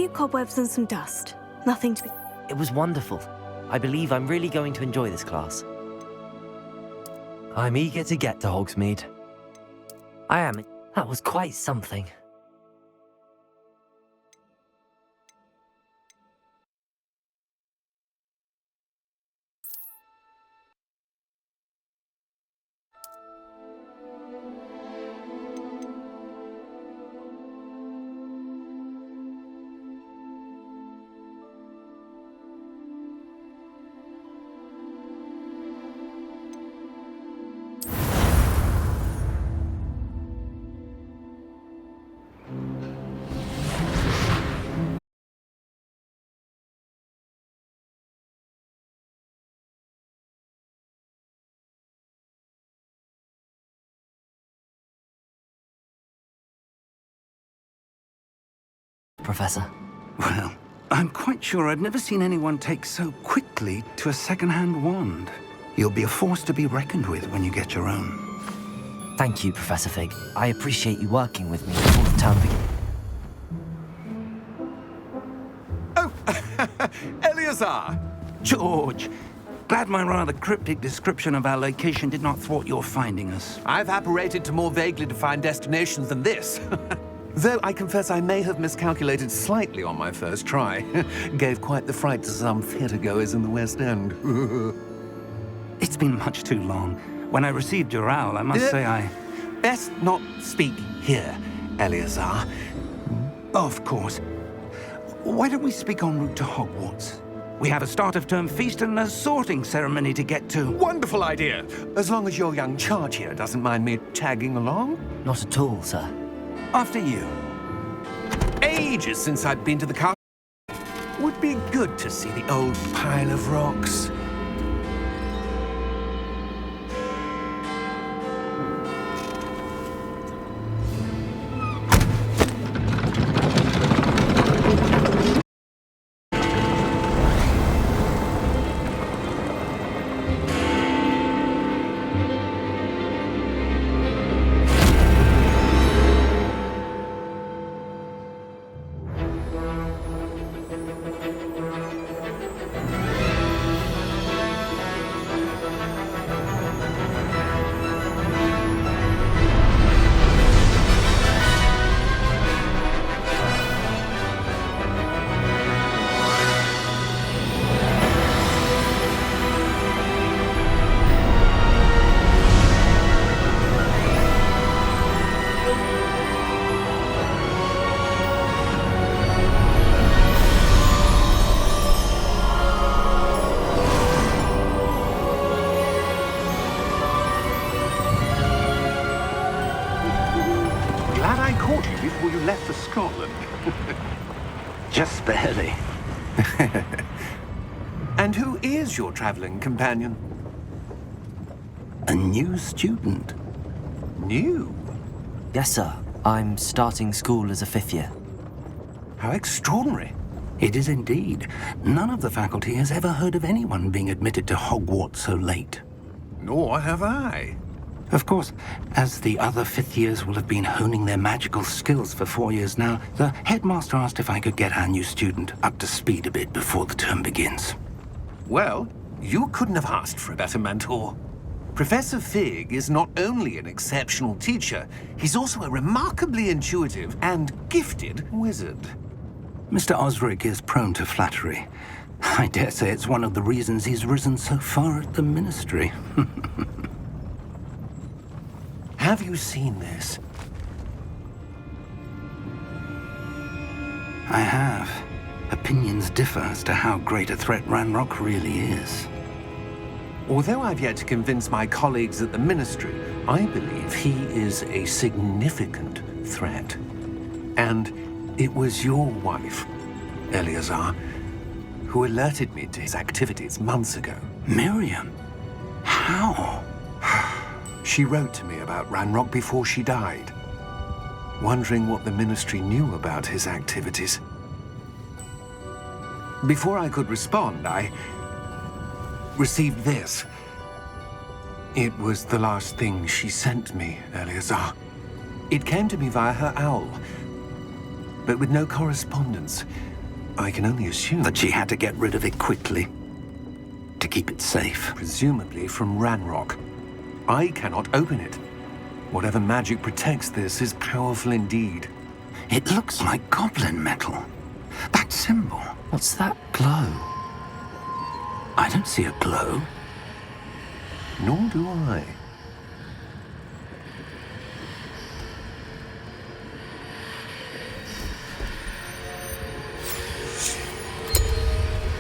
few cobwebs and some dust. Nothing to be... It was wonderful. I believe I'm really going to enjoy this class. I'm eager to get to Hogsmeade. I am. That was quite something. Professor. Well, I'm quite sure I've never seen anyone take so quickly to a second-hand wand. You'll be a force to be reckoned with when you get your own. Thank you, Professor Fig. I appreciate you working with me before the term begins. Oh, Eleazar! George, glad my rather cryptic description of our location did not thwart your finding us. I've apparated to more vaguely defined destinations than this. Though I confess I may have miscalculated slightly on my first try. Gave quite the fright to some theatre-goers in the West End. It's been much too long. When I received your owl, I must say I... Best not speak here, Eleazar. Of course. Why don't we speak en route to Hogwarts? We have a start-of-term feast and a sorting ceremony to get to. Wonderful idea! As long as your young charge here doesn't mind me tagging along. Not at all, sir. After you. Ages since I'd been to the castle. Would be good to see the old pile of rocks. Glad I caught you before you left for Scotland. Just barely. And who is your traveling companion? A new student. New? Yes, sir. I'm starting school as a 5th year. How extraordinary. It is indeed. None of the faculty has ever heard of anyone being admitted to Hogwarts so late. Nor have I. Of course, as the other 5th years will have been honing their magical skills for 4 years now, the headmaster asked if I could get our new student up to speed a bit before the term begins. Well, you couldn't have asked for a better mentor. Professor Fig is not only an exceptional teacher, he's also a remarkably intuitive and gifted wizard. Mr. Osric is prone to flattery. I dare say it's one of the reasons he's risen so far at the ministry. Have you seen this? I have. Opinions differ as to how great a threat Ranrock really is. Although I've yet to convince my colleagues at the Ministry, I believe he is a significant threat. And it was your wife, Eleazar, who alerted me to his activities months ago. Miriam? How? She wrote to me about Ranrock before she died, wondering what the Ministry knew about his activities. Before I could respond, I received this. It was the last thing she sent me, Eleazar. It came to me via her owl, but with no correspondence. I can only assume that she had to get rid of it quickly to keep it safe. Presumably from Ranrock. I cannot open it. Whatever magic protects this is powerful indeed. It looks like goblin metal. That symbol. What's that glow? I don't see a glow. Nor do I.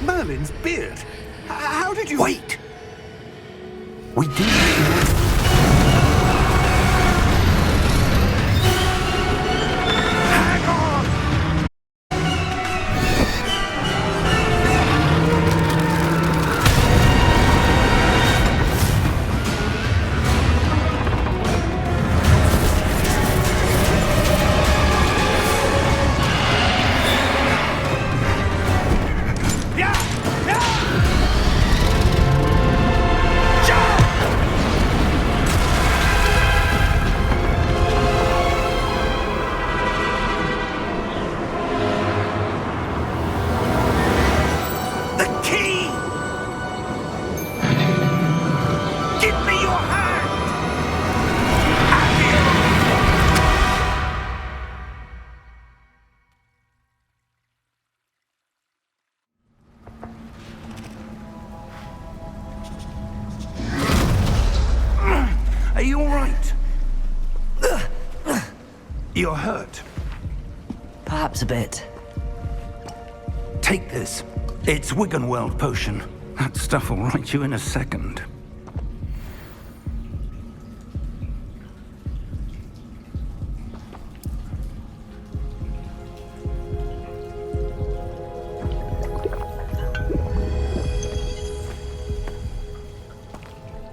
Merlin's beard! How did you... Wait! We do... Hang on! Are you all right? You're hurt. Perhaps a bit. Take this. It's Wiggenweld potion. That stuff will right you in a second.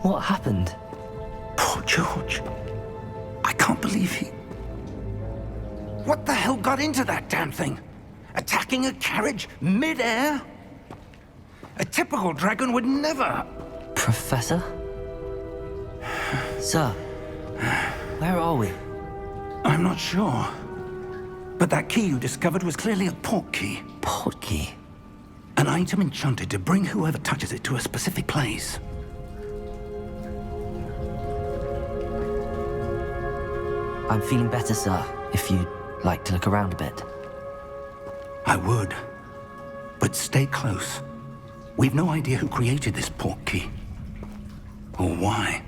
What happened? Poor George. I can't believe he... What the hell got into that damn thing? Attacking a carriage mid-air? A typical dragon would never... Professor? Sir, where are we? I'm not sure. But that key you discovered was clearly a port key. Port key? An item enchanted to bring whoever touches it to a specific place. I'm feeling better, sir, if you'd like to look around a bit. I would. But stay close. We've no idea who created this port key. Or why.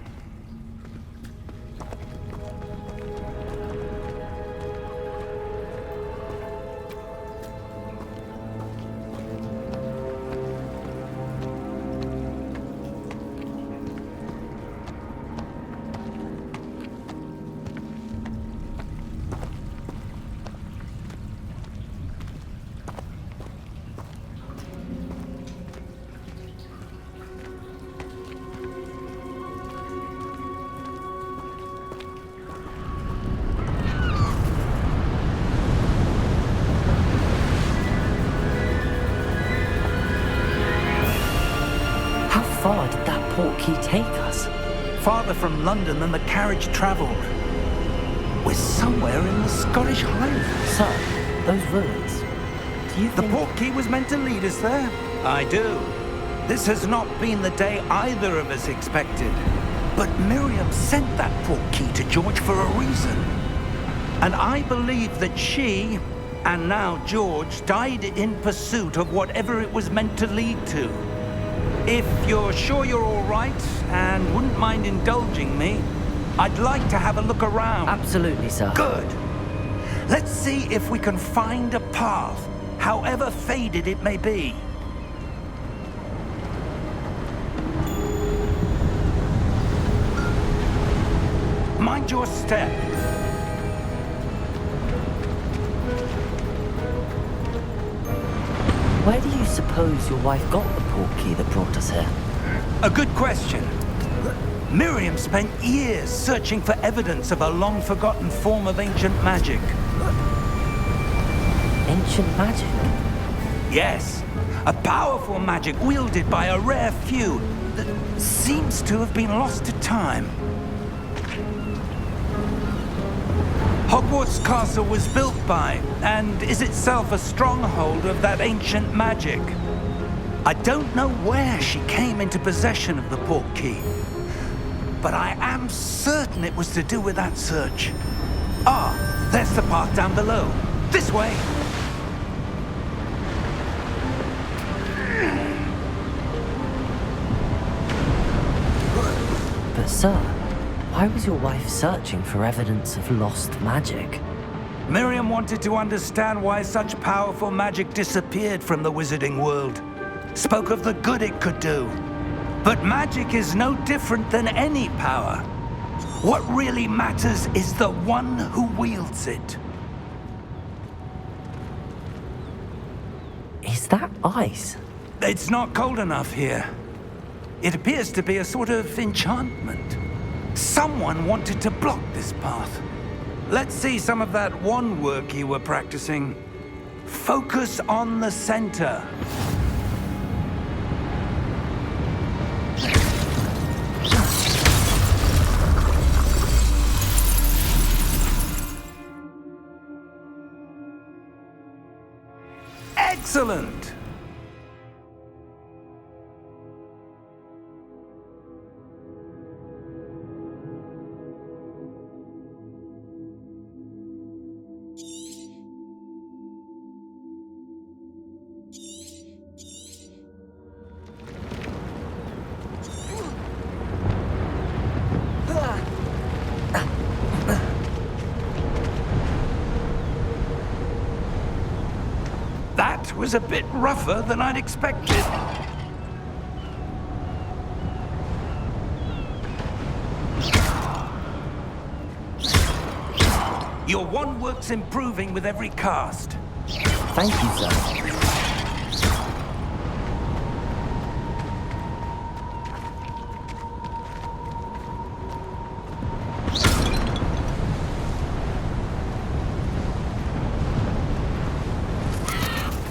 How far did that port key take us? Farther from London than the carriage traveled. We're somewhere in the Scottish Highlands. Sir, those ruins. Do you The think... port key was meant to lead us there? I do. This has not been the day either of us expected. But Miriam sent that port key to George for a reason. And I believe that she, and now George, died in pursuit of whatever it was meant to lead to. If you're sure you're all right and wouldn't mind indulging me, I'd like to have a look around. Absolutely, sir. Good. Let's see if we can find a path, however faded it may be. Mind your step. Where do you suppose your wife got the port key that brought us here? A good question. Miriam spent years searching for evidence of a long-forgotten form of ancient magic. Ancient magic? Yes, a powerful magic wielded by a rare few that seems to have been lost to time. Hogwarts Castle was built by, and is itself a stronghold of that ancient magic. I don't know where she came into possession of the portkey, but I am certain it was to do with that search. Ah, there's the path down below. This way! But sir, why was your wife searching for evidence of lost magic? Miriam wanted to understand why such powerful magic disappeared from the wizarding world. Spoke of the good it could do. But magic is no different than any power. What really matters is the one who wields it. Is that ice? It's not cold enough here. It appears to be a sort of enchantment. Someone wanted to block this path. Let's see some of that wand work you were practicing. Focus on the center. Excellent! That was a bit rougher than I'd expected. Your wand work's improving with every cast. Thank you, sir.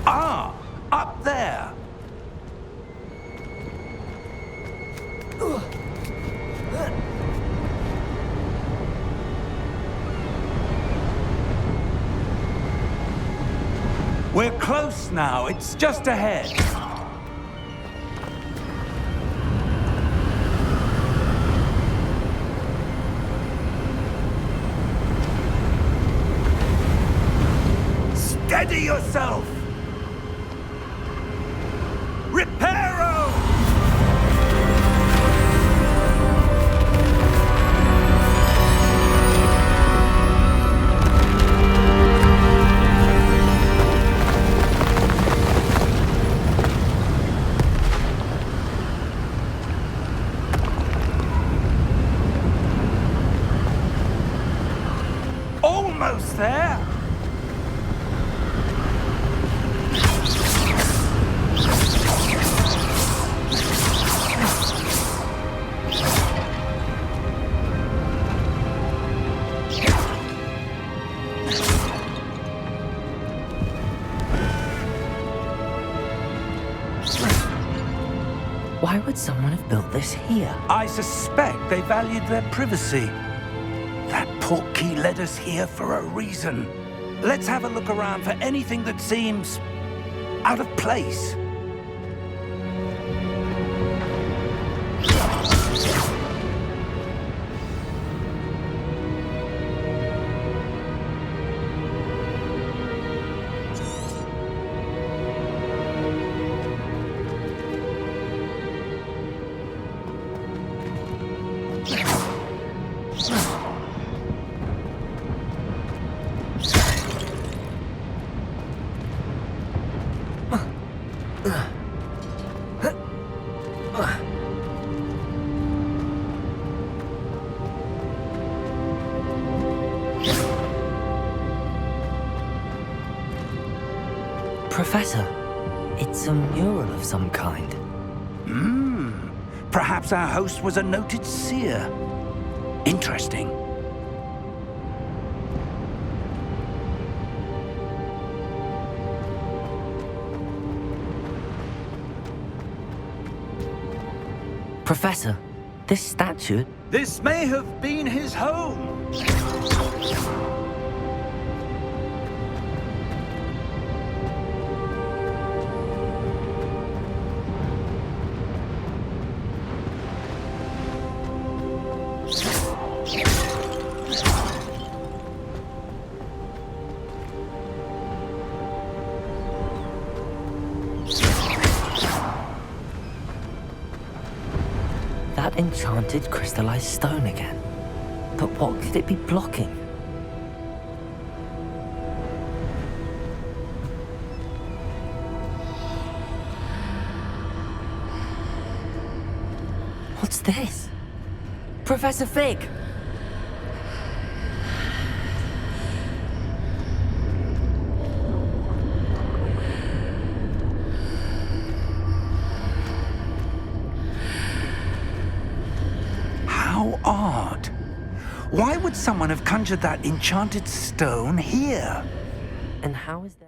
Ah, up there. We're close now. It's just ahead. Steady yourself. Reparo! Almost there. Why would someone have built this here? I suspect they valued their privacy. That portkey led us here for a reason. Let's have a look around for anything that seems out of place. Professor, it's a mural of some kind. Perhaps our host was a noted seer. Interesting. Professor, this statue... This may have been his home. That enchanted crystallized stone again. But what could it be blocking? What's this? Professor Fig! How odd. Why would someone have conjured that enchanted stone here? And how is there...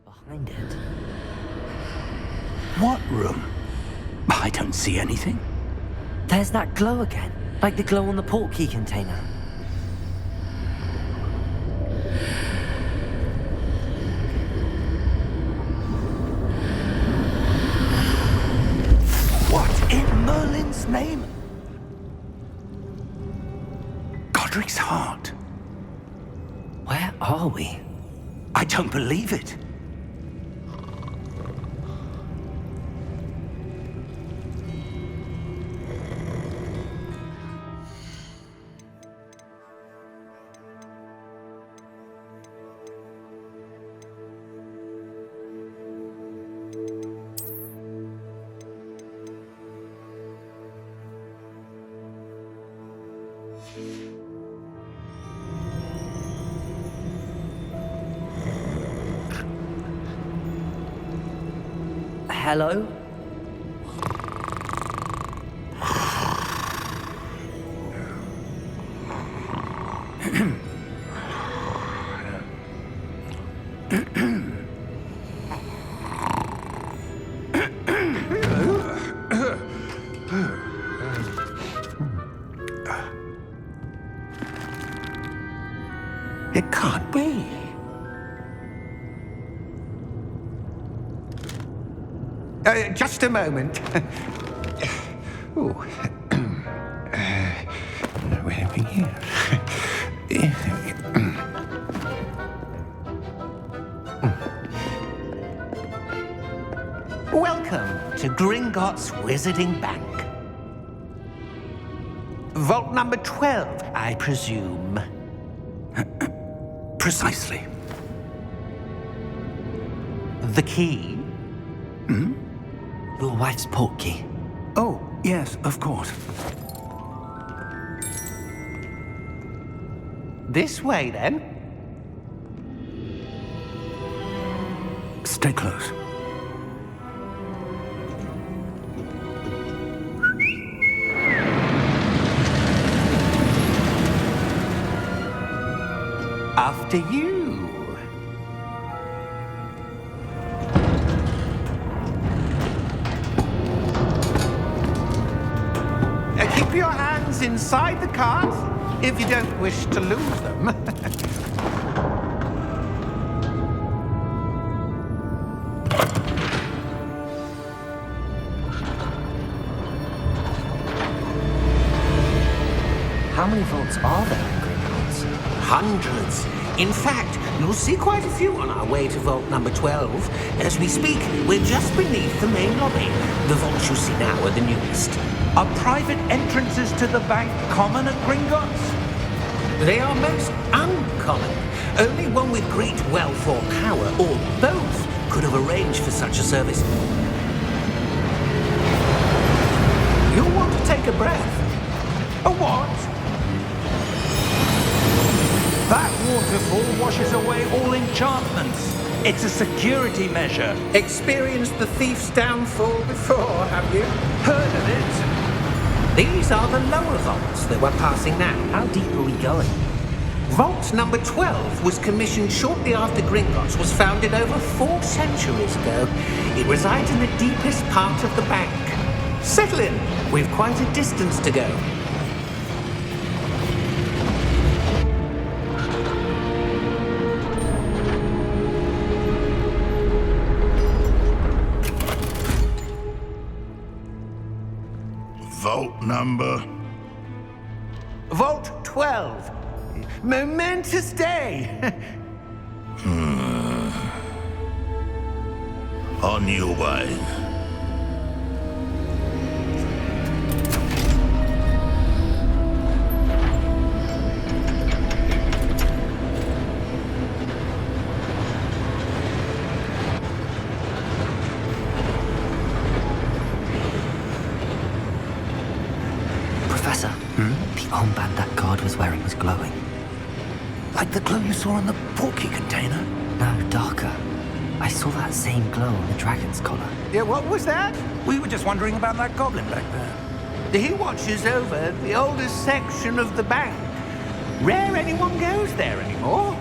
Behind it. What room? I don't see anything. There's that glow again, like the glow on the portkey container. What in Merlin's name? Godric's heart. Where are we? I don't believe it. Hello? It can't be. Just a moment. Oh. Where are we here? Welcome to Gringotts Wizarding Bank. Vault number 12, I presume. Precisely. The key? Your wife's portkey. Oh, yes, of course. This way, then. Stay close. After you. Keep your hands inside the cart if you don't wish to lose them. How many vaults are there in Gringotts? Hundreds. In fact, you'll see quite a few on our way to vault number 12. As we speak, we're just beneath the main lobby. The vaults you see now are the newest. Are private entrances to the bank common at Gringotts? They are most uncommon. Only one with great wealth or power, or both, could have arranged for such a service. You'll want to take a breath. A what? That waterfall washes away all enchantments. It's a security measure. Experienced the thief's downfall before, have you? Heard of it? These are the lower vaults that we're passing now. How deep are we going? Vault number 12 was commissioned shortly after Gringotts was founded over 4 centuries ago. It resides in the deepest part of the bank. Settle in. We've quite a distance to go. Vault number? Vault 12. Momentous day. On your way. Professor, the armband that guard was wearing was glowing. Like the glow you saw on the portkey container? No, darker. I saw that same glow on the dragon's collar. Yeah, what was that? We were just wondering about that goblin back there. He watches over the oldest section of the bank. Rare anyone goes there anymore.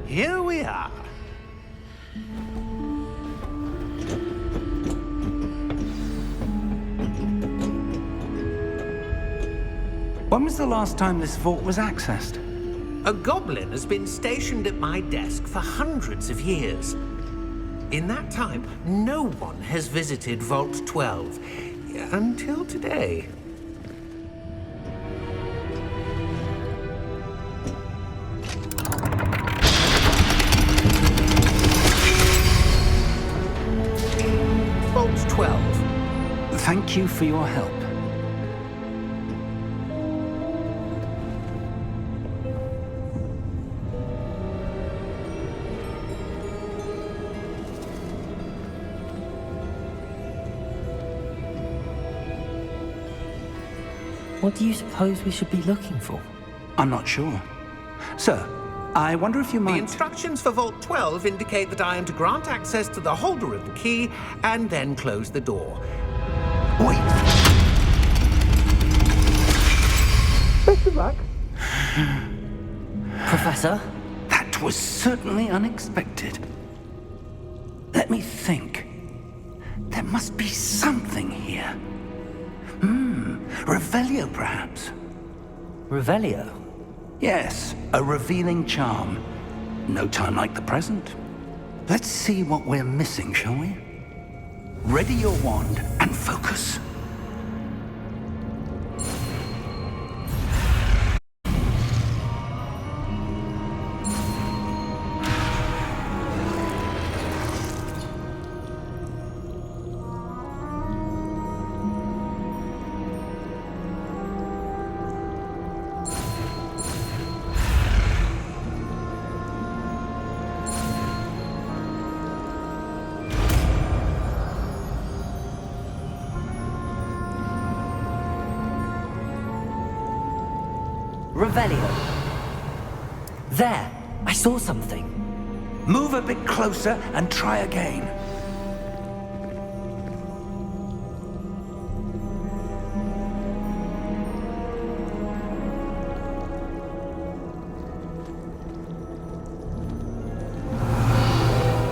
Here we are. When was the last time this vault was accessed? A goblin has been stationed at my desk for hundreds of years. In that time, no one has visited Vault 12 until today. Vault 12. Thank you for your help. What do you suppose we should be looking for? I'm not sure. Sir, I wonder if you The might... instructions for Vault 12 indicate that I am to grant access to the holder of the key and then close the door. Wait! Professor? That was certainly unexpected. Let me think. There must be something here. Revelio, perhaps? Revelio? Yes, a revealing charm. No time like the present. Let's see what we're missing, shall we? Ready your wand and focus. Revelio. There! I saw something. Move a bit closer and try again.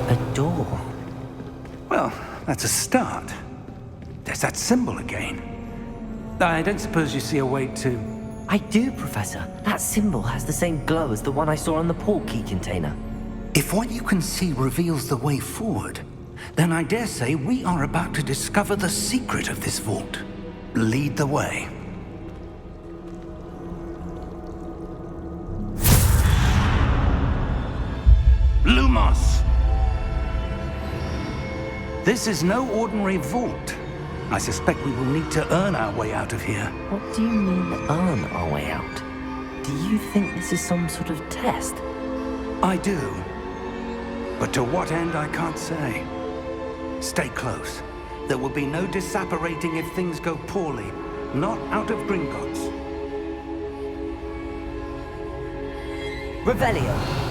A door. Well, that's a start. There's that symbol again. I don't suppose you see a way to... I do, Professor. That symbol has the same glow as the one I saw on the portkey container. If what you can see reveals the way forward, then I dare say we are about to discover the secret of this vault. Lead the way. Lumos! This is no ordinary vault. I suspect we will need to earn our way out of here. What do you mean, earn our way out? Do you think this is some sort of test? I do. But to what end, I can't say. Stay close. There will be no disapparating if things go poorly. Not out of Gringotts. Revelio!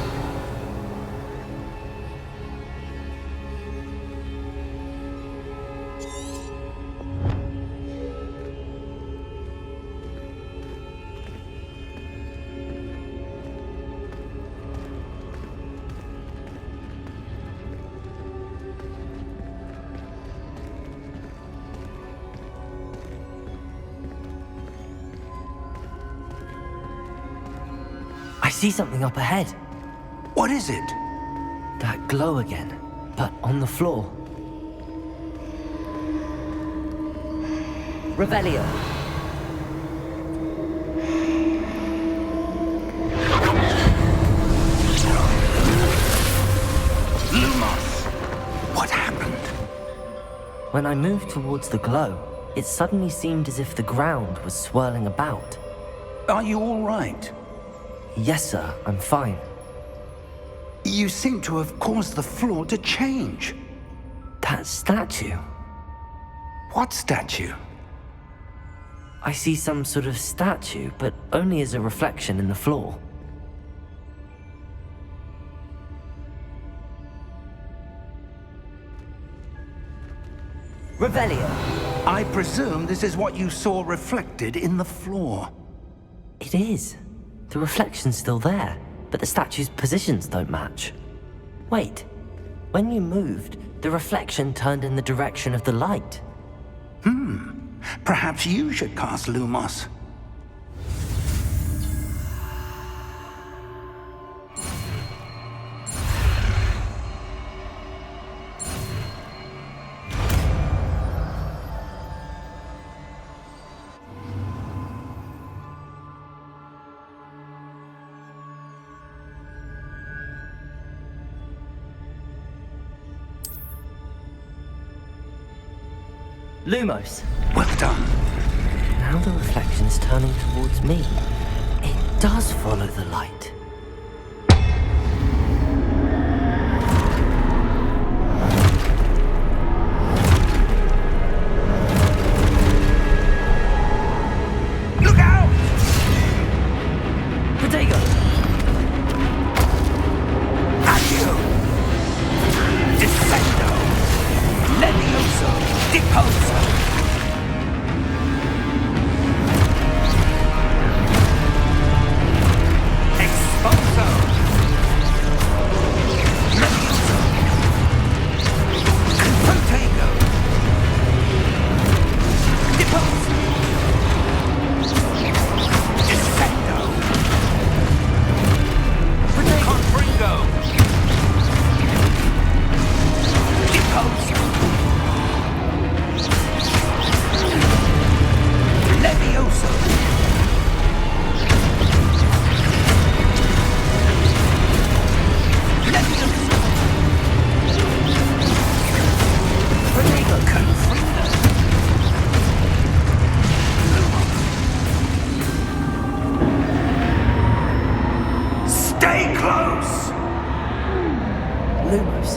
I see something up ahead. What is it? That glow again, but on the floor. Revelio. Lumos! What happened? When I moved towards the glow, it suddenly seemed as if the ground was swirling about. Are you all right? Yes, sir, I'm fine. You seem to have caused the floor to change. That statue. What statue? I see some sort of statue, but only as a reflection in the floor. Revelio. I presume this is what you saw reflected in the floor. It is. The reflection's still there, but the statue's positions don't match. Wait. When you moved, the reflection turned in the direction of the light. Perhaps you should cast Lumos. Lumos. Well done. Now the reflection's turning towards me. It does follow the light. Look out! Protego! Accio! Descendo! Levioso! Deposo! Exposo! Levioso! Protego! Deposo! Descendo! Confringo! Deposo! Levioso! Levioso! Protego! Confringo! Stay close! Lumos.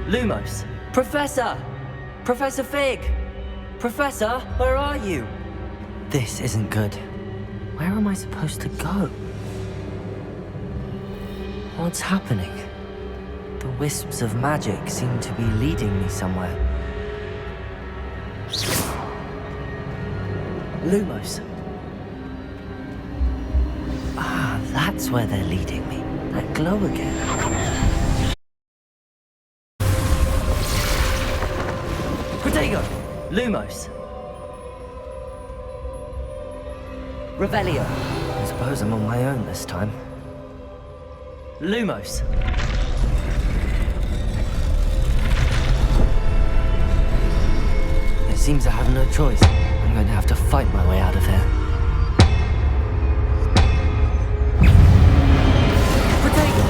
Lumos. Professor! Professor Fig! Professor, where are you? This isn't good. Where am I supposed to go? What's happening? The wisps of magic seem to be leading me somewhere. Lumos. Ah, that's where they're leading me. That glow again. Protego! Lumos. Revelio. I suppose I'm on my own this time. Lumos. It seems I have no choice. I'm going to have to fight my way out of here. Protego!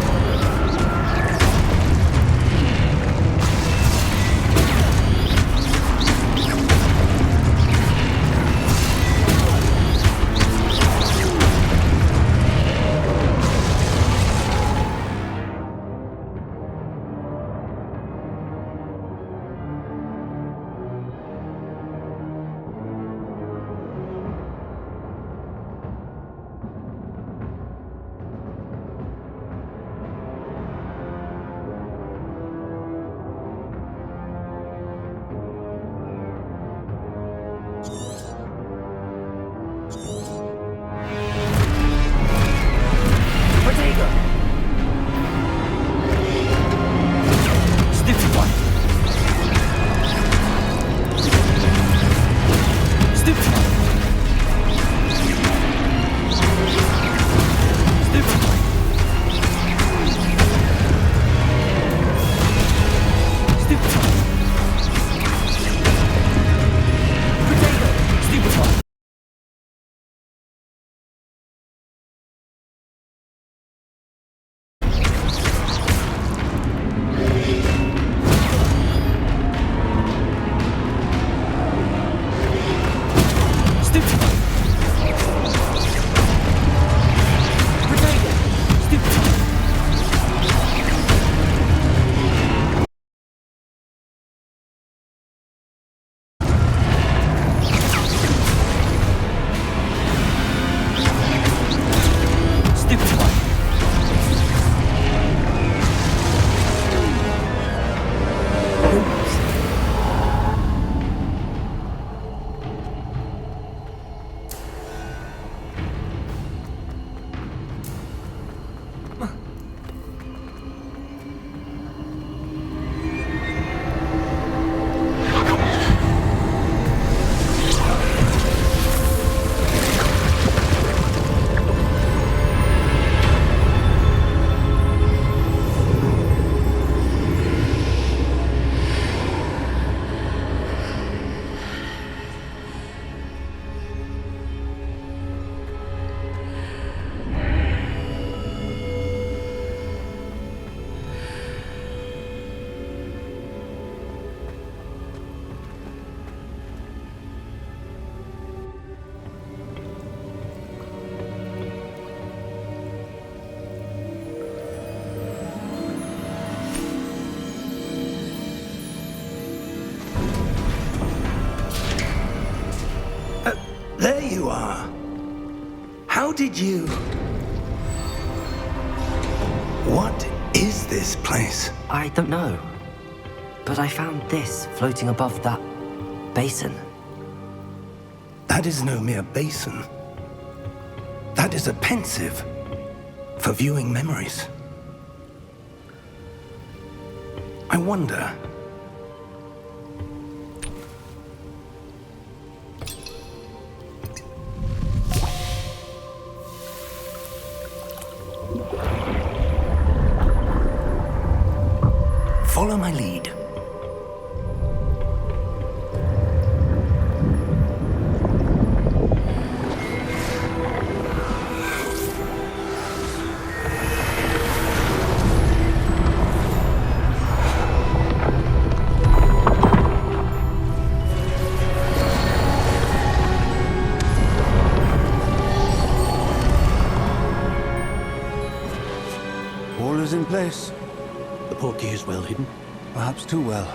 you are. How did you... What is this place? I don't know. But I found this floating above that basin. That is no mere basin. That is a pensive for viewing memories. I wonder... Follow my lead. All is in place. The portkey is well hidden. Perhaps too well.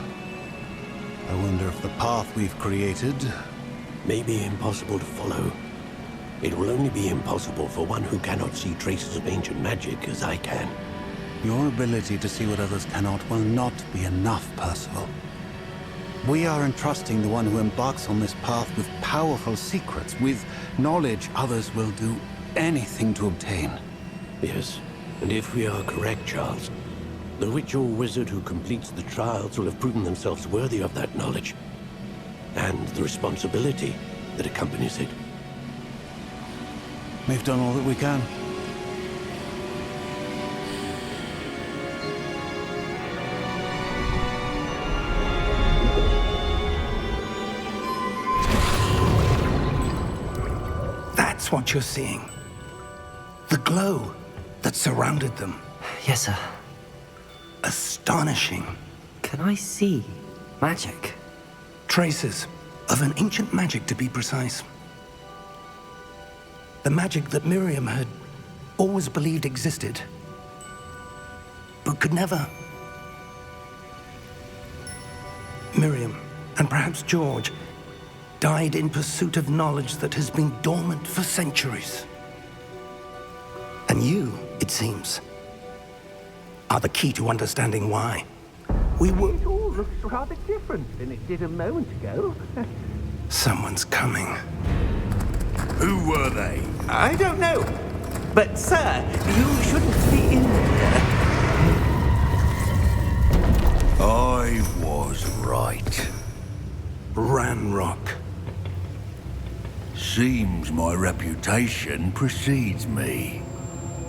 I wonder if the path we've created... May be impossible to follow. It will only be impossible for one who cannot see traces of ancient magic as I can. Your ability to see what others cannot will not be enough, Percival. We are entrusting the one who embarks on this path with powerful secrets, with knowledge others will do anything to obtain. Yes, and if we are correct, Charles, the witch or wizard who completes the trials will have proven themselves worthy of that knowledge, and the responsibility that accompanies it. We've done all that we can. That's what you're seeing. The glow that surrounded them. Yes, sir. Astonishing. Can I see magic? Traces of an ancient magic, to be precise. The magic that Miriam had always believed existed, but could never. Miriam, and perhaps George, died in pursuit of knowledge that has been dormant for centuries. And you, it seems, are the key to understanding why. We were... It all looks rather different than it did a moment ago. Someone's coming. Who were they? I don't know. But, sir, you shouldn't be in here. I was right. Ranrock. Seems my reputation precedes me.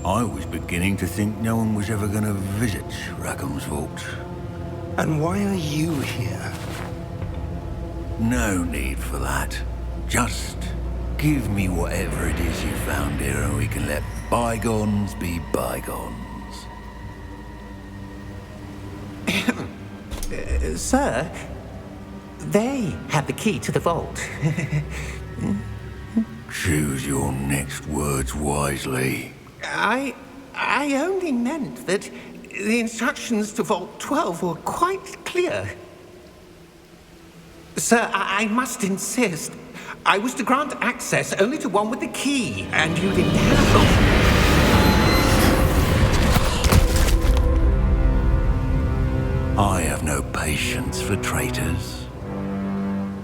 I was beginning to think no one was ever going to visit Rackham's vault. And why are you here? No need for that. Just give me whatever it is you found here and we can let bygones be bygones. Sir, they have the key to the vault. Choose your next words wisely. I only meant that the instructions to Vault 12 were quite clear. Sir, I must insist. I was to grant access only to one with the key, and you didn't have I have no patience for traitors.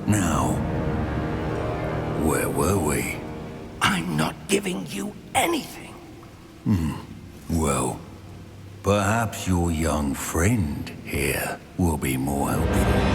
Now, where were we? I'm not giving you anything. Well, perhaps your young friend here will be more helpful.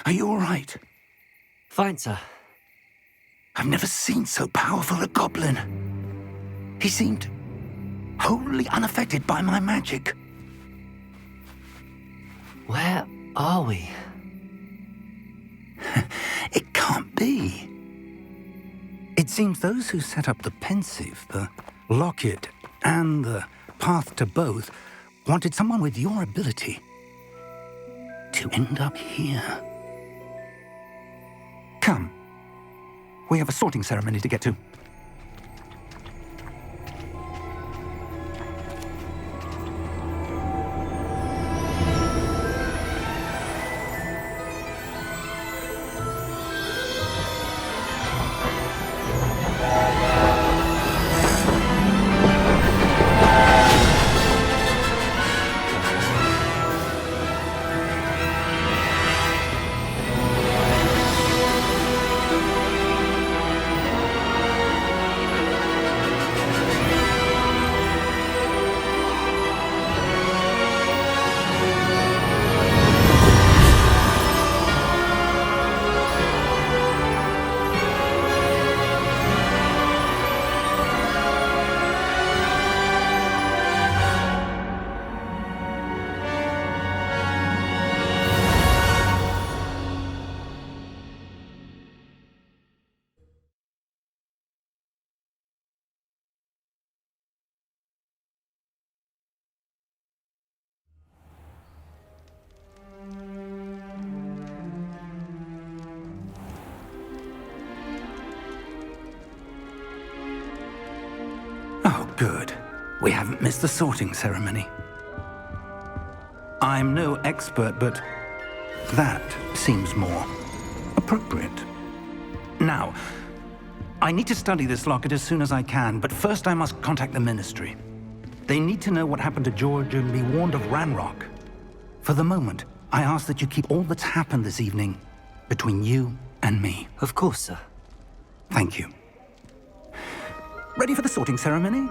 Are you all right? Fine, sir. I've never seen so powerful a goblin. He seemed wholly unaffected by my magic. Where are we? It can't be. It seems those who set up the pensive, the locket, and the path to both wanted someone with your ability to end up here. Come. We have a sorting ceremony to get to. Oh, good. We haven't missed the sorting ceremony. I'm no expert, but that seems more appropriate. Now, I need to study this locket as soon as I can, but first I must contact the Ministry. They need to know what happened to George and be warned of Ranrock. For the moment, I ask that you keep all that's happened this evening between you and me. Of course, sir. Thank you. Ready for the sorting ceremony?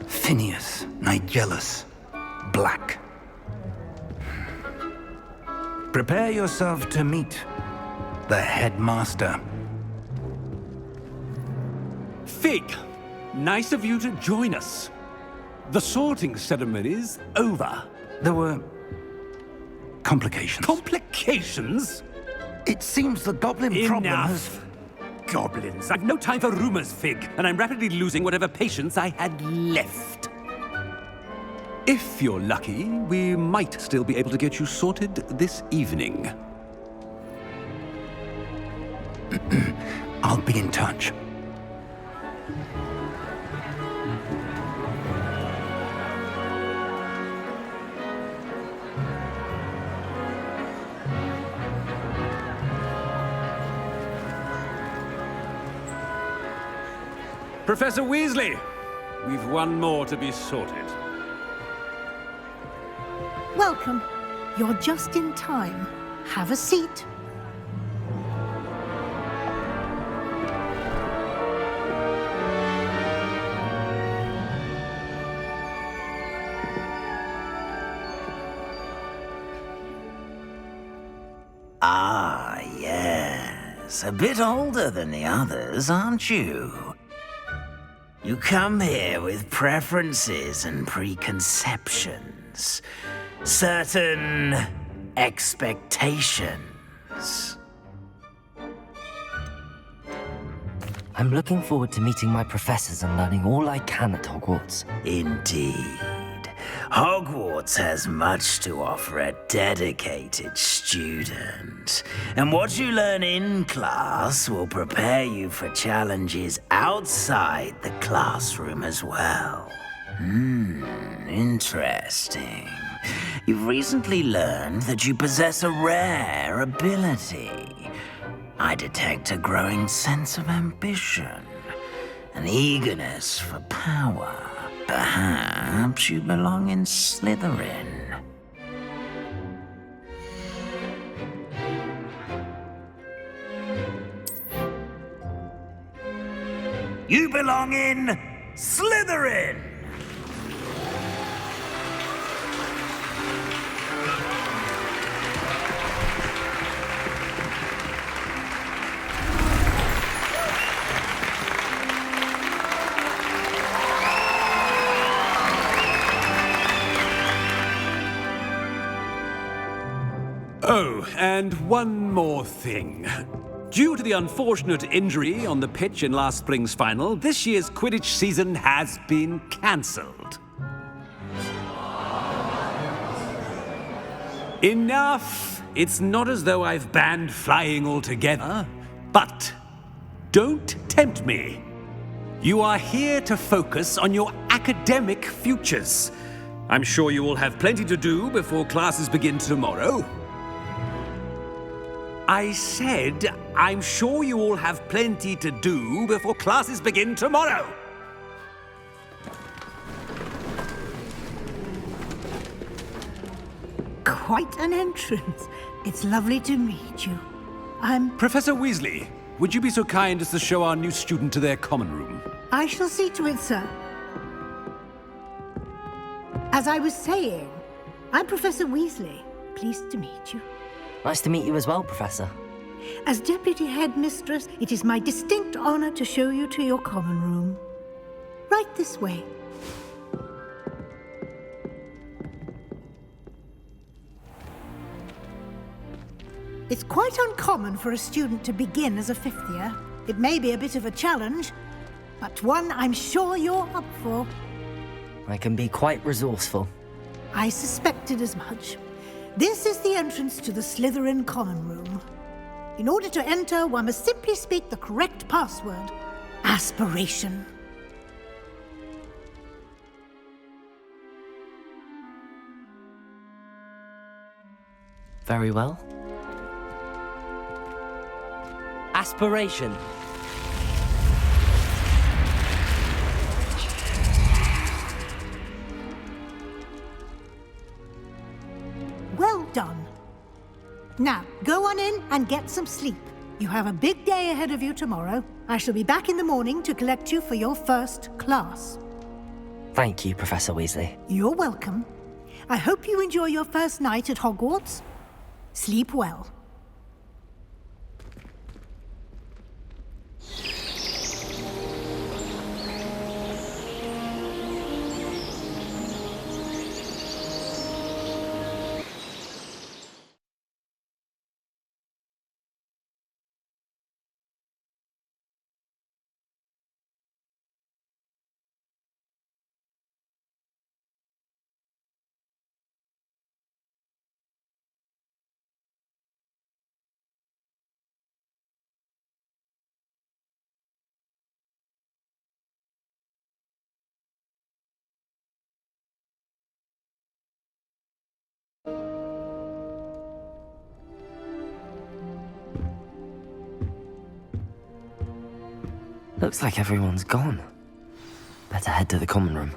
Phineas Nigellus Black. Prepare yourself to meet the headmaster. Fig, nice of you to join us. The sorting ceremony's over. There were complications. Complications? It seems the goblin problem has... Enough. Goblins. I've no time for rumors, Fig, and I'm rapidly losing whatever patience I had left. If you're lucky, we might still be able to get you sorted this evening. I'll be in touch. Professor Weasley, we've one more to be sorted. Welcome. You're just in time. Have a seat. Ah, yes. A bit older than the others, aren't you? You come here with preferences and preconceptions. Certain expectations. I'm looking forward to meeting my professors and learning all I can at Hogwarts. Indeed. Hogwarts has much to offer a dedicated student. And what you learn in class will prepare you for challenges outside the classroom as well. Interesting. You've recently learned that you possess a rare ability. I detect a growing sense of ambition, an eagerness for power. Perhaps you belong in Slytherin. You belong in Slytherin! Oh, and one more thing. Due to the unfortunate injury on the pitch in last spring's final, this year's Quidditch season has been cancelled. Enough! It's not as though I've banned flying altogether, but don't tempt me. You are here to focus on your academic futures. I'm sure you will have plenty to do before classes begin tomorrow. I said, I'm sure you all have plenty to do before classes begin tomorrow. Quite an entrance. It's lovely to meet you. Professor Weasley, would you be so kind as to show our new student to their common room? I shall see to it, sir. As I was saying, I'm Professor Weasley. Pleased to meet you. Nice to meet you as well, Professor. As Deputy Headmistress, it is my distinct honor to show you to your common room. Right this way. It's quite uncommon for a student to begin as a fifth year. It may be a bit of a challenge, but one I'm sure you're up for. I can be quite resourceful. I suspected as much. This is the entrance to the Slytherin common room. In order to enter, one must simply speak the correct password. Aspiration. Very well. Aspiration. Well done. Now, go on in and get some sleep. You have a big day ahead of you tomorrow. I shall be back in the morning to collect you for your first class. Thank you, Professor Weasley. You're welcome. I hope you enjoy your first night at Hogwarts. Sleep well. Looks like everyone's gone. Better head to the common room.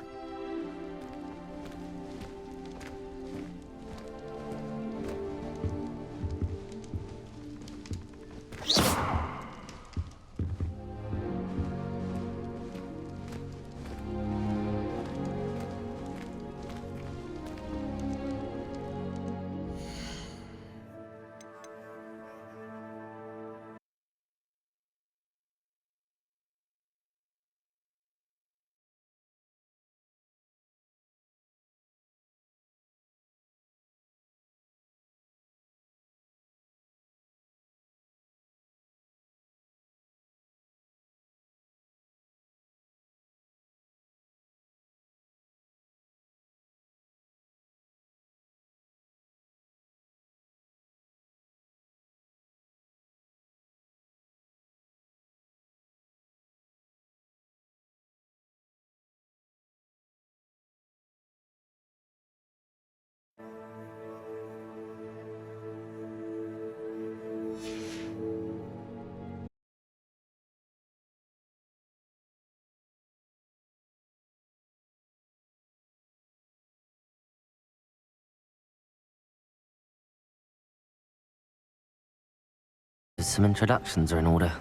Some introductions are in order.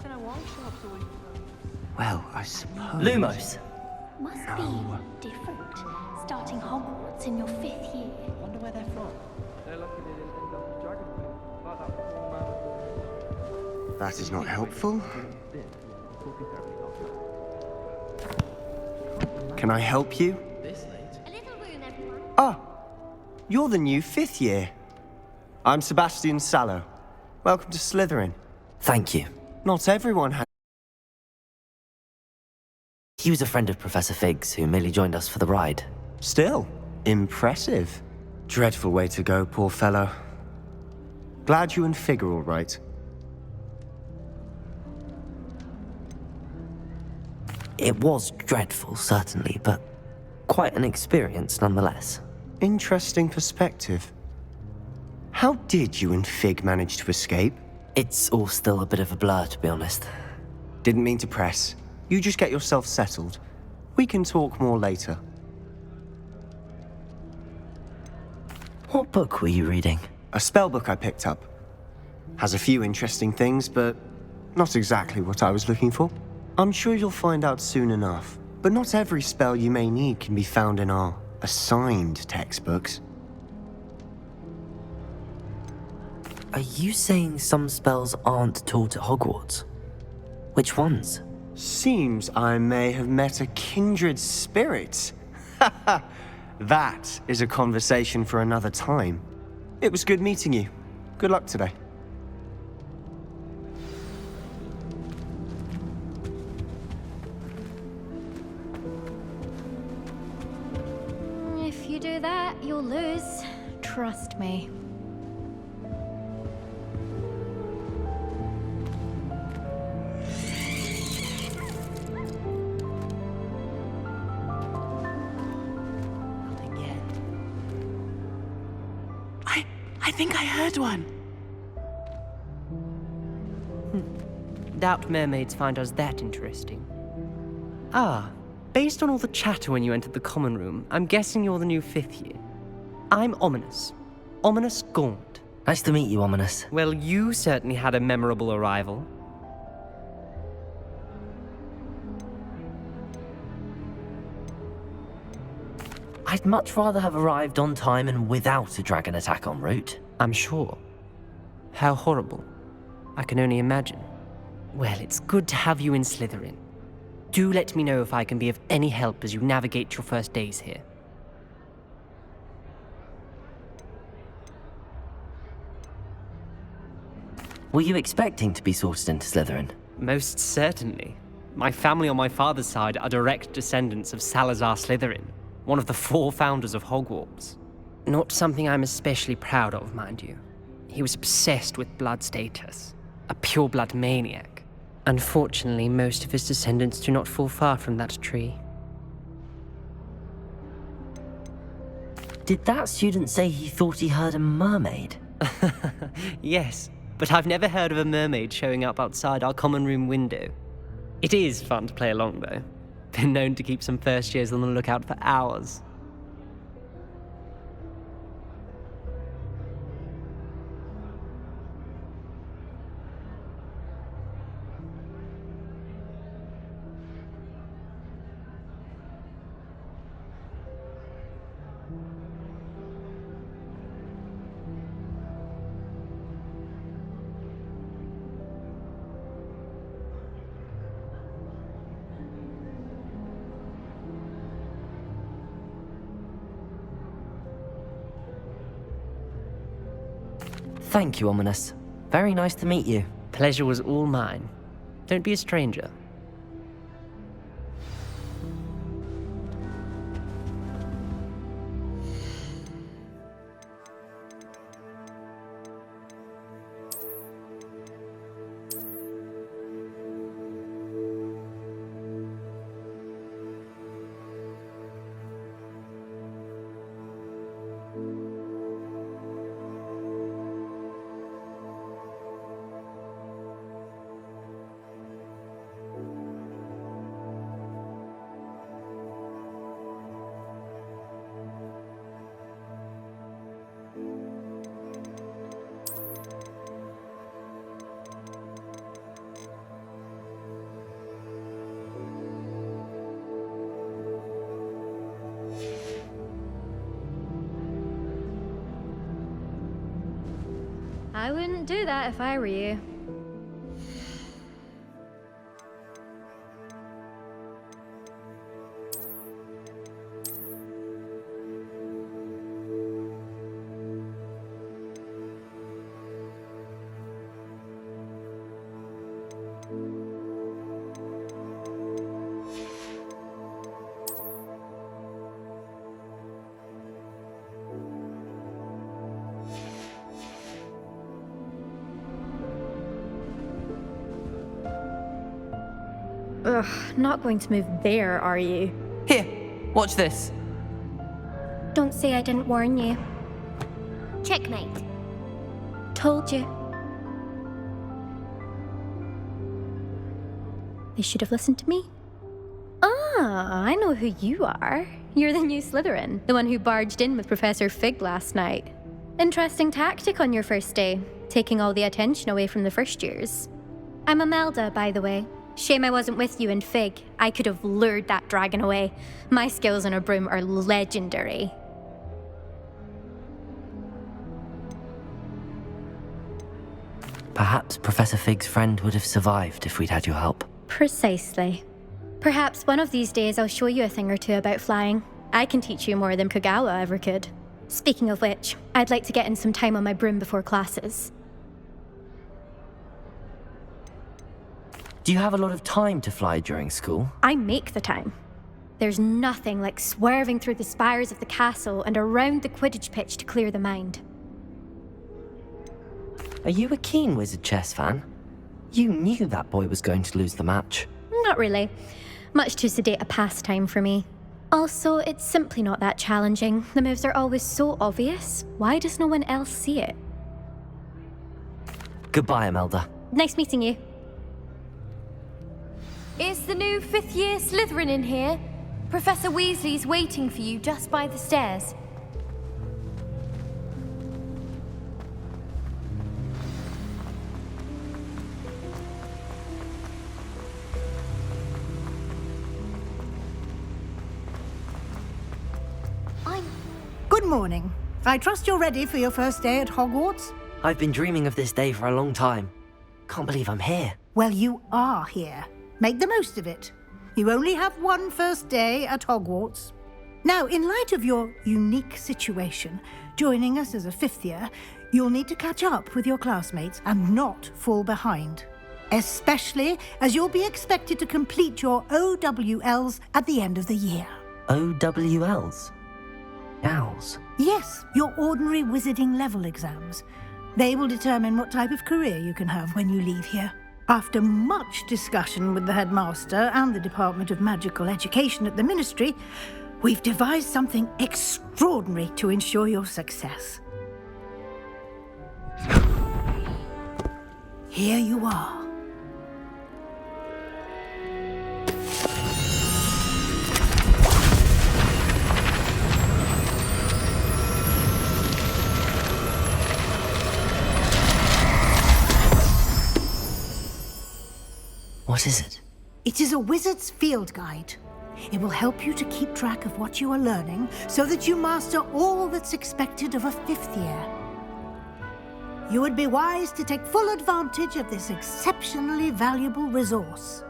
Well, I suppose... Lumos! Must be different, starting Hogwarts in your 5th year. Wonder where they're from. That is not helpful. Can I help you? Ah, you're the new 5th year. I'm Sebastian Sallow. Welcome to Slytherin. Thank you. Not everyone has... He was a friend of Professor Fig's who merely joined us for the ride. Still, impressive. Dreadful way to go, poor fellow. Glad you and Fig are all right. It was dreadful, certainly, but quite an experience nonetheless. Interesting perspective. How did you and Fig manage to escape? It's all still a bit of a blur, to be honest. Didn't mean to press. You just get yourself settled. We can talk more later. What book were you reading? A spell book I picked up. Has a few interesting things, but not exactly what I was looking for. I'm sure you'll find out soon enough. But not every spell you may need can be found in our assigned textbooks. Are you saying some spells aren't taught at Hogwarts? Which ones? Seems I may have met a kindred spirit. That is a conversation for another time. It was good meeting you. Good luck today. If you do that, you'll lose. Trust me. I think I heard one. Doubt mermaids find us that interesting. Ah, based on all the chatter when you entered the common room, I'm guessing you're the new 5th year. I'm Ominous. Ominous Gaunt. Nice to meet you, Ominous. Well, you certainly had a memorable arrival. I'd much rather have arrived on time and without a dragon attack en route. I'm sure. How horrible. I can only imagine. Well, it's good to have you in Slytherin. Do let me know if I can be of any help as you navigate your first days here. Were you expecting to be sorted into Slytherin? Most certainly. My family on my father's side are direct descendants of Salazar Slytherin, one of the 4 founders of Hogwarts. Not something I'm especially proud of, mind you. He was obsessed with blood status, a pure-blood maniac. Unfortunately, most of his descendants do not fall far from that tree. Did that student say he thought he heard a mermaid? Yes, but I've never heard of a mermaid showing up outside our common room window. It is fun to play along, though. Been known to keep some first years on the lookout for hours. Thank you, Ominous. Very nice to meet you. Pleasure was all mine. Don't be a stranger. I wouldn't do that if I were you. Ugh, not going to move there, are you? Here, watch this. Don't say I didn't warn you. Checkmate. Told you. They should have listened to me. Ah, I know who you are. You're the new Slytherin, the one who barged in with Professor Fig last night. Interesting tactic on your first day, taking all the attention away from the first years. I'm Imelda, by the way. Shame I wasn't with you in Fig. I could have lured that dragon away. My skills on a broom are legendary. Perhaps Professor Fig's friend would have survived if we'd had your help. Precisely. Perhaps one of these days I'll show you a thing or two about flying. I can teach you more than Kogawa ever could. Speaking of which, I'd like to get in some time on my broom before classes. Do you have a lot of time to fly during school? I make the time. There's nothing like swerving through the spires of the castle and around the Quidditch pitch to clear the mind. Are you a keen Wizard chess fan? You knew that boy was going to lose the match. Not really. Much too sedate a pastime for me. Also, it's simply not that challenging. The moves are always so obvious. Why does no one else see it? Goodbye, Imelda. Nice meeting you. Is the new 5th year Slytherin in here? Professor Weasley's waiting for you just by the stairs. Good morning. I trust you're ready for your first day at Hogwarts? I've been dreaming of this day for a long time. Can't believe I'm here. Well, you are here. Make the most of it. You only have one first day at Hogwarts. Now, in light of your unique situation, joining us as a 5th year, you'll need to catch up with your classmates and not fall behind. Especially as you'll be expected to complete your OWLs at the end of the year. OWLs? Owls? Yes, your ordinary wizarding level exams. They will determine what type of career you can have when you leave here. After much discussion with the headmaster and the Department of Magical Education at the Ministry, we've devised something extraordinary to ensure your success. Here you are. What is it? It is a wizard's field guide. It will help you to keep track of what you are learning so that you master all that's expected of a 5th year. You would be wise to take full advantage of this exceptionally valuable resource.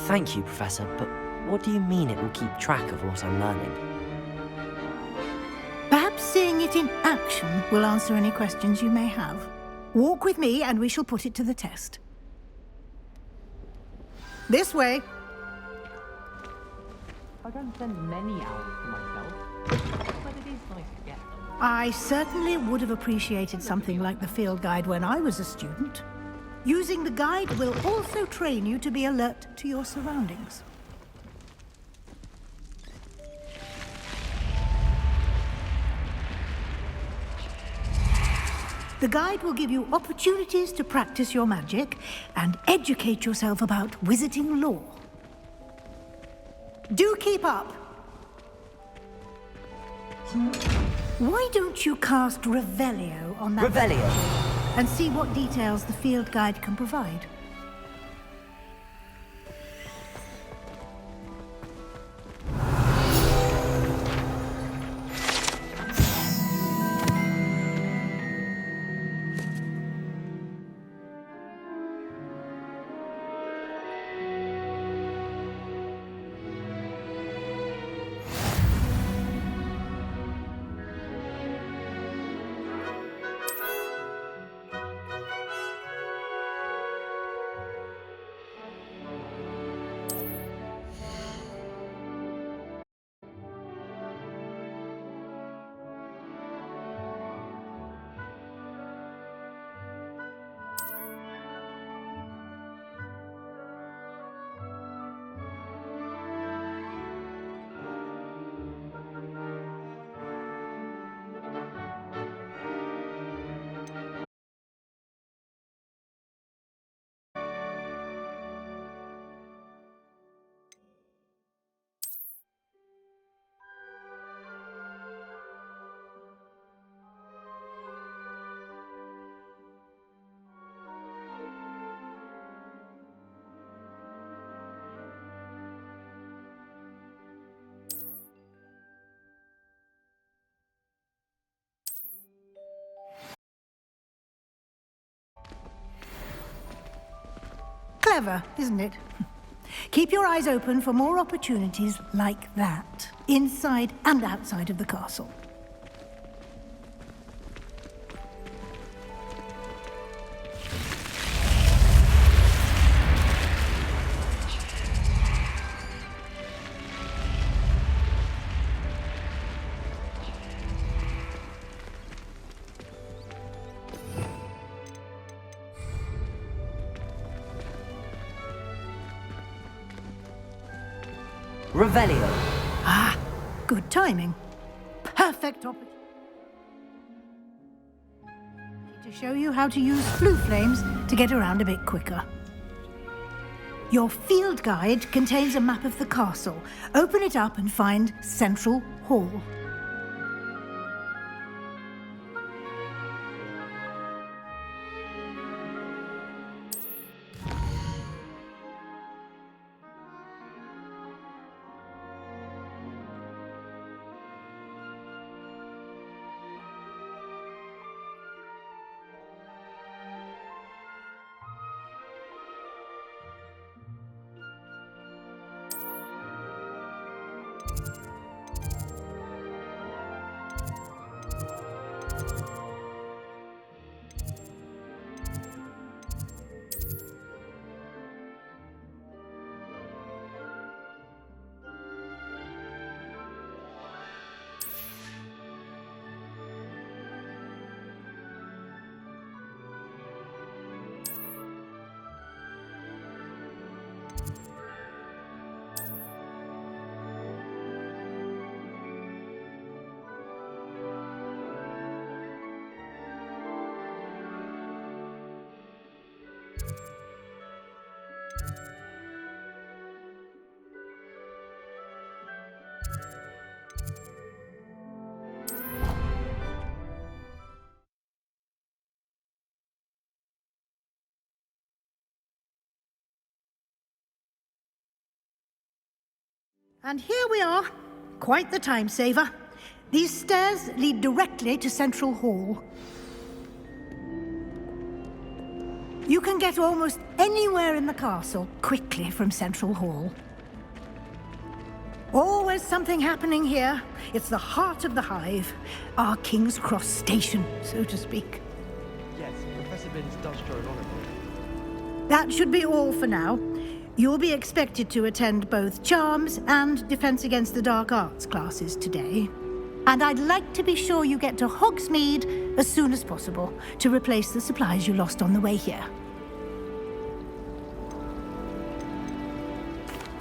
Thank you, Professor, but what do you mean it will keep track of what I'm learning? Perhaps seeing it in action will answer any questions you may have. Walk with me and we shall put it to the test. This way. I don't spend many hours to myself, but it is nice to get them. I certainly would have appreciated something like the field guide when I was a student. Using the guide will also train you to be alert to your surroundings. The guide will give you opportunities to practice your magic and educate yourself about wizarding lore. Do keep up! Why don't you cast Revelio on that Revelio? and see what details the field guide can provide? Clever, isn't it? Keep your eyes open for more opportunities like that, inside and outside of the castle. Revelio. Ah, good timing. Perfect opportunity to show you how to use blue flames to get around a bit quicker. Your field guide contains a map of the castle. Open it up and find Central Hall. And here we are. Quite the time saver. These stairs lead directly to Central Hall. You can get almost anywhere in the castle quickly from Central Hall. Always something happening here. It's the heart of the hive. Our King's Cross station, so to speak. Yes, Professor Binns does show an honor. That should be all for now. You'll be expected to attend both Charms and Defense Against the Dark Arts classes today. And I'd like to be sure you get to Hogsmeade as soon as possible to replace the supplies you lost on the way here.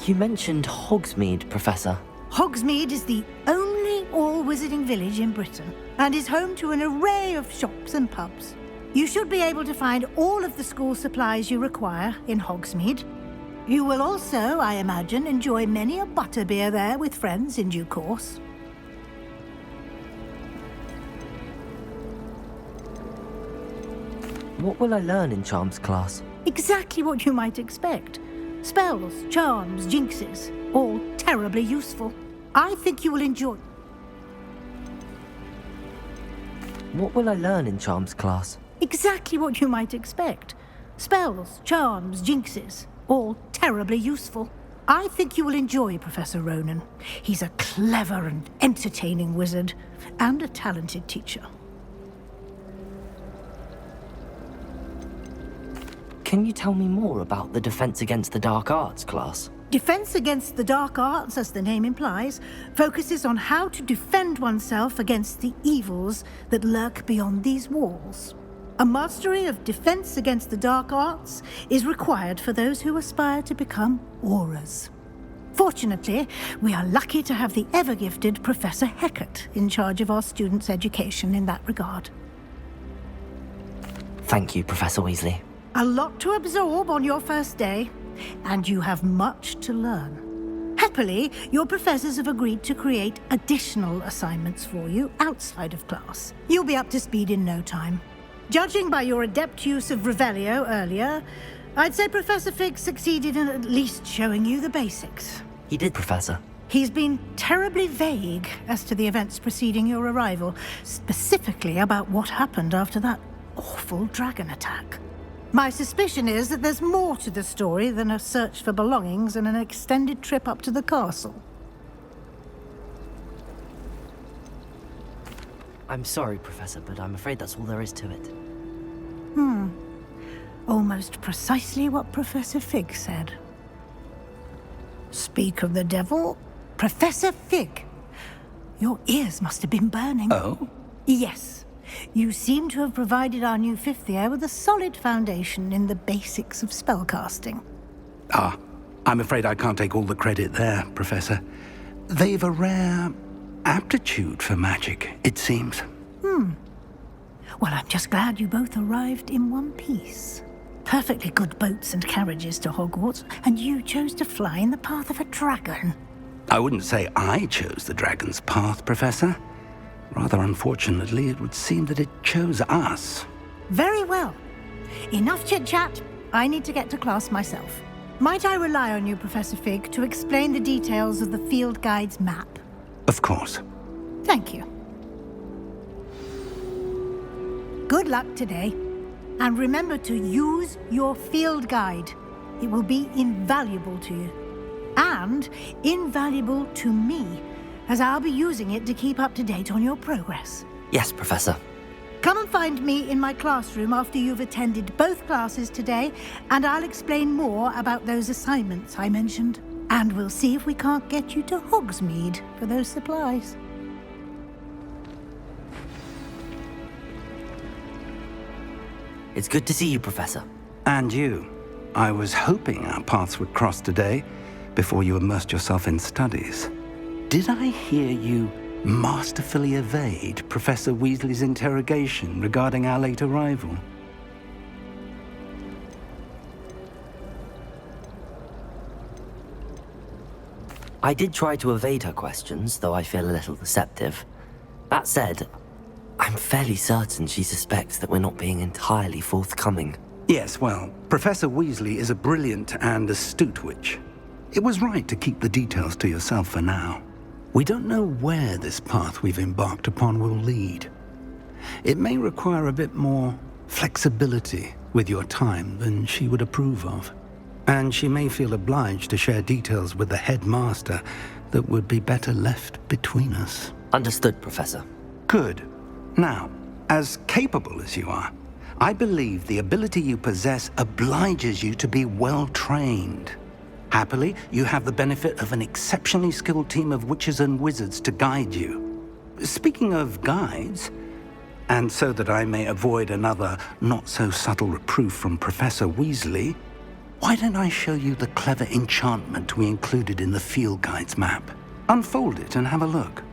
You mentioned Hogsmeade, Professor. Hogsmeade is the only all-wizarding village in Britain and is home to an array of shops and pubs. You should be able to find all of the school supplies you require in Hogsmeade. You will also, I imagine, enjoy many a butterbeer there with friends in due course. What will I learn in Charms class? Exactly what you might expect. Spells, charms, jinxes, all terribly useful. I think you will enjoy... What will I learn in Charms class? Exactly what you might expect. Spells, charms, jinxes, all terribly useful. I think you will enjoy Professor Ronan. He's a clever and entertaining wizard, and a talented teacher. Can you tell me more about the Defense Against the Dark Arts class? Defense Against the Dark Arts, as the name implies, focuses on how to defend oneself against the evils that lurk beyond these walls. A mastery of Defense Against the Dark Arts is required for those who aspire to become auras. Fortunately, we are lucky to have the ever-gifted Professor Hecat in charge of our students' education in that regard. Thank you, Professor Weasley. A lot to absorb on your first day, and you have much to learn. Happily, your professors have agreed to create additional assignments for you outside of class. You'll be up to speed in no time. Judging by your adept use of Revelio earlier, I'd say Professor Fig succeeded in at least showing you the basics. He did, Professor. He's been terribly vague as to the events preceding your arrival, specifically about what happened after that awful dragon attack. My suspicion is that there's more to the story than a search for belongings and an extended trip up to the castle. I'm sorry, Professor, but I'm afraid that's all there is to it. Almost precisely what Professor Fig said. Speak of the devil, Professor Fig. Your ears must have been burning. Oh? Yes. You seem to have provided our new fifth year with a solid foundation in the basics of spellcasting. Ah, I'm afraid I can't take all the credit there, Professor. They've a rare aptitude for magic, it seems. Well, I'm just glad you both arrived in one piece. Perfectly good boats and carriages to Hogwarts, and you chose to fly in the path of a dragon. I wouldn't say I chose the dragon's path, Professor. Rather unfortunately, it would seem that it chose us. Very well. Enough chit-chat. I need to get to class myself. Might I rely on you, Professor Fig, to explain the details of the field guide's map? Of course. Thank you. Good luck today. And remember to use your field guide. It will be invaluable to you. And invaluable to me, as I'll be using it to keep up to date on your progress. Yes, Professor. Come and find me in my classroom after you've attended both classes today, and I'll explain more about those assignments I mentioned. And we'll see if we can't get you to Hogsmeade for those supplies. It's good to see you, Professor. And you. I was hoping our paths would cross today, before you immersed yourself in studies. Did I hear you masterfully evade Professor Weasley's interrogation regarding our late arrival? I did try to evade her questions, though I feel a little deceptive. That said, I'm fairly certain she suspects that we're not being entirely forthcoming. Yes, well, Professor Weasley is a brilliant and astute witch. It was right to keep the details to yourself for now. We don't know where this path we've embarked upon will lead. It may require a bit more flexibility with your time than she would approve of. And she may feel obliged to share details with the headmaster that would be better left between us. Understood, Professor. Good. Now, as capable as you are, I believe the ability you possess obliges you to be well trained. Happily, you have the benefit of an exceptionally skilled team of witches and wizards to guide you. Speaking of guides, and so that I may avoid another not-so-subtle reproof from Professor Weasley, why don't I show you the clever enchantment we included in the field guide's map? Unfold it and have a look.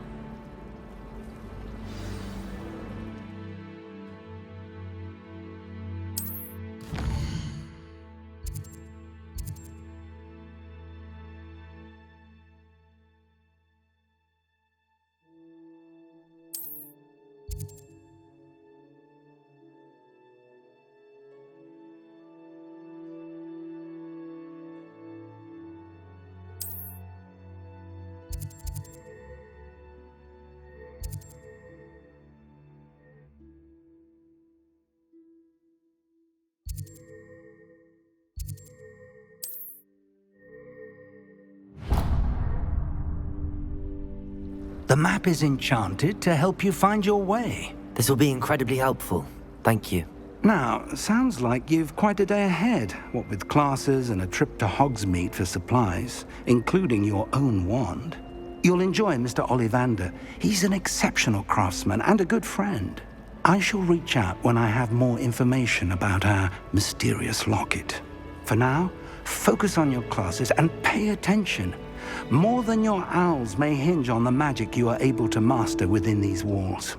The map is enchanted to help you find your way. This will be incredibly helpful. Thank you. Now, sounds like you've quite a day ahead, what with classes and a trip to Hogsmeade for supplies, including your own wand. You'll enjoy Mr. Ollivander. He's an exceptional craftsman and a good friend. I shall reach out when I have more information about our mysterious locket. For now, focus on your classes and pay attention. More than your owls may hinge on the magic you are able to master within these walls.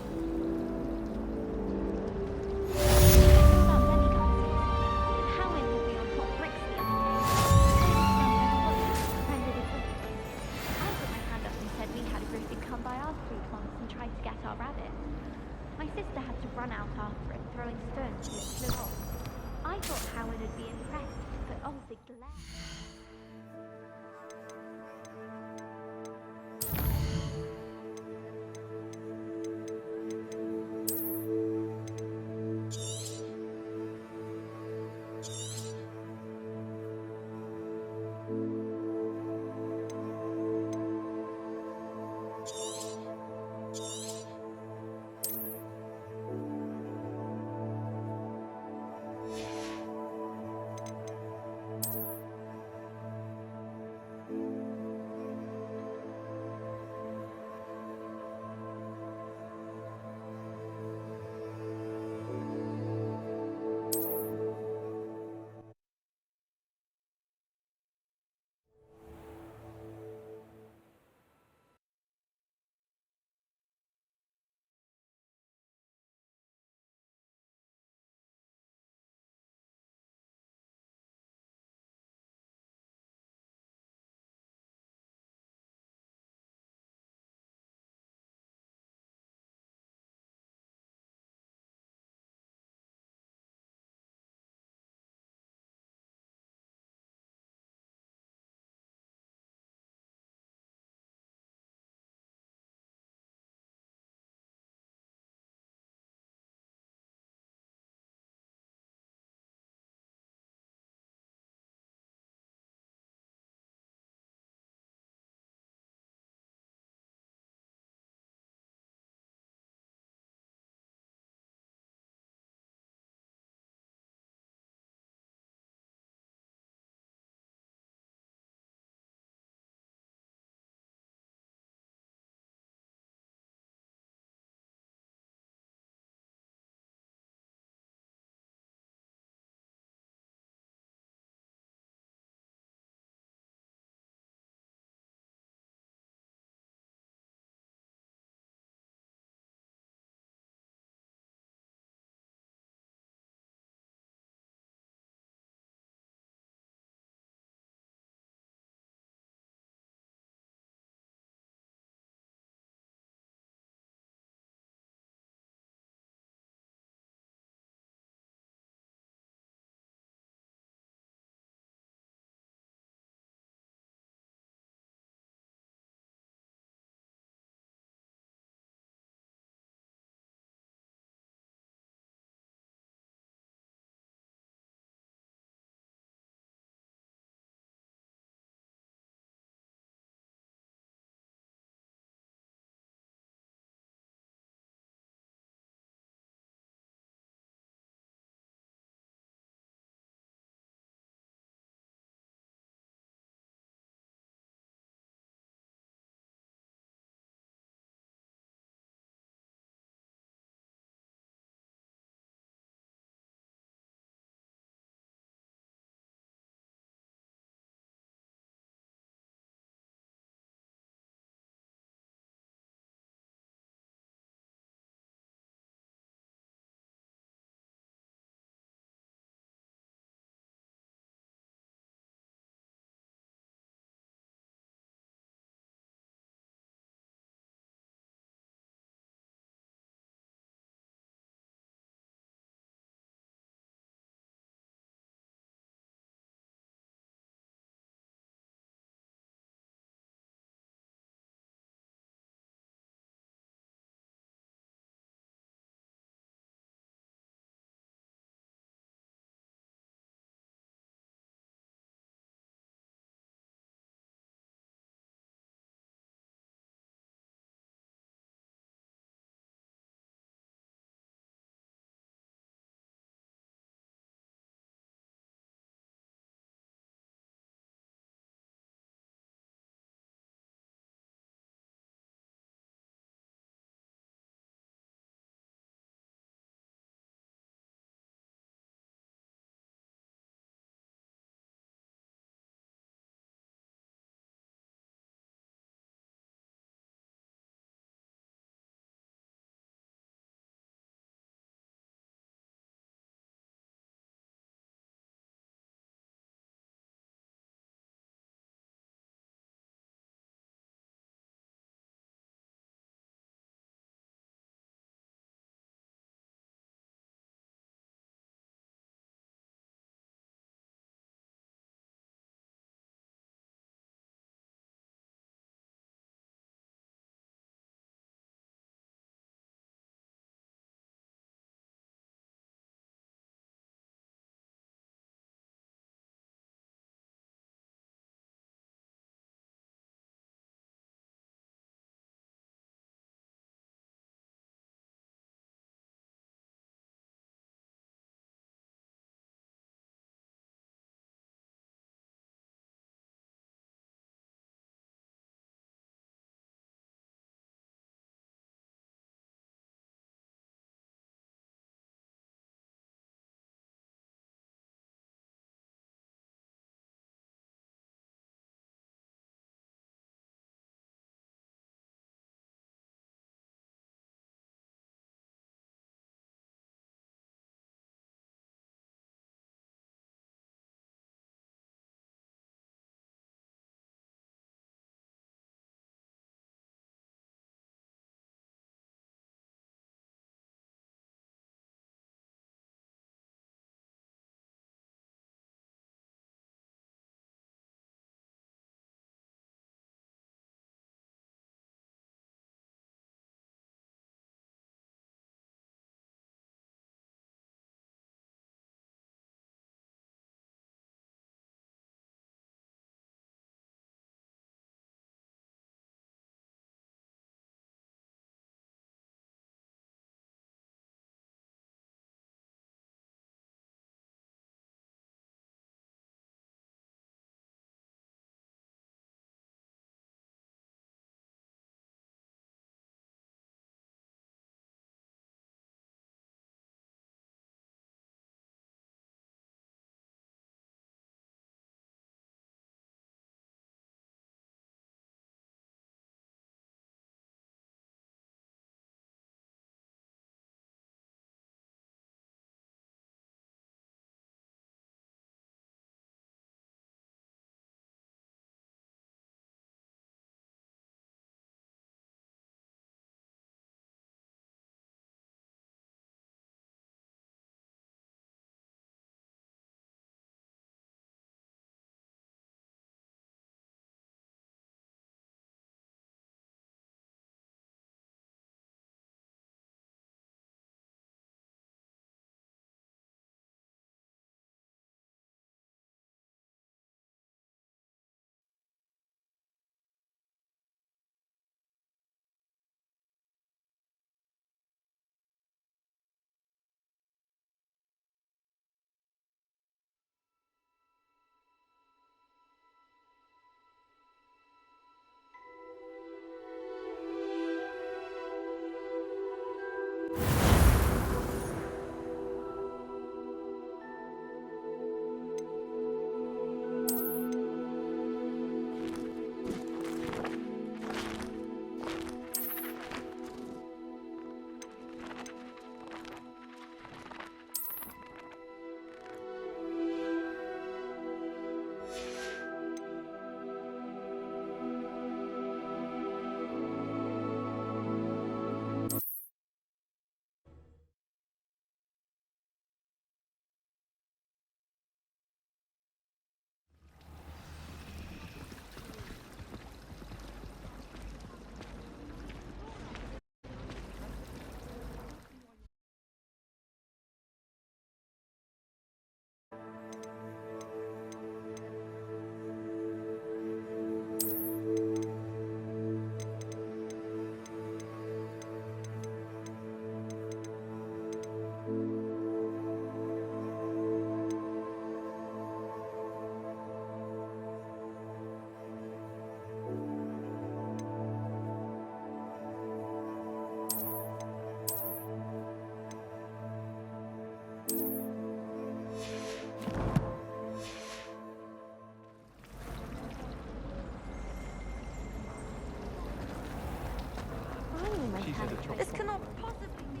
This cannot possibly be.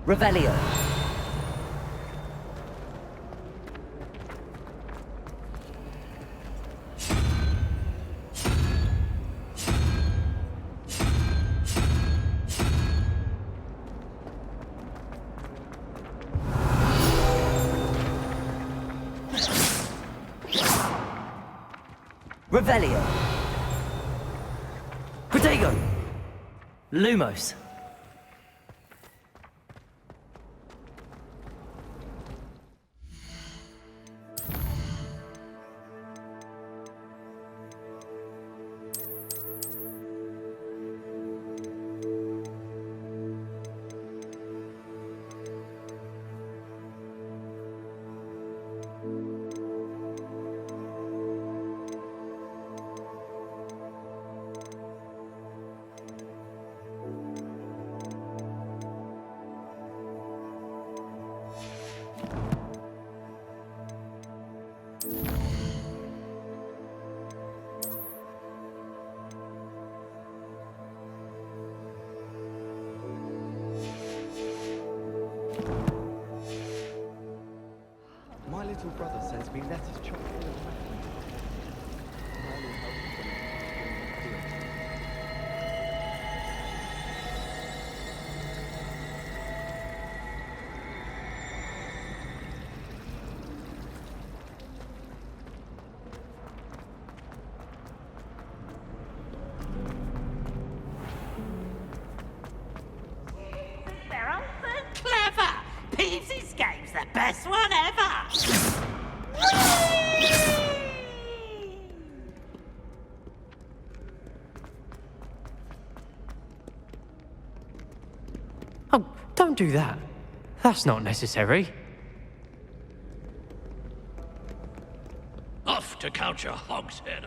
Revelio. Revelio. Protego. Lumos. My little brother sends me letters chock full of mathematics. I only hope that I'm doing it. Clever! Peavy's game's the best one ever! Oh, don't do that. That's not necessary. Off to count your hogshead,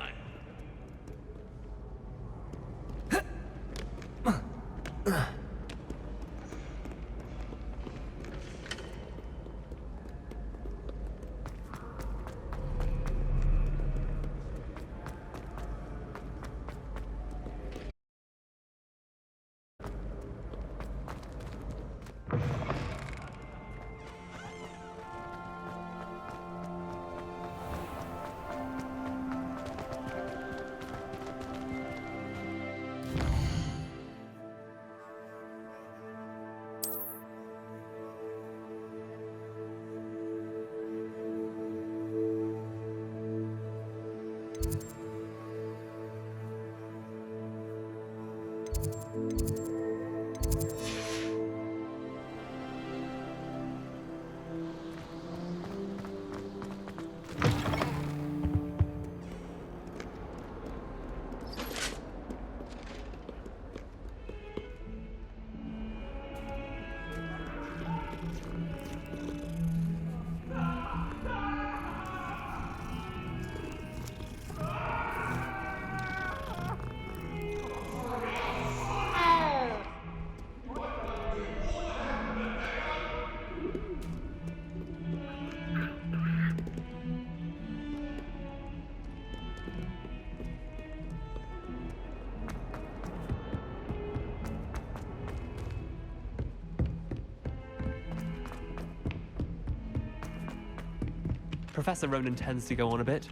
Professor Ronan tends to go on a bit.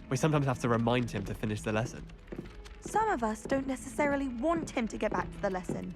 We sometimes have to remind him to finish the lesson. Some of us don't necessarily want him to get back to the lesson.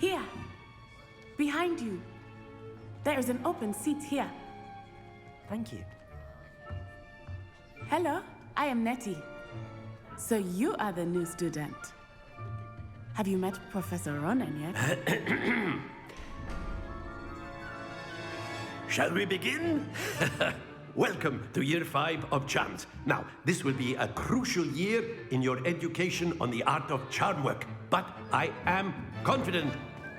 Here. Behind you. There is an open seat here. Thank you. Hello, I am Nettie. So you are the new student. Have you met Professor Ronan yet? Shall we begin? Welcome to Year 5 of Charms. Now, this will be a crucial year in your education on the art of charm work, but I am confident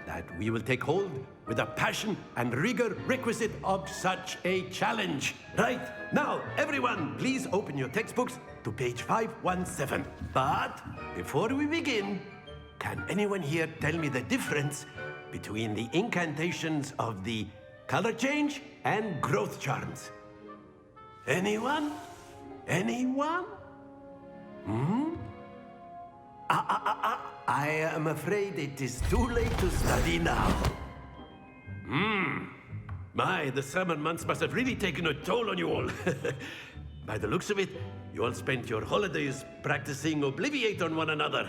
that we will take hold with the passion and rigor requisite of such a challenge. Right, now, everyone, please open your textbooks to page 517. But before we begin, can anyone here tell me the difference between the incantations of the color change and growth charms? Anyone? Anyone? I am afraid it is too late to study now. My, the summer months must have really taken a toll on you all. By the looks of it, you all spent your holidays practicing Obliviate on one another.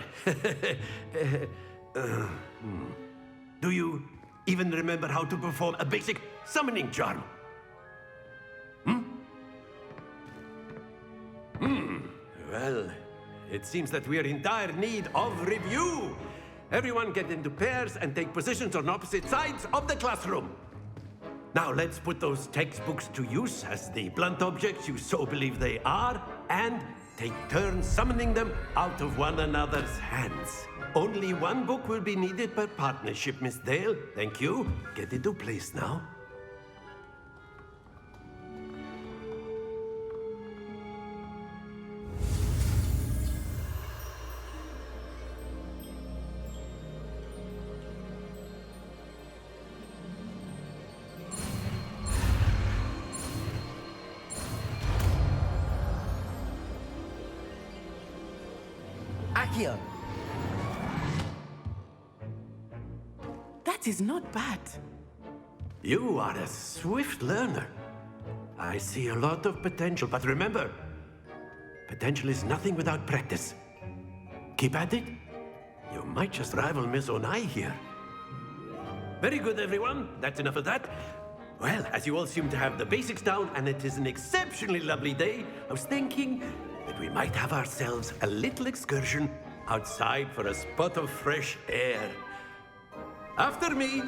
Do you even remember how to perform a basic summoning charm? Well, it seems that we are in dire need of review. Everyone get into pairs and take positions on opposite sides of the classroom. Now let's put those textbooks to use as the blunt objects you so believe they are, and take turns summoning them out of one another's hands. Only one book will be needed per partnership, Miss Dale. Thank you. Get into place now. Accio. That is not bad. You are a swift learner. I see a lot of potential, but remember, potential is nothing without practice. Keep at it. You might just rival Miss Onai here. Very good, everyone. That's enough of that. Well, as you all seem to have the basics down, and it is an exceptionally lovely day, I was thinking that we might have ourselves a little excursion outside for a spot of fresh air. After me.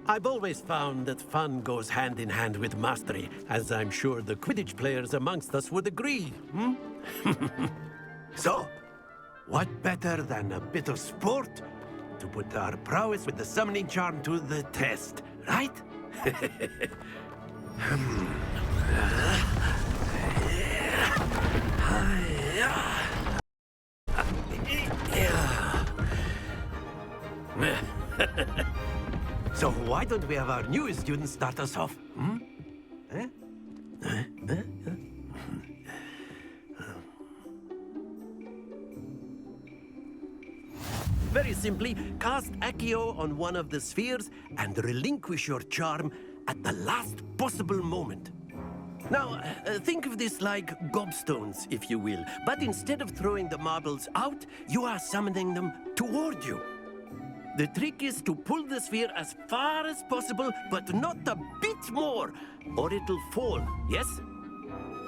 I've always found that fun goes hand in hand with mastery, as I'm sure the Quidditch players amongst us would agree. So, what better than a bit of sport to put our prowess with the summoning charm to the test, right? So why don't we have our newest student start us off? Very simply, cast Accio on one of the spheres and relinquish your charm at the last possible moment. Now, think of this like gobstones, if you will. But instead of throwing the marbles out, you are summoning them toward you. The trick is to pull the sphere as far as possible, but not a bit more, or it'll fall, yes?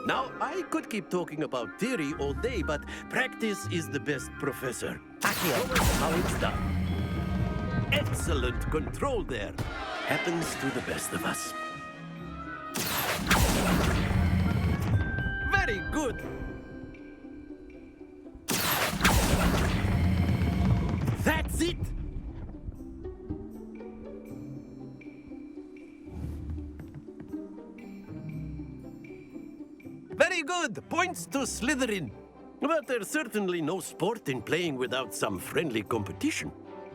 Now, I could keep talking about theory all day, but practice is the best professor. Accio, how it's done. Excellent control there. Happens to the best of us. Very good. That's it. Very good. Points to Slytherin. But there's certainly no sport in playing without some friendly competition.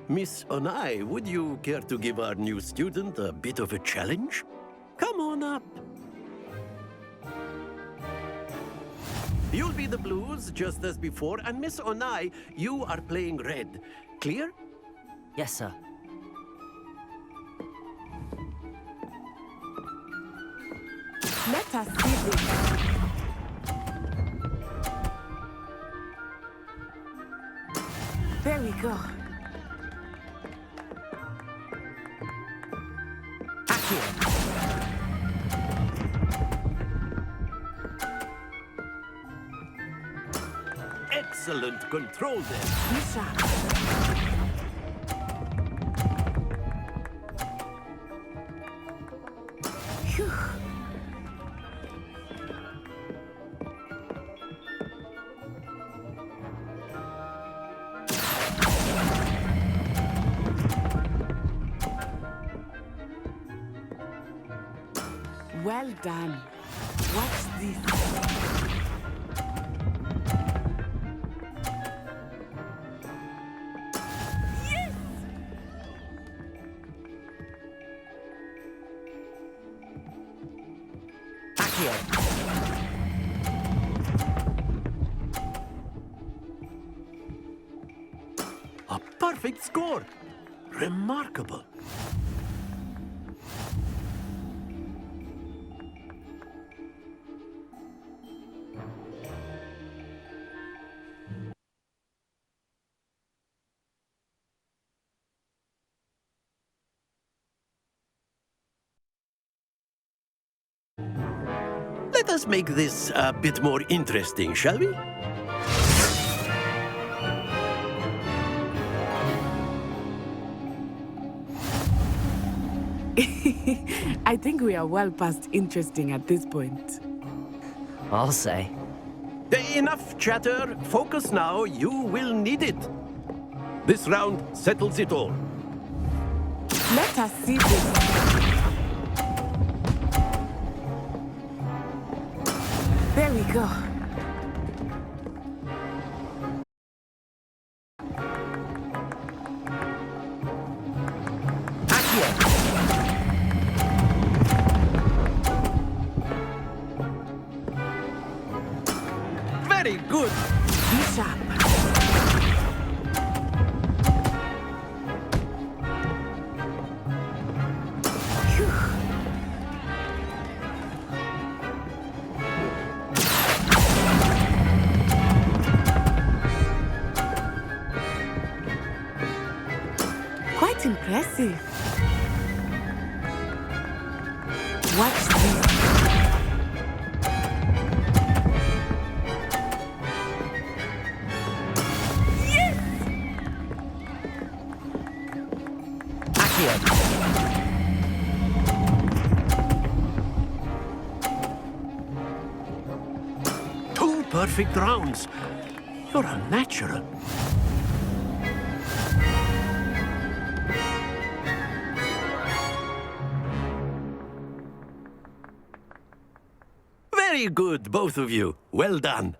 Miss Onai, would you care to give our new student a bit of a challenge? Come on up. You'll be the blues, just as before, and Miss Onai, you are playing red. Clear? Yes, sir. Let us see this. There we go. Excellent control there. Misha. Phew. Well done. Watch this. A perfect score. Remarkable. Let us make this a bit more interesting, shall we? I think we are well past interesting at this point. I'll say. Enough chatter. Focus now. You will need it. This round settles it all. Let us see this. There we go. Very good. Be sharp. Quite impressive. Watch this. Yes! Two perfect rounds. You're a natural. Very good, both of you. Well done.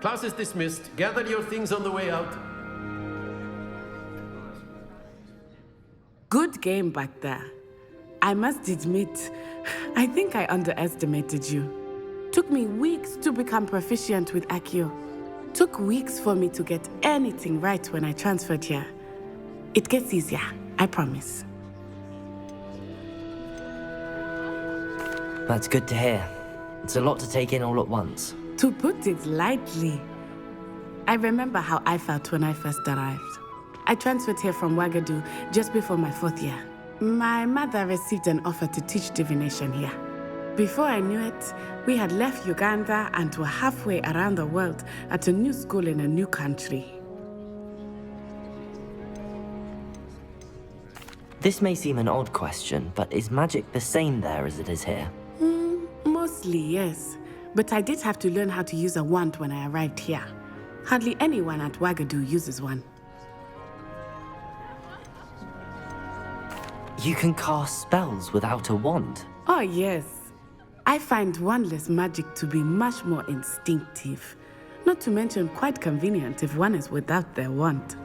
Class is dismissed. Gather your things on the way out. Good game back there. I must admit, I think I underestimated you. Took me weeks to become proficient with Accio. Took weeks for me to get anything right when I transferred here. It gets easier, I promise. That's good to hear. It's a lot to take in all at once. To put it lightly, I remember how I felt when I first arrived. I transferred here from Wagadu just before my 4th year. My mother received an offer to teach divination here. Before I knew it, we had left Uganda and were halfway around the world at a new school in a new country. This may seem an odd question, but is magic the same there as it is here? Mostly, yes. But I did have to learn how to use a wand when I arrived here. Hardly anyone at Wagadu uses one. You can cast spells without a wand? Oh, yes. I find wandless magic to be much more instinctive. Not to mention quite convenient if one is without their wand.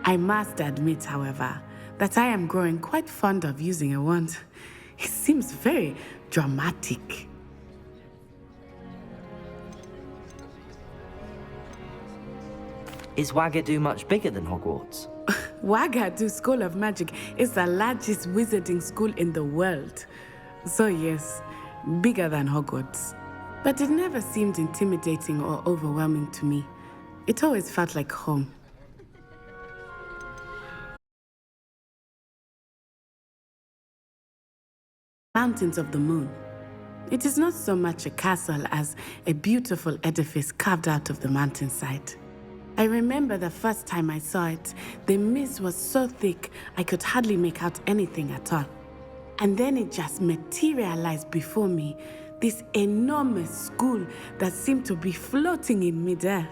I must admit, however, that I am growing quite fond of using a wand. It seems very dramatic. Is Wagadu much bigger than Hogwarts? Wagadu School of Magic is the largest wizarding school in the world. So yes, bigger than Hogwarts. But it never seemed intimidating or overwhelming to me. It always felt like home. Mountains of the Moon. It is not so much a castle as a beautiful edifice carved out of the mountainside. I remember the first time I saw it, the mist was so thick I could hardly make out anything at all. And then it just materialized before me, this enormous school that seemed to be floating in midair.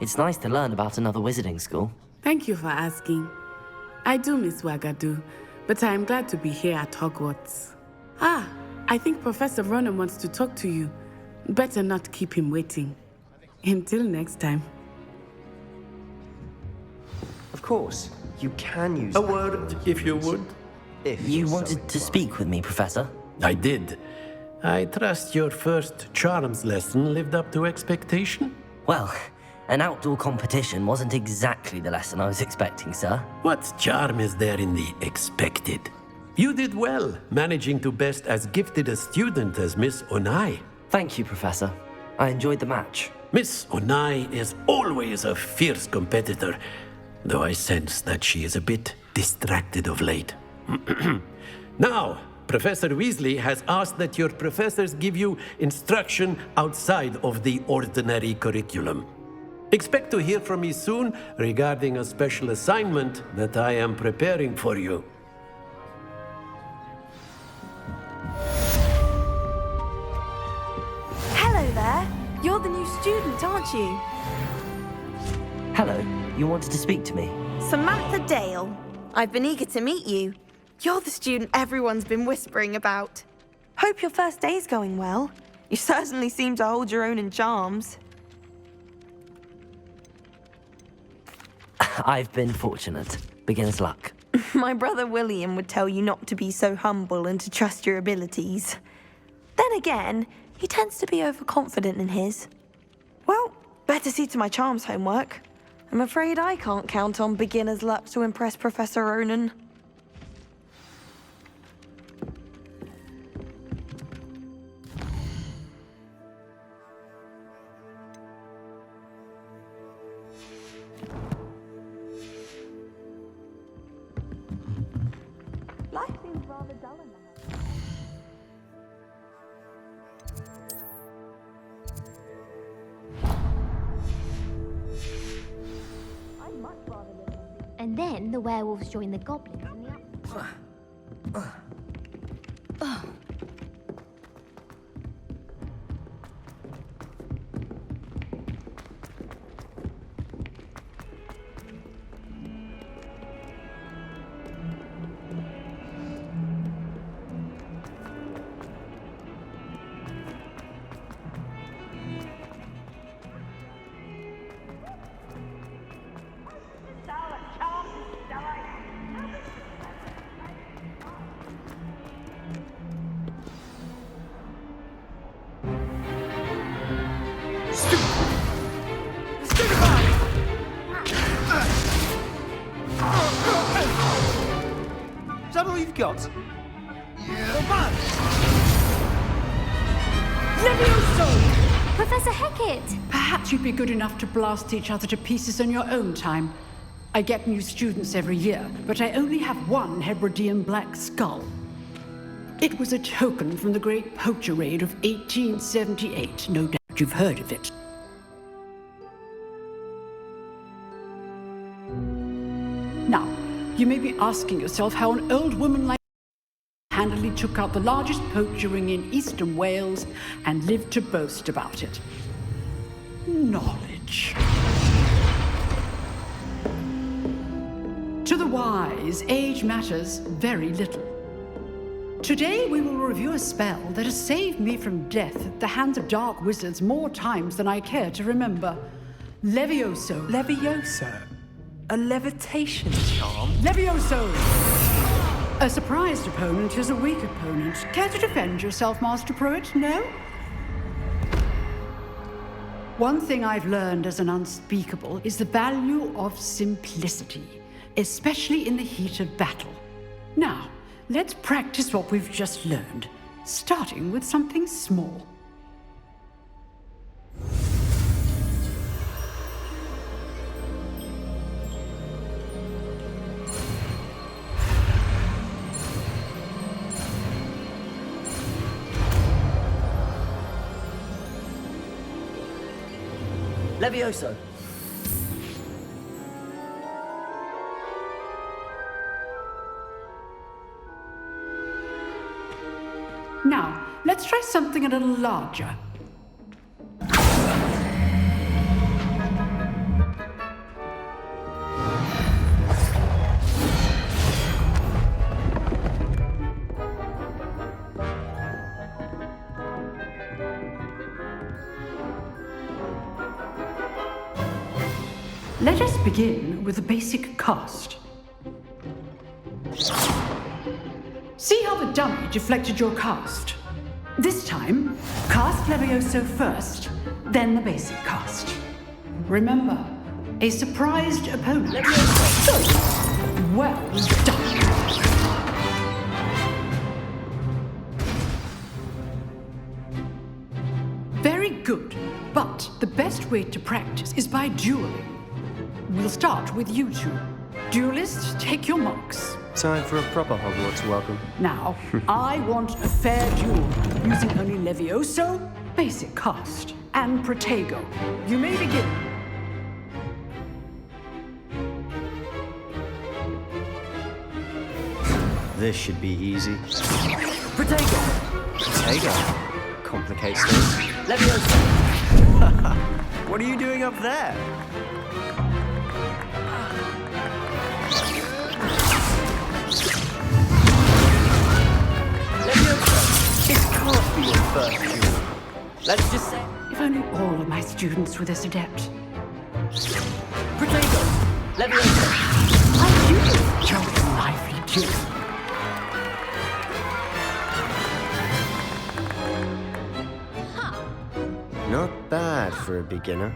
It's nice to learn about another wizarding school. Thank you for asking. I do miss Wagadu, but I am glad to be here at Hogwarts. Ah, I think Professor Ronan wants to talk to you. Better not keep him waiting. Until next time. Of course, you can use A word, if you would. If You wanted to speak with me, Professor? I did. I trust your first charms lesson lived up to expectation? Well, an outdoor competition wasn't exactly the lesson I was expecting, sir. What charm is there in the expected? You did well, managing to best as gifted a student as Miss Onai. Thank you, Professor. I enjoyed the match. Miss Onai is always a fierce competitor, though I sense that she is a bit distracted of late. Now, Professor Weasley has asked that your professors give you instruction outside of the ordinary curriculum. Expect to hear from me soon regarding a special assignment that I am preparing for you. Hello there. You're the new student, aren't you? Hello, you wanted to speak to me? Samantha Dale. I've been eager to meet you. You're the student everyone's been whispering about. Hope your first day's going well. You certainly seem to hold your own in charms. I've been fortunate. Beginner's luck. My brother William would tell you not to be so humble and to trust your abilities. Then again, he tends to be overconfident in his. Well, better see to my charms homework. I'm afraid I can't count on beginner's luck to impress Professor Ronan. Life seems rather dull in the house. I'd much rather live in And then the werewolves join the goblins in the Is that all you've got? Professor Hecat! Perhaps you'd be good enough to blast each other to pieces in your own time. I get new students every year, but I only have one Hebridean black skull. It was a token from the Great Poacher Raid of 1878. No doubt you've heard of it. Now, you may be asking yourself how an old woman like handily took out the largest poacher ring in eastern Wales and lived to boast about it. Knowledge. To the wise, age matters very little. Today we will review a spell that has saved me from death at the hands of dark wizards more times than I care to remember. Levioso. Levioso? A levitation charm? Levioso! A surprised opponent is a weak opponent. Care to defend yourself, Master Pruitt? No? One thing I've learned as an unspeakable is the value of simplicity, especially in the heat of battle. Now, let's practice what we've just learned, starting with something small. Levioso! Now, let's try something a little larger. Let us begin with the basic cast. See how the dummy deflected your cast? This time, cast Levioso first, then the basic cast. Remember, a surprised opponent. Levioso! Well done! Very good, but the best way to practice is by dueling. We'll start with you two. Duelists, take your marks. Time for a proper Hogwarts welcome. Now, I want a fair duel, using only Levioso, basic cast, and Protego. You may begin. This should be easy. Protego! Protego? Complicates things. Levioso! What are you doing up there? This can't be your first duel. Let's just say... If only all of my students were this adept. Protego! Levioso! I do joke lively too. Not bad for a beginner.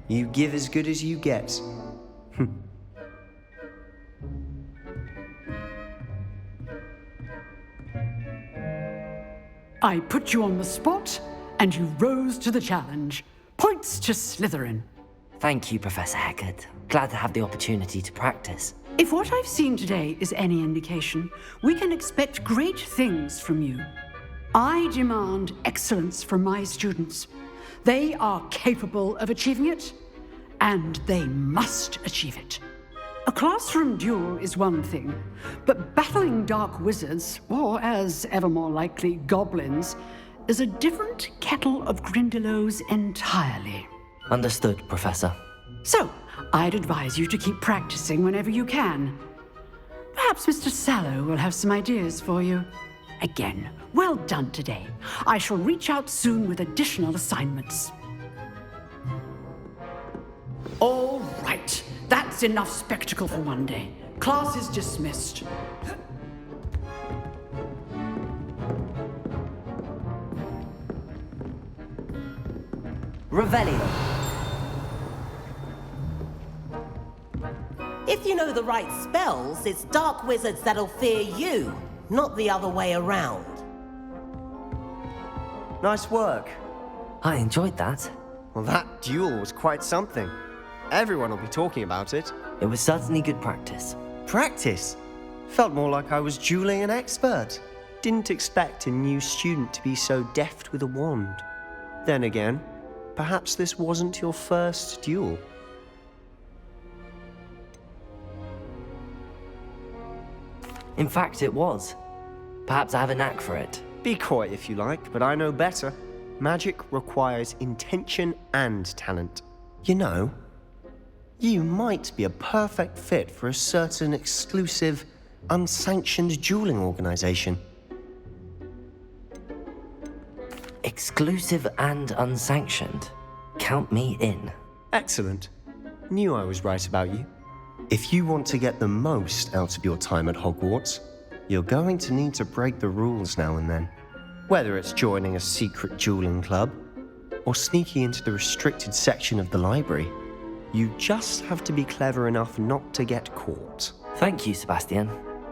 You give as good as you get. I put you on the spot, and you rose to the challenge. Points to Slytherin. Thank you, Professor Hecat. Glad to have the opportunity to practice. If what I've seen today is any indication, we can expect great things from you. I demand excellence from my students. They are capable of achieving it, and they must achieve it. A classroom duel is one thing, but battling dark wizards, or as ever more likely, goblins, is a different kettle of Grindylows entirely. Understood, Professor. So, I'd advise you to keep practicing whenever you can. Perhaps Mr. Sallow will have some ideas for you. Again, well done today. I shall reach out soon with additional assignments. All right. That's enough spectacle for one day. Class is dismissed. Revelio. If you know the right spells, it's dark wizards that'll fear you, not the other way around. Nice work. I enjoyed that. Well, that duel was quite something. Everyone will be talking about it. It was certainly good practice. Practice? Felt more like I was dueling an expert. Didn't expect a new student to be so deft with a wand. Then again, perhaps this wasn't your first duel. In fact, it was. Perhaps I have a knack for it. Be coy if you like, but I know better. Magic requires intention and talent. You know, you might be a perfect fit for a certain exclusive, unsanctioned dueling organization. Exclusive and unsanctioned. Count me in. Excellent. Knew I was right about you. If you want to get the most out of your time at Hogwarts, you're going to need to break the rules now and then. Whether it's joining a secret dueling club, or sneaking into the restricted section of the library, you just have to be clever enough not to get caught. Thank you, Sebastian.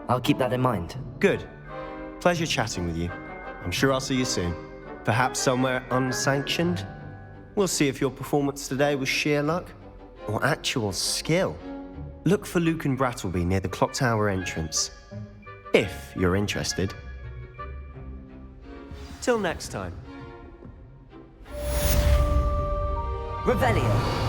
I'll keep that in mind. Good. Pleasure chatting with you. I'm sure I'll see you soon. Perhaps somewhere unsanctioned? We'll see if your performance today was sheer luck or actual skill. Look for Luke and Brattleby near the Clock Tower entrance, if you're interested. Till next time. Revelio.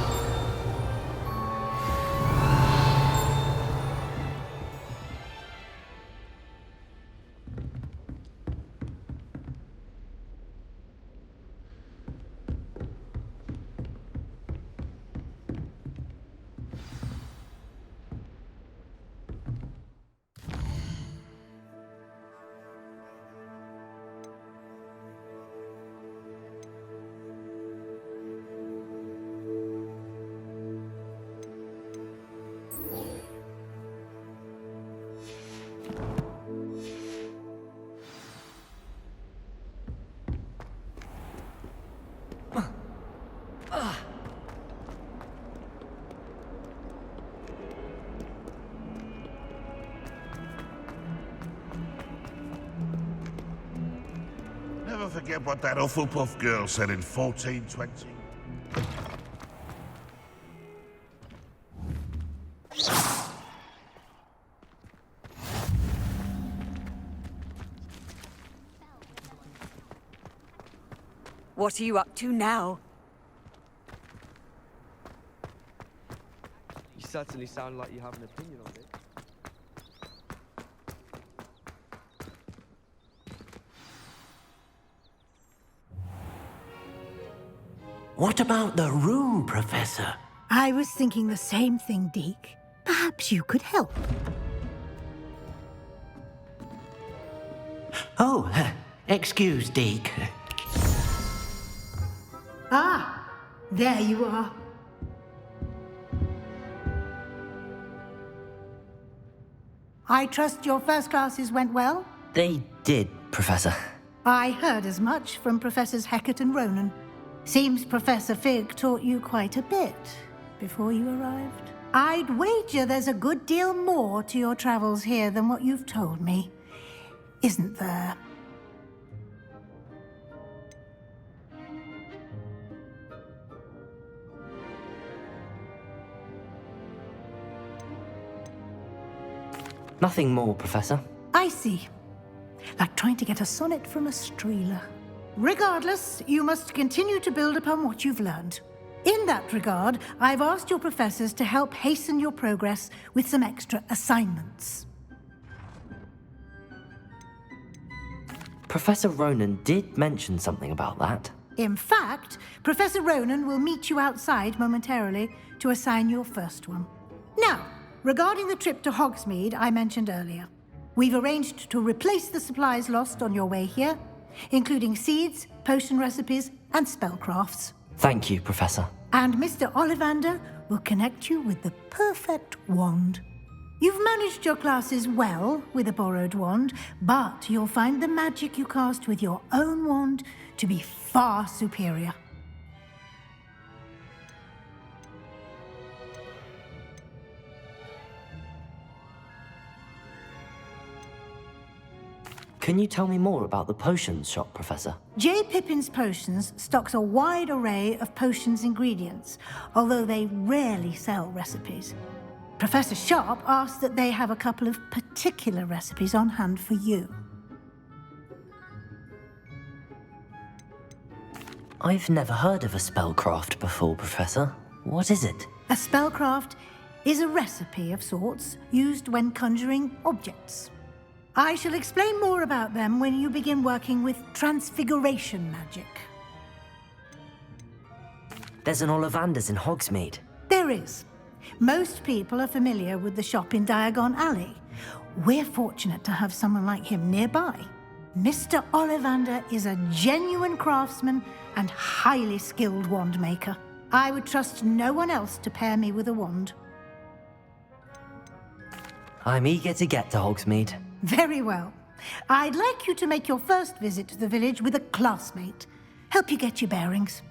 Never forget what that Hufflepuff girl said in 1420. What are you up to now? You certainly sound like you have an opinion on it. What about the room, Professor? I was thinking the same thing, Deke. Perhaps you could help. Oh, excuse, Deke. Ah, there you are. I trust your first classes went well? They did, Professor. I heard as much from Professors Hecat and Ronan. Seems Professor Fig taught you quite a bit before you arrived. I'd wager there's a good deal more to your travels here than what you've told me. Isn't there? Nothing more, Professor. I see. Like trying to get a sonnet from a streeler. Regardless, you must continue to build upon what you've learned. In that regard, I've asked your professors to help hasten your progress with some extra assignments. Professor Ronan did mention something about that. In fact, Professor Ronan will meet you outside momentarily to assign your first one. Now, regarding the trip to Hogsmeade I mentioned earlier, we've arranged to replace the supplies lost on your way here, including seeds, potion recipes, and spellcrafts. Thank you, Professor. And Mr. Ollivander will connect you with the perfect wand. You've managed your classes well with a borrowed wand, but you'll find the magic you cast with your own wand to be far superior. Can you tell me more about the potions shop, Professor? J. Pippin's Potions stocks a wide array of potions ingredients, although they rarely sell recipes. Professor Sharp asked that they have a couple of particular recipes on hand for you. I've never heard of a spellcraft before, Professor. What is it? A spellcraft is a recipe of sorts used when conjuring objects. I shall explain more about them when you begin working with transfiguration magic. There's an Ollivander's in Hogsmeade. There is. Most people are familiar with the shop in Diagon Alley. We're fortunate to have someone like him nearby. Mr. Ollivander is a genuine craftsman and highly skilled wand maker. I would trust no one else to pair me with a wand. I'm eager to get to Hogsmeade. Very well. I'd like you to make your first visit to the village with a classmate. Help you get your bearings.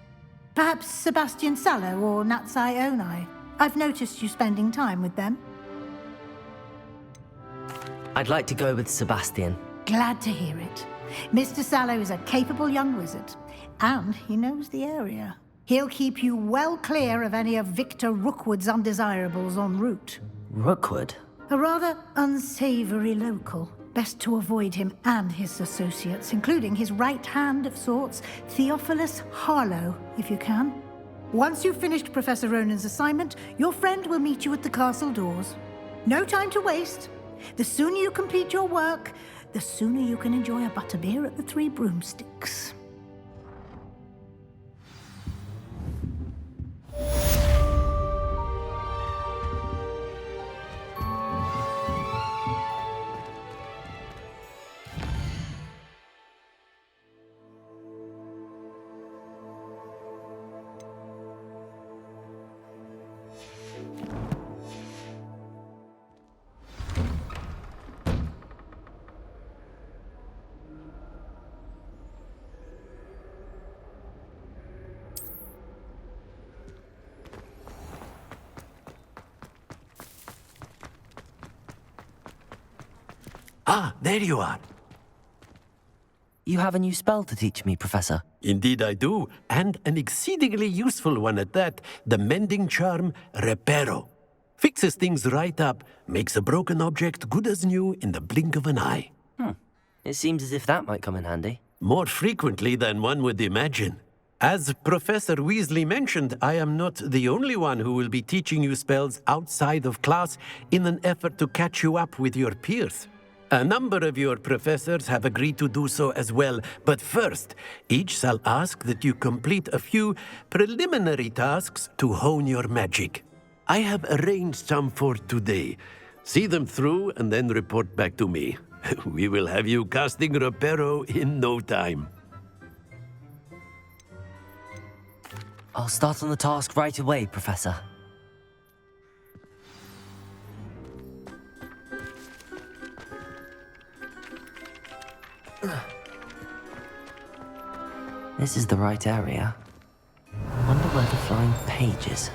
Perhaps Sebastian Sallow or Natsai Onai. I've noticed you spending time with them. I'd like to go with Sebastian. Glad to hear it. Mr. Sallow is a capable young wizard, and he knows the area. He'll keep you well clear of any of Victor Rookwood's undesirables en route. Rookwood? A rather unsavory local. Best to avoid him and his associates, including his right hand of sorts, Theophilus Harlow, if you can. Once you've finished Professor Ronan's assignment, your friend will meet you at the castle doors. No time to waste. The sooner you complete your work, the sooner you can enjoy a butterbeer at the Three Broomsticks. Ah, there you are. You have a new spell to teach me, Professor. Indeed I do, and an exceedingly useful one at that. The mending charm, Reparo. Fixes things right up, makes a broken object good as new in the blink of an eye. It seems as if that might come in handy. More frequently than one would imagine. As Professor Weasley mentioned, I am not the only one who will be teaching you spells outside of class in an effort to catch you up with your peers. A number of your professors have agreed to do so as well, but first, each shall ask that you complete a few preliminary tasks to hone your magic. I have arranged some for today. See them through and then report back to me. We will have you casting Reparo in no time. I'll start on the task right away, Professor. This is the right area. Wonder where the flying page is.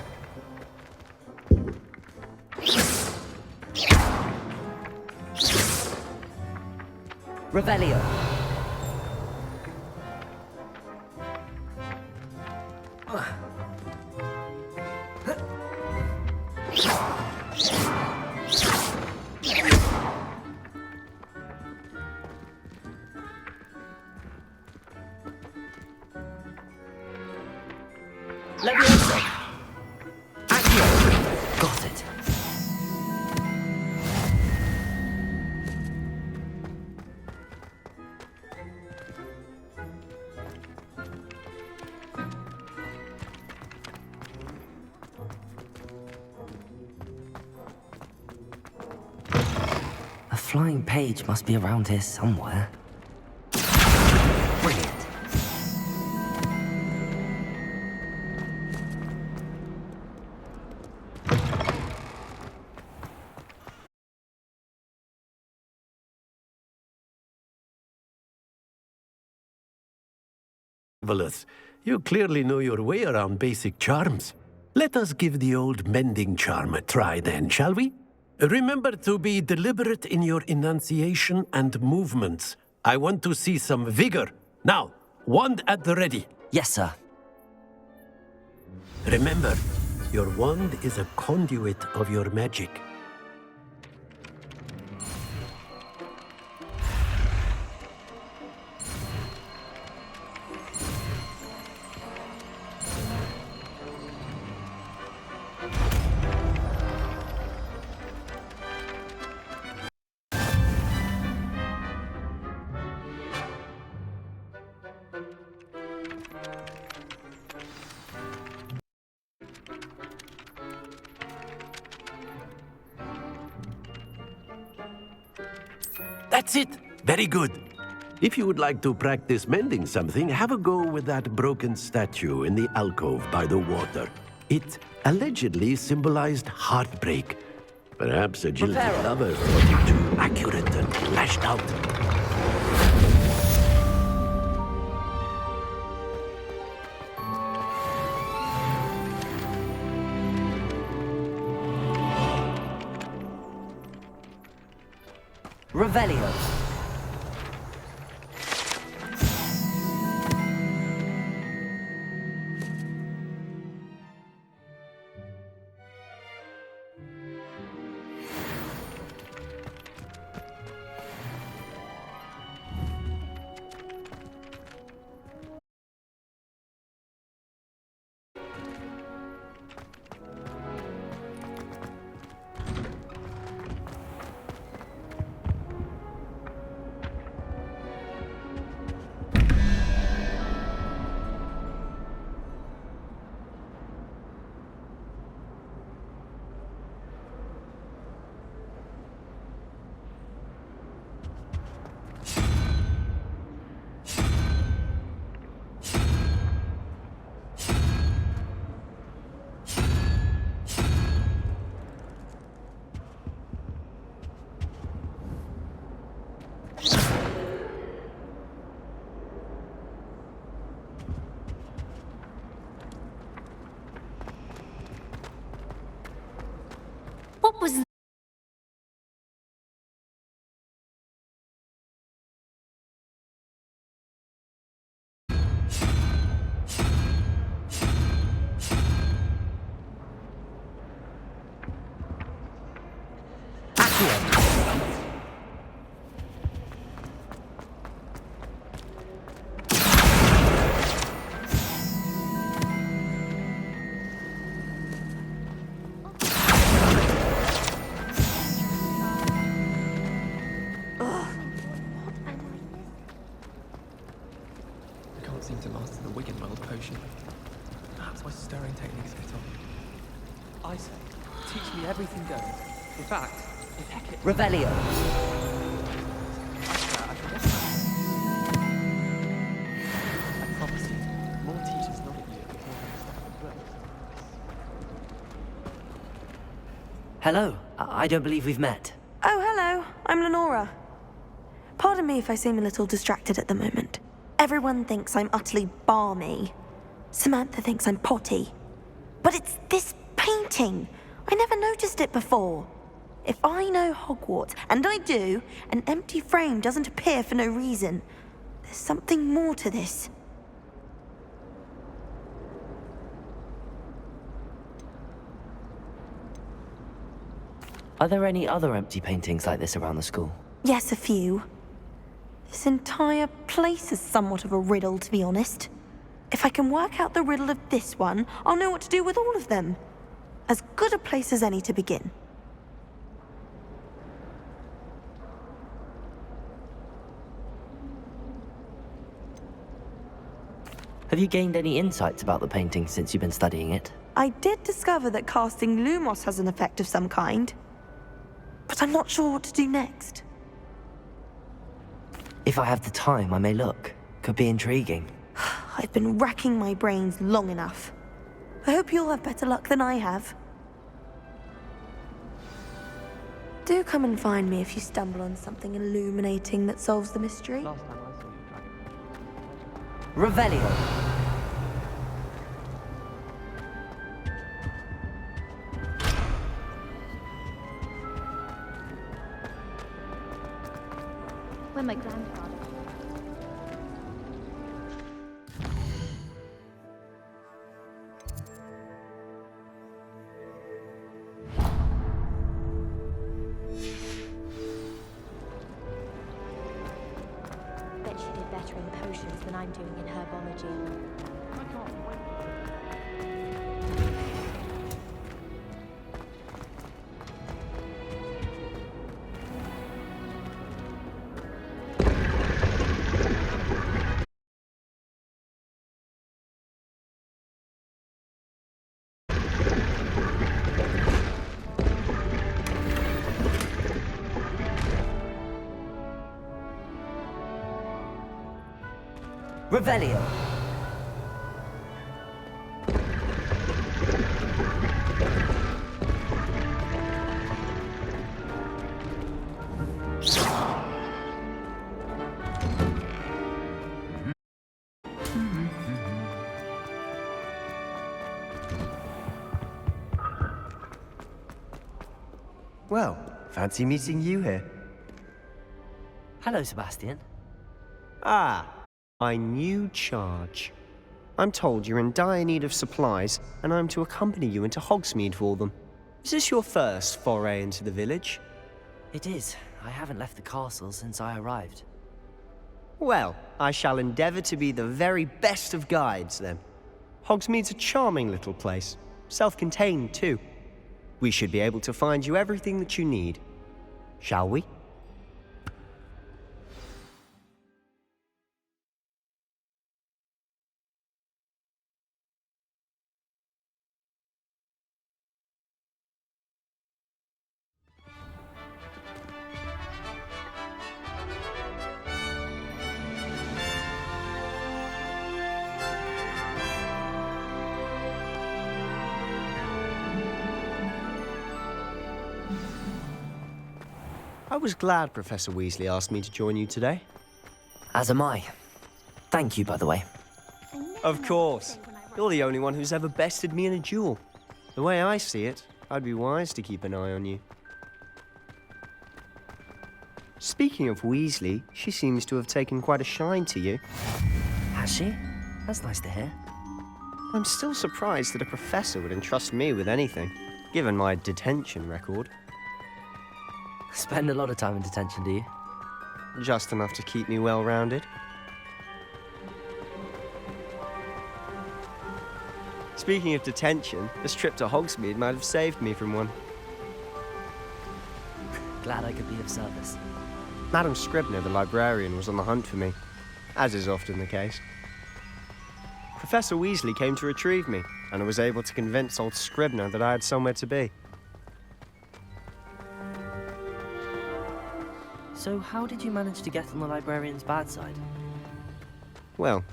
Revelio. Leviosa. Accio. Got it. A flying page must be around here somewhere. Brilliant. Marvelous. You clearly know your way around basic charms. Let us give the old mending charm a try then, shall we? Remember to be deliberate in your enunciation and movements. I want to see some vigor. Now, wand at the ready. Yes, sir. Remember, your wand is a conduit of your magic. That's it. Very good. If you would like to practice mending something, have a go with that broken statue in the alcove by the water. It allegedly symbolized heartbreak. Perhaps agility lovers thought it too accurate and lashed out. Revelio. What was I can't seem to master the Wiggenweld potion. Perhaps my stirring techniques get on. I say, teach me everything goes. In fact, if Hecate... Revelio. I promise you, more teachers nod at you before they step on books. Hello. I don't believe we've met. Oh, hello. I'm Lenora. Pardon me if I seem a little distracted at the moment. Everyone thinks I'm utterly balmy. Samantha thinks I'm potty. But it's this painting. I never noticed it before. If I know Hogwarts, and I do, an empty frame doesn't appear for no reason. There's something more to this. Are there any other empty paintings like this around the school? Yes, a few. This entire place is somewhat of a riddle, to be honest. If I can work out the riddle of this one, I'll know what to do with all of them. As good a place as any to begin. Have you gained any insights about the painting since you've been studying it? I did discover that casting Lumos has an effect of some kind. But I'm not sure what to do next. If I have the time, I may look. Could be intriguing. I've been racking my brains long enough. I hope you'll have better luck than I have. Do come and find me if you stumble on something illuminating that solves the mystery. Last time I saw you, Dragon. Revelio. When my grandfather... Bet she did better in potions than I'm doing in herbology. Revelio. Well, fancy meeting you here. Hello, Sebastian. Ah, my new charge. I'm told you're in dire need of supplies, and I'm to accompany you into Hogsmeade for them. Is this your first foray into the village? It is. I haven't left the castle since I arrived. Well, I shall endeavour to be the very best of guides, then. Hogsmeade's a charming little place. Self-contained, too. We should be able to find you everything that you need. Shall we? I was glad Professor Weasley asked me to join you today. As am I. Thank you, by the way. Of course. You're the only one who's ever bested me in a duel. The way I see it, I'd be wise to keep an eye on you. Speaking of Weasley, she seems to have taken quite a shine to you. Has she? That's nice to hear. I'm still surprised that a professor would entrust me with anything, given my detention record. Spend a lot of time in detention, do you? Just enough to keep me well-rounded. Speaking of detention, this trip to Hogsmeade might have saved me from one. Glad I could be of service. Madam Scribner, the librarian, was on the hunt for me, as is often the case. Professor Weasley came to retrieve me, and I was able to convince old Scribner that I had somewhere to be. So how did you manage to get on the librarian's bad side? Well,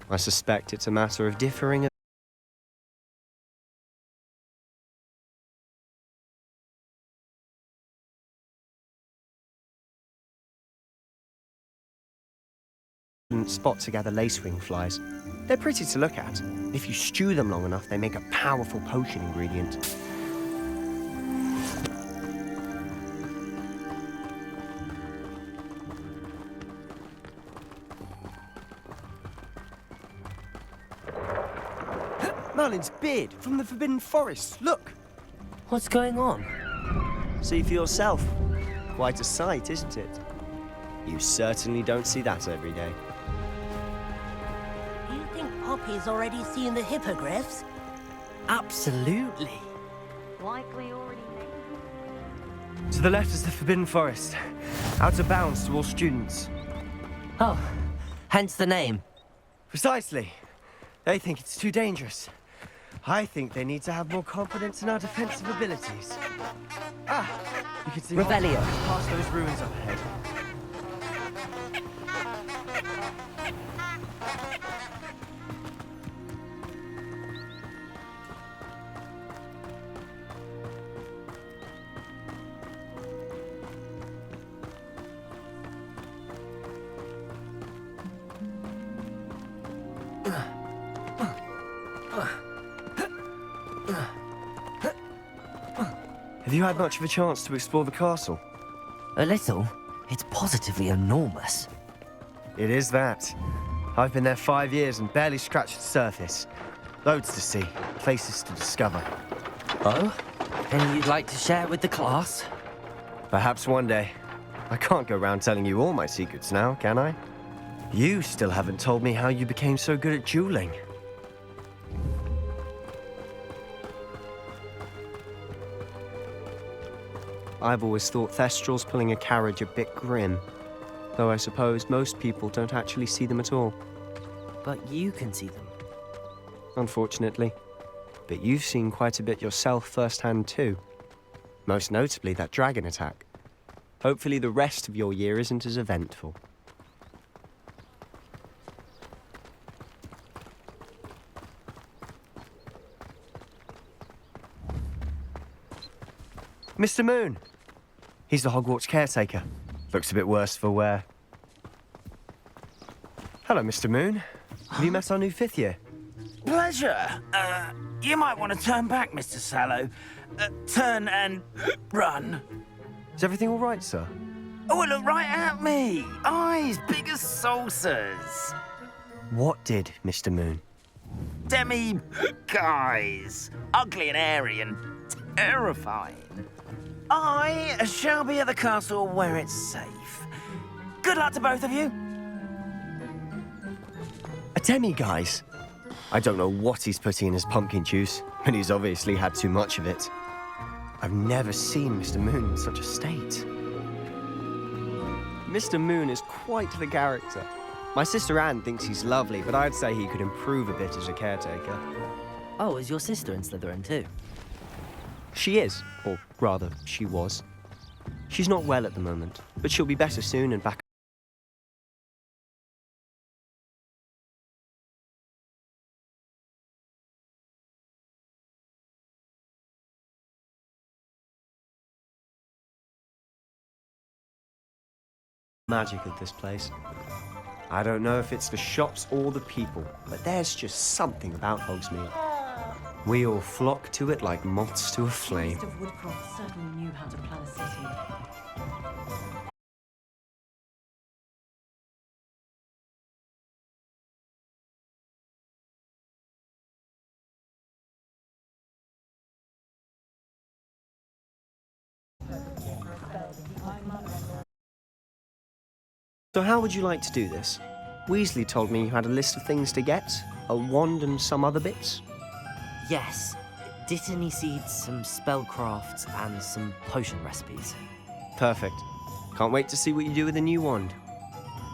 I suspect it's a matter of differing spot together lacewing flies. They're pretty to look at. If you stew them long enough, they make a powerful potion ingredient. Merlin's beard from the Forbidden Forest. Look! What's going on? See for yourself. Quite a sight, isn't it? You certainly don't see that every day. Do you think Poppy's already seen the hippogriffs? Absolutely. Likely already. To the left is the Forbidden Forest. Out of bounds to all students. Oh, hence the name. Precisely. They think it's too dangerous. I think they need to have more confidence in our defensive abilities. Ah, you can see Revelio. Past those ruins up ahead. Have you had much of a chance to explore the castle? A little. It's positively enormous. It is that. I've been there 5 years and barely scratched the surface. Loads to see, places to discover. Oh? Any you'd like to share with the class? Perhaps one day. I can't go around telling you all my secrets now, can I? You still haven't told me how you became so good at dueling. I've always thought Thestrals pulling a carriage a bit grim, though I suppose most people don't actually see them at all. But you can see them. Unfortunately. But you've seen quite a bit yourself firsthand too. Most notably that dragon attack. Hopefully the rest of your year isn't as eventful. Mr. Moon. He's the Hogwarts caretaker. Looks a bit worse for wear. Hello, Mr. Moon. Have you met our new 5th year? Pleasure. You might want to turn back, Mr. Sallow. Turn and run. Is everything all right, sir? Oh, look right at me. Eyes big as saucers. What did, Mr. Moon? Guys. Ugly and airy and terrifying. I shall be at the castle where it's safe. Good luck to both of you. A demi-guise? I don't know what he's putting in his pumpkin juice, but he's obviously had too much of it. I've never seen Mr. Moon in such a state. Mr. Moon is quite the character. My sister Anne thinks he's lovely, but I'd say he could improve a bit as a caretaker. Oh, is your sister in Slytherin too? She is, or rather, she was. She's not well at the moment, but she'll be better soon and back. Magic of this place. I don't know if it's the shops or the people, but there's just something about Hogsmeade. We all flock to it like moths to a flame. Mr. Woodcroft certainly knew how to plan a city. So how would you like to do this? Weasley told me you had a list of things to get, a wand and some other bits. Yes. Dittany seeds, some spellcrafts, and some potion recipes. Perfect. Can't wait to see what you do with the new wand.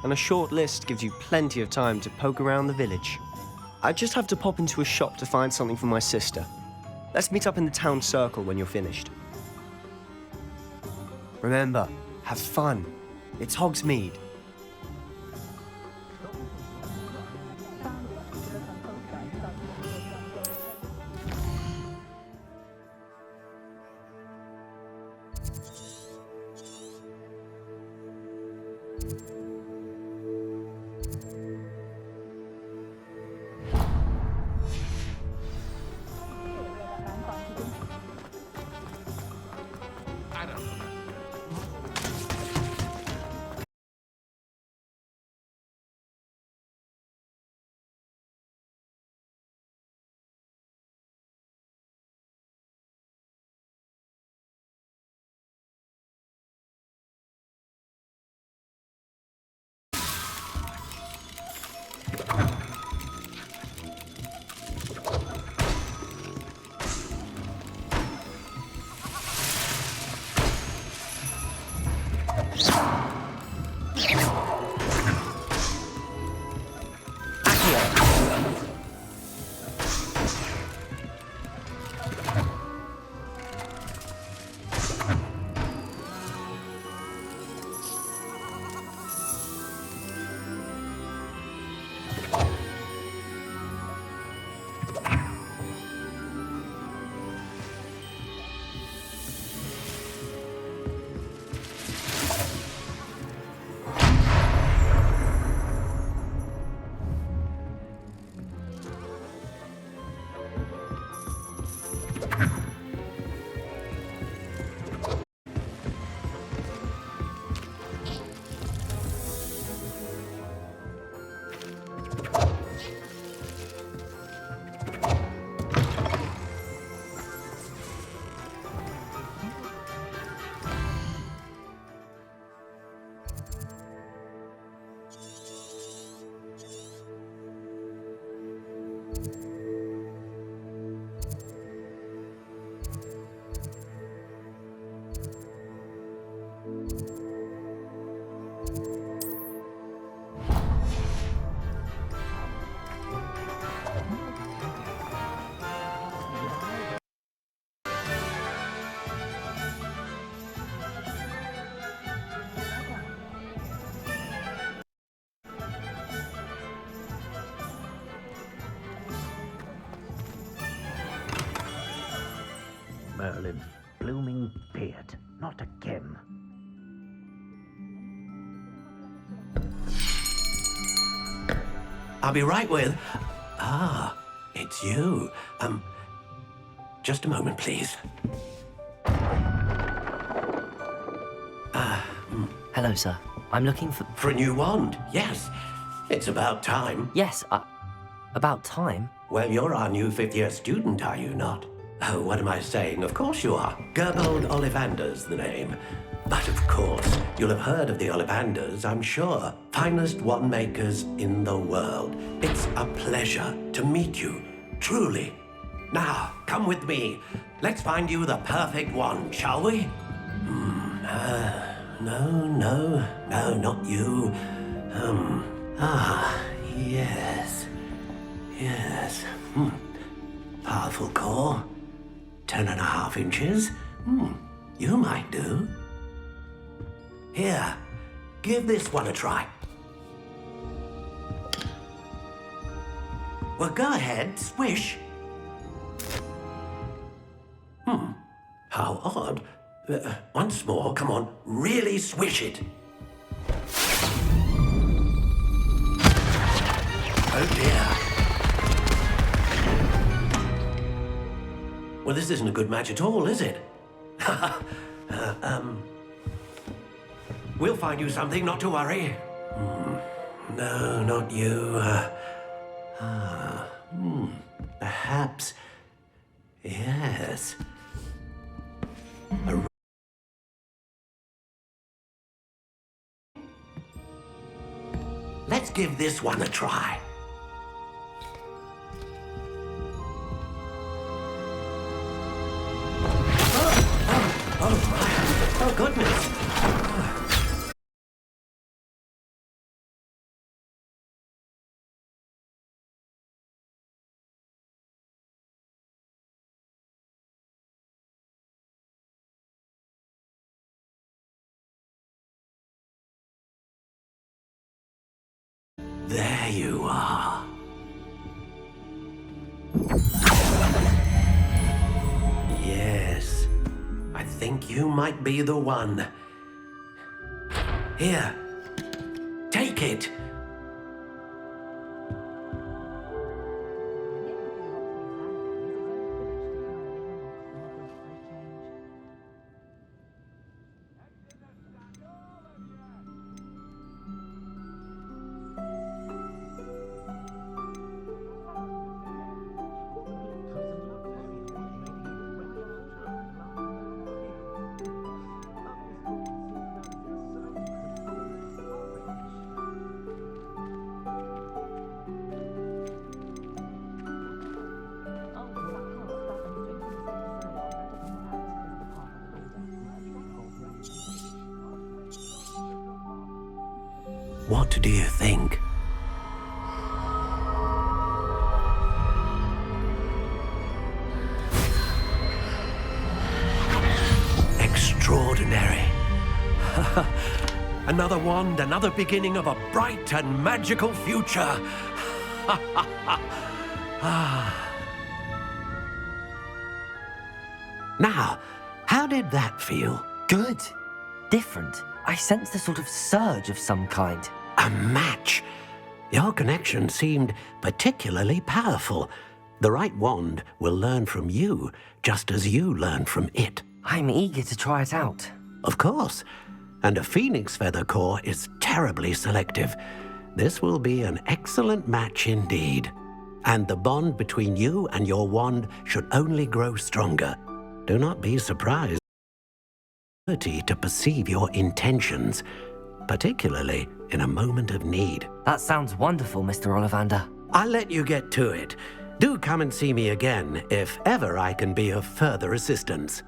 And a short list gives you plenty of time to poke around the village. I just have to pop into a shop to find something for my sister. Let's meet up in the town circle when you're finished. Remember, have fun. It's Hogsmeade. Merlin, blooming beard. Not again. I'll be right with... Ah, it's you. Just a moment, please. Hello, sir. I'm looking for... For a new wand, yes. It's about time. Yes, about time? Well, you're our new fifth-year student, are you not? Oh, what am I saying? Of course you are. Gerbold Ollivander's the name. But of course, you'll have heard of the Ollivanders, I'm sure. Finest wand makers in the world. It's a pleasure to meet you, truly. Now, come with me. Let's find you the perfect wand, shall we? No, not you. Yes. Powerful core. 10.5 inches. You might do. Here, give this one a try. Well, go ahead, swish. How odd. Once more, come on, really swish it. Oh dear. Well, this isn't a good match at all, is it? We'll find you something, not to worry. No, not you. Perhaps. Yes. Let's give this one a try. Oh, goodness. There you are. Yes, I think you might be the one. Here, take it. What do you think? Extraordinary. Another wand, another beginning of a bright and magical future. Now, how did that feel? Good. Different. I sensed a sort of surge of some kind. A match? Your connection seemed particularly powerful. The right wand will learn from you, just as you learn from it. I'm eager to try it out. Of course. And a phoenix feather core is terribly selective. This will be an excellent match indeed. And the bond between you and your wand should only grow stronger. Do not be surprised. To perceive your intentions, particularly in a moment of need. That sounds wonderful, Mr. Ollivander. I'll let you get to it. Do come and see me again if ever I can be of further assistance.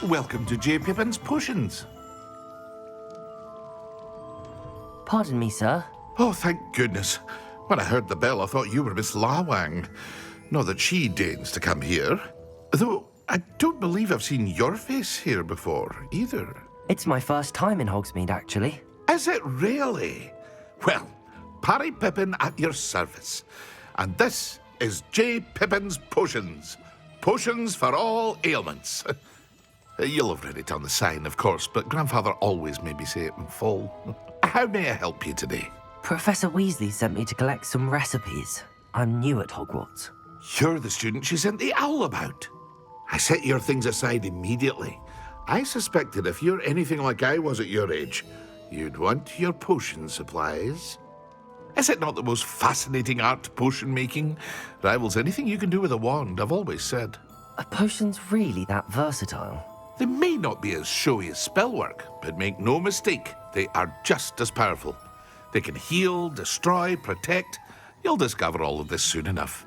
Welcome to J. Pippin's Potions. Pardon me, sir. Oh, thank goodness. When I heard the bell, I thought you were Miss Lawang. Not that she deigns to come here. Though, I don't believe I've seen your face here before, either. It's my first time in Hogsmeade, actually. Is it really? Well, Parry Pippin at your service. And this is J. Pippin's Potions. Potions for all ailments. You'll have read it on the sign, of course, but Grandfather always made me say it in full. How may I help you today? Professor Weasley sent me to collect some recipes. I'm new at Hogwarts. You're the student she sent the owl about. I set your things aside immediately. I suspected if you're anything like I was at your age, you'd want your potion supplies. Is it not the most fascinating art, potion making? Rivals anything you can do with a wand, I've always said. Are potions really that versatile? They may not be as showy as spellwork, but make no mistake, they are just as powerful. They can heal, destroy, protect. You'll discover all of this soon enough.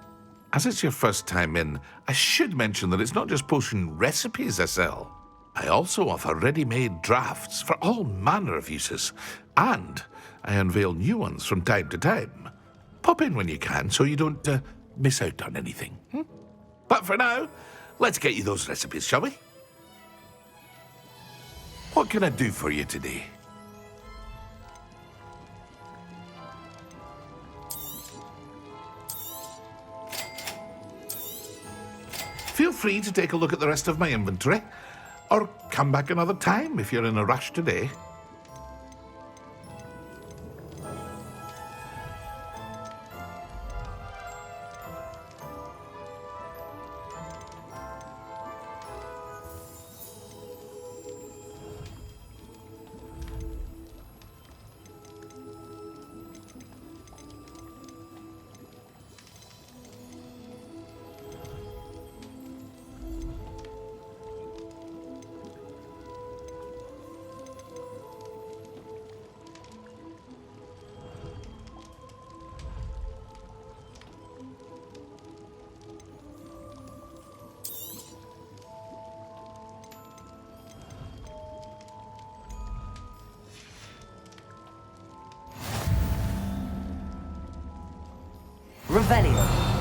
As it's your first time in, I should mention that it's not just potion recipes I sell. I also offer ready-made drafts for all manner of uses, and I unveil new ones from time to time. Pop in when you can so you don't miss out on anything. But for now, let's get you those recipes, shall we? What can I do for you today? Feel free to take a look at the rest of my inventory, or come back another time if you're in a rush today. Revelio.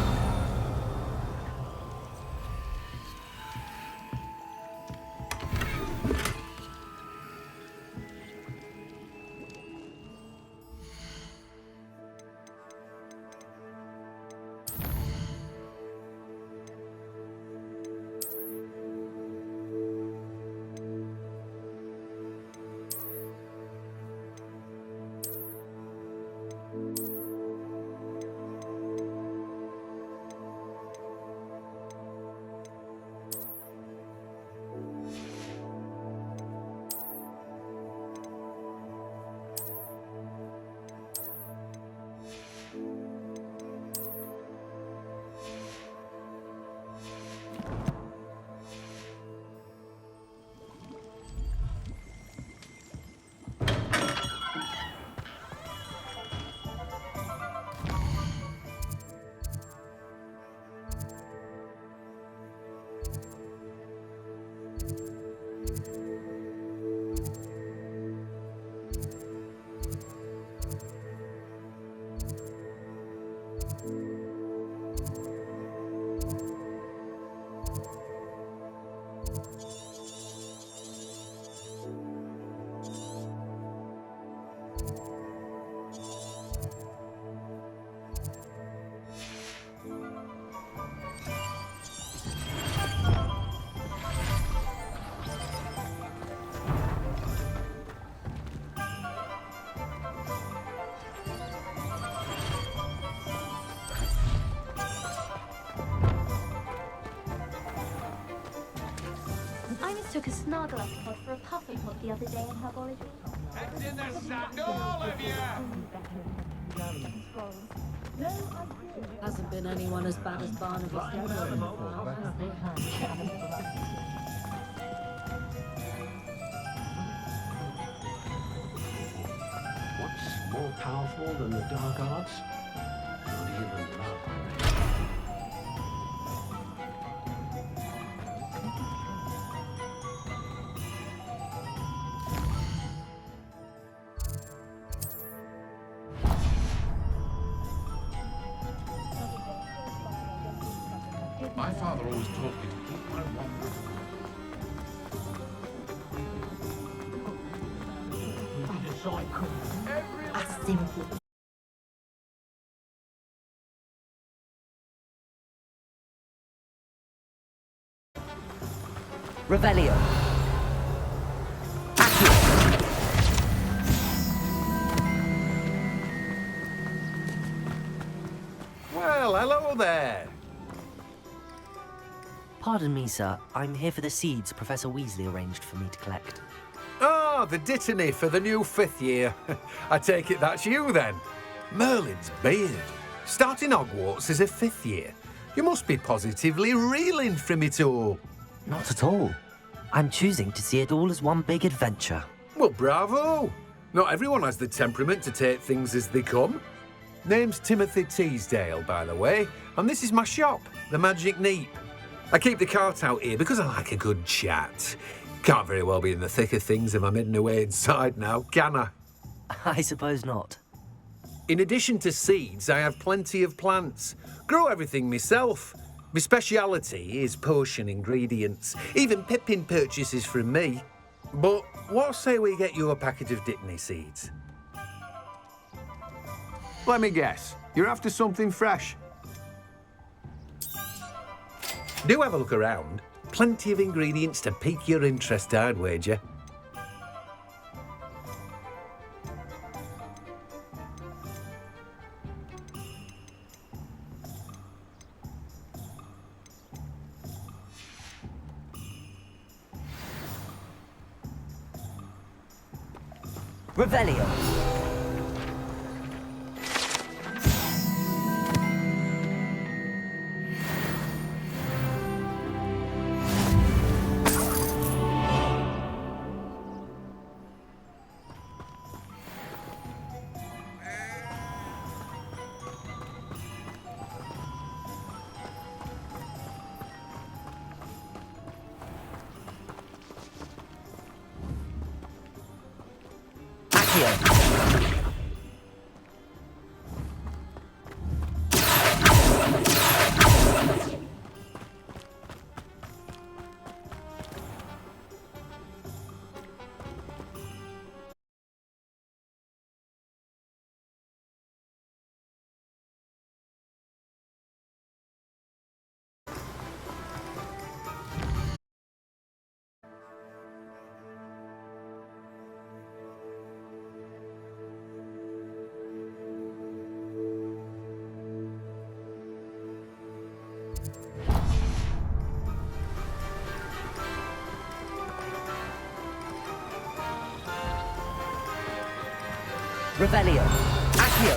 I mistook a snargle pod for a pufferpod the other day in herbology. Heads in the sand, all of you! Hasn't been anyone as bad as Barnabas. more powerful than the dark arts? Not even love, I reckon. My father always taught me to keep my wand. A simple. Revelio. Well, hello there. Pardon me, sir. I'm here for the seeds Professor Weasley arranged for me to collect. Ah, the dittany for the new 5th year. I take it that's you then. Merlin's beard. Starting Hogwarts as a 5th year. You must be positively reeling from it all. Not at all. I'm choosing to see it all as one big adventure. Well, bravo. Not everyone has the temperament to take things as they come. Name's Timothy Teasdale, by the way, and this is my shop, the Magic Neep. I keep the cart out here because I like a good chat. Can't very well be in the thick of things if I'm hidden away inside now, can I? I suppose not. In addition to seeds, I have plenty of plants. Grow everything myself. My speciality is potion ingredients. Even Pippin purchases from me. But what say we get you a packet of Dittany seeds? Let me guess. You're after something fresh. Do have a look around. Plenty of ingredients to pique your interest, I'd wager. Revelio. Revelio. Accio.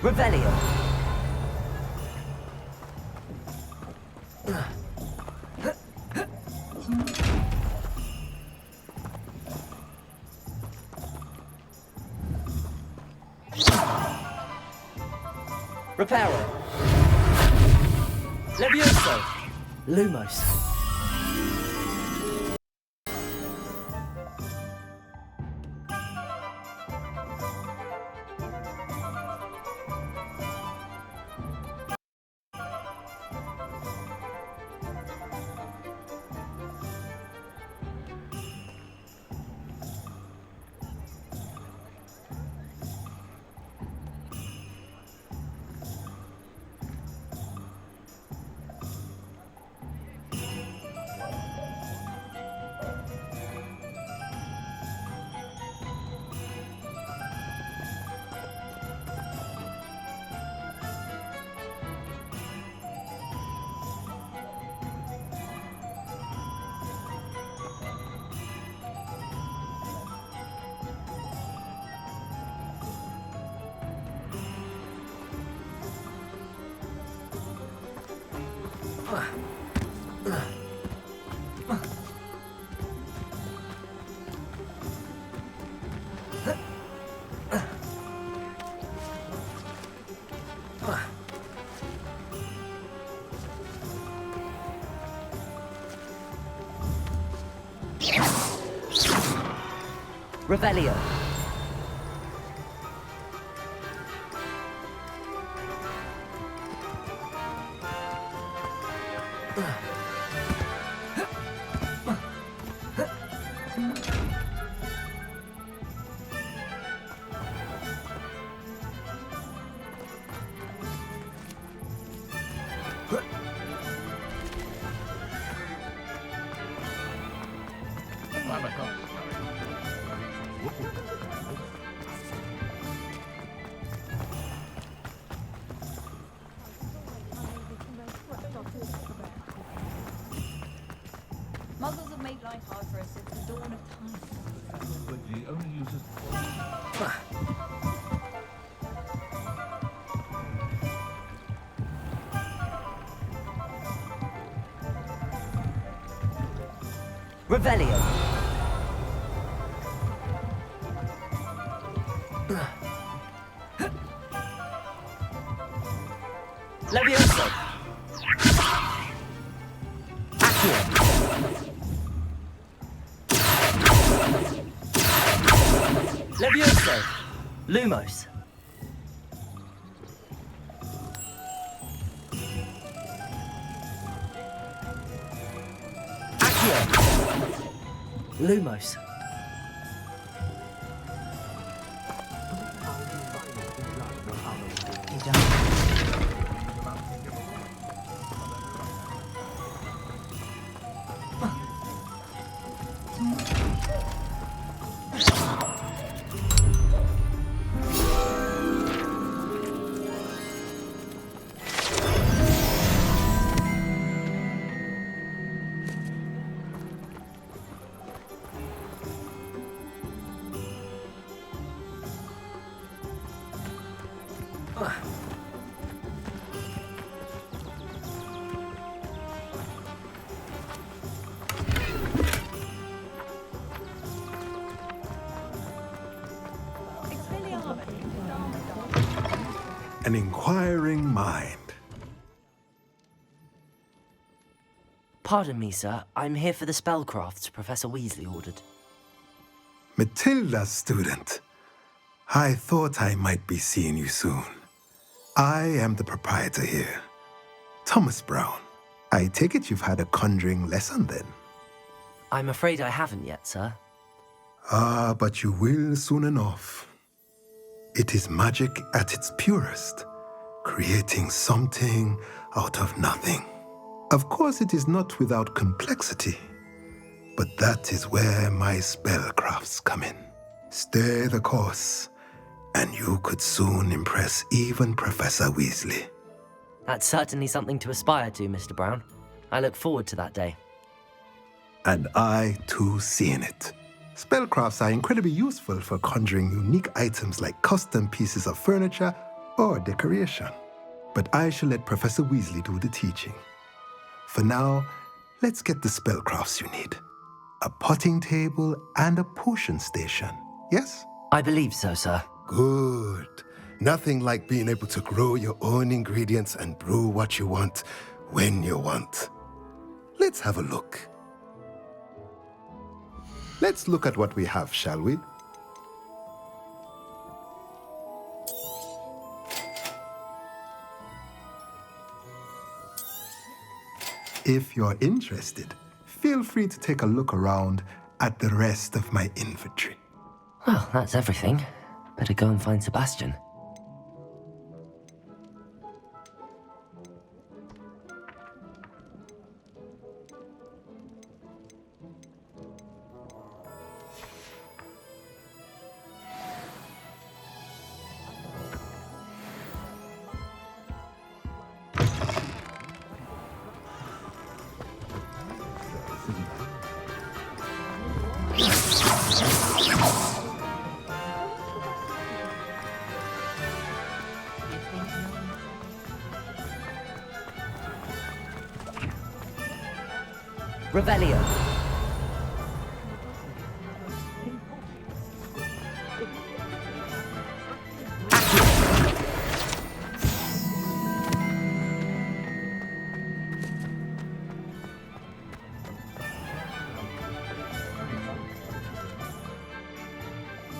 Revelio. Reparo. Levioso. Lumos. Revelio. Muggles have made life hard for us since the dawn of time. But he only uses... Revelio. Levioso. Accio. Levioso. Lumos. Lumos. An inquiring mind. Pardon me, sir. I'm here for the spellcrafts Professor Weasley ordered. Matilda's student. I thought I might be seeing you soon. I am the proprietor here, Thomas Brown. I take it you've had a conjuring lesson then? I'm afraid I haven't yet, sir. Ah, but you will soon enough. It is magic at its purest, creating something out of nothing. Of course, it is not without complexity, but that is where my spellcrafts come in. Stay the course, and you could soon impress even Professor Weasley. That's certainly something to aspire to, Mr. Brown. I look forward to that day. And I, too, see in it. Spellcrafts are incredibly useful for conjuring unique items like custom pieces of furniture or decoration. But I shall let Professor Weasley do the teaching. For now, let's get the spellcrafts you need. A potting table and a potion station, yes? I believe so, sir. Good. Nothing like being able to grow your own ingredients and brew what you want when you want. Let's have a look. Let's look at what we have, shall we? If you're interested, feel free to take a look around at the rest of my inventory. Well, that's everything. Better go and find Sebastian. Revelio.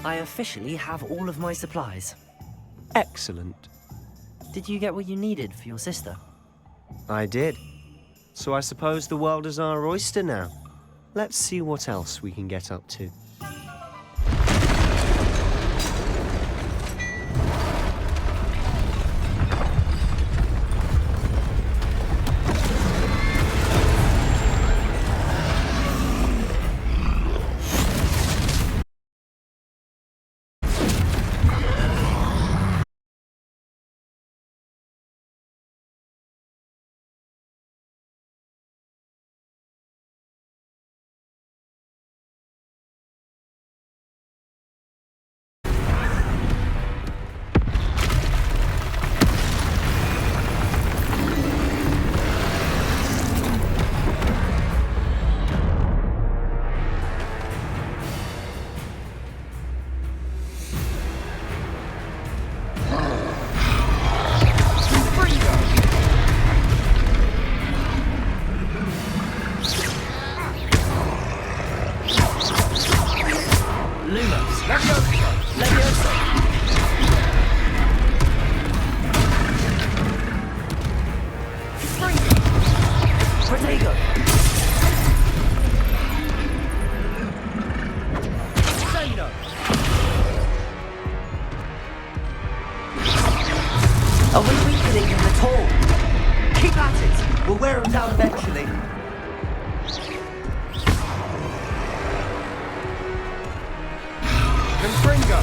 I officially have all of my supplies. Excellent. Did you get what you needed for your sister? I did. So I suppose the world is our oyster now. Let's see what else we can get up to. Are we weakening him at all? Keep at it! We'll wear him down eventually. Confringo!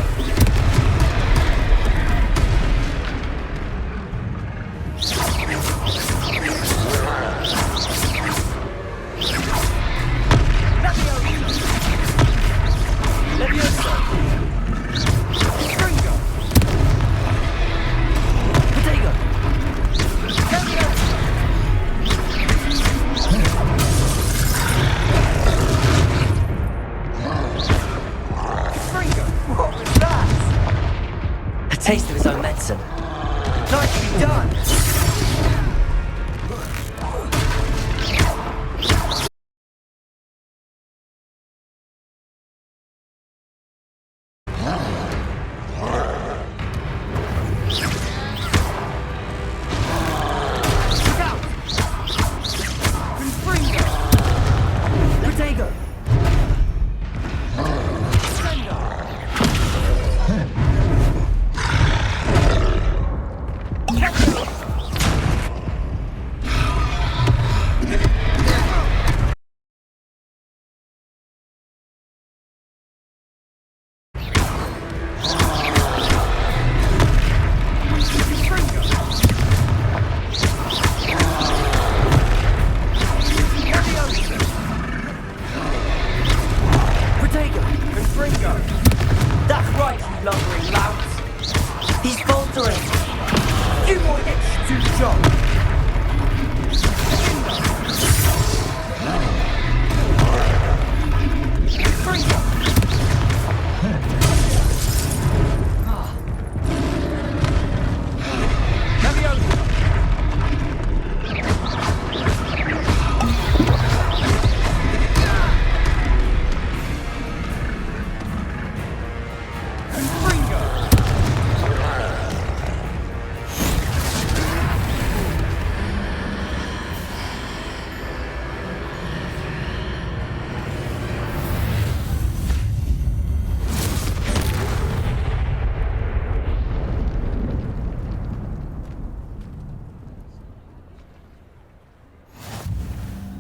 Taste of his own medicine. Nicely done! That's right, you lumbering louts. He's faltering. Few more hits to the job.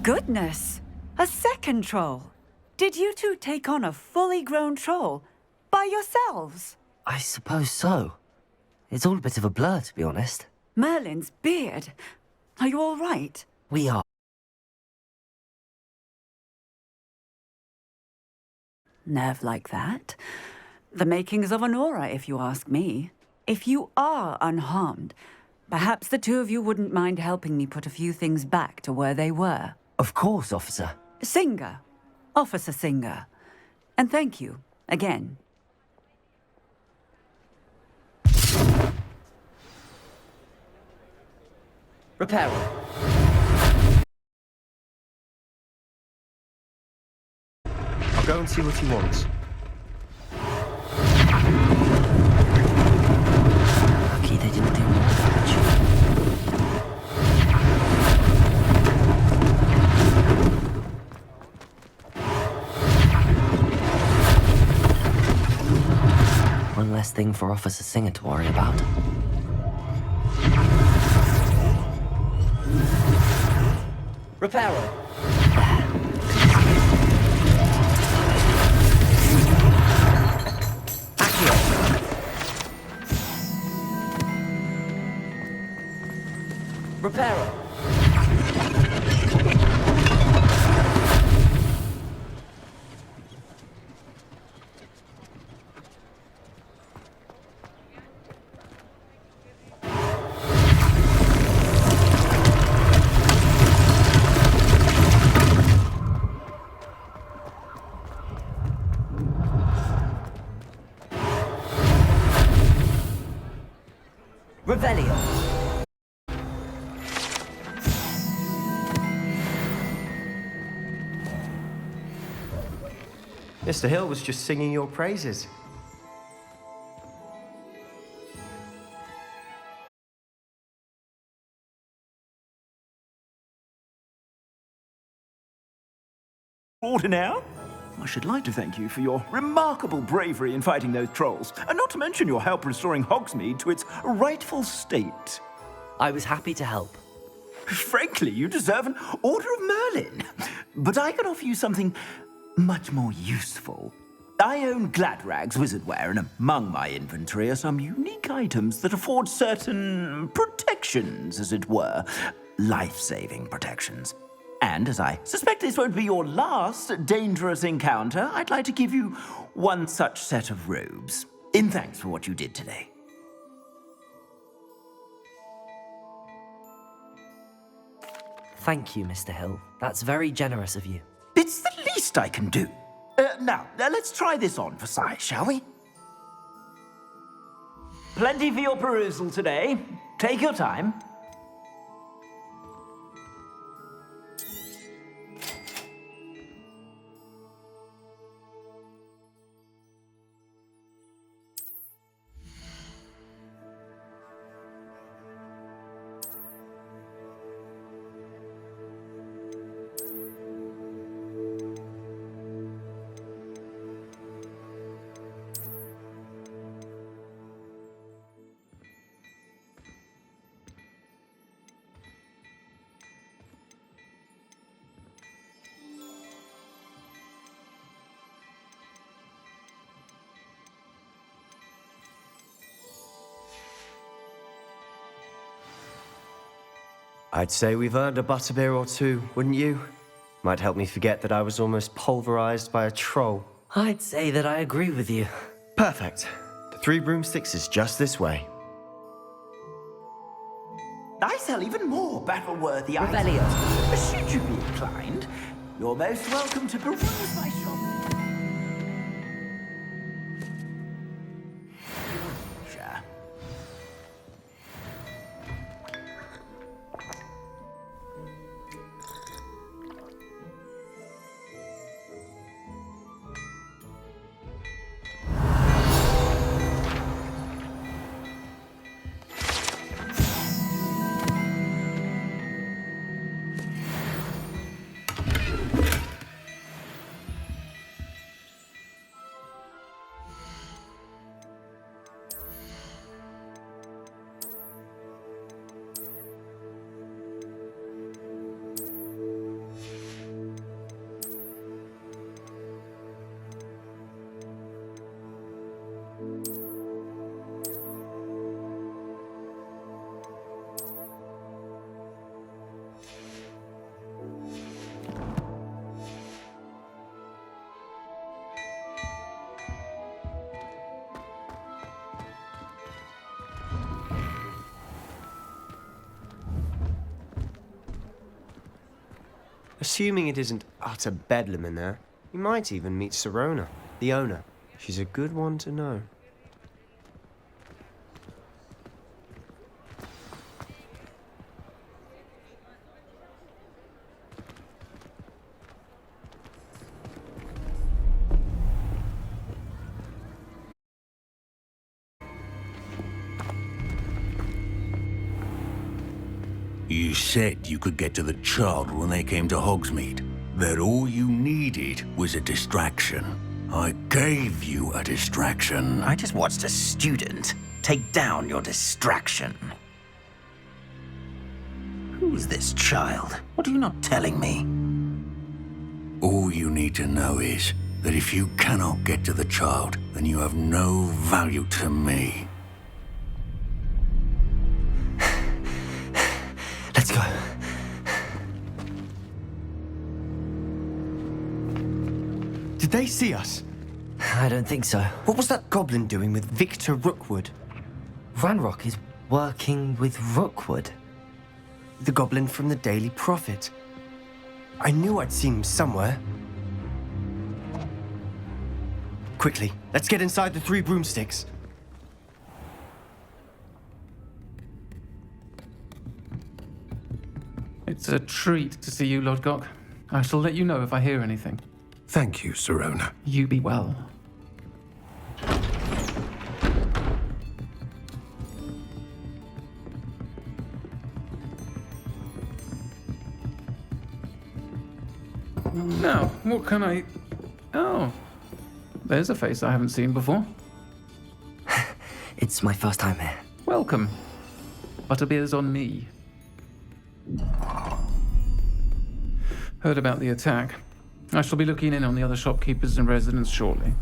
Goodness! A second troll! Did you two take on a fully grown troll? By yourselves? I suppose so. It's all a bit of a blur, to be honest. Merlin's beard. Are you all right? We are. Nerve like that? The makings of an aura, if you ask me. If you are unharmed, perhaps the two of you wouldn't mind helping me put a few things back to where they were. Of course, officer. Singer. Officer Singer. And thank you, again. Repairer. I'll go and see what he wants. Lucky they didn't do more damage. One less thing for Officer Singer to worry about. Repairer. Repairer. Revelio. Mr. Hill was just singing your praises. Order now? I should like to thank you for your remarkable bravery in fighting those trolls, and not to mention your help restoring Hogsmeade to its rightful state. I was happy to help. Frankly, you deserve an Order of Merlin. But I can offer you something much more useful. I own Gladrag's wizardware, and among my inventory are some unique items that afford certain protections, as it were. Life-saving protections. And as I suspect this won't be your last dangerous encounter, I'd like to give you one such set of robes, in thanks for what you did today. Thank you, Mr. Hill. That's very generous of you. It's the least I can do. Now, let's try this on for size, shall we? Plenty for your perusal today. Take your time. I'd say we've earned a butterbeer or two, wouldn't you? Might help me forget that I was almost pulverized by a troll. I'd say that I agree with you. Perfect. The 3 broomsticks is just this way. I sell even more battle-worthy items. Should you be inclined, you're most welcome to peruse my shop. Sure. Assuming it isn't utter bedlam in there, you might even meet Sirona, the owner. She's a good one to know. You said you could get to the child when they came to Hogsmeade. That all you needed was a distraction. I gave you a distraction. I just watched a student take down your distraction. Who's this child? What are you not telling me? All you need to know is that if you cannot get to the child, then you have no value to me. Let's go. Did they see us? I don't think so. What was that goblin doing with Victor Rookwood? Ranrock is working with Rookwood. The goblin from the Daily Prophet. I knew I'd seen him somewhere. Quickly, let's get inside the 3 broomsticks. It's a treat to see you, Lodgok. I shall let you know if I hear anything. Thank you, Sirona. You be well. Now, what can I... Oh, there's a face I haven't seen before. It's my first time here. Welcome. Butterbeer's on me. Heard about the attack. I shall be looking in on the other shopkeepers and residents shortly.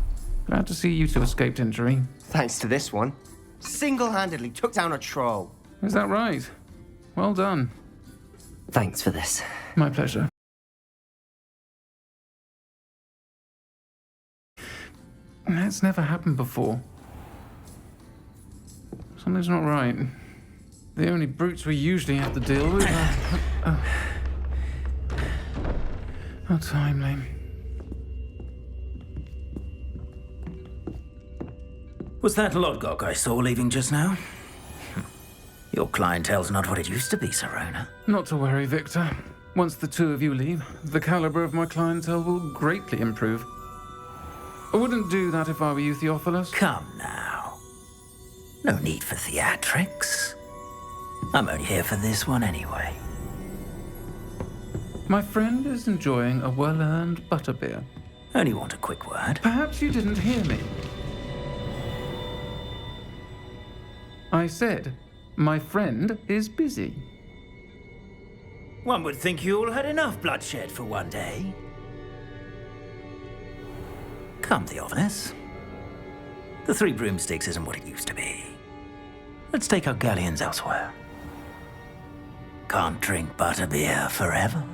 Glad to see you two escaped injury. Thanks to this one. Single-handedly took down a troll. Is that right? Well done. Thanks for this. My pleasure. That's never happened before. Something's not right. The only brutes we usually have to deal with are... How timely. Was that Lodgok I saw leaving just now? Your clientele's not what it used to be, Sirona. Not to worry, Victor. Once the two of you leave, the caliber of my clientele will greatly improve. I wouldn't do that if I were you, Theophilus. Come now. No need for theatrics. I'm only here for this one anyway. My friend is enjoying a well-earned butterbeer. Only want a quick word. Perhaps you didn't hear me. I said, my friend is busy. One would think you all had enough bloodshed for one day. Come, Theophilus. The 3 broomsticks isn't what it used to be. Let's take our galleons elsewhere. Can't drink butterbeer forever.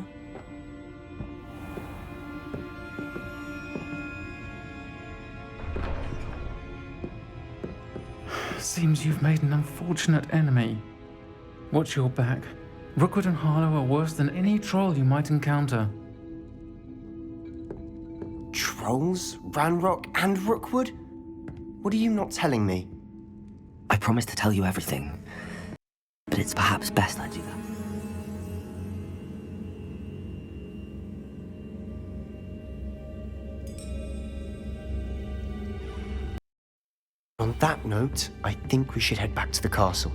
Seems you've made an unfortunate enemy. Watch your back. Rookwood and Harlow are worse than any troll you might encounter. Trolls? Ranrock and Rookwood? What are you not telling me? I promised to tell you everything, but it's perhaps best I do that. On that note, I think we should head back to the castle.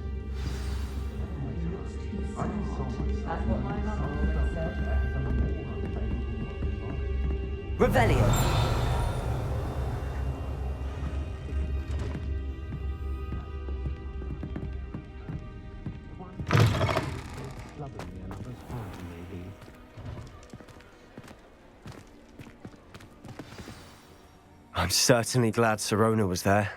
Revelio. I'm certainly glad Sirona was there.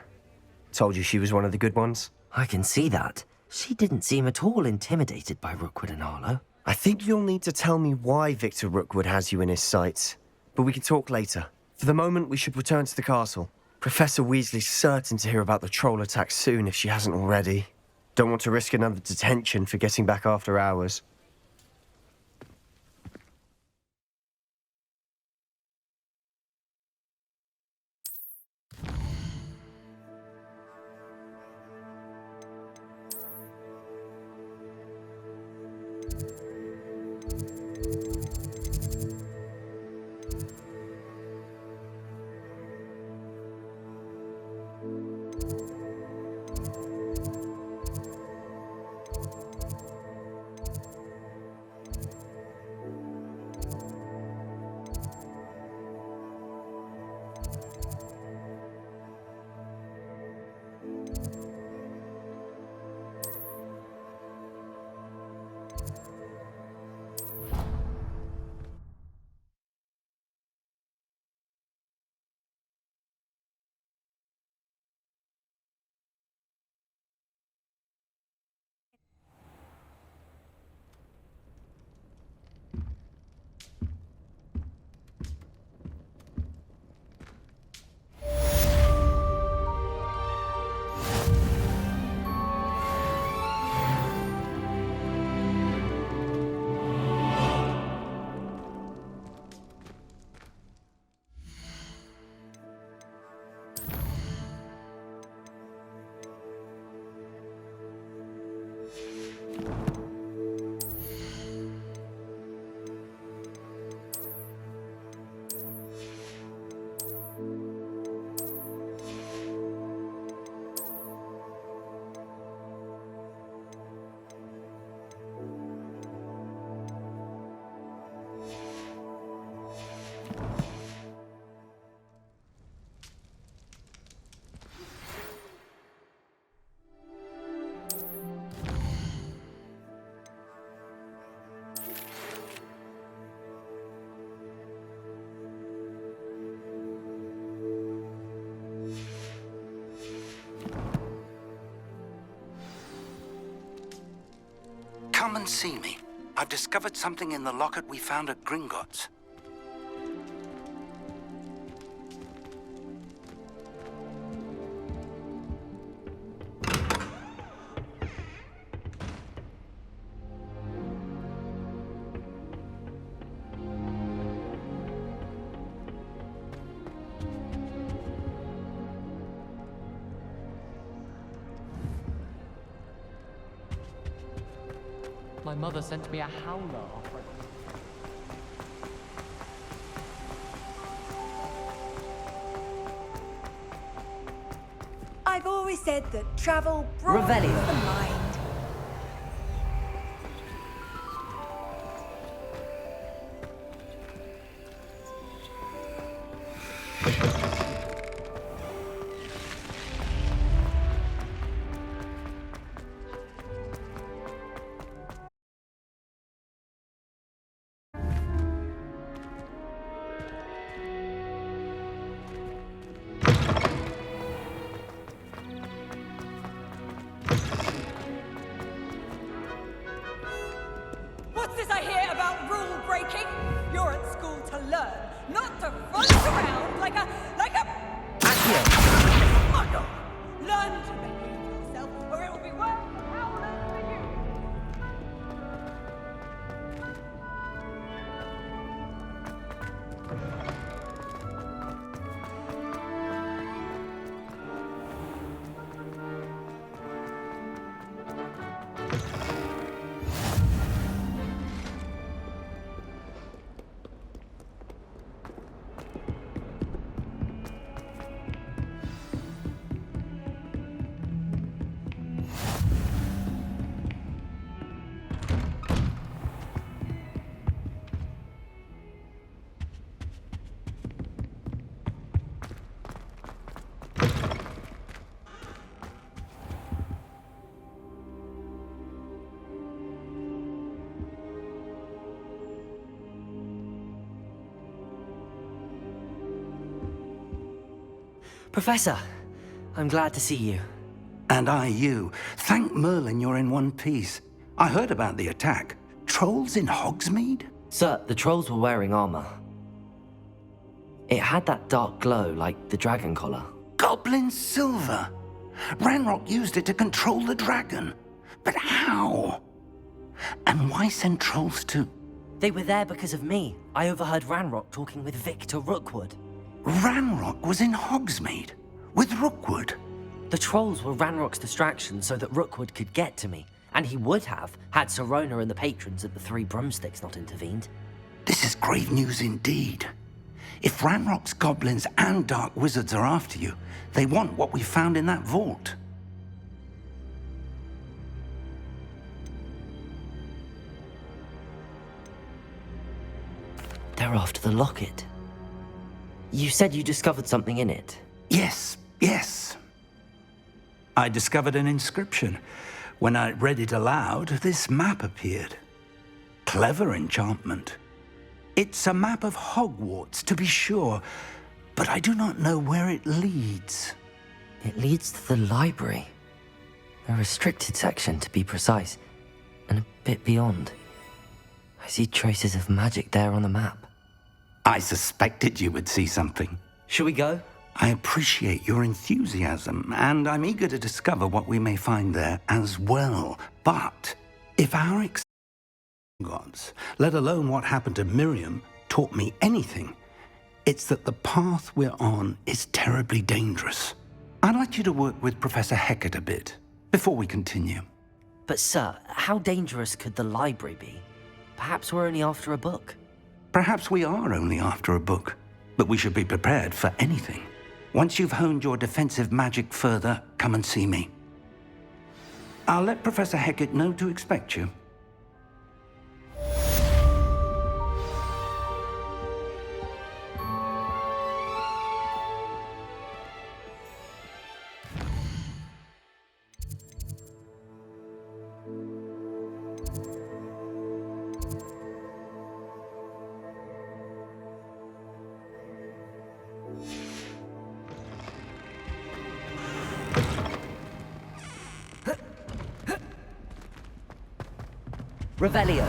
Told you she was one of the good ones. I can see that. She didn't seem at all intimidated by Rookwood and Harlow. I think you'll need to tell me why Victor Rookwood has you in his sights. But we can talk later. For the moment, we should return to the castle. Professor Weasley's certain to hear about the troll attack soon if she hasn't already. Don't want to risk another detention for getting back after hours. and see me. I've discovered something in the locket we found at Gringotts. My mother sent me a howler after I've always said that travel broadens Revelio. the mind. What's this I hear about rule breaking? You're at school to learn, not to front around like a Accio. Learn to behave yourself, or it will be worse than howlers for you. Professor, I'm glad to see you. And I you. Thank Merlin you're in one piece. I heard about the attack. Trolls in Hogsmeade? Sir, the trolls were wearing armor. It had that dark glow like the dragon collar. Goblin silver! Ranrock used it to control the dragon. But how? And why send trolls to... They were there because of me. I overheard Ranrock talking with Victor Rookwood. Ranrock was in Hogsmeade? With Rookwood? The trolls were Ranrock's distraction so that Rookwood could get to me. And he would have, had Sirona and the patrons at the Three Broomsticks not intervened. This is grave news indeed. If Ranrock's goblins and dark wizards are after you, they want what we found in that vault. They're after the locket. You said you discovered something in it. Yes. I discovered an inscription. When I read it aloud, this map appeared. Clever enchantment. It's a map of Hogwarts, to be sure, but I do not know where it leads. It leads to the library. A restricted section, to be precise, and a bit beyond. I see traces of magic there on the map. I suspected you would see something. Shall we go? I appreciate your enthusiasm, and I'm eager to discover what we may find there as well. But if our gods, let alone what happened to Miriam, taught me anything, it's that the path we're on is terribly dangerous. I'd like you to work with Professor Hecat a bit before we continue. But sir, how dangerous could the library be? Perhaps we're only after a book. Perhaps we are only after a book, but we should be prepared for anything. Once you've honed your defensive magic further, come and see me. I'll let Professor Hecat know to expect you. Revelio.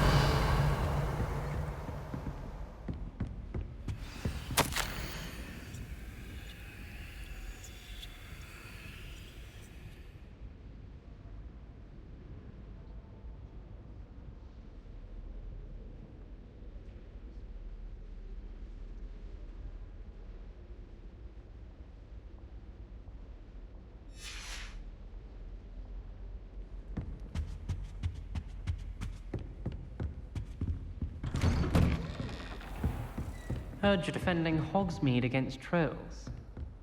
Heard you're defending Hogsmeade against trolls.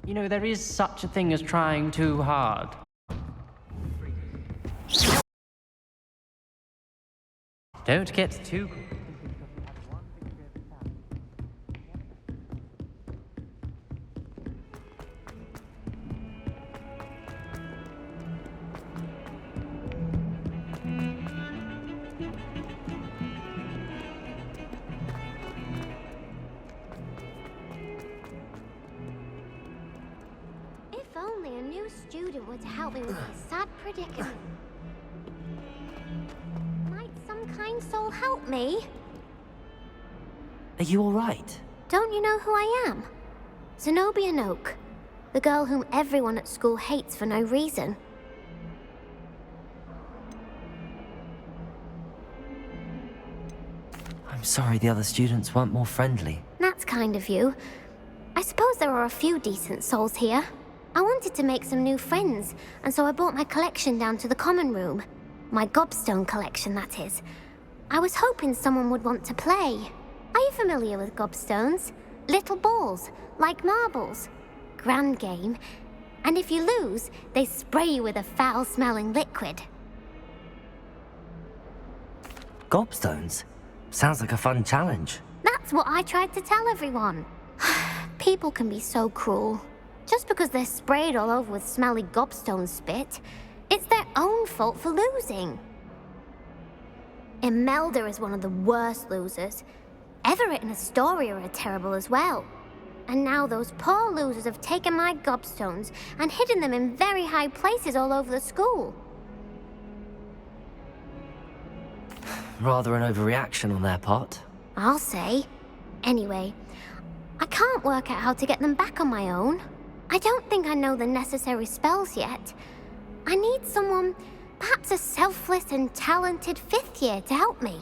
You know, there is such a thing as trying too hard. Don't get too... If only a new student were to help me with my sad predicament. Might some kind soul help me? Are you alright? Don't you know who I am? Zenobia Noak, the girl whom everyone at school hates for no reason. I'm sorry the other students weren't more friendly. That's kind of you. I suppose there are a few decent souls here. I wanted to make some new friends, and so I brought my collection down to the common room. My gobstone collection, that is. I was hoping someone would want to play. Are you familiar with gobstones? Little balls, like marbles. Grand game. And if you lose, they spray you with a foul-smelling liquid. Gobstones? Sounds like a fun challenge. That's what I tried to tell everyone. People can be so cruel. Just because they're sprayed all over with smelly gobstone spit, it's their own fault for losing. Imelda is one of the worst losers. Everett and Astoria are terrible as well. And now those poor losers have taken my gobstones and hidden them in very high places all over the school. Rather an overreaction on their part. I'll say. Anyway, I can't work out how to get them back on my own. I don't think I know the necessary spells yet. I need someone, perhaps a selfless and talented fifth year to help me.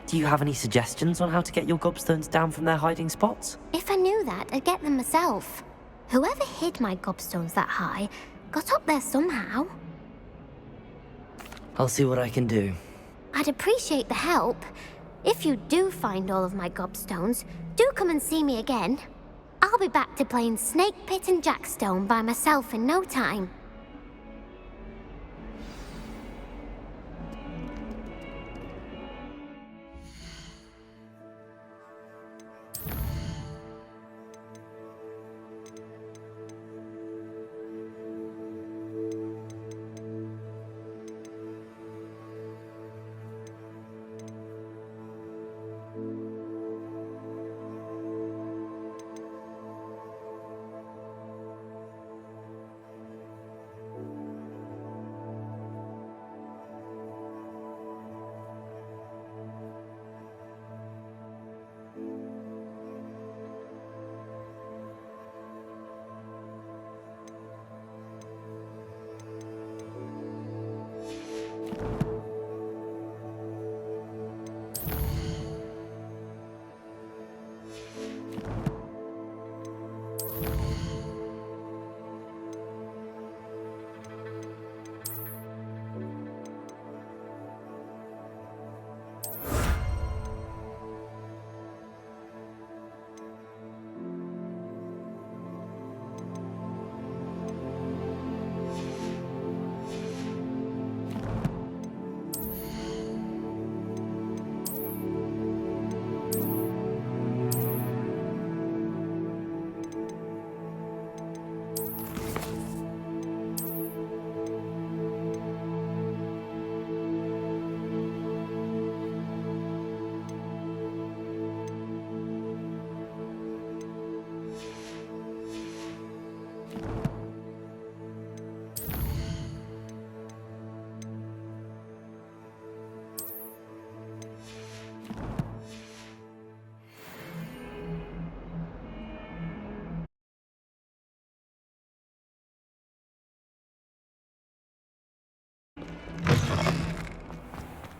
Do you have any suggestions on how to get your gobstones down from their hiding spots? If I knew that, I'd get them myself. Whoever hid my gobstones that high got up there somehow. I'll see what I can do. I'd appreciate the help. If you do find all of my gobstones, do come and see me again. I'll be back to playing Snake Pit and Jackstone by myself in no time.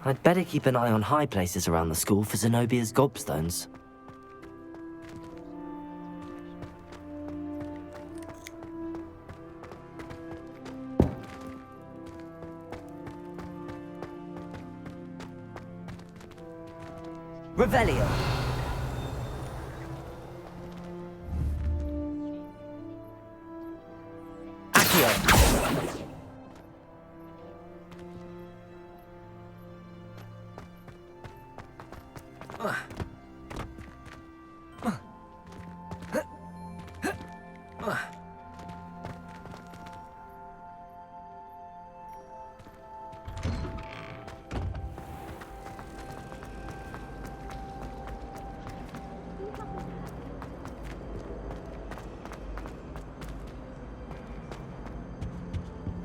I'd better keep an eye on high places around the school for Zenobia's gobstones. Revelio. Accio.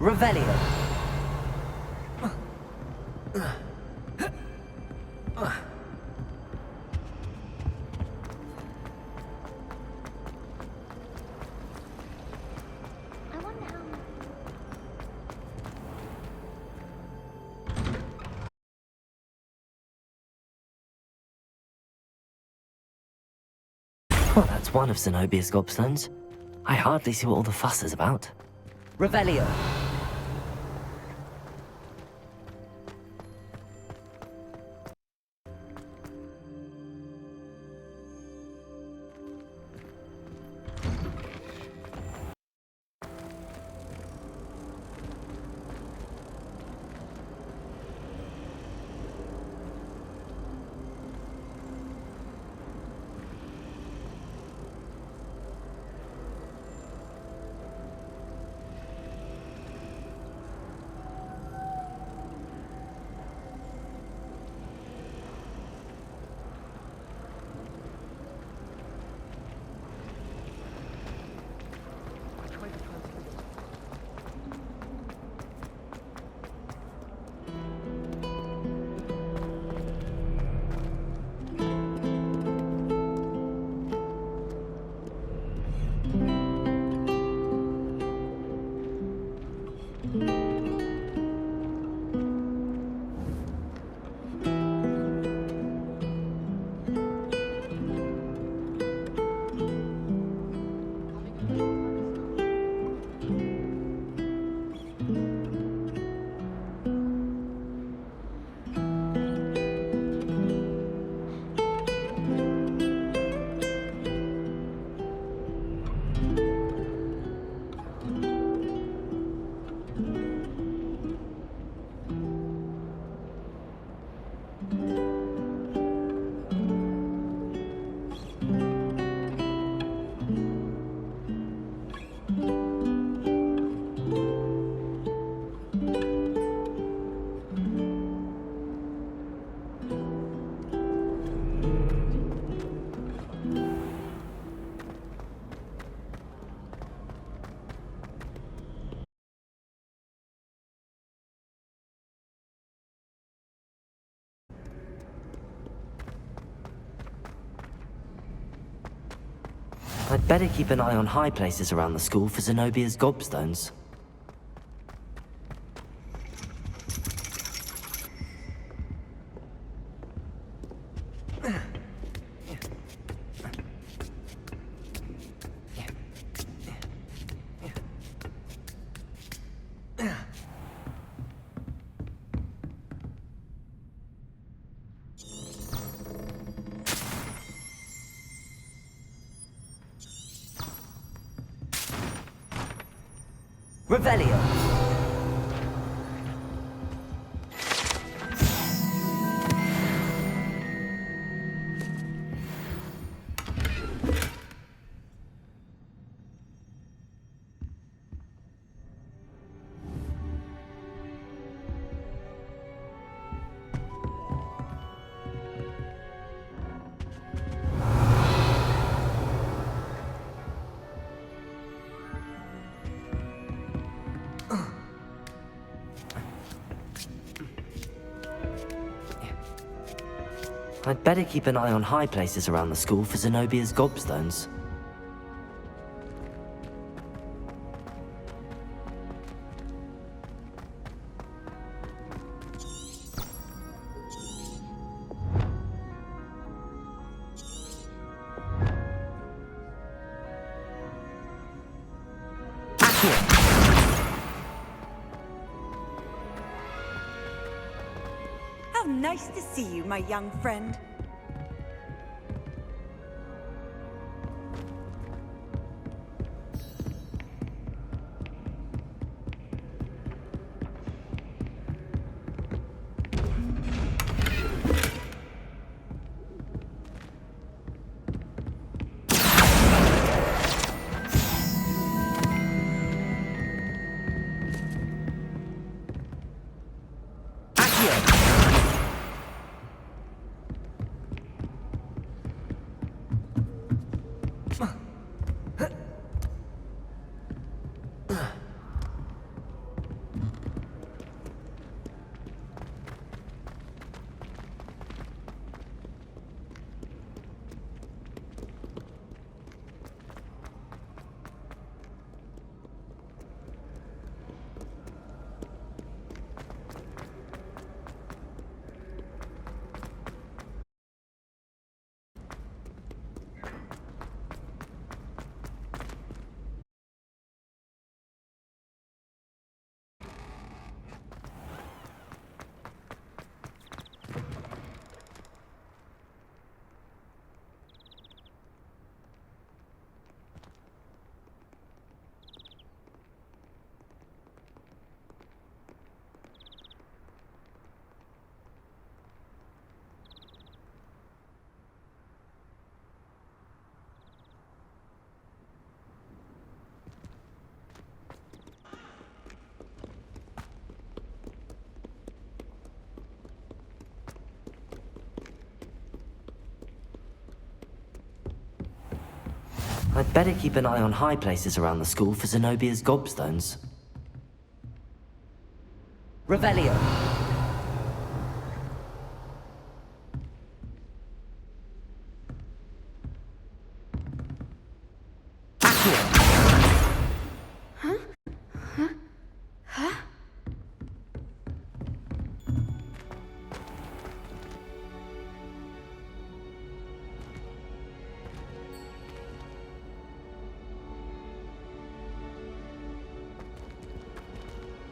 Revelio. Well, that's one of Zenobia's gobstones. I hardly see what all the fuss is about. Revelio. I'd better keep an eye on high places around the school for Zenobia's gobstones. Revelio. I'd better keep an eye on high places around the school for Zenobia's gobstones. How nice to see you, my young friend. I'd better keep an eye on high places around the school for Zenobia's gobstones. Revelio.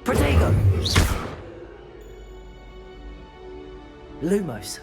Protego! Lumos.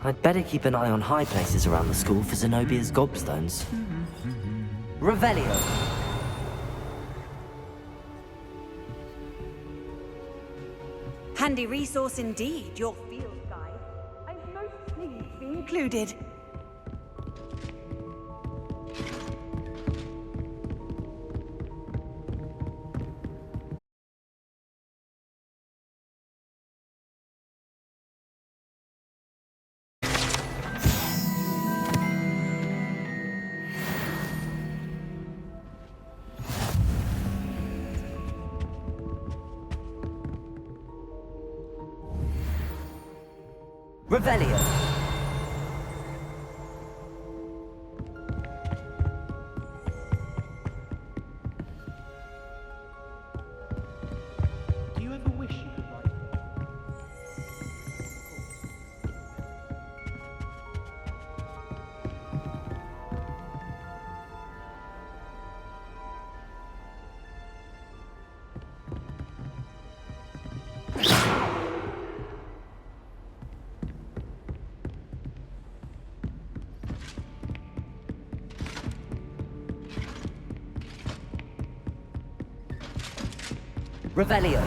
I'd better keep an eye on high places around the school for Zenobia's gobstones. Revelio. Handy resource indeed, your field guide. I'm most pleased to be included. Revelio. Do you ever wish you could write? Revelio.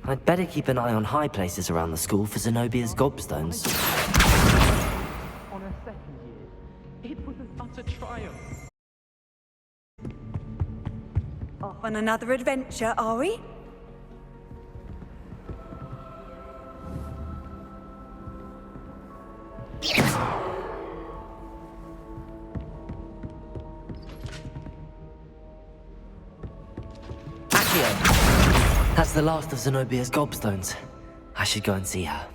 I'd better keep an eye on high places around the school for Zenobia's gobstones. On her second year, it was an utter triumph. Off on another adventure, are we? Accio! That's the last of Zenobia's gobstones. I should go and see her.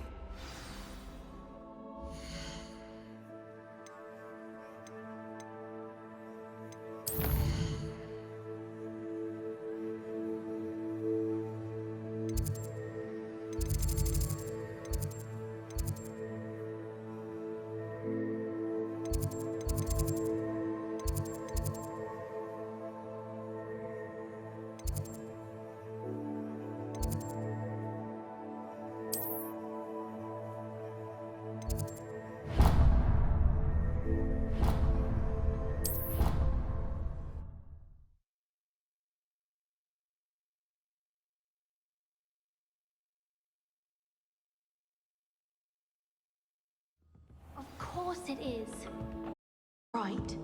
Of course it is. Right.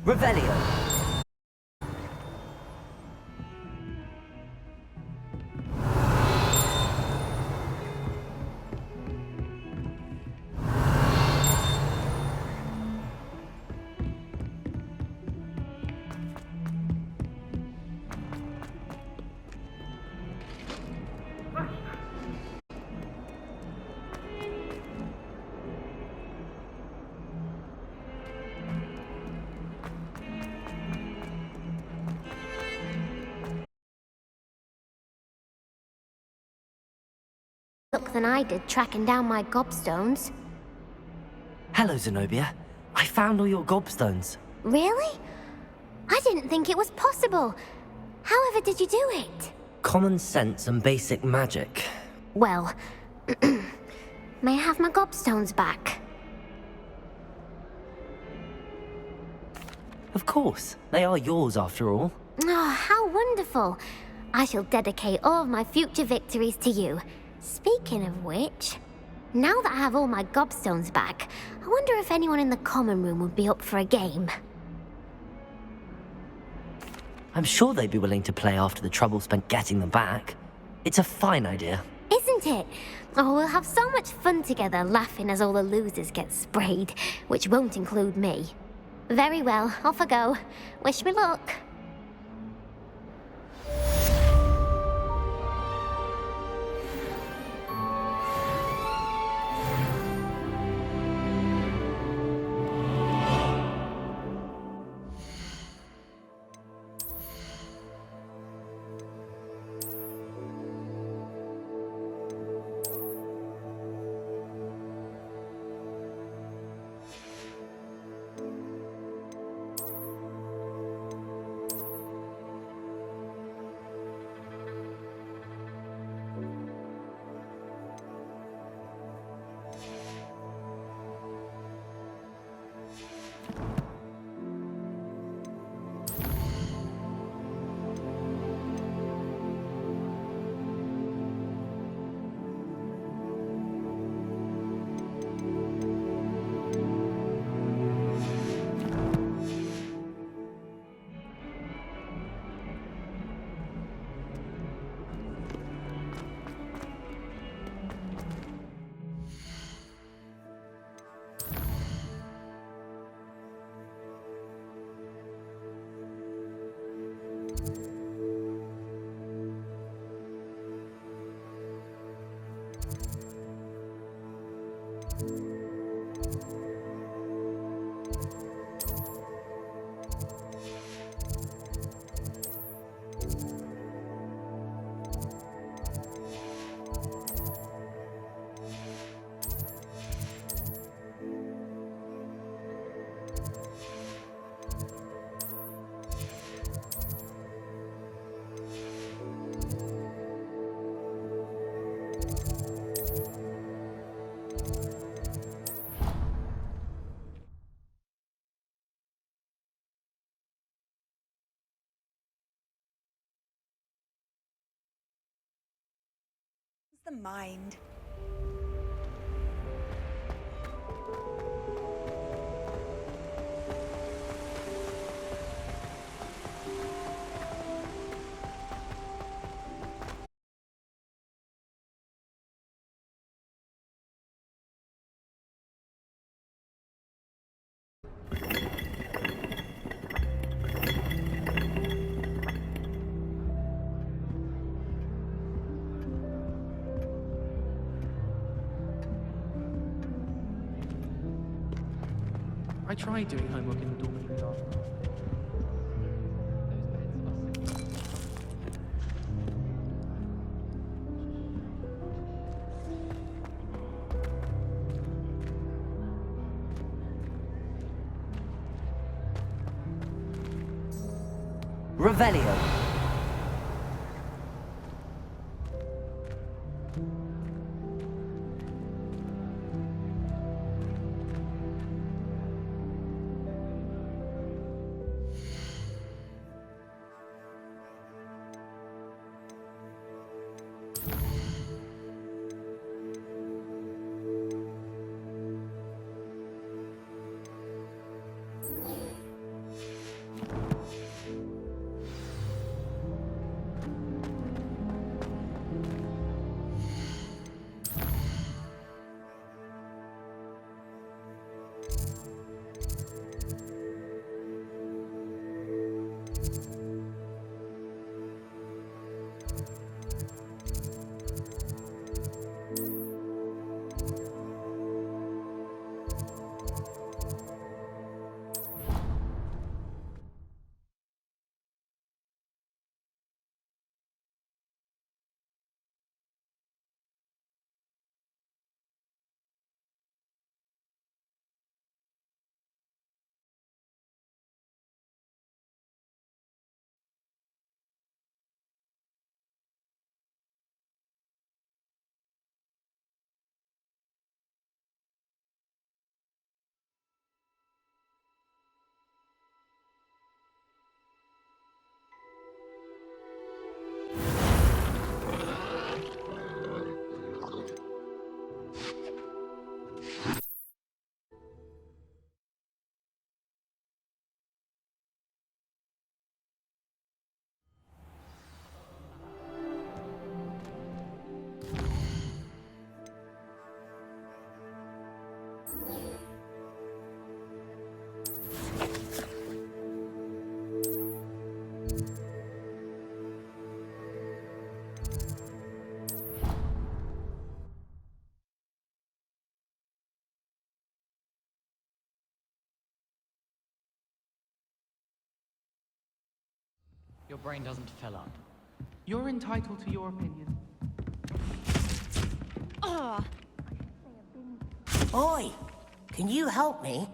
Revelio! Look than I did tracking down my gobstones. Hello, Zenobia. I found all your gobstones. Really? I didn't think it was possible. However did you do it? Common sense and basic magic. Well, may I have my gobstones back? Of course. They are yours after all. Oh, how wonderful. I shall dedicate all of my future victories to you. Speaking of which, now that I have all my gobstones back, I wonder if anyone in the common room would be up for a game. I'm sure they'd be willing to play after the trouble spent getting them back. It's a fine idea. Isn't it? Oh, we'll have so much fun together laughing as all the losers get sprayed, which won't include me. Very well, off I go. Wish me luck. Never mind. I tried doing homework in the dormitory last night. Revelio. Your brain doesn't fill up. You're entitled to your opinion. Ah! Oi! Can you help me?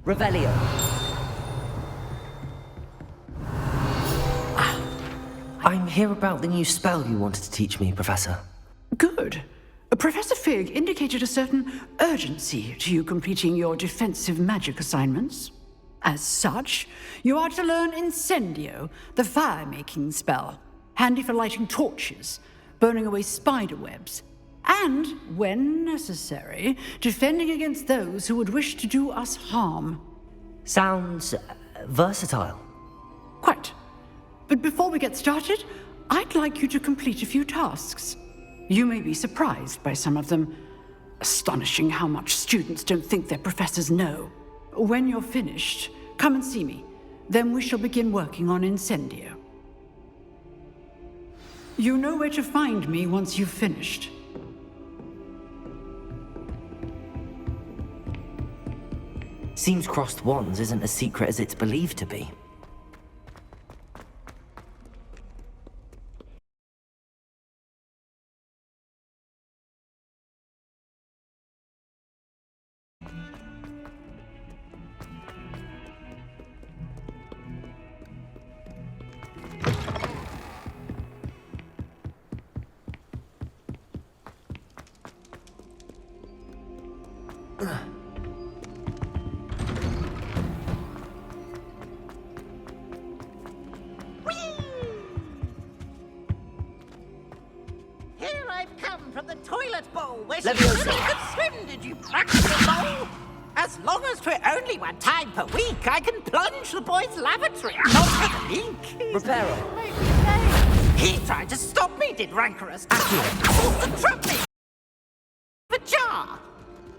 Revelio. I'm here about the new spell you wanted to teach me, Professor. Good. Professor Fig indicated a certain urgency to you completing your defensive magic assignments. As such, you are to learn Incendio, the fire-making spell, handy for lighting torches, burning away spider webs, and, when necessary, defending against those who would wish to do us harm. Sounds versatile. Quite. But before we get started, I'd like you to complete a few tasks. You may be surprised by some of them. Astonishing how much students don't think their professors know. When you're finished, come and see me. Then we shall begin working on Incendio. You know where to find me once you've finished. Seems crossed wands isn't as secret as it's believed to be. Here I've come from the toilet bowl where she really could swim, did you practical bowl? As long as 'twere only one time per week, I can plunge the boy's lavatory, not have a leak. Reparo. He tried to stop me, did rancorous to trap me. The jar.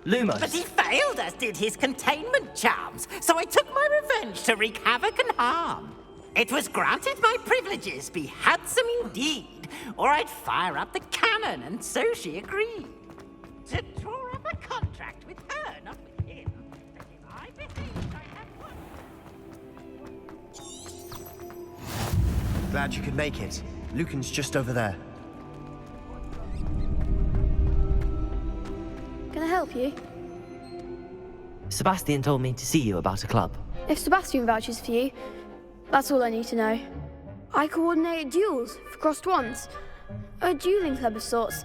Lumos. But he failed, as did his containment charms, so I took my revenge to wreak havoc and harm. It was granted my privileges be handsome indeed, or I'd fire up the cannon, and so she agreed. To draw up a contract with her, not with him, that if I behaved, I'd have one. Glad you could make it. Lucan's just over there. Can I help you? Sebastian told me to see you about a club. If Sebastian vouches for you, that's all I need to know. I coordinate duels for crossed wands. A dueling club of sorts.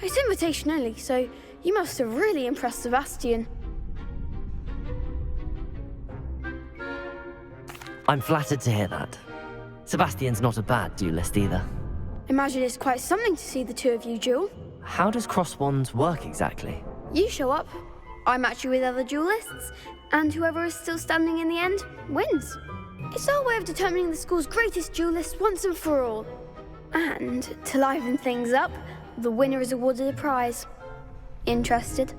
It's invitation only, so you must have really impressed Sebastian. I'm flattered to hear that. Sebastian's not a bad duelist either. Imagine it's quite something to see the two of you duel. How does cross wands work exactly? You show up, I match you with other duelists, and whoever is still standing in the end wins. It's our way of determining the school's greatest duelist once and for all. And to liven things up, the winner is awarded a prize. Interested?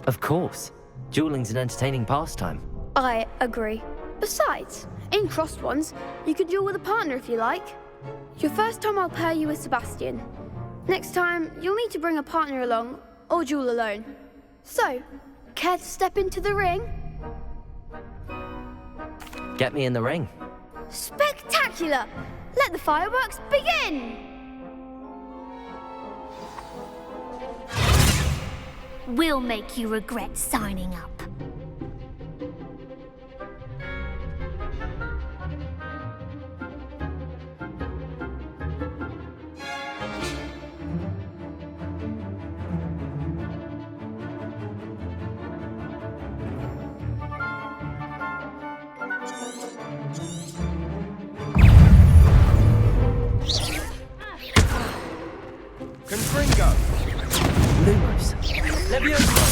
Of course. Dueling's an entertaining pastime. I agree. Besides, in crossed ones, you can duel with a partner if you like. Your first time I'll pair you with Sebastian. Next time, you'll need to bring a partner along, or duel alone. So, care to step into the ring? Get me in the ring. Spectacular! Let the fireworks begin! We'll make you regret signing up. Confringo. Lumos. Levioso.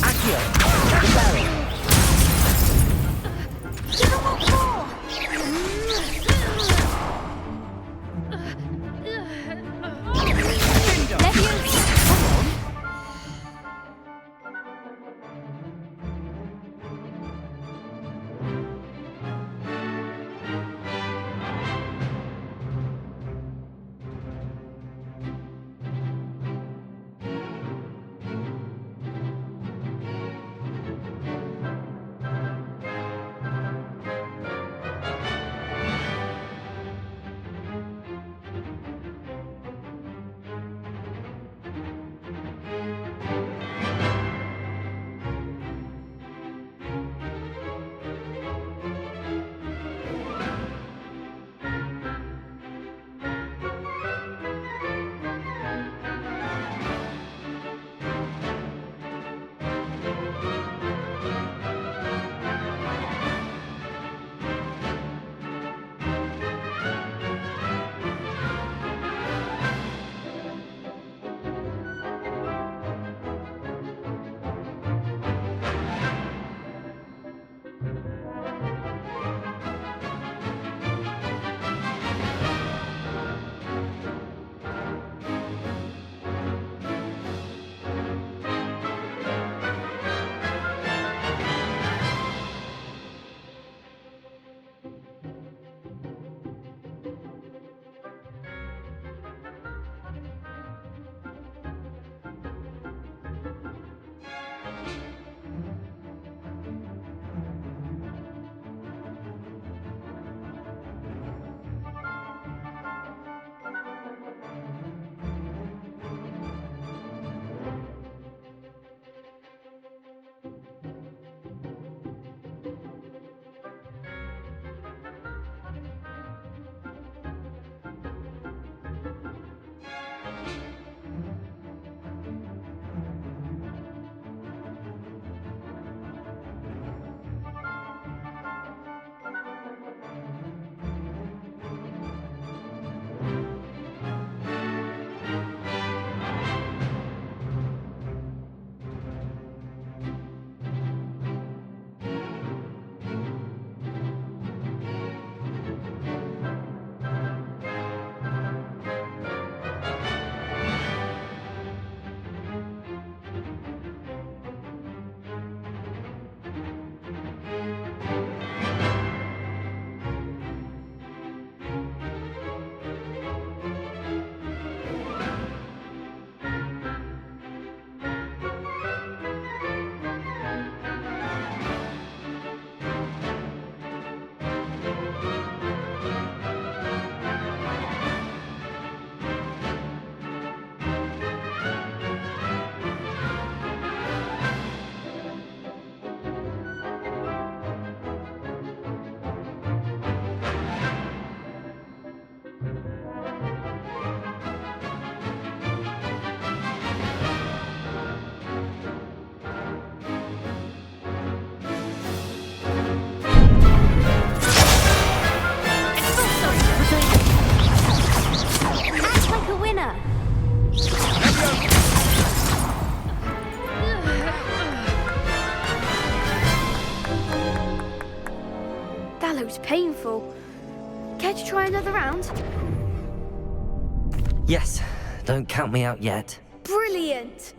Accio. Reparo. Give him what more! looks painful. Care to try another round? Yes, don't count me out yet. Brilliant!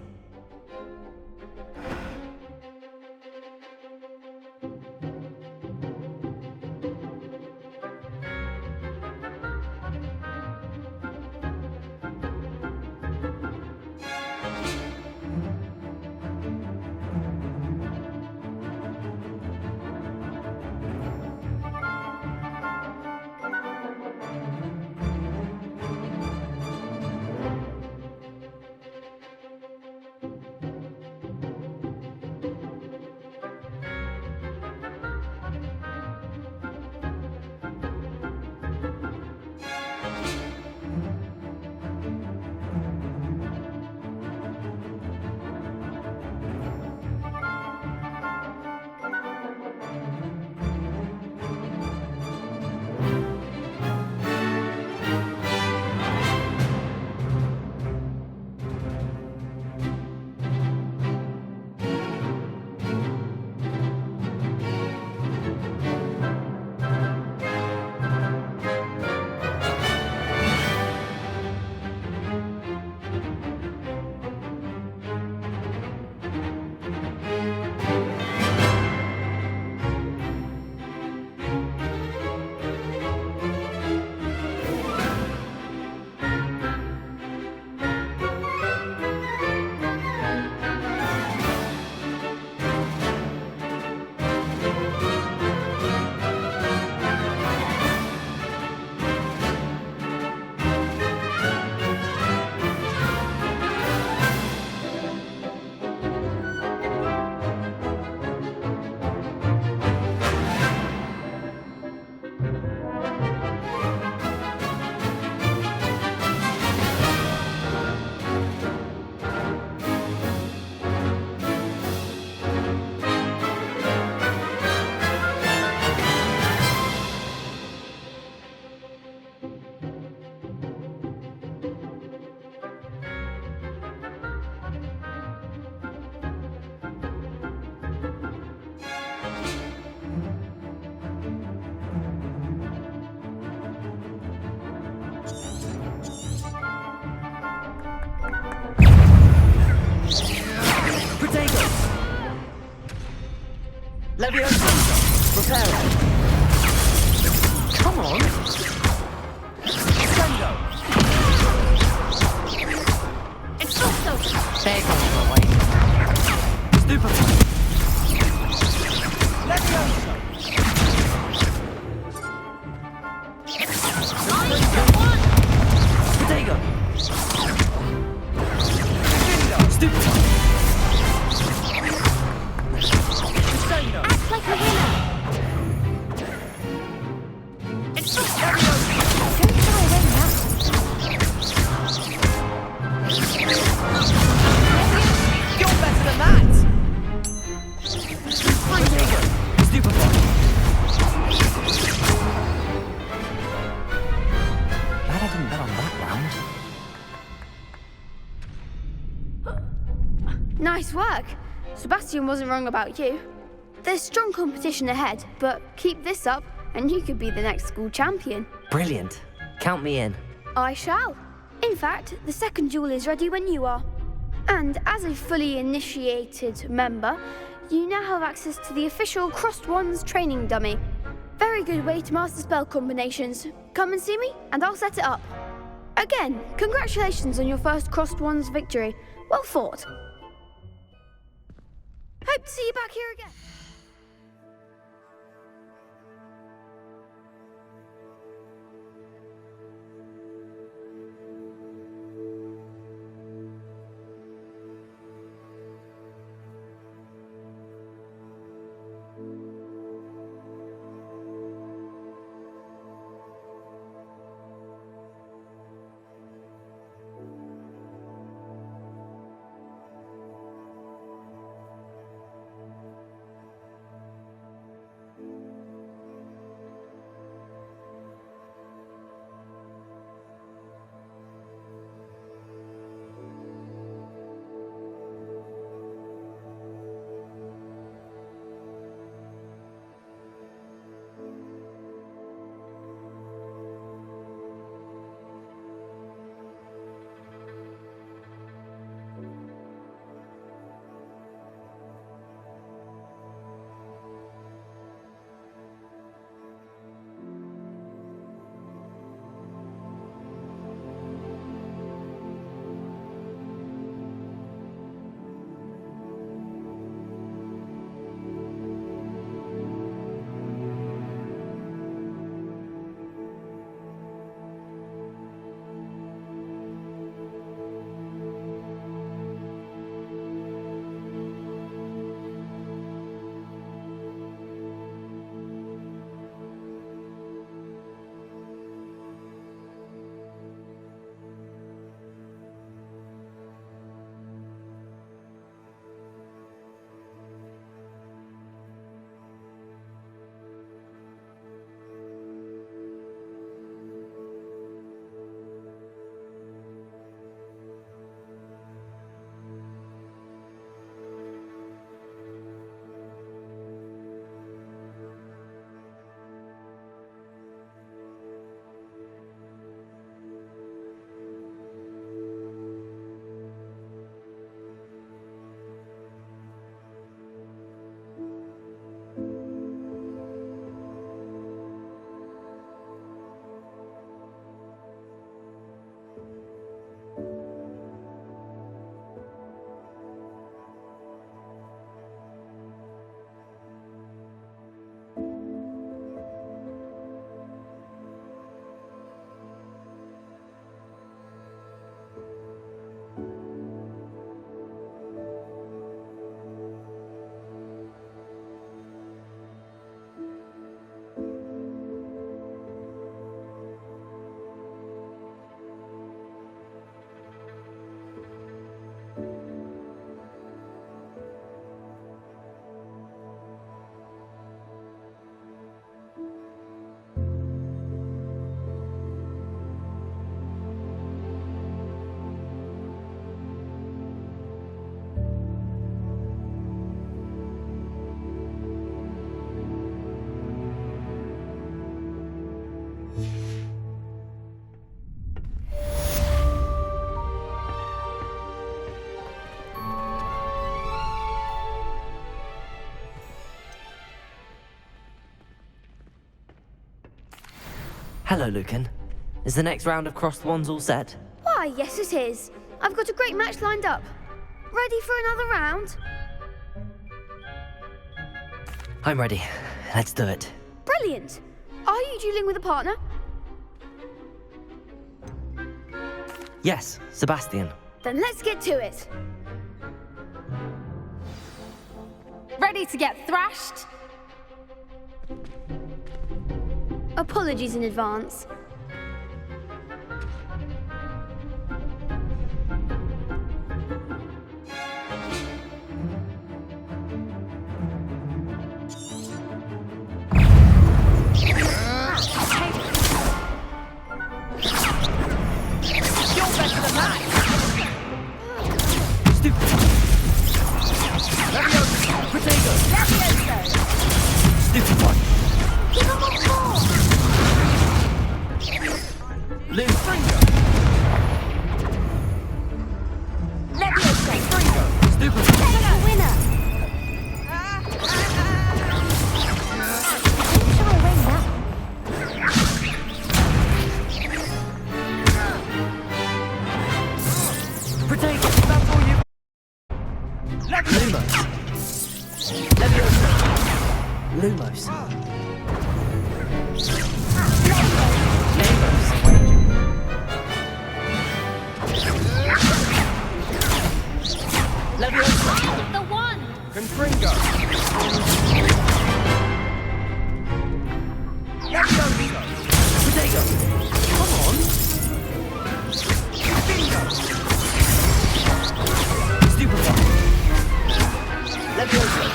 Leviosa! Prepare it! Come on! Sendo! Expulso! There goes my way. Stupefy! Leviosa! Protego! Stupefy! Act like a winner! It's Don't try win that. You're better than that! Protego! Stupefy! Glad I didn't bet on that round. Nice work. Sebastian wasn't wrong about you. There's strong competition ahead, but keep this up and you could be the next school champion. Brilliant. Count me in. I shall. In fact, the second duel is ready when you are. And as a fully initiated member, you now have access to the official Crossed Wands training dummy. Very good way to master spell combinations. Come and see me and I'll set it up. Again, congratulations on your first Crossed Wands victory. Well fought. Hope to see you back here again. Hello, Lucan. Is the next round of Cross the Wands all set? Why, yes it is. I've got a great match lined up. Ready for another round? I'm ready. Let's do it. Brilliant. Are you dueling with a partner? Yes, Sebastian. Then let's get to it. Ready to get thrashed? Apologies in advance. Stupid one. Give him a ball! Lose. Lumos. Leviosa. The one. Confringo. Leviosa. Protego. Come on. Stupefy. Leviosa.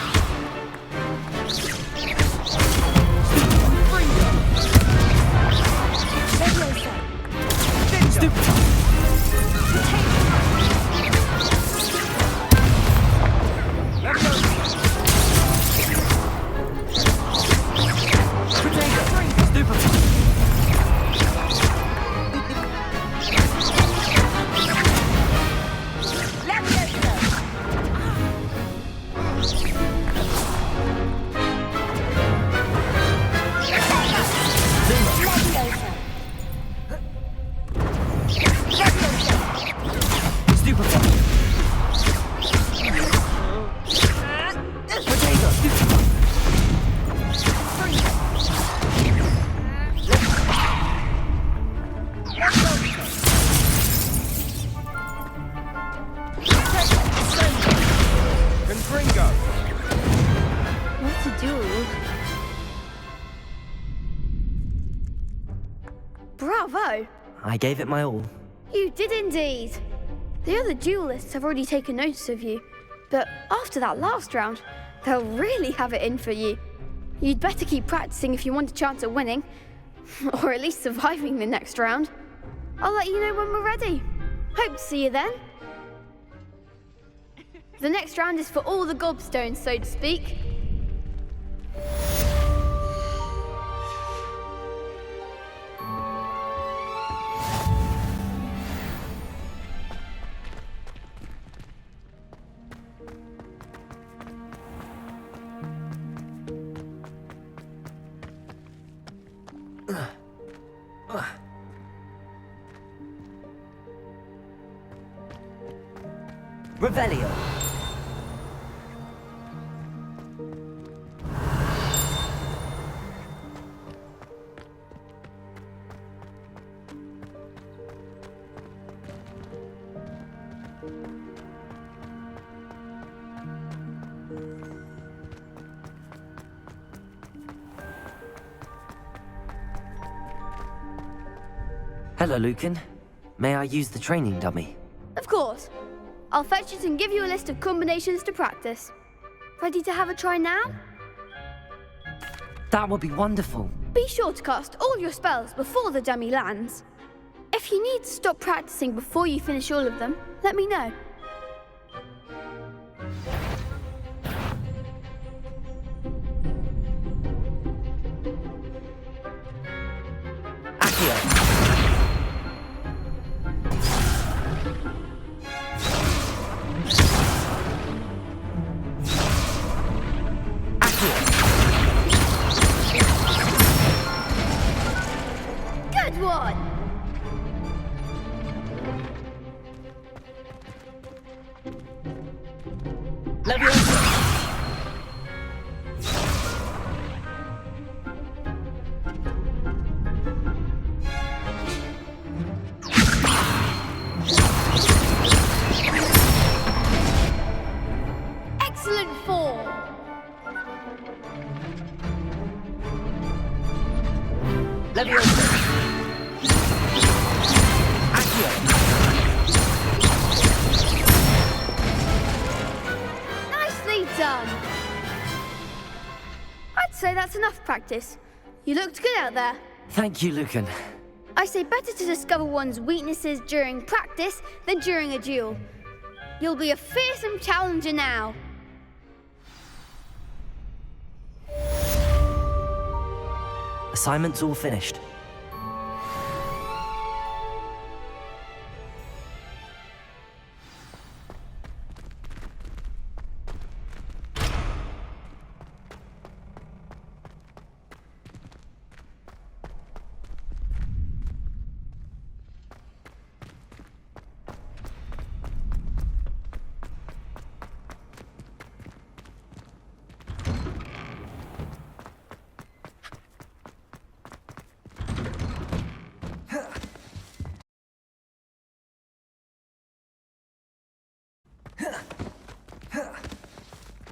Bravo! I gave it my all. You did indeed. The other duelists have already taken notice of you, but after that last round, they'll really have it in for you. You'd better keep practicing if you want a chance at winning, or at least surviving the next round. I'll let you know when we're ready. Hope to see you then. The next round is for all the gobstones, so to speak. Revelio. Hello, Lucan. May I use the training dummy? Of course. I'll fetch it and give you a list of combinations to practice. Ready to have a try now? That would be wonderful. Be sure to cast all your spells before the dummy lands. If you need to stop practicing before you finish all of them, let me know. Nicely done! I'd say that's enough practice. You looked good out there. Thank you, Lucan. I say better to discover one's weaknesses during practice than during a duel. You'll be a fearsome challenger now. Assignment's all finished.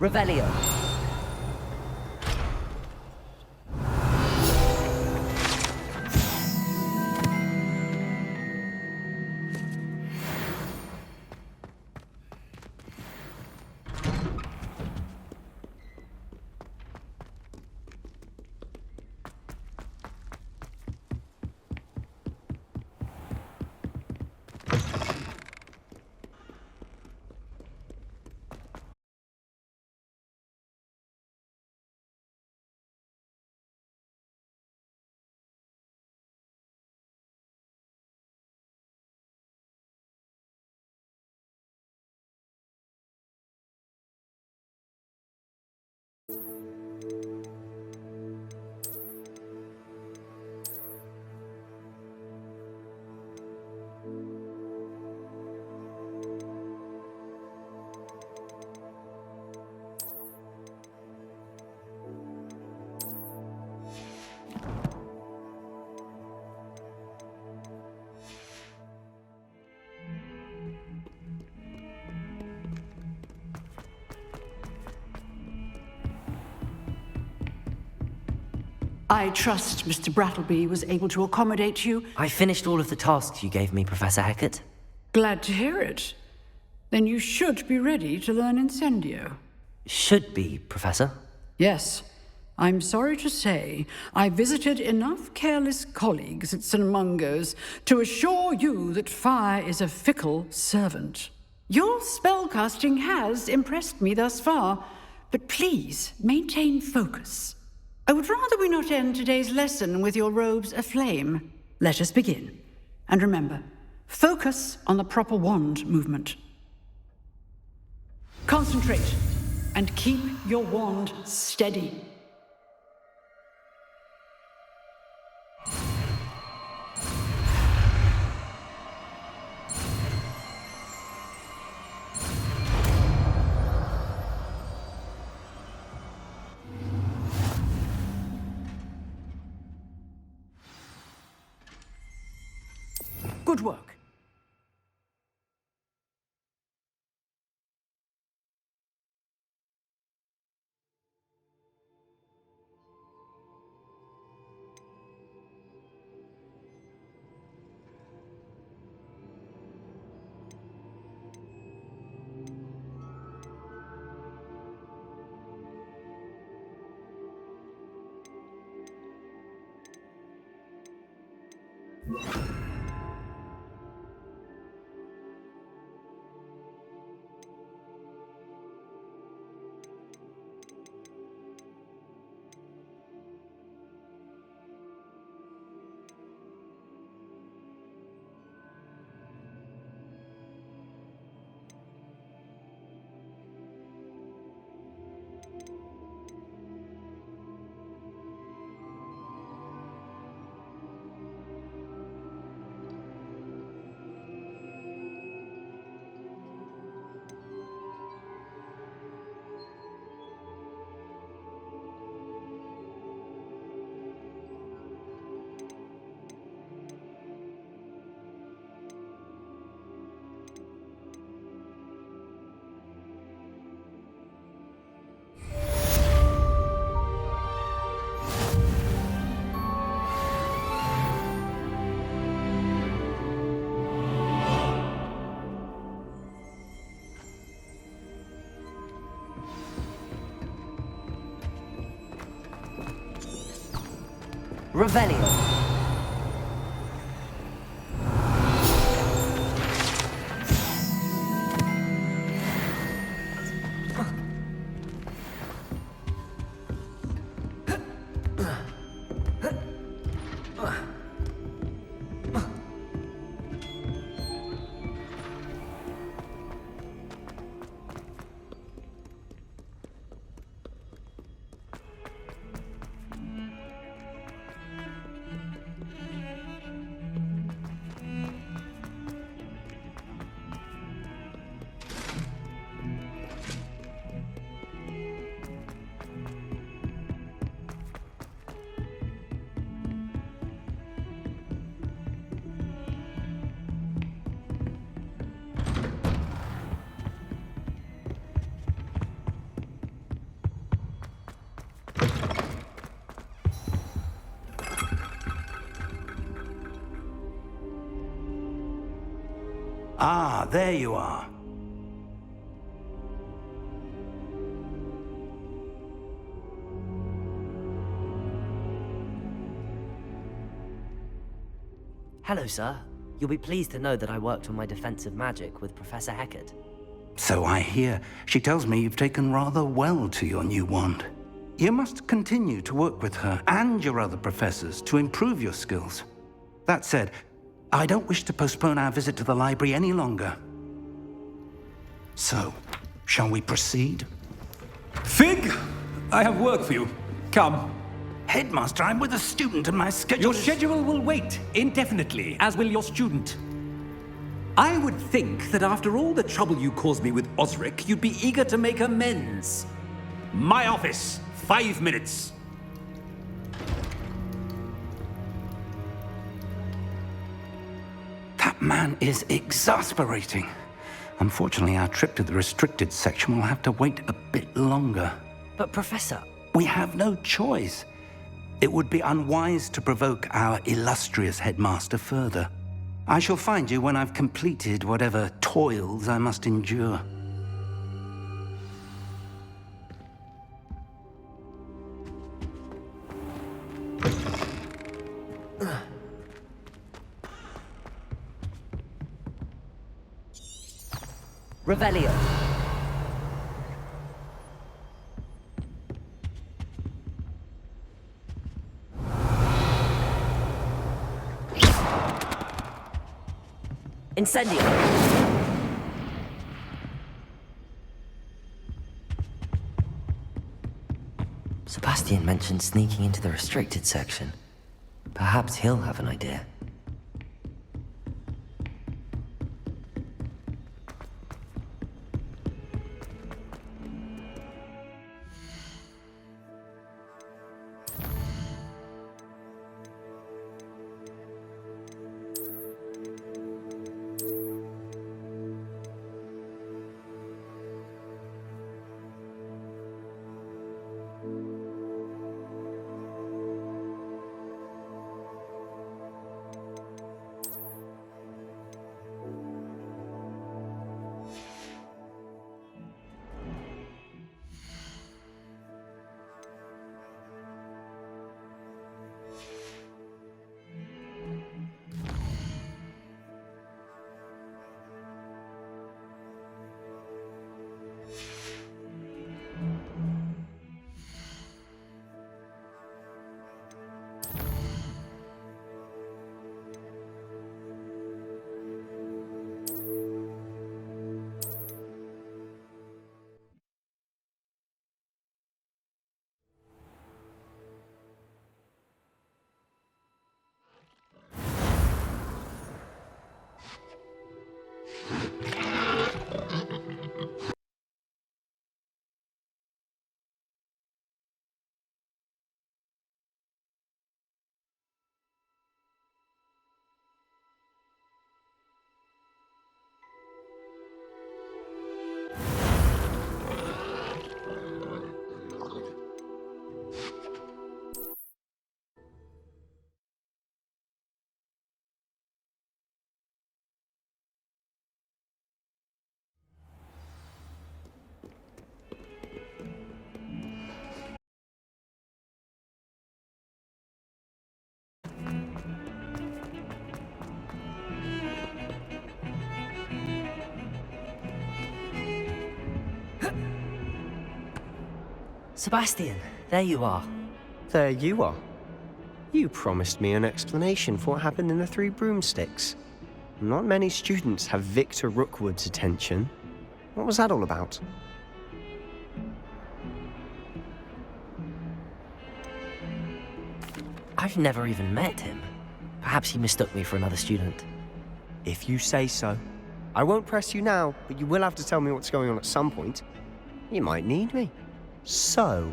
Revelio. I trust Mr. Brattleby was able to accommodate you. I finished all of the tasks you gave me, Professor Hackett. Glad to hear it. Then you should be ready to learn Incendio. Should be, Professor. Yes. I'm sorry to say, I visited enough careless colleagues at St. Mungo's to assure you that fire is a fickle servant. Your spellcasting has impressed me thus far, but please maintain focus. I would rather we not end today's lesson with your robes aflame. Let us begin. And remember, focus on the proper wand movement. Concentrate, and keep your wand steady. Good work. Revelio. Ah, there you are. Hello, sir. You'll be pleased to know that I worked on my defensive magic with Professor Heckard. So I hear. She tells me you've taken rather well to your new wand. You must continue to work with her and your other professors to improve your skills. That said, I don't wish to postpone our visit to the library any longer. So, shall we proceed? Fig! I have work for you. Come. Headmaster, I'm with a student and my schedule Your schedule will wait indefinitely, as will your student. I would think that after all the trouble you caused me with Osric, you'd be eager to make amends. My office, 5 minutes. That man is exasperating. Unfortunately, our trip to the restricted section will have to wait a bit longer. But Professor... We have no choice. It would be unwise to provoke our illustrious headmaster further. I shall find you when I've completed whatever toils I must endure. Revelio. Incendio. Sebastian mentioned sneaking into the restricted section. Perhaps he'll have an idea. Sebastian, there you are. There you are. You promised me an explanation for what happened in the Three Broomsticks. Not many students have Victor Rookwood's attention. What was that all about? I've never even met him. Perhaps he mistook me for another student. If you say so. I won't press you now, but you will have to tell me what's going on at some point. You might need me. So,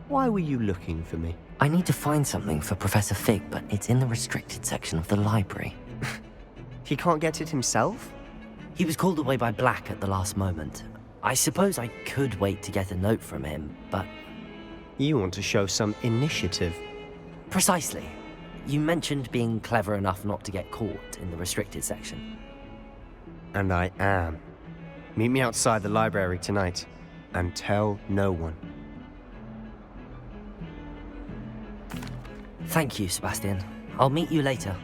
why were you looking for me? I need to find something for Professor Fig, but it's in the restricted section of the library. He can't get it himself? He was called away by Black at the last moment. I suppose I could wait to get a note from him, but... You want to show some initiative. Precisely. You mentioned being clever enough not to get caught in the restricted section. And I am. Meet me outside the library tonight, and tell no one. Thank you, Sebastian. I'll meet you later.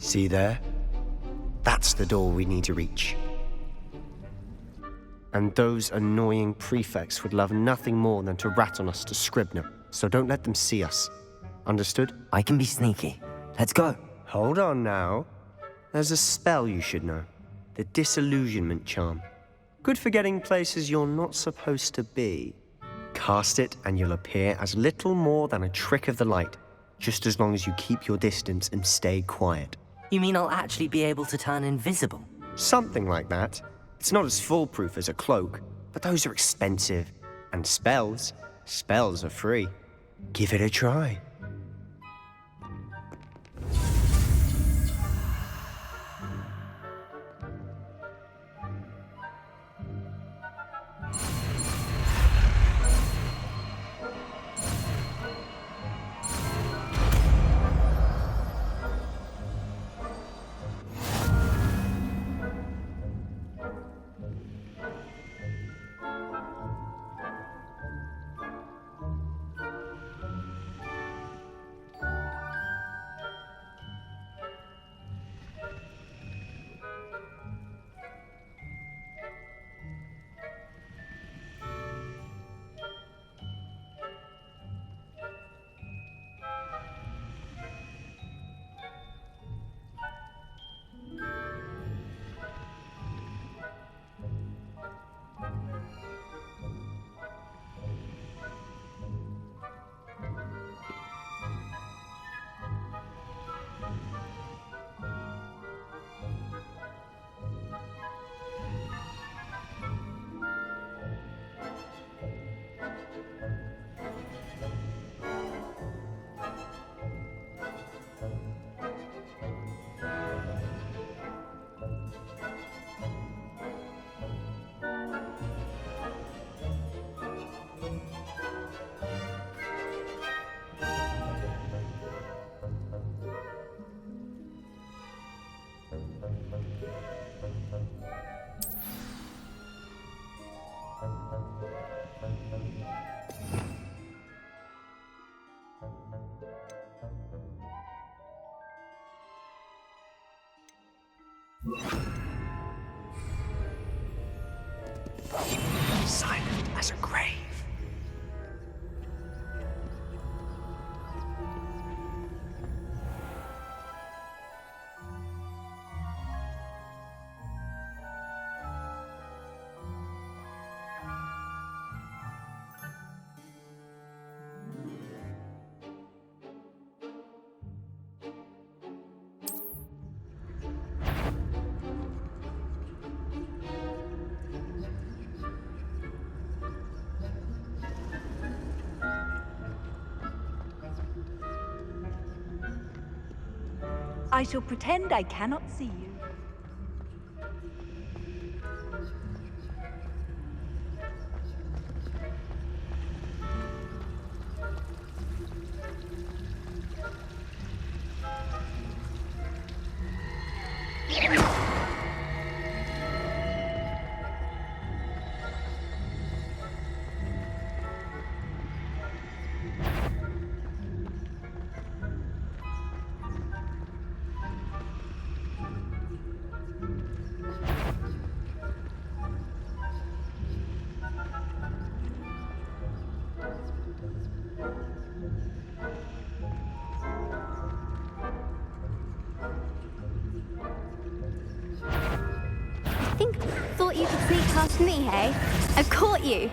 See there? That's the door we need to reach. And those annoying prefects would love nothing more than to rat on us to Scribner, so don't let them see us. Understood? I can be sneaky. Let's go. Hold on now. There's a spell you should know. The Disillusionment Charm. Good for getting places you're not supposed to be. Cast it and you'll appear as little more than a trick of the light, just as long as you keep your distance and stay quiet. You mean I'll actually be able to turn invisible? Something like that. It's not as foolproof as a cloak, but those are expensive. And spells are free. Give it a try. Silent as a grave. I shall pretend I cannot see you. Thought you could sneak past me, hey? I've caught you.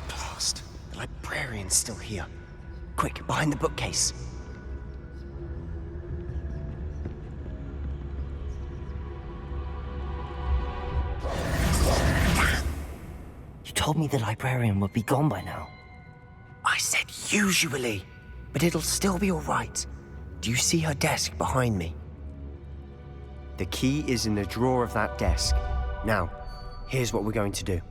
Blast! The librarian's still here. Quick, behind the bookcase. You told me the librarian would be gone by now. I said usually, but it'll still be all right. Do you see her desk behind me? The key is in the drawer of that desk. Now, here's what we're going to do.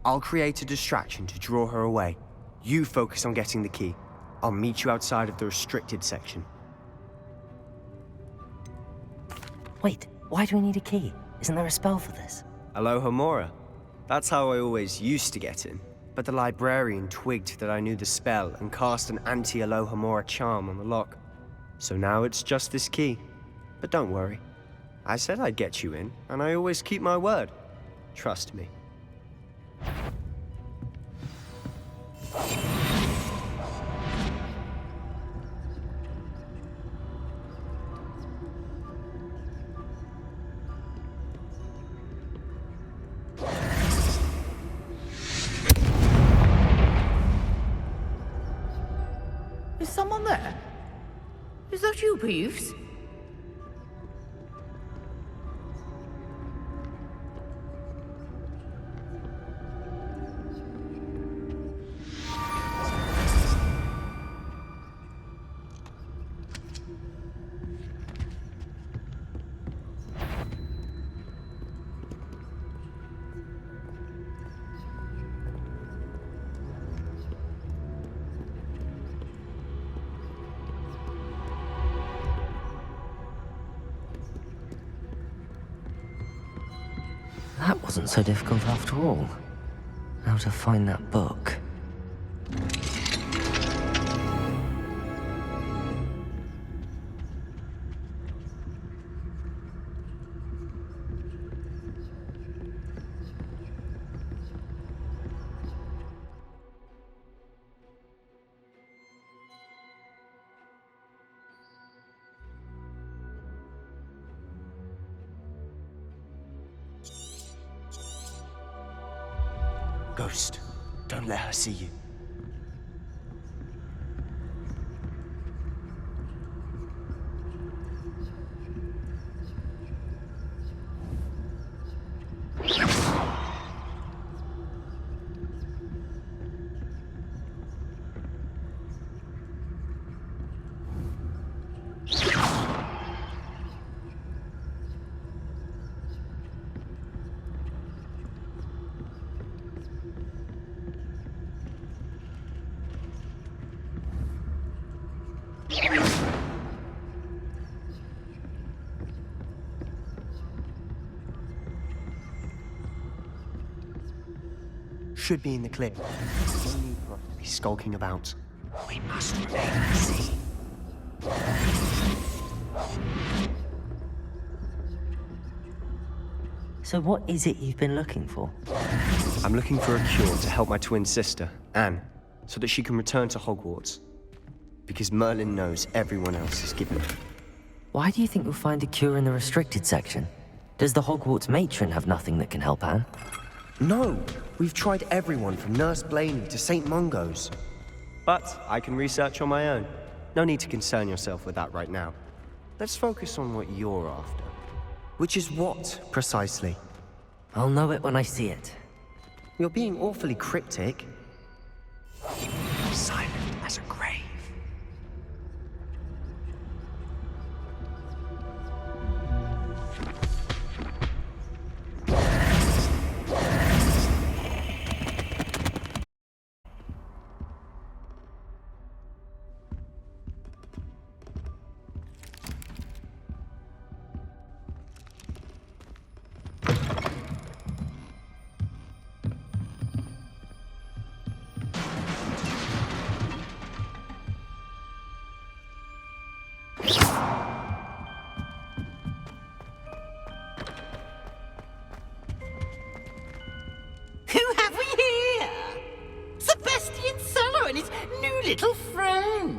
I'll create a distraction to draw her away. You focus on getting the key. I'll meet you outside of the restricted section. Wait, why do we need a key? Isn't there a spell for this? Alohomora. That's how I always used to get in. But the librarian twigged that I knew the spell and cast an anti-Alohomora charm on the lock. So now it's just this key. But don't worry. I said I'd get you in, and I always keep my word. Trust me. Is someone there? Is that you, Peeves? That wasn't so difficult after all. How to find that book. Ghost, don't let her see you. Should be in the clear. No need for us to be skulking about. We must remain unseen. So what is it you've been looking for? I'm looking for a cure to help my twin sister, Anne, so that she can return to Hogwarts. Because Merlin knows everyone else is given her. Why do you think we'll find a cure in the restricted section? Does the Hogwarts matron have nothing that can help Anne? No! We've tried everyone from Nurse Blaney to St. Mungo's. But I can research on my own. No need to concern yourself with that right now. Let's focus on what you're after. Which is what, precisely? I'll know it when I see it. You're being awfully cryptic. Silent as a little friend,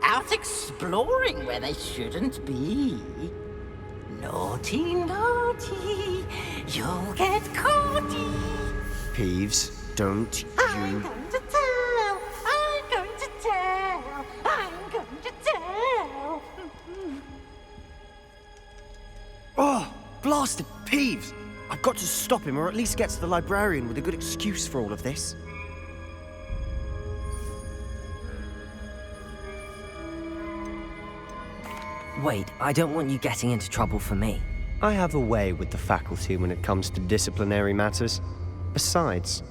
out exploring where they shouldn't be. Naughty, naughty, you'll get caughty. Peeves, don't I'm you... going to tell, I'm going to tell, I'm going to tell. Oh, blasted Peeves! I've got to stop him, or at least get to the librarian with a good excuse for all of this. Wait, I don't want you getting into trouble for me. I have a way with the faculty when it comes to disciplinary matters. Besides,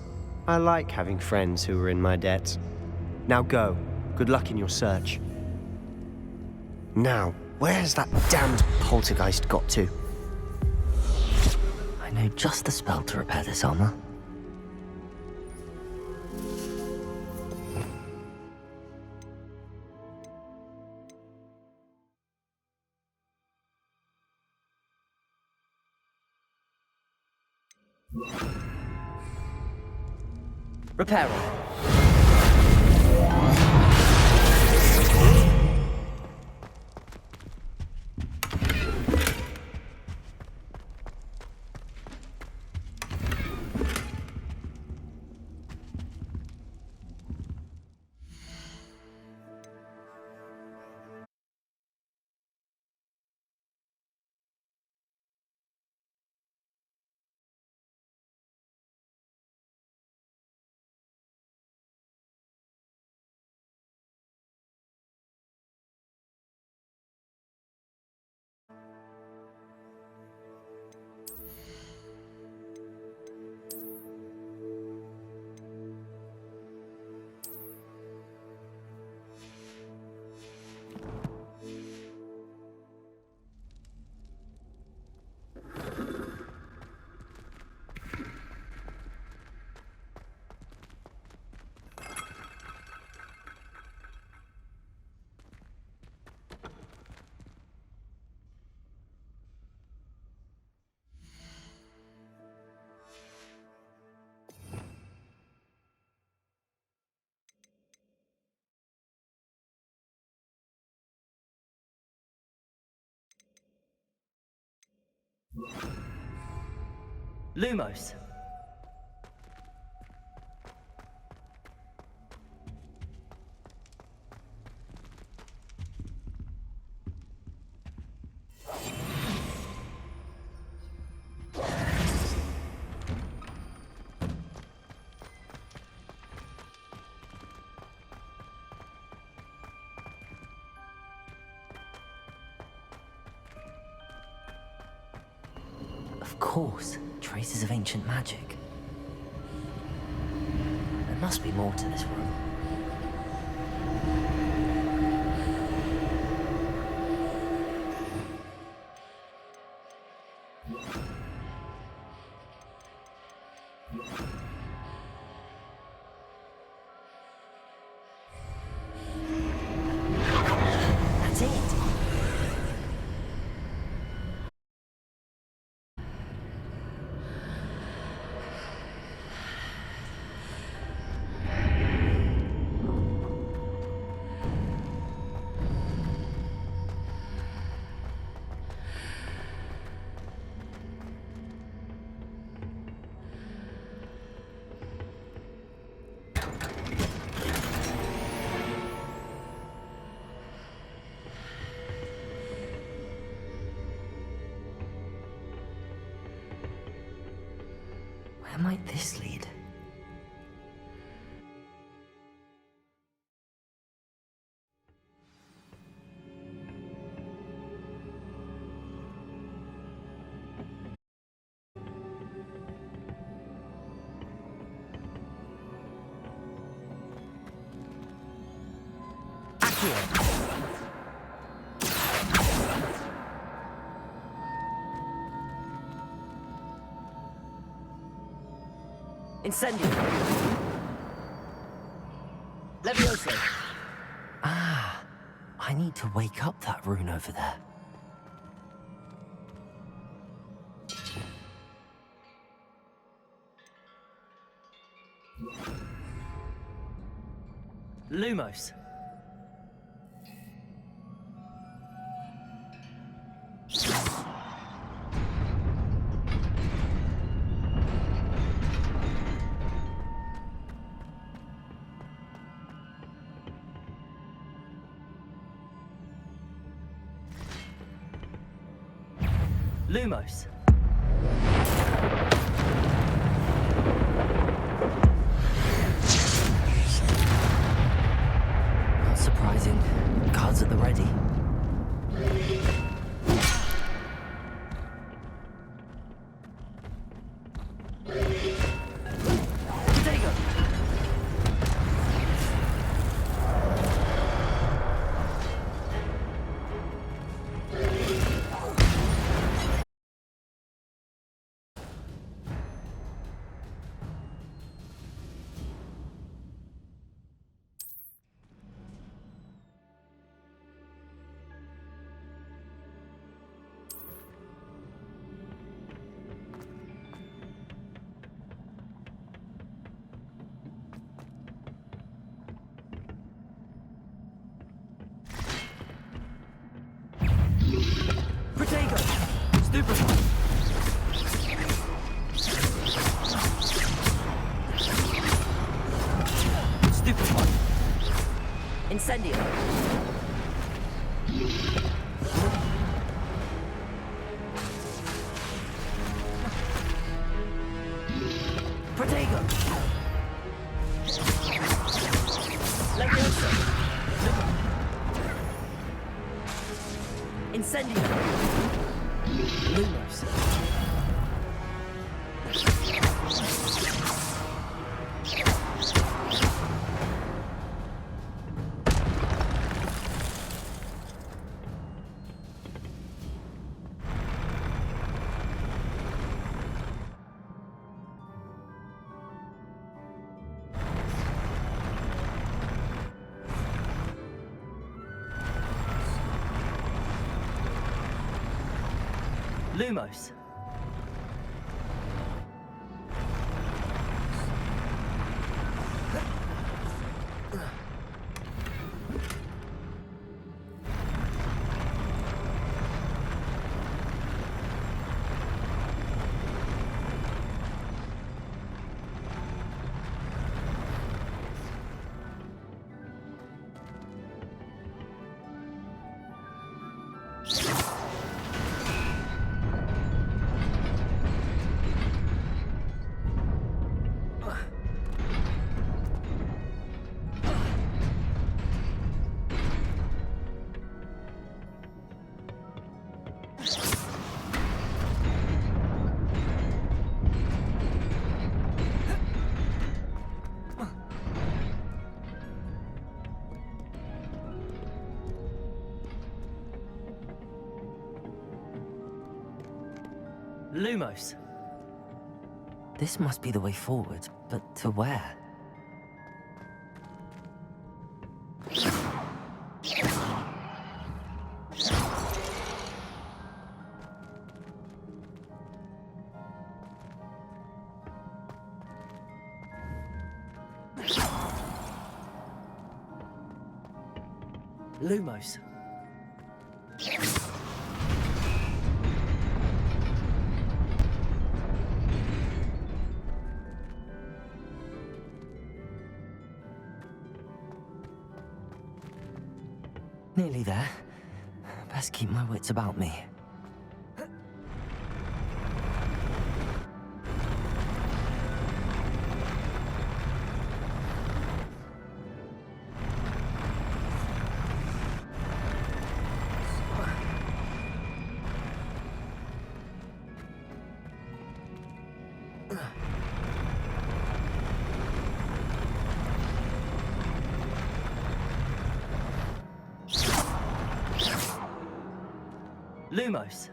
I like having friends who are in my debt. Now go. Good luck in your search. Now, where's that damned poltergeist got to? I know just the spell to repair this armor. Repair it. Lumos. Of course, traces of ancient magic. There must be more to this room. That's it. Where might this lead? Incendio. Levioso. Ah, I need to wake up that rune over there. Lumos. Lumos. Not surprising. Cards at the ready. Potato. Potato. Stupefy. Stupefy. Incendio. Protego. Leviosa. Incendio. Lumos. Lumos. Lumos. This must be the way forward, but to where? Lumos. Nearly there. Best keep my wits about me. Lumos.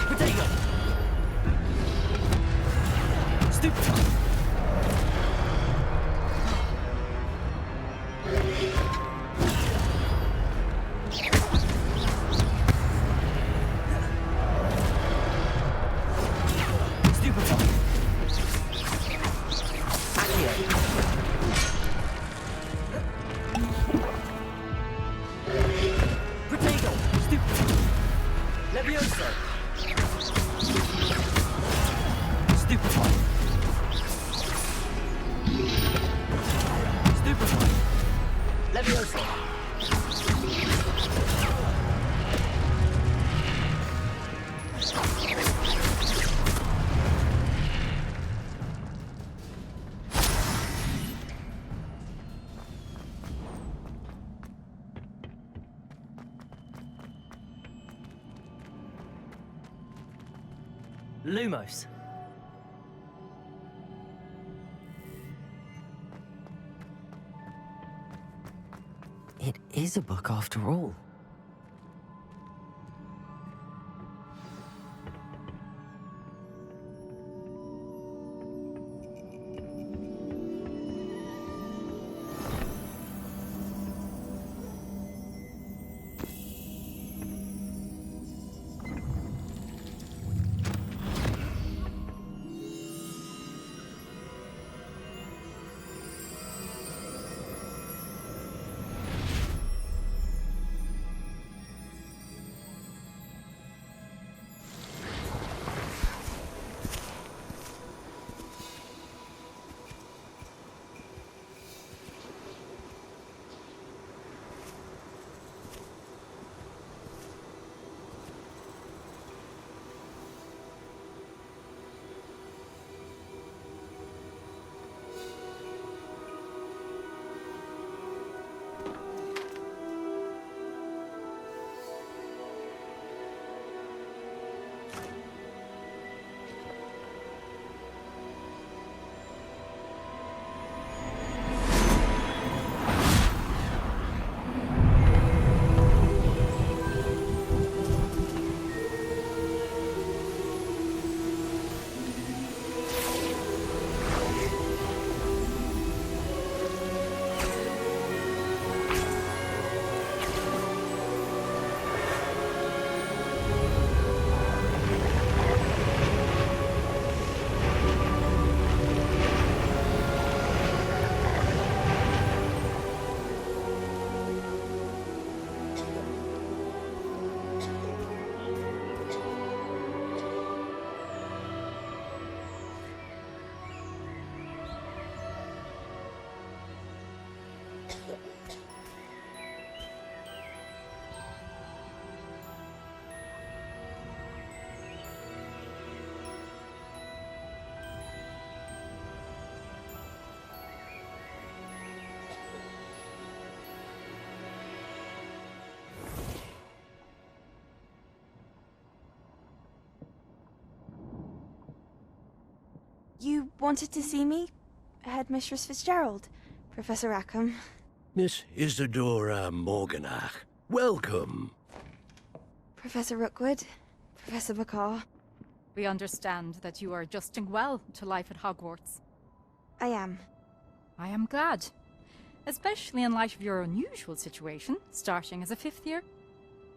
Potato! Stupefy! Potato! Stupefy! Levioso! Stupefy! Stupefy! Levioso! Lumos. It is a book after all. You wanted to see me? Headmistress Fitzgerald, Professor Rackham. Miss Isadora Morganach, welcome. Professor Rookwood, Professor McCaw. We understand that you are adjusting well to life at Hogwarts. I am. I am glad. Especially in light of your unusual situation, starting as a 5th year.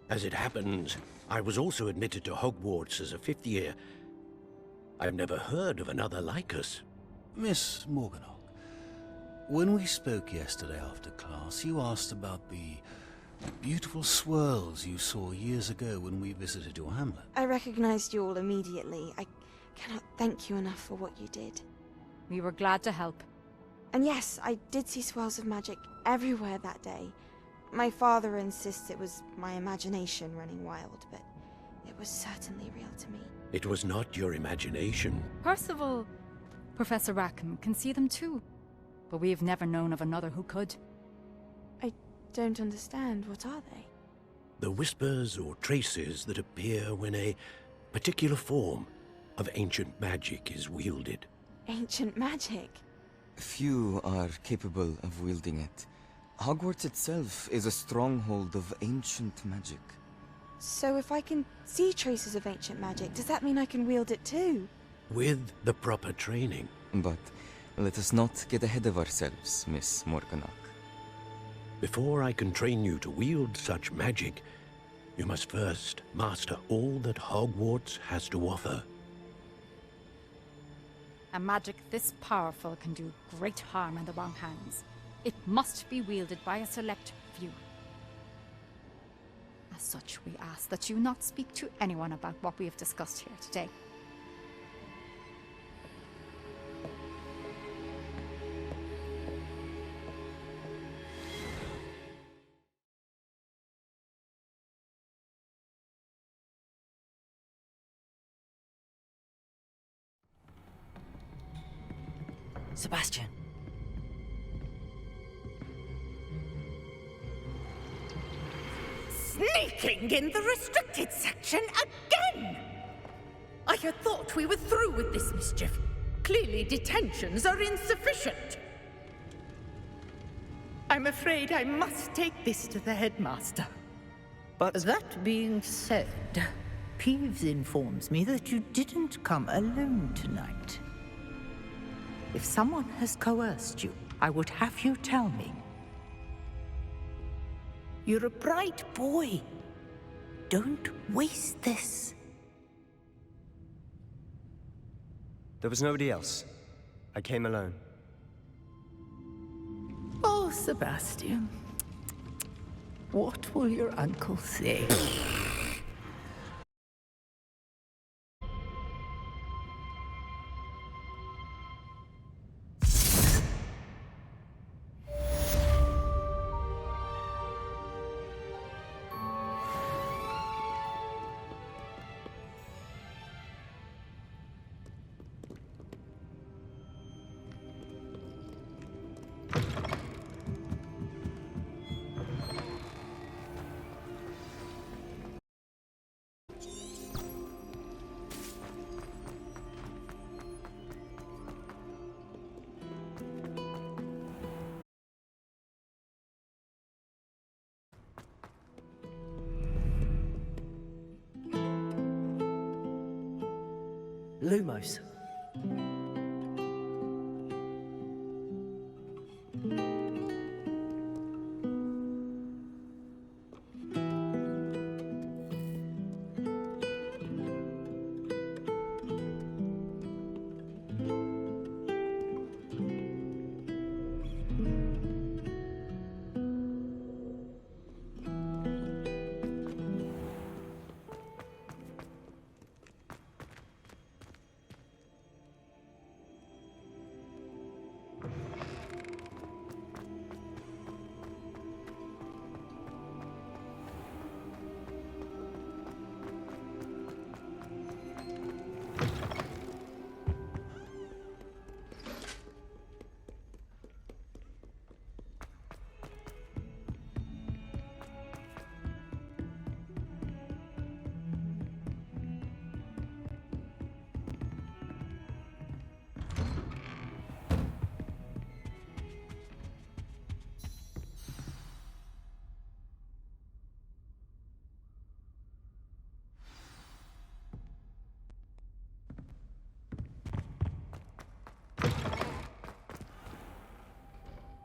As it happens, I was also admitted to Hogwarts as a 5th year. I've never heard of another like us. Miss Morganach, when we spoke yesterday after class, you asked about the beautiful swirls you saw years ago when we visited your hamlet. I recognized you all immediately. I cannot thank you enough for what you did. We were glad to help. And yes, I did see swirls of magic everywhere that day. My father insists it was my imagination running wild, but it was certainly real to me. It was not your imagination. Percival, Professor Rackham can see them too. But we have never known of another who could. I don't understand. What are they? The whispers or traces that appear when a particular form of ancient magic is wielded. Ancient magic? Few are capable of wielding it. Hogwarts itself is a stronghold of ancient magic. So if I can see traces of ancient magic, does that mean I can wield it too? With the proper training. But let us not get ahead of ourselves, Miss Morganach. Before I can train you to wield such magic, you must first master all that Hogwarts has to offer. A magic this powerful can do great harm in the wrong hands. It must be wielded by a select few. As such, we ask that you not speak to anyone about what we have discussed here today. Sebastian. Sneaking in the restricted section again! I had thought we were through with this mischief. Clearly detentions are insufficient. I'm afraid I must take this to the headmaster. But that being said, Peeves informs me that you didn't come alone tonight. If someone has coerced you, I would have you tell me. You're a bright boy. Don't waste this. There was nobody else. I came alone. Oh, Sebastian. What will your uncle say? Lumos.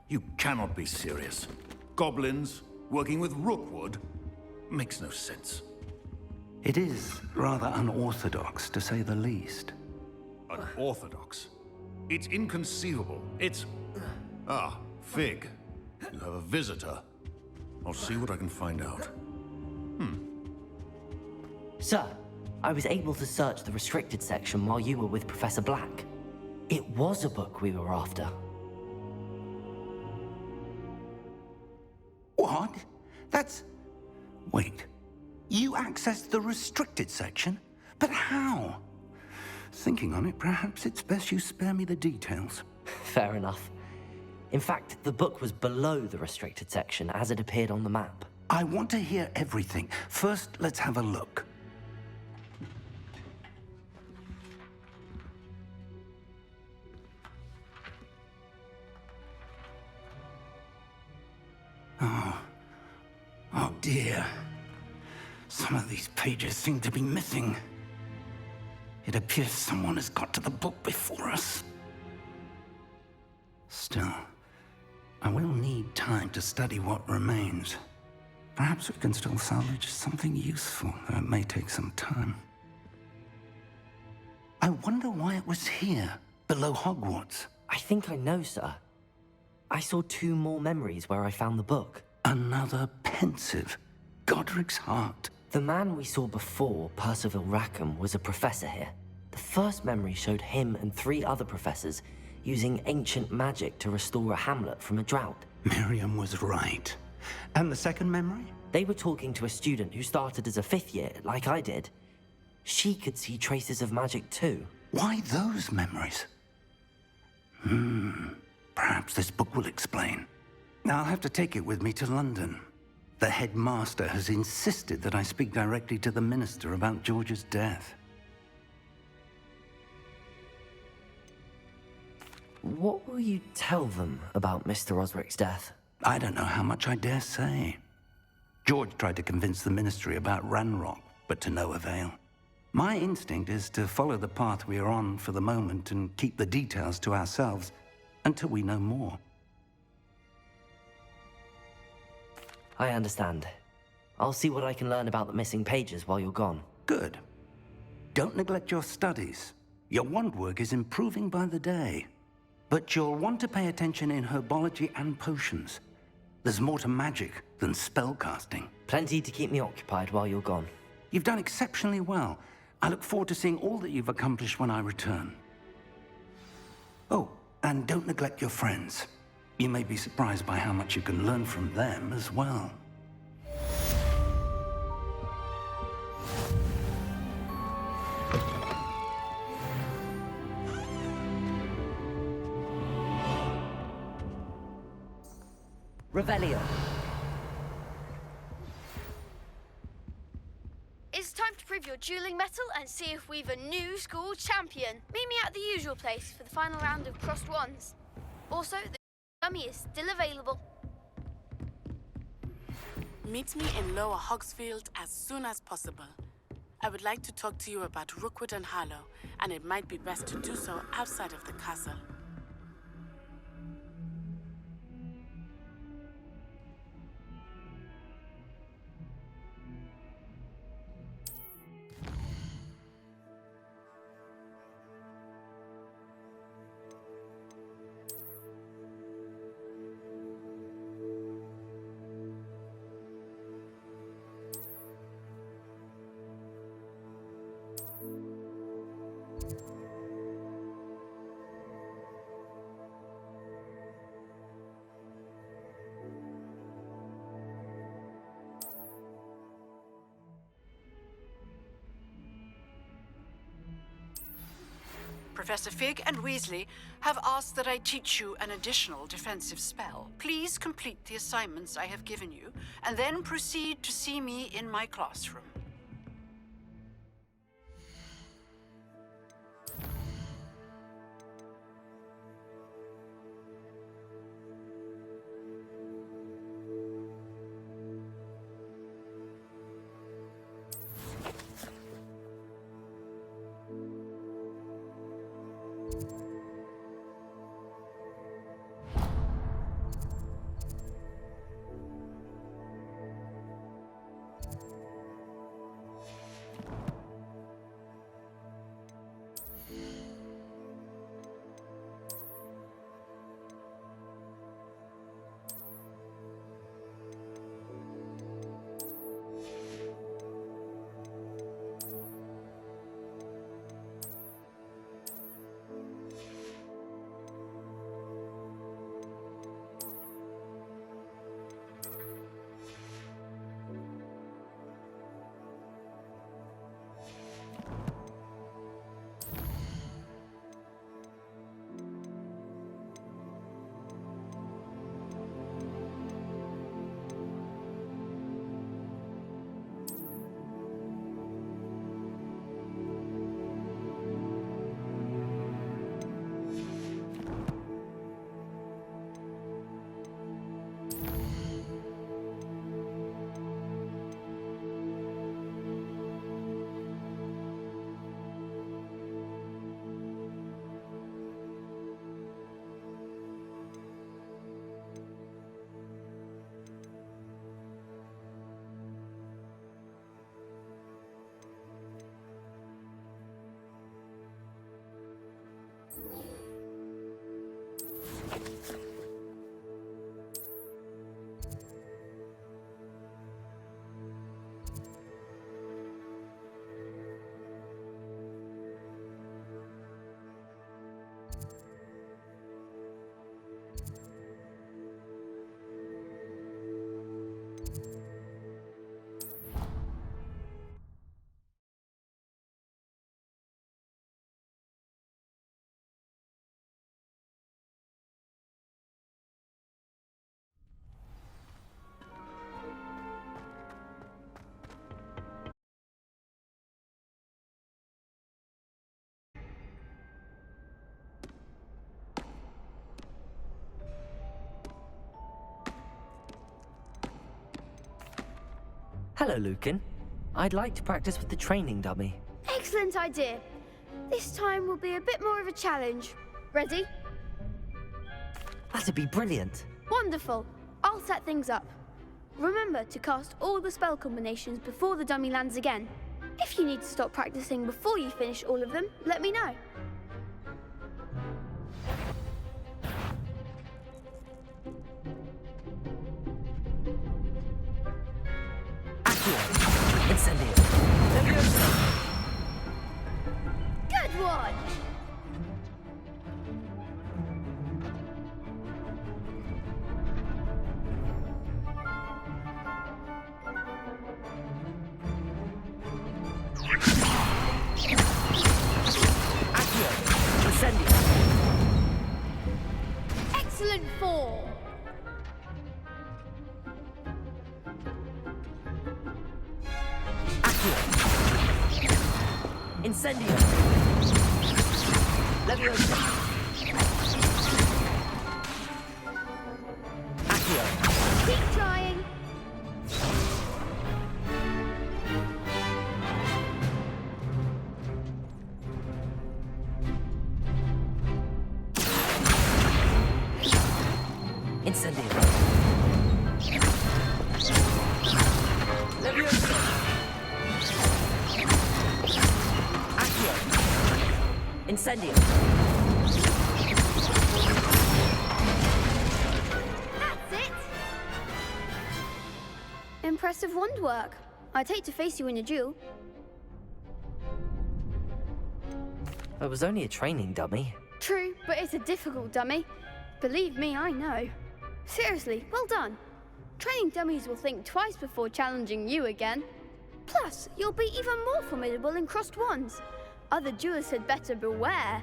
You cannot be serious. Goblins working with Rookwood? Makes no sense. It is rather unorthodox, to say the least. Unorthodox? It's inconceivable. It's... Ah, Fig. You have a visitor. I'll see what I can find out. Sir, I was able to search the restricted section while you were with Professor Black. It was a book we were after. What? That's... Wait. You accessed the restricted section? But how? Thinking on it, perhaps it's best you spare me the details. Fair enough. In fact, the book was below the restricted section as it appeared on the map. I want to hear everything. First, let's have a look. Oh dear. Some of pages seem to be missing. It appears someone has got to the book before us. Still, I will need time to study what remains. Perhaps we can still salvage something useful, though it may take some time. I wonder why it was here, below Hogwarts. I think I know, sir. I saw 2 more memories where I found the book. Another pensive. Godric's heart. The man we saw before, Percival Rackham, was a professor here. The first memory showed him and 3 other professors using ancient magic to restore a hamlet from a drought. Miriam was right. And the second memory? They were talking to a student who started as a 5th year, like I did. She could see traces of magic too. Why those memories? Perhaps this book will explain. Now I'll have to take it with me to London. The headmaster has insisted that I speak directly to the minister about George's death. What will you tell them about Mr. Osric's death? I don't know how much I dare say. George tried to convince the ministry about Ranrock, but to no avail. My instinct is to follow the path we are on for the moment and keep the details to ourselves until we know more. I understand. I'll see what I can learn about the missing pages while you're gone. Good. Don't neglect your studies. Your wand work is improving by the day. But you'll want to pay attention in herbology and potions. There's more to magic than spellcasting. Plenty to keep me occupied while you're gone. You've done exceptionally well. I look forward to seeing all that you've accomplished when I return. Oh, and don't neglect your friends. You may be surprised by how much you can learn from them as well. Revelio. It's time to prove your dueling mettle and see if we've a new school champion. Meet me at the usual place for the final round of crossed wands. Also, the dummy is still available. Meet me in Lower Hogsfield as soon as possible. I would like to talk to you about Rookwood and Harlow, and it might be best to do so outside of the castle. Professor Fig and Weasley have asked that I teach you an additional defensive spell. Please complete the assignments I have given you, and then proceed to see me in my classroom. Hello, Lucan. I'd like to practice with the training dummy. Excellent idea. This time will be a bit more of a challenge. Ready? That'd be brilliant. Wonderful. I'll set things up. Remember to cast all the spell combinations before the dummy lands again. If you need to stop practicing before you finish all of them, let me know. Incendio. Good one! Excellent form! Incendio. Leviosa. Accio. Keep trying. Incendio. Leviosa. Incendio. That's it! Impressive wand work. I'd hate to face you in a duel. It was only a training dummy. True, but it's a difficult dummy. Believe me, I know. Seriously, well done. Training dummies will think twice before challenging you again. Plus, you'll be even more formidable in crossed wands. Other duelists had better beware.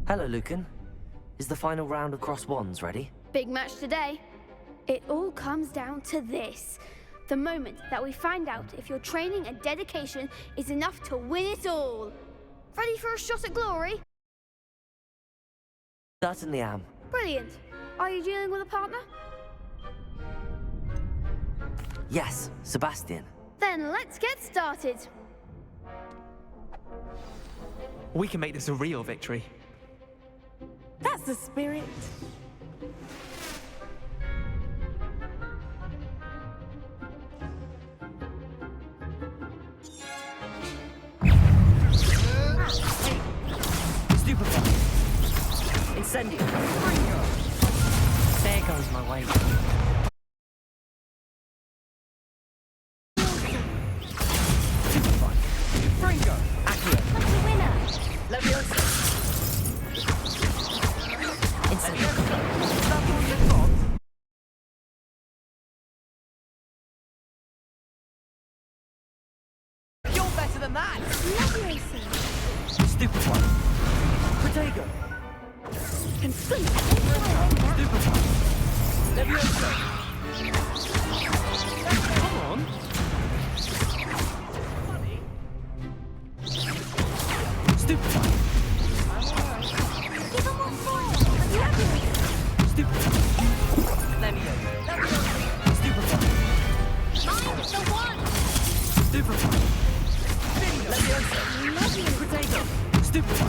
Hello, Lucan. Is the final round of cross wands ready? Big match today. It all comes down to this. The moment that we find out if your training and dedication is enough to win it all. Ready for a shot at glory? Certainly am. Brilliant. Are you dealing with a partner? Yes, Sebastian. Then let's get started. We can make this a real victory. That's the spirit. Stupefy. Incendio. There goes my way. Stupefy. Fringo. Accio. Lucky winner. Leviosa. You're better than that! Stupefy. Protego. Stupefy. Leviosa. Come on! Stupefy. Give him one more. Stupefy. Leviosa. Stupefy. Mine is the one. Stupefy. Leviosa. Protego. Stupefy.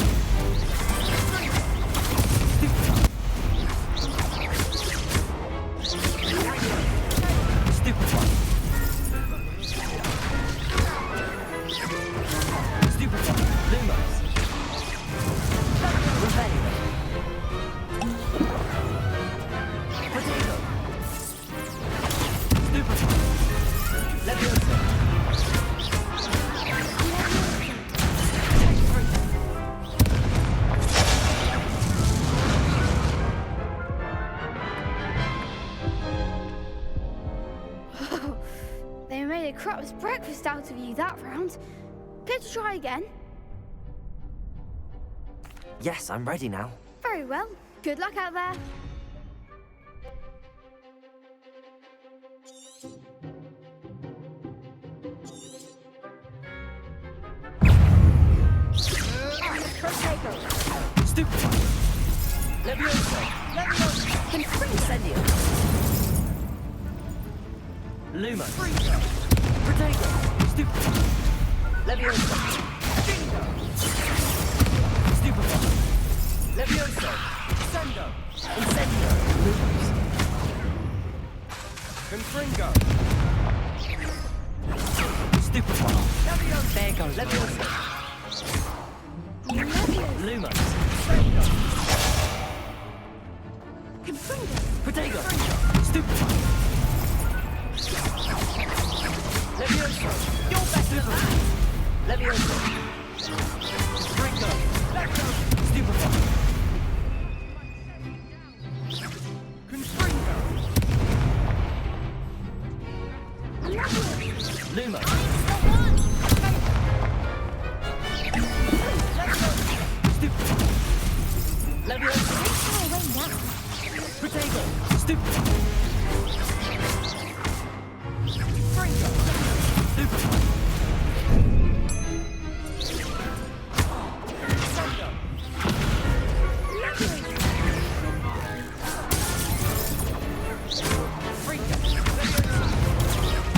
scrumptious breakfast out of you that round. Care to try again? Yes, I'm ready now. Very well. Good luck out there. Stupefy! Levioso! Incendio! Lumo! Protego! Stupefy! Levioso! Stupefy! Levioso! Sendo! Incendio! Lumos! Confringo! Stupefy! Levioso! There you go, Levioso! Lumos! Protego! Stupefy! Levioso! You're better than that! Levioso! Confringo! Stupefy! Confringo! Lumos! Levioso! Protego! Stupefy! Fringo! Stupefy! Sendo! Fringo!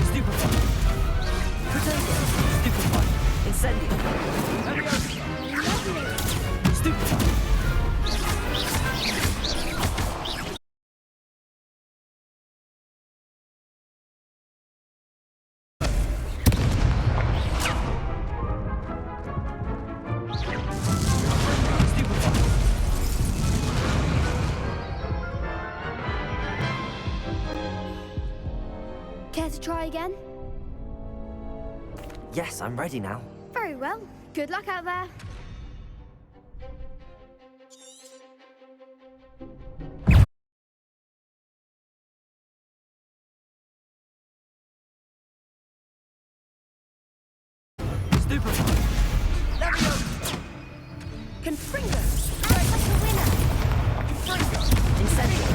Stupefy! Protego! Stupefy! Incendio! Levioso! Stupefy! Care to try again? Yes, I'm ready now. Very well. Good luck out there. Stupefy! Levioso! Confringo! Confringo! Incendio!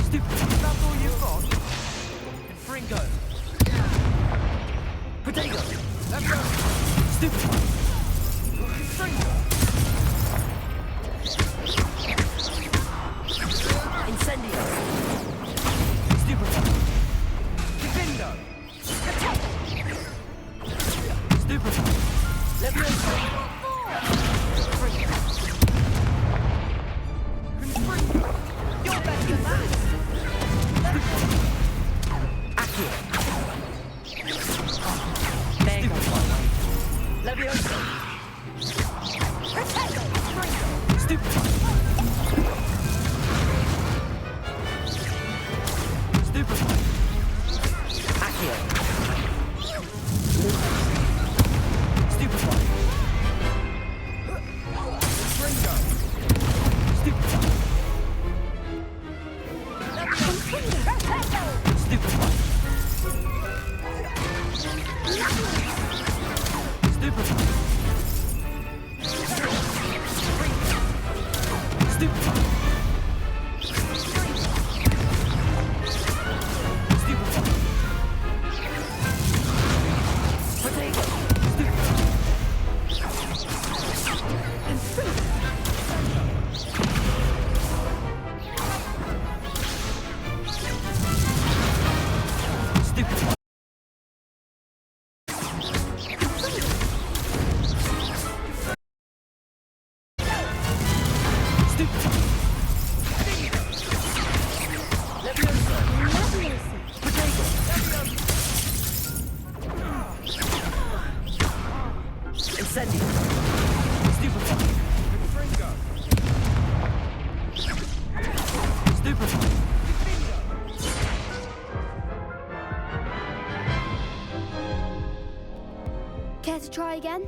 Stupefy! That's all you've got? Confringo! Protego! Levioso! Stupefy! Confringo! Incendio! Stupefy! Divindo! Stupefy! Levioso! Confringo! You're better than that! Accio! There you go. Levioso! Stupefy! Stupefy! Accio! Stupefy! Confringo! Stupefy! Stupefy! Stupefy! Stupefy! Stupefy! Protego! Stupefy! Incendio! Stupefy! Confringo! Stupefy! Care to try again?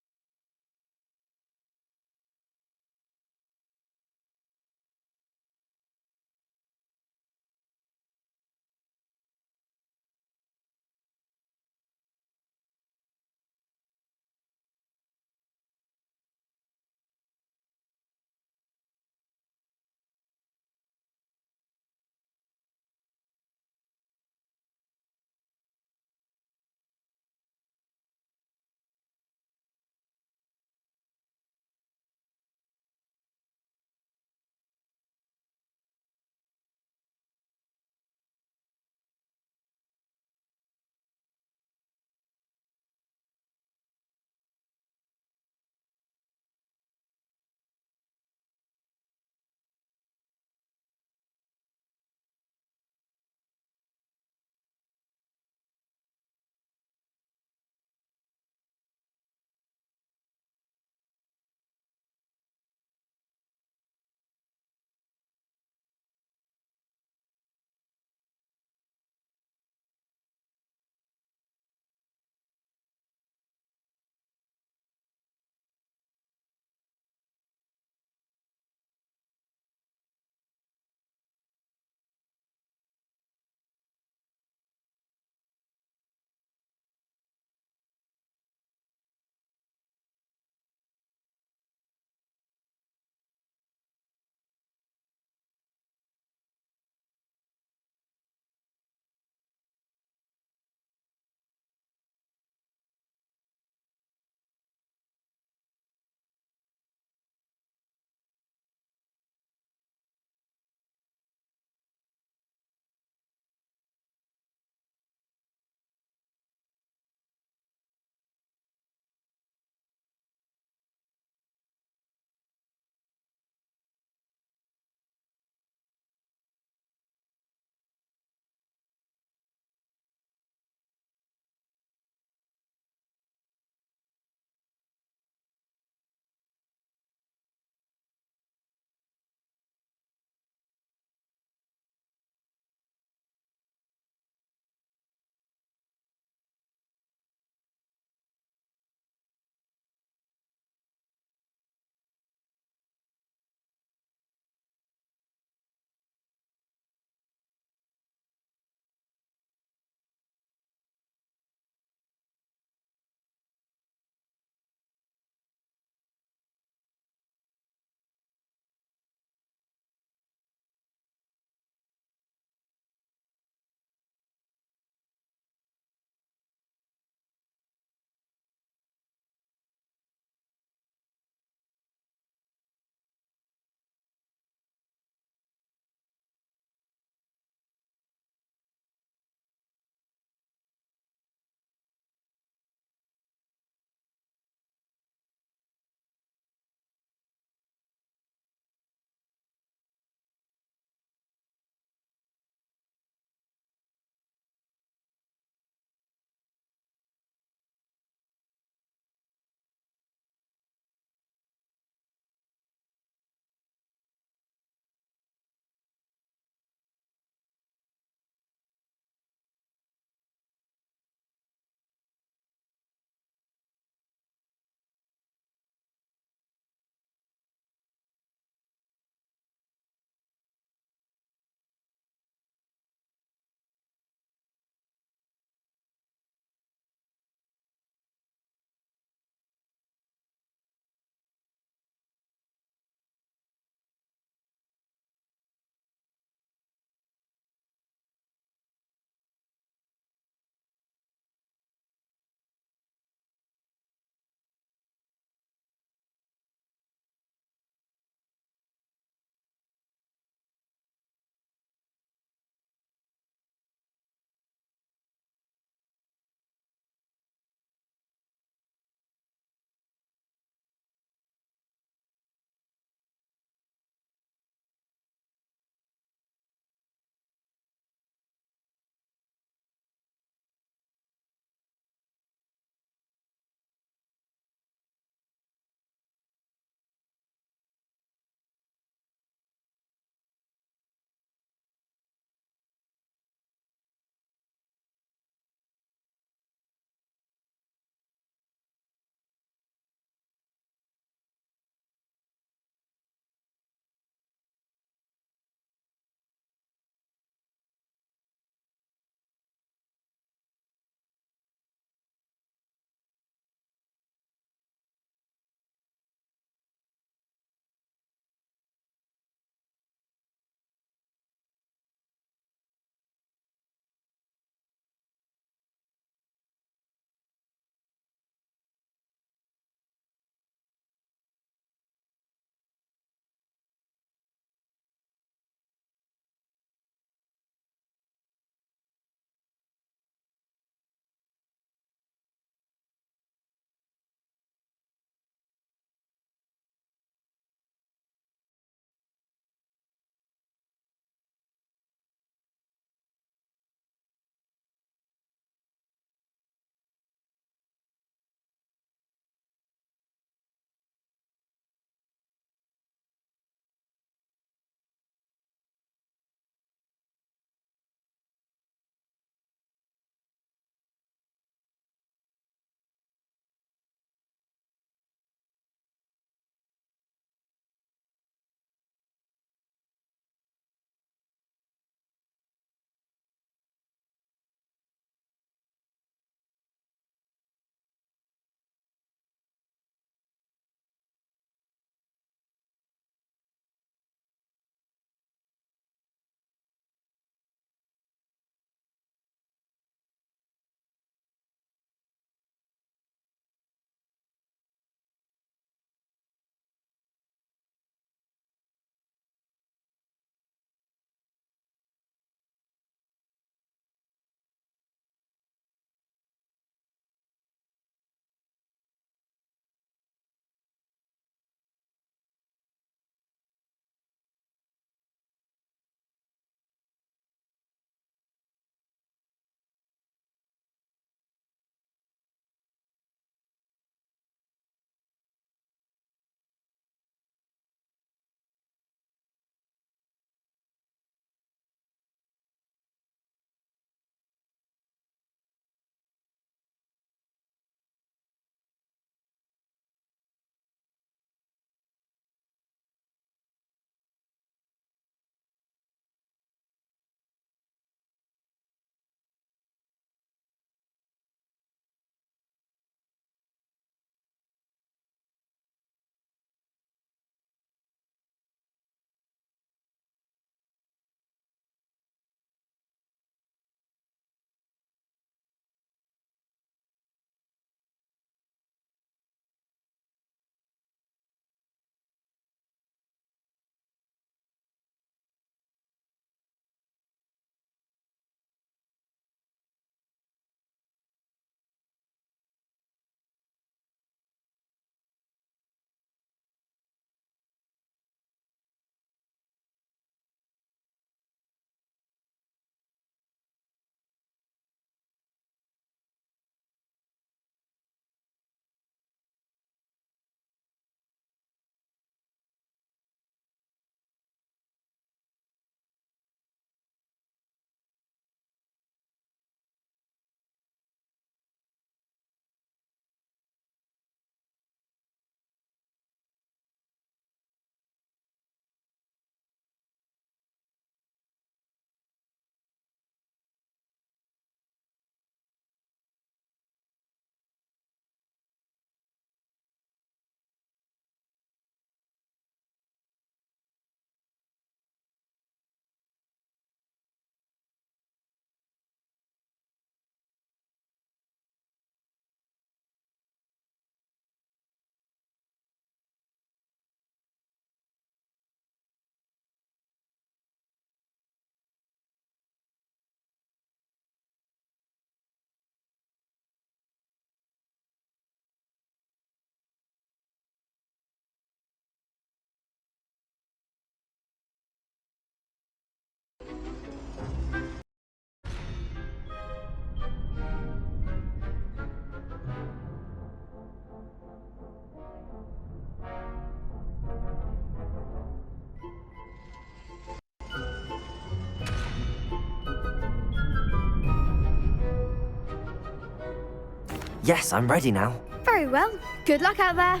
Yes, I'm ready now. Very well. Good luck out there.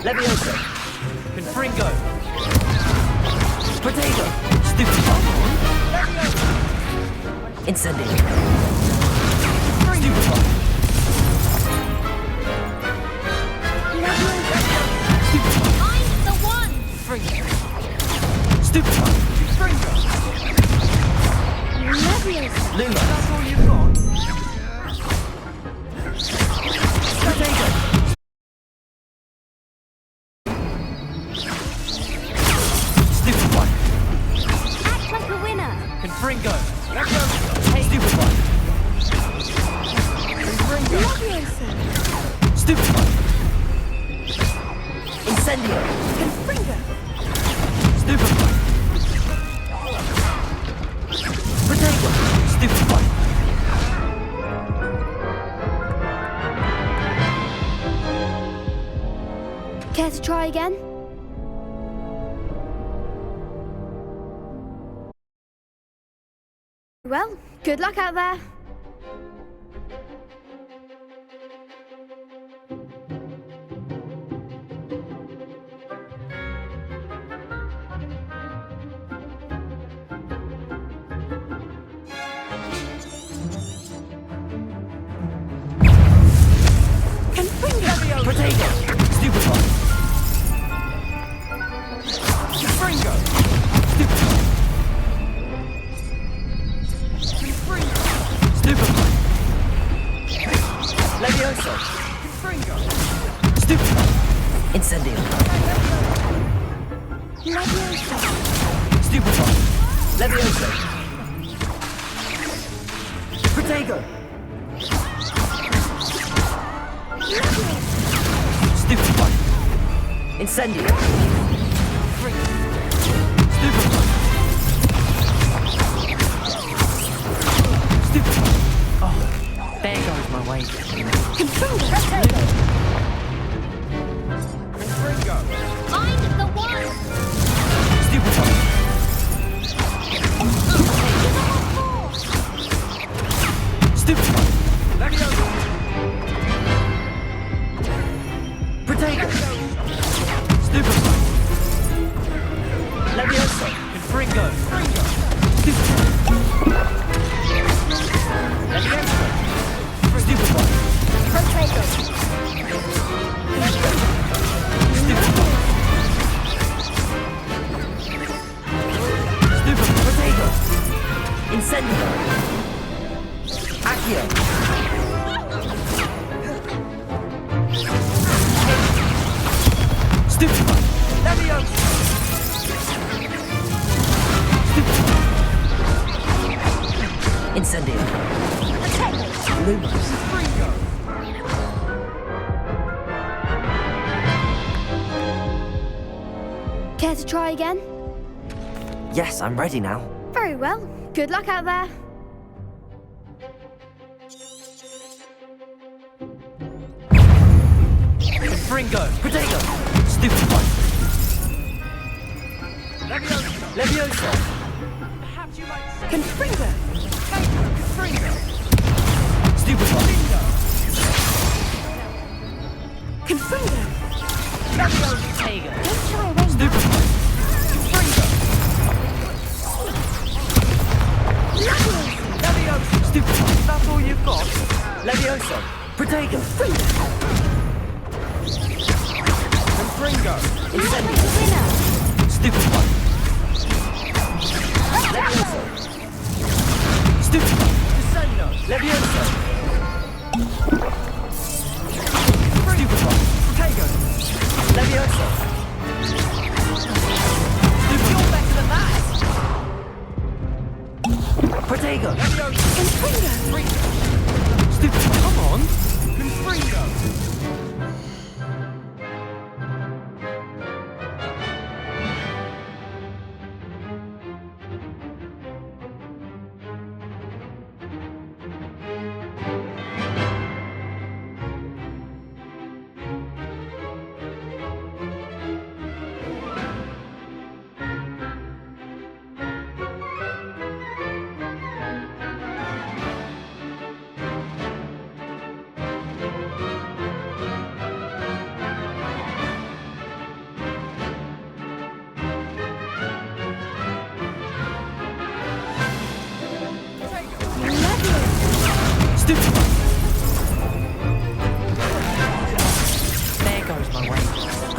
Levioso. Confringo. Protego. Stupefy. Incendio. Stupefy. I'm the one! Stupefy. Leviosa. Luma. That's all you've got? Protego. Stupefy. Act like a winner. Confringo. Stupefy. Leviosa. Stupefy. Incendio. Confringo. Stupefy. Protego. Stupefy. Care to try again? Well, good luck out there. Protego. Stupefy. Confringo. Stupefy. Stupefy. Levioso. Confringo. Stupefy. Incendio. Leviosa. Stupefy. Levioso. Protego. Stupefy. Incendio. Stupefy. Stupefy. Oh, there goes my weight. Confringo. I'm the one! Stupefy. Stupefy. Protego. Stupefy. Levioso. Confringo. Stupefy. Levioso. Stupefy. Protego. Stupefy. Stupefy. Protego. Incendio. Accio. Stupefy. Leviosa. Stupefy. Incendio. Lumos. Care to try again? Yes, I'm ready now. Very well. Good luck out there. Confringo. Protego. Stupefy. Levioso. Perhaps you might say... Confringo. Confringo. Stupefy. Confringo. Leviosa. Don't shy away now. Stupefy. Leviosa. Stupefy. That's all you've got? Levioso. Protego. Confringo. Incendio. Stupefy. Levioso. Stupefy. Descendo. Levioso. Stupefy. Protego. Levioso. You're better than that. Protego. Confringo. Stupefy. Come on. Confringo.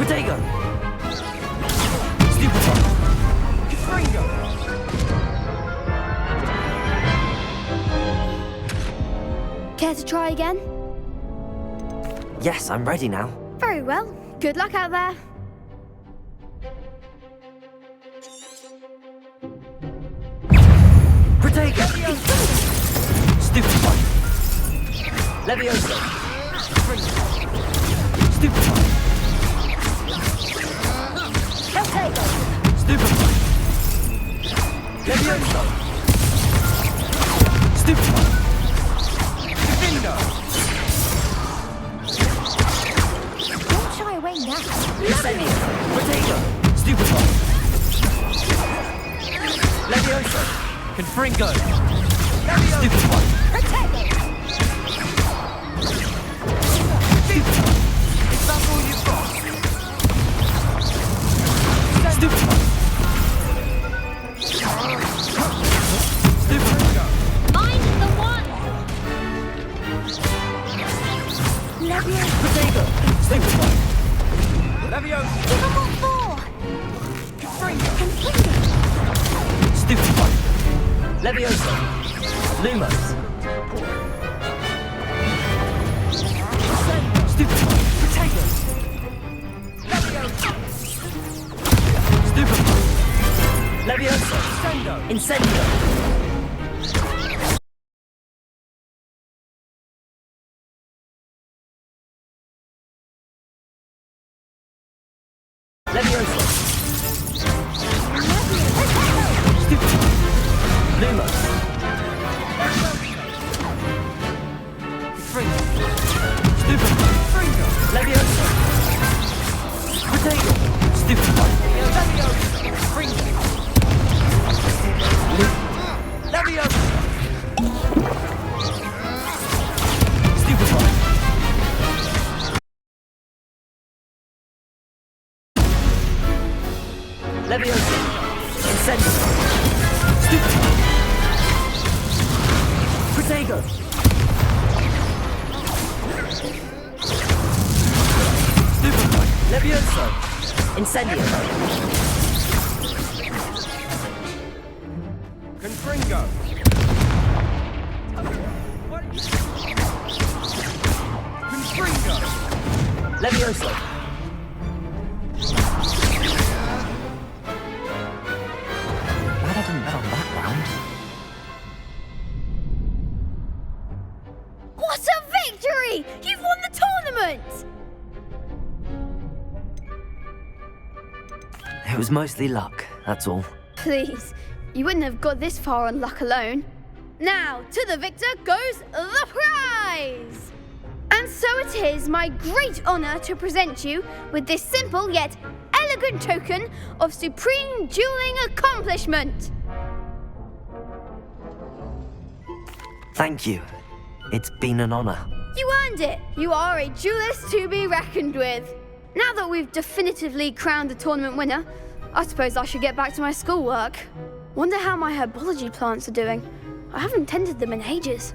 Protego! Stupefy! Confringo! Care to try again? Yes, I'm ready now. Very well. Good luck out there. Protego! Stupefy! Levioso! Stupefy! Protego! Stupefy! Levioso! Stupefy! Defendo! Don't shy away now. Incendio! Protego! Stupefy! Levioso! Confringo! Stupefy! Protego! Is that all you've got? Stupefy! Stupefy! I'm the one! Levioso! Protego! Stupefy! Leviosa! Give 'em what for! Confringo! Stupefy! Levioso! Lumos! Stupefy! Protego! Leviosa! Stupefy! Levioso! Sendo! Incendio! Levioso! Stupefy! Lumos! Confringo! Stupefy! Confringo! Levioso! Protego! Stupefy! Leviosa! Confringo! Leviosa! Stupefy! Levioso! Incendio! Stupefy! Protego! Stupefy! Levioso! Incendio! Confringo! Confringo! Levioso! Glad I didn't bet on that round. What a victory! You've won the tournament! It was mostly luck, that's all. Please, you wouldn't have got this far on luck alone. Now, to the victor goes the prize! And so it is my great honor to present you with this simple yet elegant token of supreme dueling accomplishment. Thank you. It's been an honor. You earned it. You are a duelist to be reckoned with. Now that we've definitively crowned the tournament winner, I suppose I should get back to my schoolwork. Wonder how my herbology plants are doing. I haven't tended them in ages.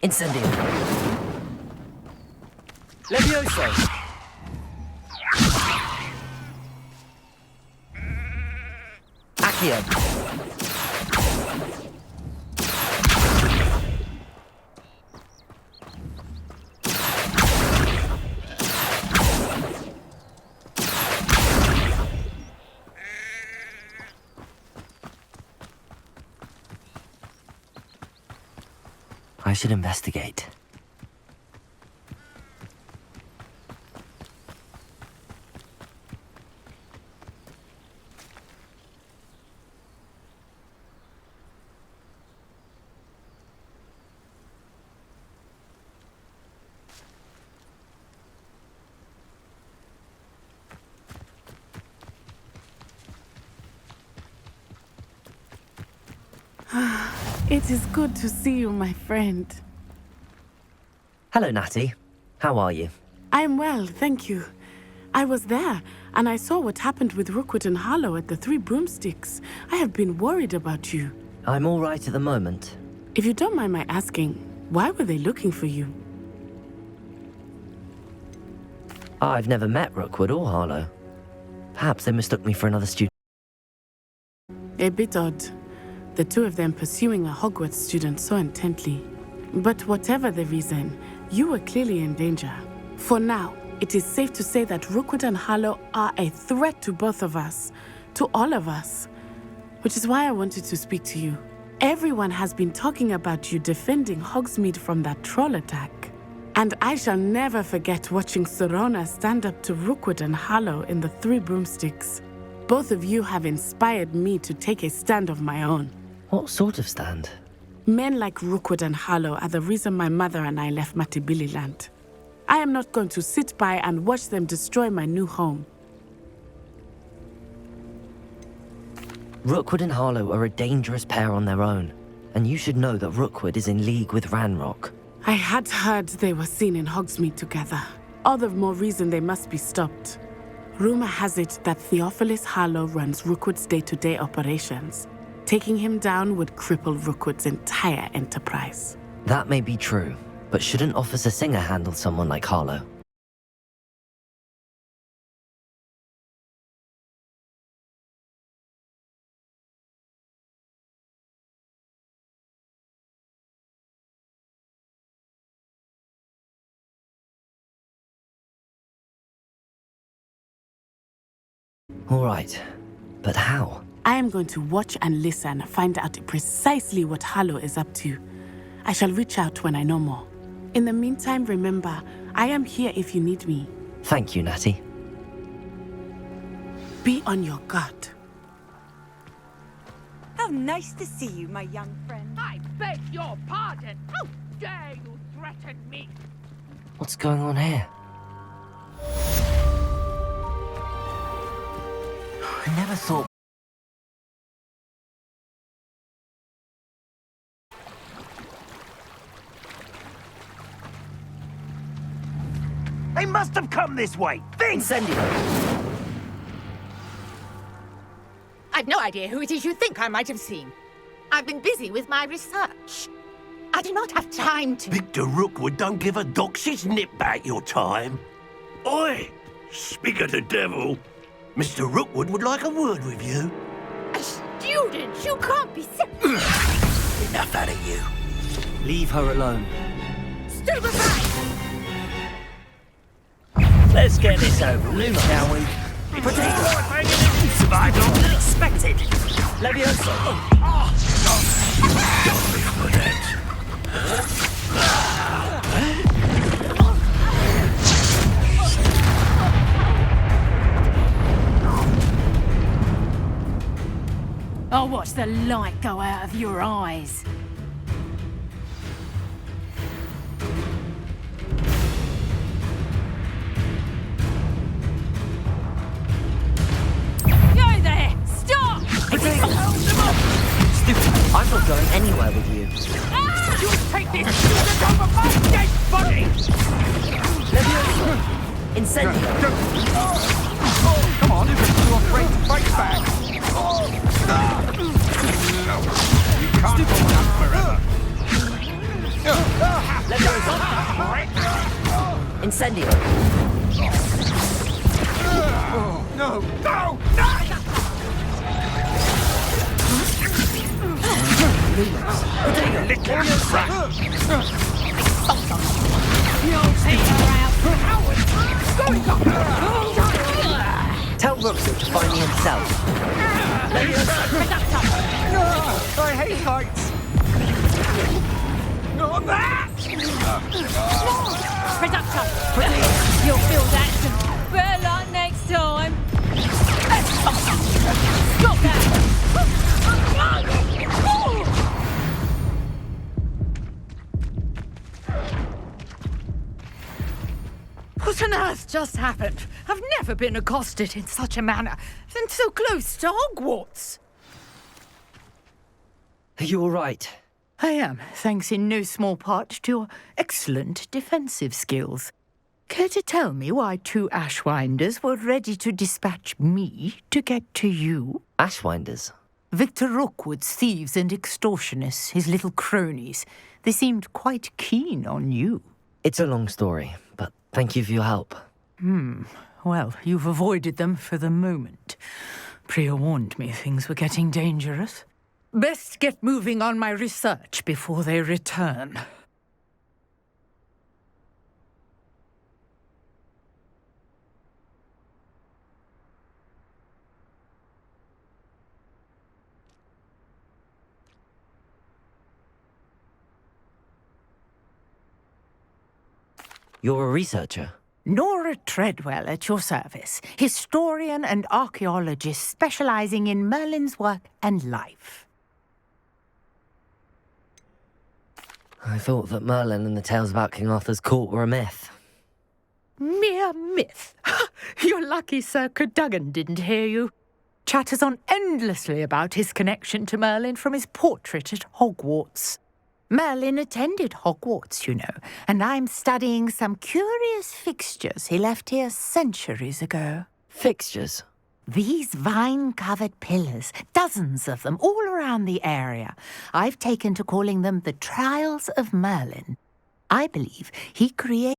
Incendio. Levioso! Accio. I should investigate. It is good to see you, my friend. Hello, Natty. How are you? I am well, thank you. I was there, and I saw what happened with Rookwood and Harlow at the Three Broomsticks. I have been worried about you. I'm all right at the moment. If you don't mind my asking, why were they looking for you? I've never met Rookwood or Harlow. Perhaps they mistook me for another student. A bit odd. The two of them pursuing a Hogwarts student so intently. But whatever the reason, you were clearly in danger. For now, it is safe to say that Rookwood and Harlow are a threat to both of us, to all of us. Which is why I wanted to speak to you. Everyone has been talking about you defending Hogsmeade from that troll attack. And I shall never forget watching Serona stand up to Rookwood and Harlow in the Three Broomsticks. Both of you have inspired me to take a stand of my own. What sort of stand? Men like Rookwood and Harlow are the reason my mother and I left Matibili Land. I am not going to sit by and watch them destroy my new home. Rookwood and Harlow are a dangerous pair on their own, and you should know that Rookwood is in league with Ranrock. I had heard they were seen in Hogsmeade together. All the more reason they must be stopped. Rumor has it that Theophilus Harlow runs Rookwood's day-to-day operations. Taking him down would cripple Rookwood's entire enterprise. That may be true, but shouldn't Officer Singer handle someone like Harlow? All right, but how? I am going to watch and listen, find out precisely what Harlow is up to. I shall reach out when I know more. In the meantime, remember, I am here if you need me. Thank you, Natty. Be on your guard. How nice to see you, my young friend. I beg your pardon. How dare you threaten me? What's going on here? I never thought... They must have come this way. Think! Incendio! I've no idea who it is you think I might have seen. I've been busy with my research. I do not have time to... Victor Rookwood don't give a doxy's nip back your time. Oi! Speak of the devil. Mr. Rookwood would like a word with you. A student? You can't be Enough out of you. Leave her alone. Stupefy! Let's get this over with, shall we? Survived longer than expected. Levioso. Sorry for that. I'll watch the light go out of your eyes. Go there! Stop! Stupid. I'm not going anywhere with you. You take this student over my dead body! Levioso. Incendio. Come on, you're too afraid to fight back. You can't hold up forever. Levioso. Incendio. No! No! No! Little brat. You'll take her out! Tell Rookwood to find me himself. I hate heights! Not that! Productor! You'll feel that some better luck next time! Stop that! What on earth just happened? I've never been accosted in such a manner, and so close to Hogwarts. Are you all right? I am, thanks in no small part to your excellent defensive skills. Care to tell me why two Ashwinders were ready to dispatch me to get to you? Ashwinders? Victor Rookwood's thieves and extortionists, his little cronies. They seemed quite keen on you. It's a long story, but thank you for your help. Well, you've avoided them for the moment. Priya warned me things were getting dangerous. Best get moving on my research before they return. You're a researcher? Nora Treadwell at your service, historian and archaeologist specializing in Merlin's work and life. I thought that Merlin and the tales about King Arthur's court were a myth. Mere myth. You're lucky Sir Cadogan didn't hear you. Chatters on endlessly about his connection to Merlin from his portrait at Hogwarts. Merlin attended Hogwarts, you know, and I'm studying some curious fixtures he left here centuries ago. Fixtures? These vine-covered pillars, dozens of them, all around the area. I've taken to calling them the Trials of Merlin. I believe he created...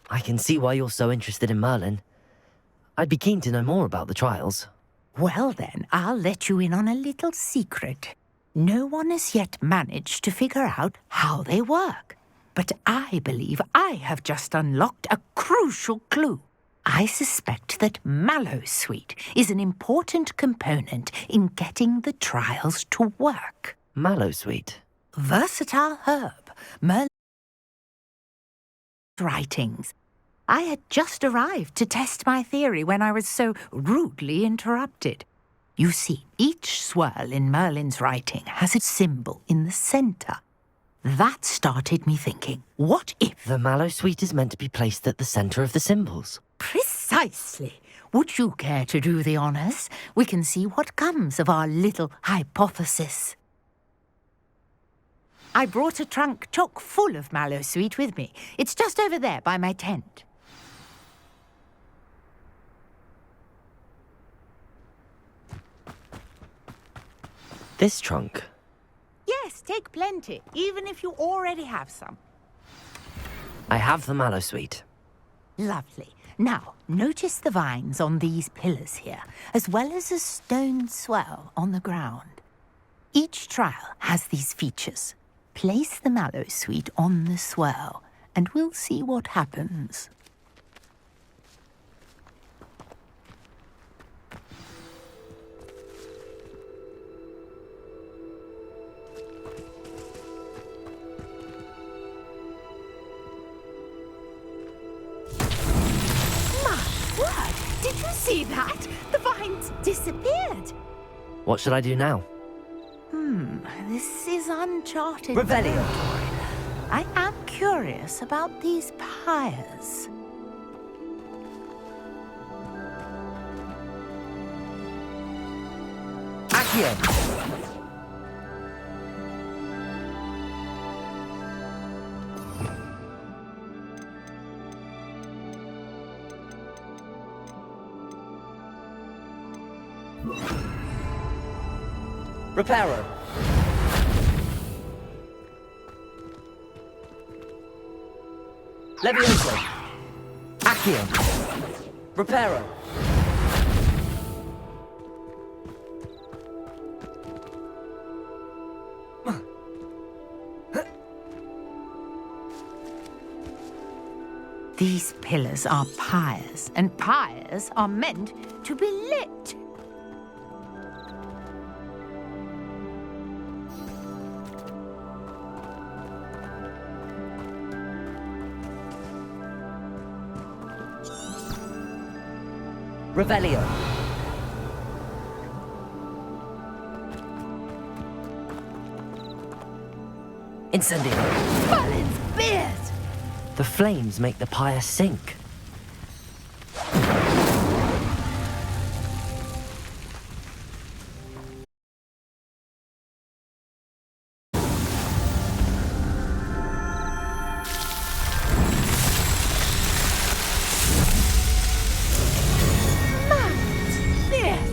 I can see why you're so interested in Merlin. I'd be keen to know more about the trials. Well then, I'll let you in on a little secret. No one has yet managed to figure out how they work. But I believe I have just unlocked a crucial clue. I suspect that Mallowsweet is an important component in getting the trials to work. Mallowsweet? Versatile herb. Merlin's writings. I had just arrived to test my theory when I was so rudely interrupted. You see, each swirl in Merlin's writing has a symbol in the centre. That started me thinking, what if... The Mallowsweet is meant to be placed at the centre of the symbols. Precisely. Would you care to do the honours? We can see what comes of our little hypothesis. I brought a trunk chock full of Mallowsweet with me. It's just over there by my tent. This trunk? Yes, take plenty, even if you already have some. I have the mallow sweet. Lovely. Now, notice the vines on these pillars here, as well as a stone swell on the ground. Each trial has these features. Place the mallow sweet on the swell, and we'll see what happens. Did you see that? The vines disappeared. What should I do now? This is uncharted Revelio. territory. I am curious about these pyres. Accio. Reparo. Levioso. Accio. Reparo. These pillars are pyres, and pyres are meant to be lit. Revelio. Incendio. Merlin's beard! The flames make the pyre sink.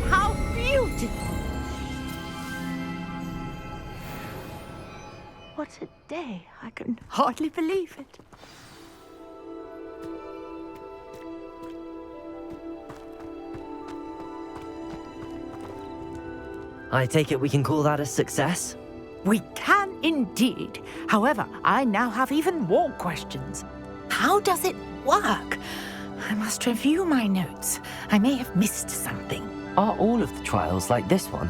How beautiful! What a day. I can hardly believe it. I take it we can call that a success? We can indeed. However, I now have even more questions. How does it work? I must review my notes. I may have missed something. Are all of the trials like this one?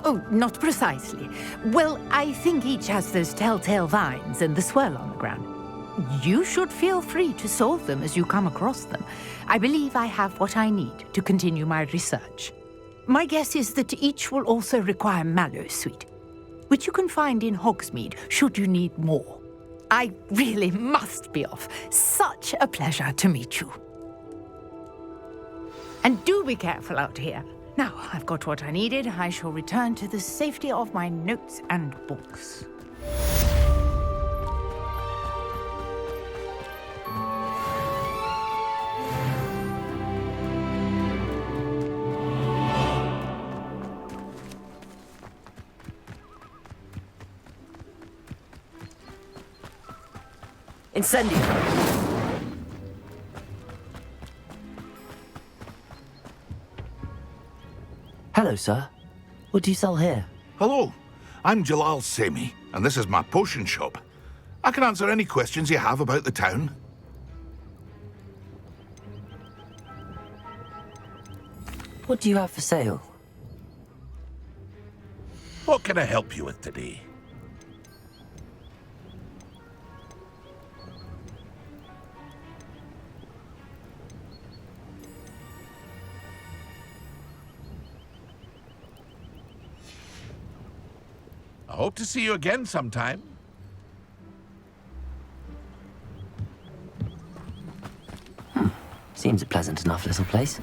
Oh, not precisely. Well, I think each has those telltale vines and the swirl on the ground. You should feel free to solve them as you come across them. I believe I have what I need to continue my research. My guess is that each will also require mallow sweet, which you can find in Hogsmeade should you need more. I really must be off. Such a pleasure to meet you. And do be careful out here. Now, I've got what I needed. I shall return to the safety of my notes and books. Incendio. Hello, sir. What do you sell here? Hello, I'm Jalal Semi, and this is my potion shop. I can answer any questions you have about the town. What do you have for sale? What can I help you with today? I hope to see you again sometime. Seems a pleasant enough little place.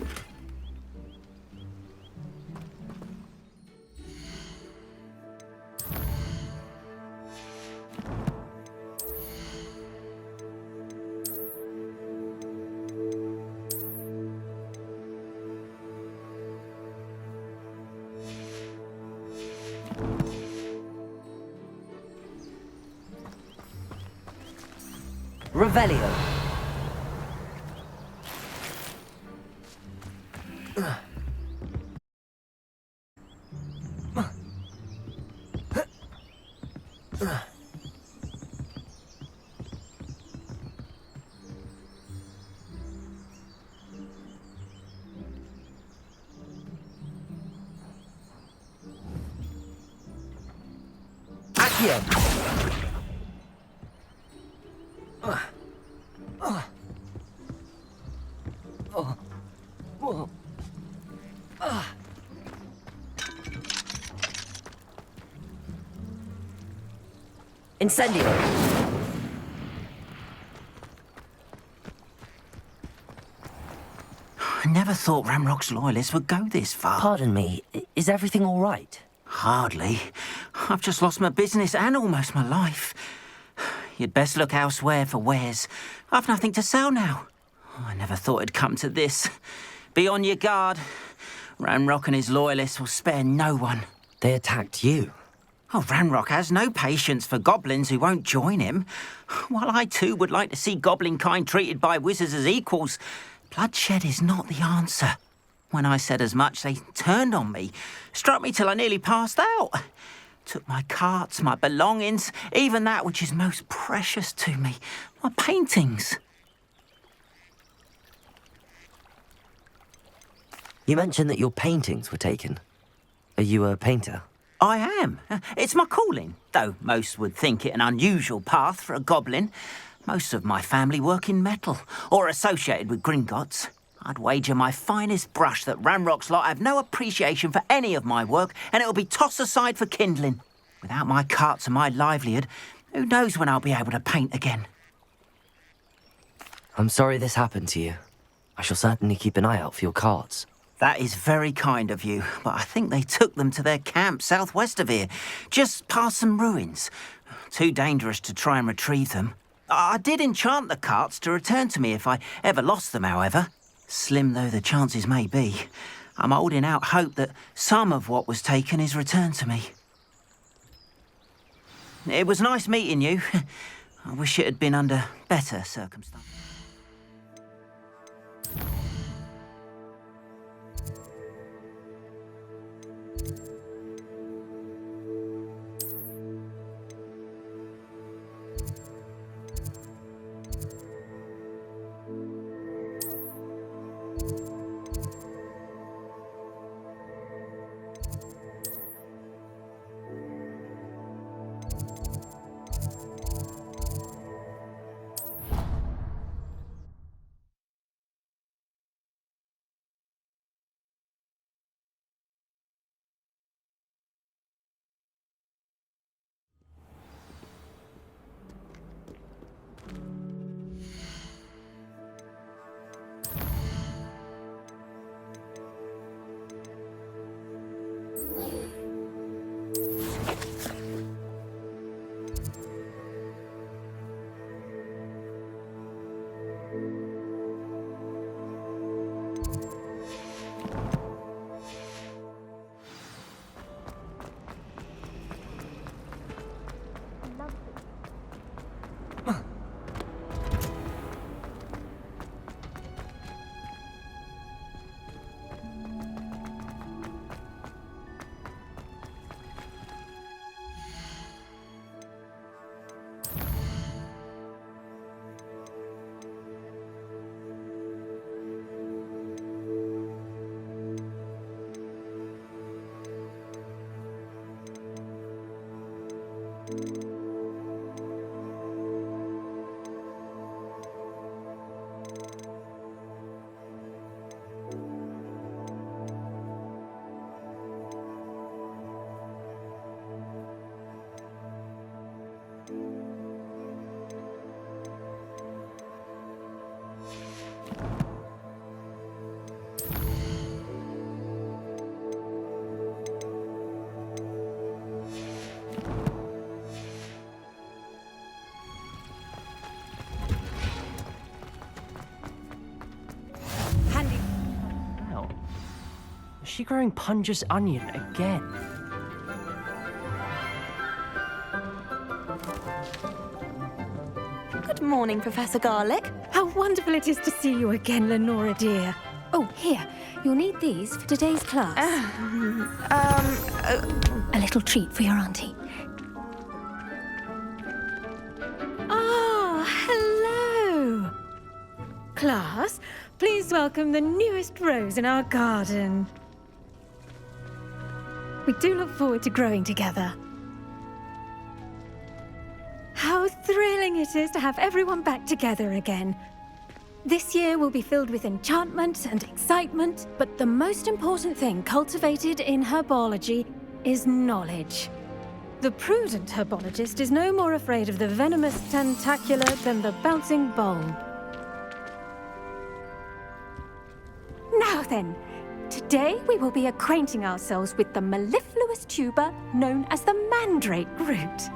Revelio. Accio. Incendio. I never thought Ramrock's loyalists would go this far. Pardon me, is everything all right? Hardly. I've just lost my business and almost my life. You'd best look elsewhere for wares. I've nothing to sell now. I never thought it'd come to this. Be on your guard. Ramrock and his loyalists will spare no one. They attacked you? Oh, Ranrock has no patience for goblins who won't join him. While I too would like to see goblin kind treated by wizards as equals, bloodshed is not the answer. When I said as much, they turned on me, struck me till I nearly passed out. Took my carts, my belongings, even that which is most precious to me, my paintings. You mentioned that your paintings were taken. Are you a painter? I am. It's my calling, though most would think it an unusual path for a goblin. Most of my family work in metal, or associated with Gringotts. I'd wager my finest brush that Ramrock's lot have no appreciation for any of my work, and it'll be tossed aside for kindling. Without my carts and my livelihood, who knows when I'll be able to paint again? I'm sorry this happened to you. I shall certainly keep an eye out for your carts. That is very kind of you, but I think they took them to their camp southwest of here, just past some ruins. Too dangerous to try and retrieve them. I did enchant the carts to return to me if I ever lost them, however. Slim though the chances may be, I'm holding out hope that some of what was taken is returned to me. It was nice meeting you. I wish it had been under better circumstances. Is she growing Punja's onion again? Good morning, Professor Garlick. How wonderful it is to see you again, Lenora dear. Oh, here. You'll need these for today's class. A little treat for your auntie. Oh, hello. Class, please welcome the newest rose in our garden. We do look forward to growing together. How thrilling it is to have everyone back together again. This year will be filled with enchantment and excitement, but the most important thing cultivated in herbology is knowledge. The prudent herbologist is no more afraid of the venomous tentacula than the bouncing bulb. Now then, today we will be acquainting ourselves with the mellifluous tuber known as the mandrake root.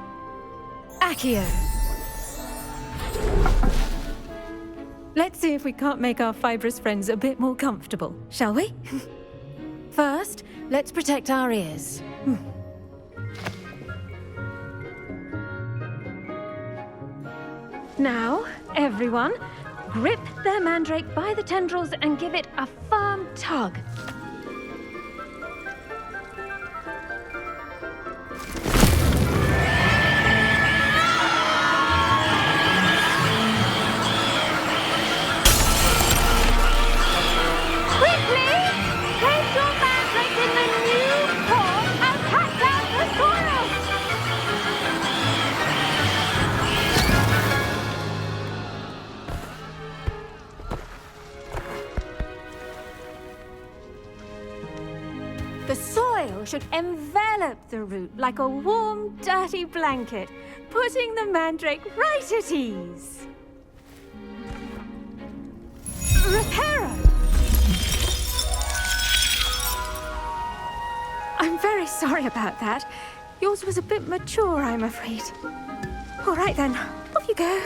Accio. Let's see if we can't make our fibrous friends a bit more comfortable, shall we? First, let's protect our ears. Now, everyone, grip their mandrake by the tendrils and give it a firm tug. The soil should envelop the root like a warm, dirty blanket, putting the mandrake right at ease. Reparo! I'm very sorry about that. Yours was a bit mature, I'm afraid. All right then, off you go.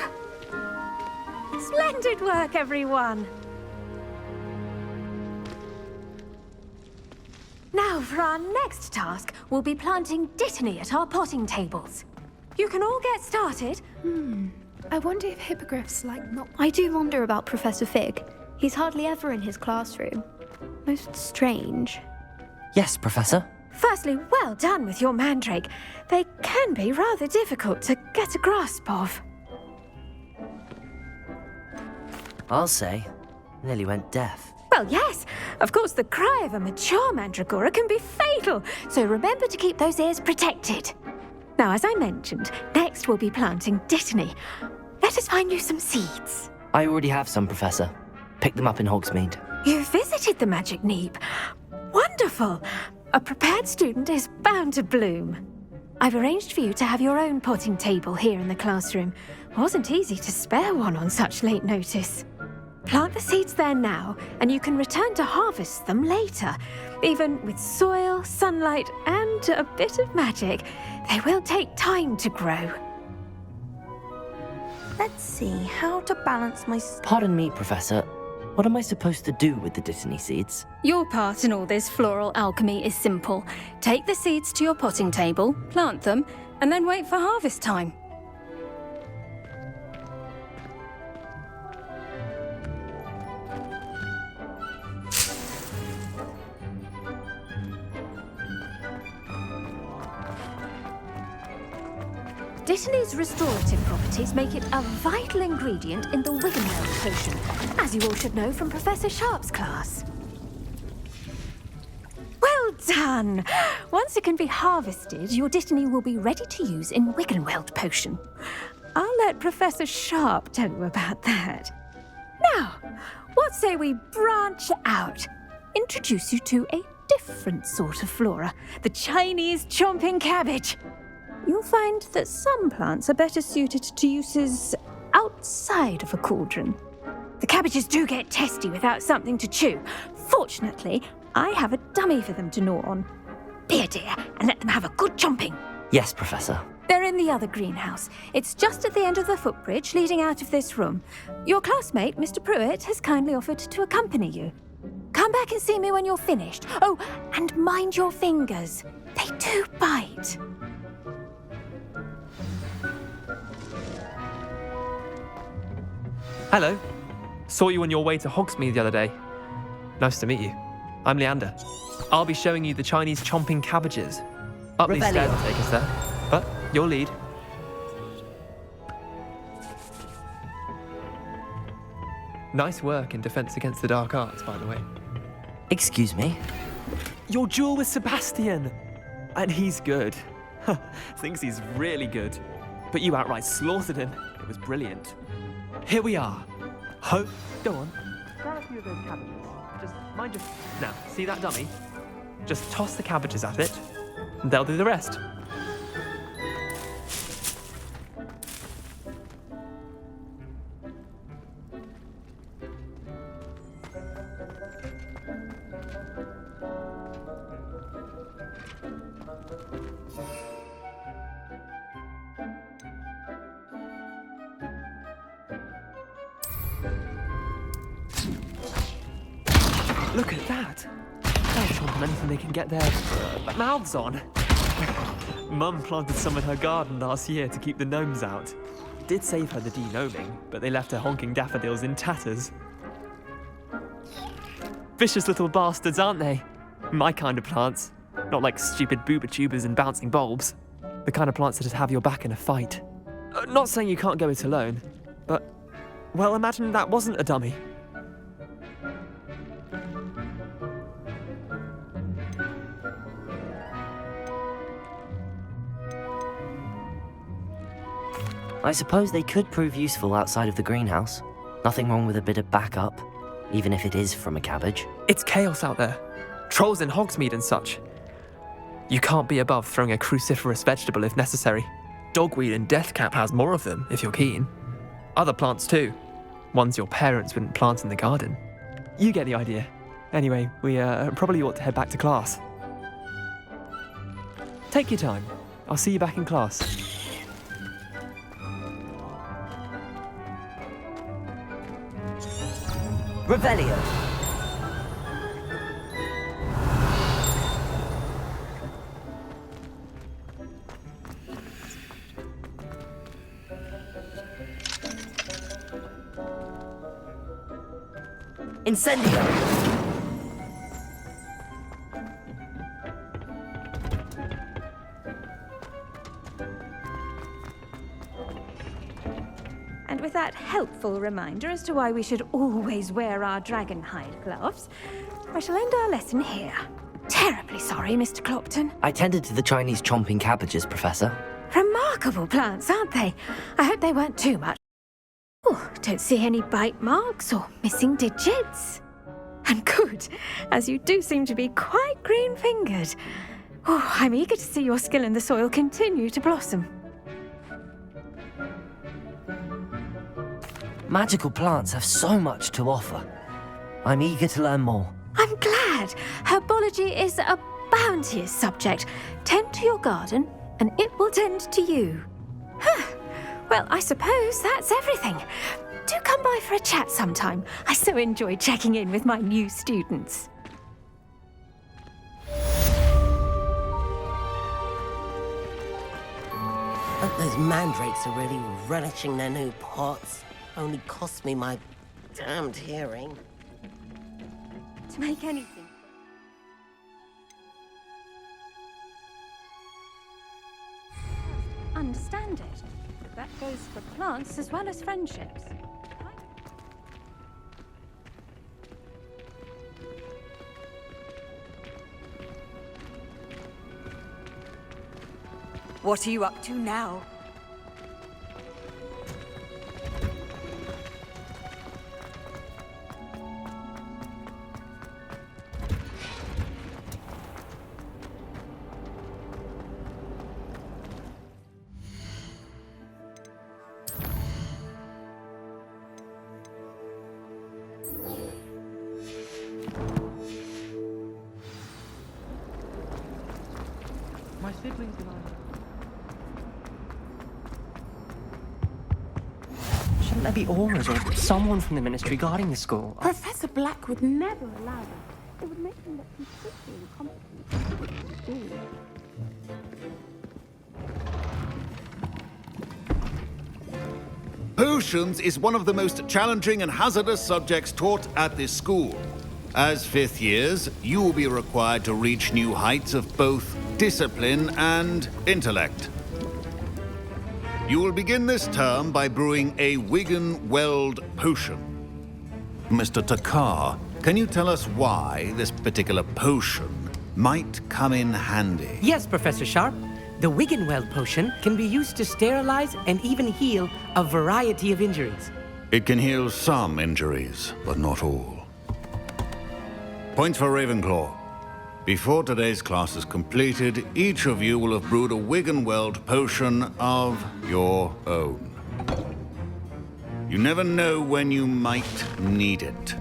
Splendid work, everyone. Now, for our next task, we'll be planting dittany at our potting tables. You can all get started. I wonder if hippogriffs like not. I do wonder about Professor Fig. He's hardly ever in his classroom. Most strange. Yes, Professor. Firstly, well done with your mandrake. They can be rather difficult to get a grasp of. I'll say, nearly went deaf. Well, yes. Of course, the cry of a mature mandragora can be fatal, so remember to keep those ears protected. Now, as I mentioned, next we'll be planting dittany. Let us find you some seeds. I already have some, Professor. Picked them up in Hogsmeade. You visited the Magic Neep. Wonderful. A prepared student is bound to bloom. I've arranged for you to have your own potting table here in the classroom. Wasn't easy to spare one on such late notice. Plant the seeds there now, and you can return to harvest them later. Even with soil, sunlight, and a bit of magic, they will take time to grow. Let's see how to balance my... Pardon me, Professor. What am I supposed to do with the dittany seeds? Your part in all this floral alchemy is simple. Take the seeds to your potting table, plant them, and then wait for harvest time. Dittany's restorative properties make it a vital ingredient in the Wiggenweld potion, as you all should know from Professor Sharp's class. Well done! Once it can be harvested, your dittany will be ready to use in Wiggenweld potion. I'll let Professor Sharp tell you about that. Now, what say we branch out? Introduce you to a different sort of flora, the Chinese chomping cabbage. You'll find that some plants are better suited to uses outside of a cauldron. The cabbages do get testy without something to chew. Fortunately, I have a dummy for them to gnaw on. Be a dear and let them have a good chomping. Yes, Professor. They're in the other greenhouse. It's just at the end of the footbridge leading out of this room. Your classmate, Mr. Pruitt, has kindly offered to accompany you. Come back and see me when you're finished. Oh, and mind your fingers. They do bite. Hello. Saw you on your way to Hogsmeade the other day. Nice to meet you. I'm Leander. I'll be showing you the Chinese chomping cabbages. Up these stairs will take us there. But your lead. Nice work in Defense Against the Dark Arts, by the way. Excuse me? Your duel with Sebastian! And he's good. Thinks he's really good. But you outright slaughtered him. It was brilliant. Here we are. Go on. Grab a few of those cabbages. Just mind your... Now, see that dummy? Just toss the cabbages at it, and they'll do the rest. Look at that! They'll chomp on anything they can get their mouths on. Mum planted some in her garden last year to keep the gnomes out. Did save her the de-gnoming, but they left her honking daffodils in tatters. Vicious little bastards, aren't they? My kind of plants. Not like stupid booba tubers and bouncing bulbs. The kind of plants that just have your back in a fight. Not saying you can't go it alone, but... Well, imagine that wasn't a dummy. I suppose they could prove useful outside of the greenhouse. Nothing wrong with a bit of backup, even if it is from a cabbage. It's chaos out there. Trolls in Hogsmeade and such. You can't be above throwing a cruciferous vegetable if necessary. Dogweed and deathcap has more of them, if you're keen. Other plants too. Ones your parents wouldn't plant in the garden. You get the idea. Anyway, we probably ought to head back to class. Take your time. I'll see you back in class. Revelio. Incendio. And with that helpful reminder as to why we should always wear our dragon hide gloves, I shall end our lesson here. Terribly sorry, Mr. Clopton. I tended to the Chinese chomping cabbages, Professor. Remarkable plants, aren't they? I hope they weren't too much. Oh, don't see any bite marks or missing digits. And good, as you do seem to be quite green-fingered. Oh, I'm eager to see your skill in the soil continue to blossom. Magical plants have so much to offer. I'm eager to learn more. I'm glad. Herbology is a bounteous subject. Tend to your garden, and it will tend to you. Well, I suppose that's everything. Do come by for a chat sometime. I so enjoy checking in with my new students. Hope those mandrakes are really relishing their new pots. Only cost me my damned hearing. To make anything. Understand it. That goes for plants as well as friendships. What are you up to now? My siblings and I... Shouldn't there be auras or someone from the ministry guarding the school? Professor Black would never allow that. It would make him look completely incompetent. Potions is one of the most challenging and hazardous subjects taught at this school. As fifth years, you will be required to reach new heights of both discipline and intellect. You will begin this term by brewing a Wiggenweld potion. Mr. Takar, can you tell us why this particular potion might come in handy? Yes, Professor Sharp. The Wiggenweld potion can be used to sterilize and even heal a variety of injuries. It can heal some injuries, but not all. Points for Ravenclaw. Before today's class is completed, each of you will have brewed a Wiggenweld potion of your own. You never know when you might need it.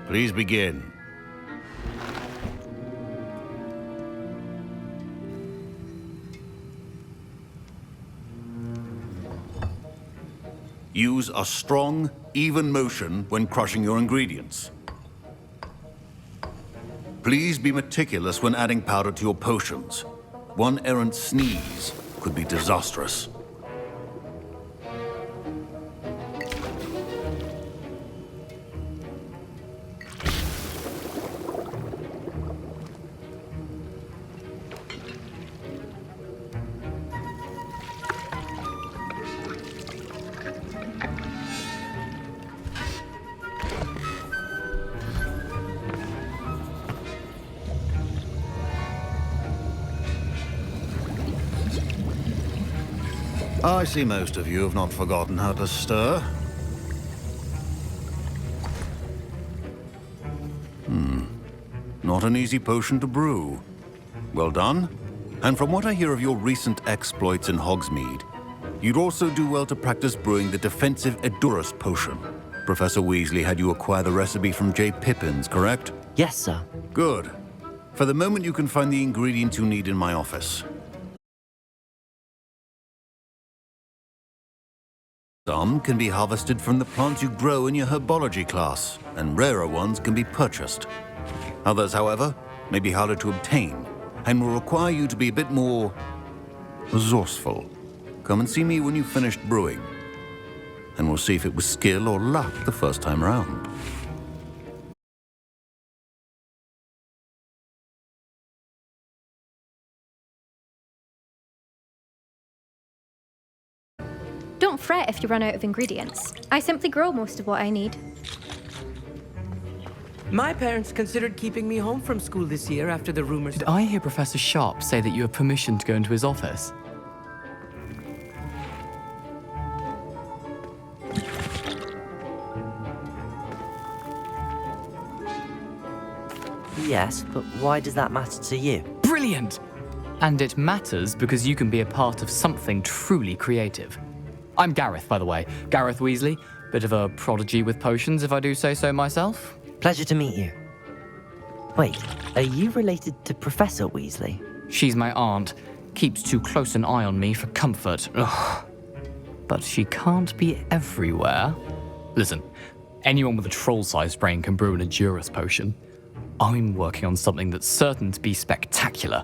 Please begin. Use a strong, even motion when crushing your ingredients. Please be meticulous when adding powder to your potions. One errant sneeze could be disastrous. I see most of you have not forgotten how to stir. Not an easy potion to brew. Well done. And from what I hear of your recent exploits in Hogsmeade, you'd also do well to practice brewing the defensive Edurus potion. Professor Weasley had you acquire the recipe from J. Pippins, correct? Yes, sir. Good. For the moment, you can find the ingredients you need in my office. Some can be harvested from the plants you grow in your herbology class, and rarer ones can be purchased. Others, however, may be harder to obtain, and will require you to be a bit more resourceful. Come and see me when you've finished brewing, and we'll see if it was skill or luck the first time around. Don't fret if you run out of ingredients. I simply grow most of what I need. My parents considered keeping me home from school this year after the rumors. Did I hear Professor Sharp say that you have permission to go into his office? Yes, but why does that matter to you? Brilliant! And it matters because you can be a part of something truly creative. I'm Gareth, by the way. Gareth Weasley. Bit of a prodigy with potions, if I do say so myself. Pleasure to meet you. Wait, are you related to Professor Weasley? She's my aunt. Keeps too close an eye on me for comfort. Ugh. But she can't be everywhere. Listen, anyone with a troll-sized brain can brew an Edurus potion. I'm working on something that's certain to be spectacular.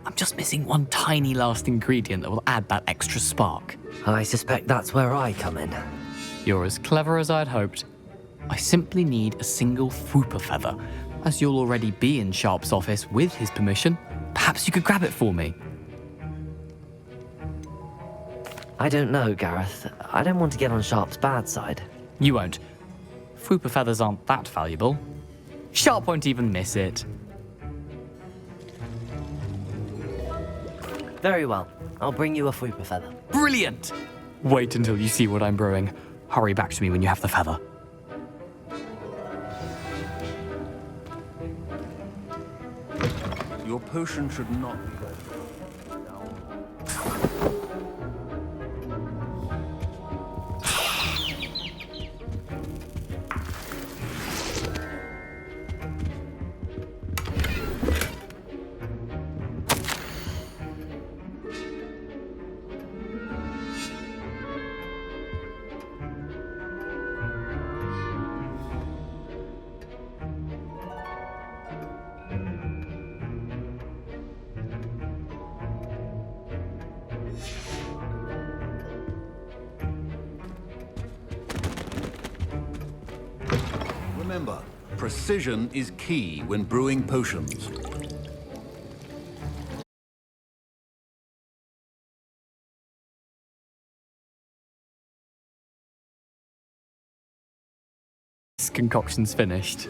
I'm just missing one tiny last ingredient that will add that extra spark. I suspect that's where I come in. You're as clever as I'd hoped. I simply need a single Fwooper feather. As you'll already be in Sharp's office with his permission, perhaps you could grab it for me. I don't know, Gareth. I don't want to get on Sharp's bad side. You won't. Fwooper feathers aren't that valuable. Sharp won't even miss it. Very well. I'll bring you a Fwooper feather. Brilliant! Wait until you see what I'm brewing. Hurry back to me when you have the feather. Your potion should not be there. Remember, precision is key when brewing potions. This concoction's finished.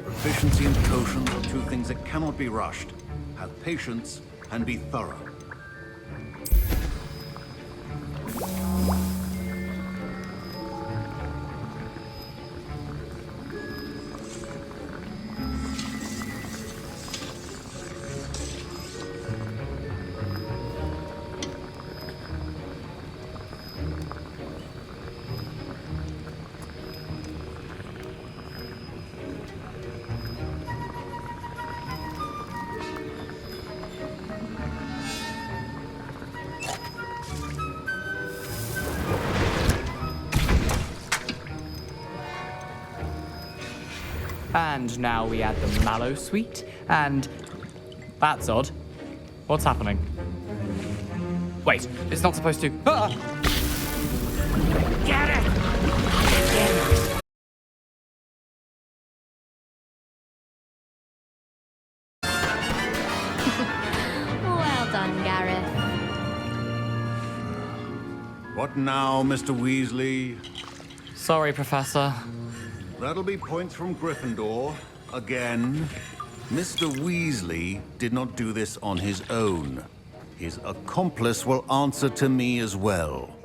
Proficiency and potions are two things that cannot be rushed. Have patience and be thorough. And now we add the mallow sweet, and... That's odd. What's happening? Wait, it's not supposed to... Ah! Get it! Well done, Gareth. What now, Mr. Weasley? Sorry, Professor. That'll be points from Gryffindor. Again. Mr. Weasley did not do this on his own. His accomplice will answer to me as well.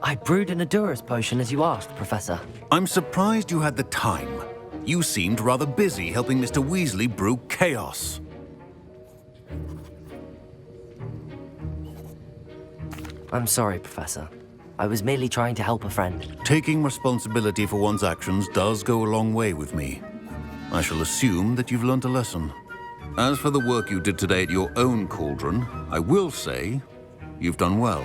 I brewed an Adurus potion as you asked, Professor. I'm surprised you had the time. You seemed rather busy helping Mr. Weasley brew chaos. I'm sorry, Professor. I was merely trying to help a friend. Taking responsibility for one's actions does go a long way with me. I shall assume that you've learnt a lesson. As for the work you did today at your own cauldron, I will say you've done well.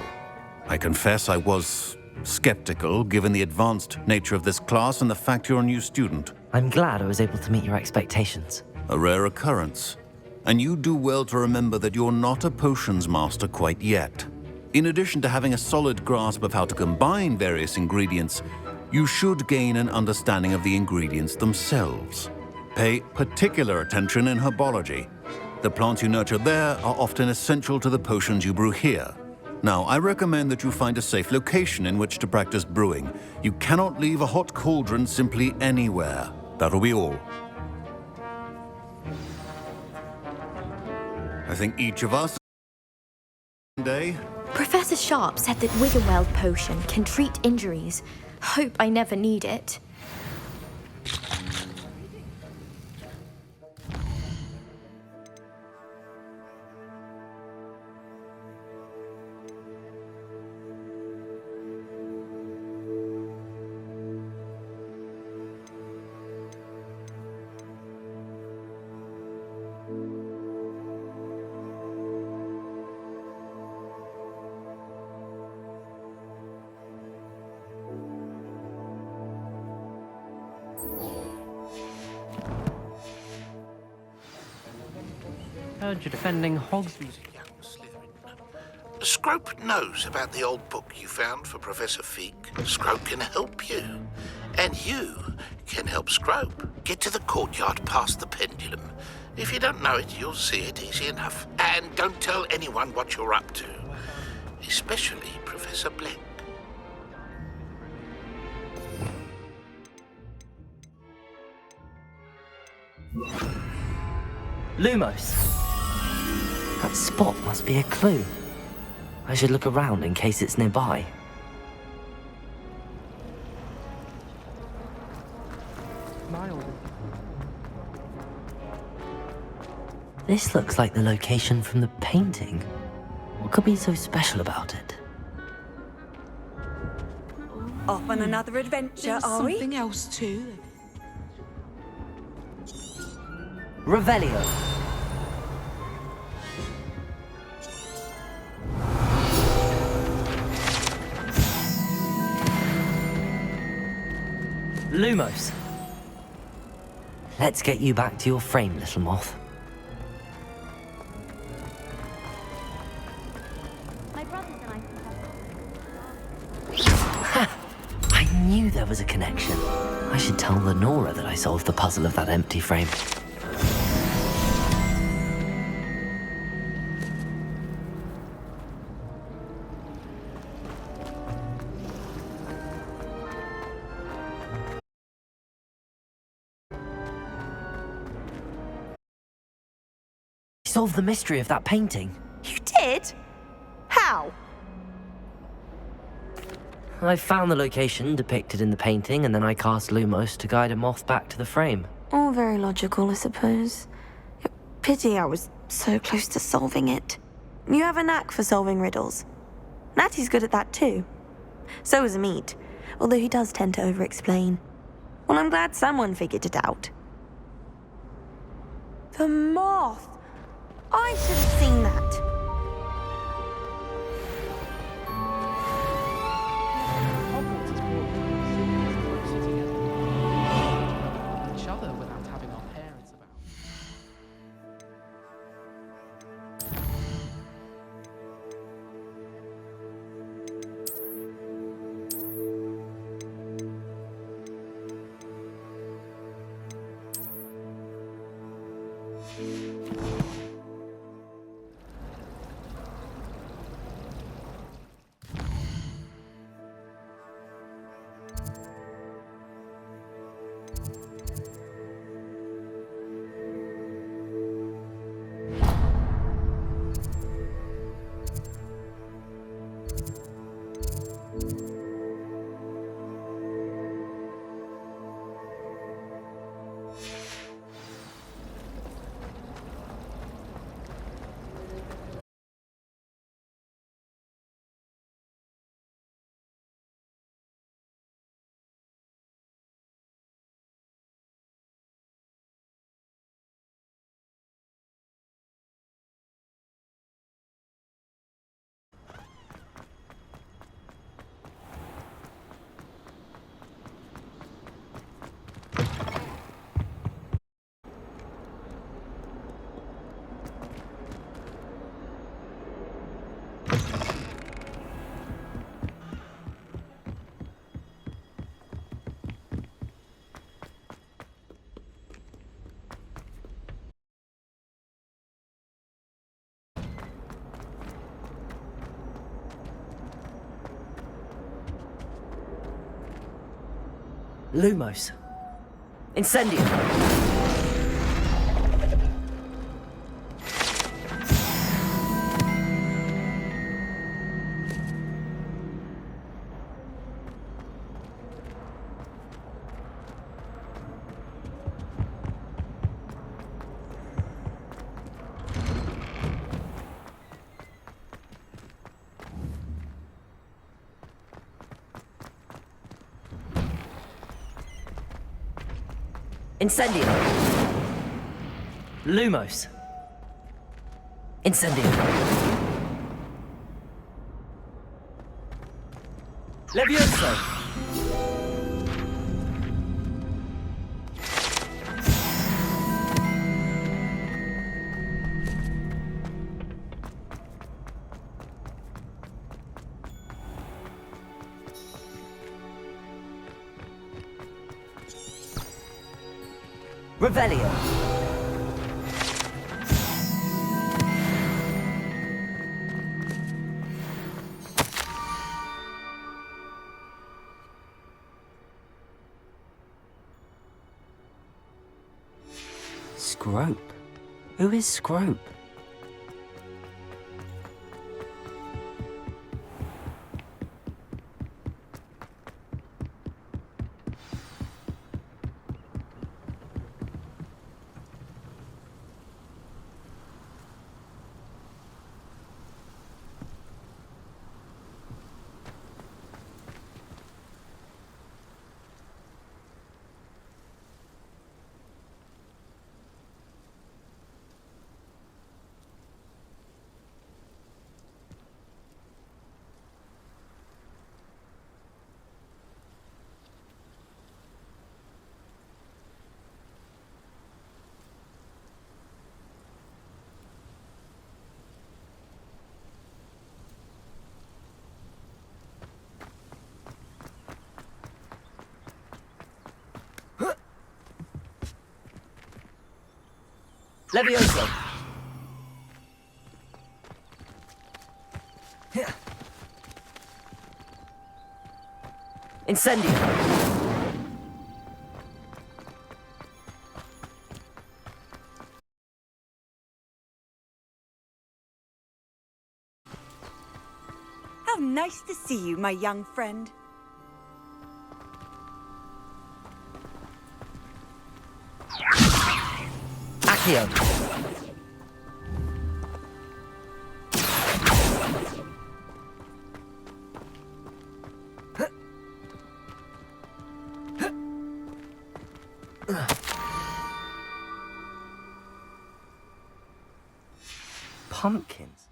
I confess I was skeptical, given the advanced nature of this class and the fact you're a new student. I'm glad I was able to meet your expectations. A rare occurrence. And you do well to remember that you're not a potions master quite yet. In addition to having a solid grasp of how to combine various ingredients, you should gain an understanding of the ingredients themselves. Pay particular attention in herbology. The plants you nurture there are often essential to the potions you brew here. Now, I recommend that you find a safe location in which to practice brewing. You cannot leave a hot cauldron simply anywhere. That'll be all. I think each of us day. Professor Sharp said that Wiggenweld potion can treat injuries. Hope I never need it. Heard you're defending Hogsmeade. Scrope knows about the old book you found for Professor Fig. Scrope can help you. And you can help Scrope. Get to the courtyard past the pendulum. If you don't know it, you'll see it easy enough. And don't tell anyone what you're up to. Especially Professor Blank. Lumos! That spot must be a clue. I should look around in case it's nearby. This looks like the location from the painting. What could be so special about it? Off on another adventure, are we? Something else too. Revelio. Lumos. Let's get you back to your frame, little moth. My brothers and I... there was a connection. I should tell Lenora that I solved the puzzle of that empty frame. I solved the mystery of that painting. You did? How? I found the location depicted in the painting, and then I cast Lumos to guide a moth back to the frame. All very logical, I suppose. Pity I was so close to solving it. You have a knack for solving riddles. Natty's good at that too. So is Amit, although he does tend to over-explain. Well, I'm glad someone figured it out. The moth! I should have seen that. Each other without having our parents about. Lumos. Incendio. Incendio. Lumos. Incendio. Levioso. Revelio. Scrope? Who is Scrope? Levioso! Incendio! How nice to see you, my young friend. Accio! Pumpkins?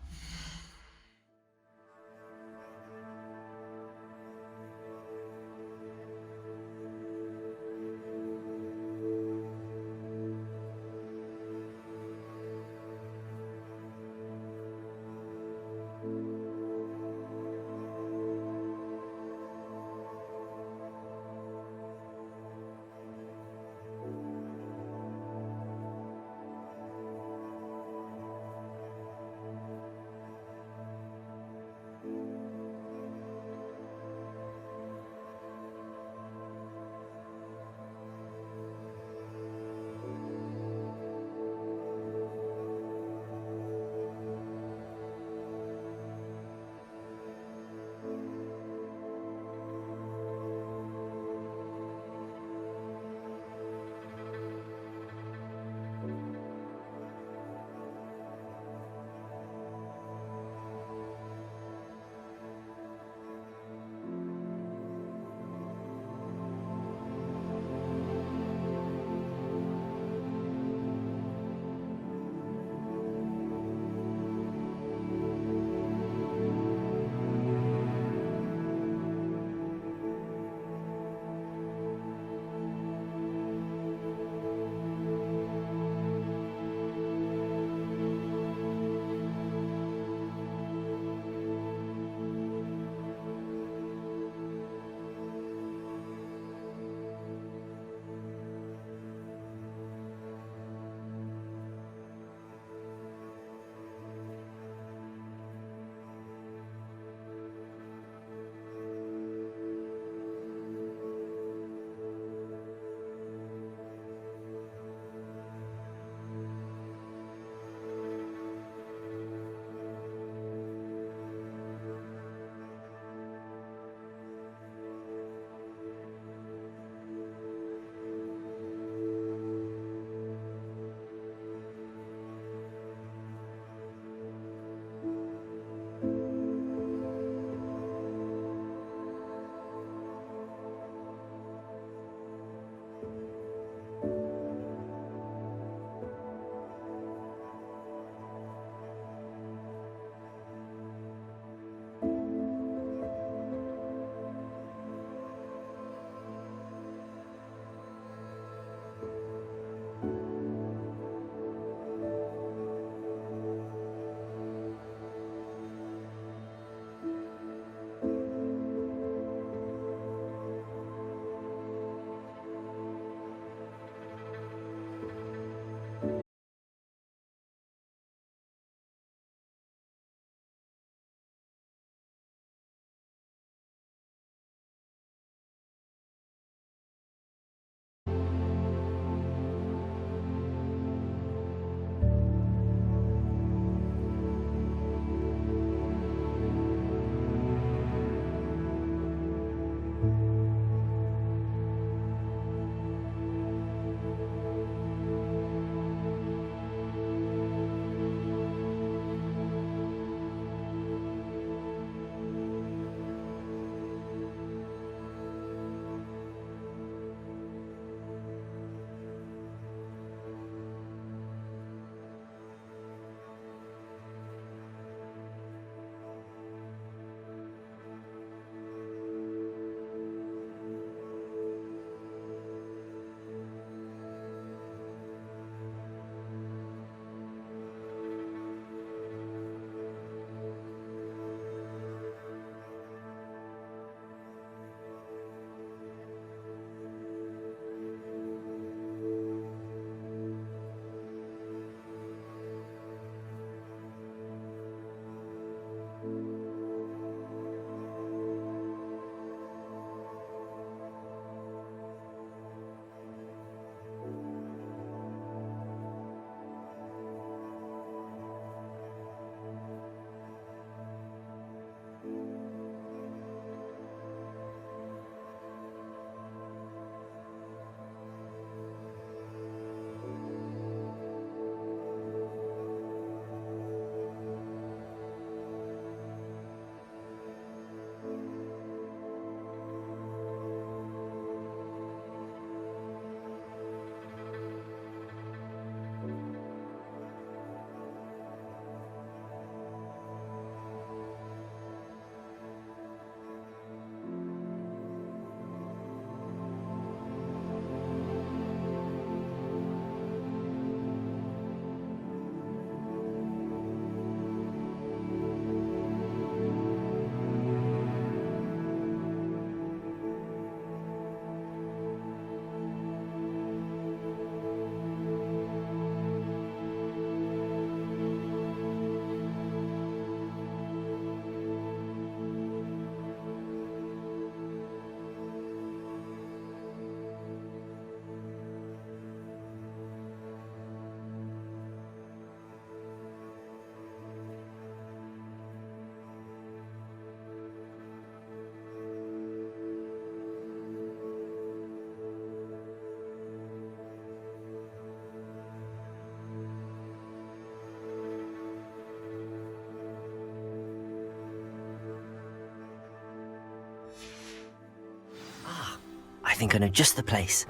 think I know just the place.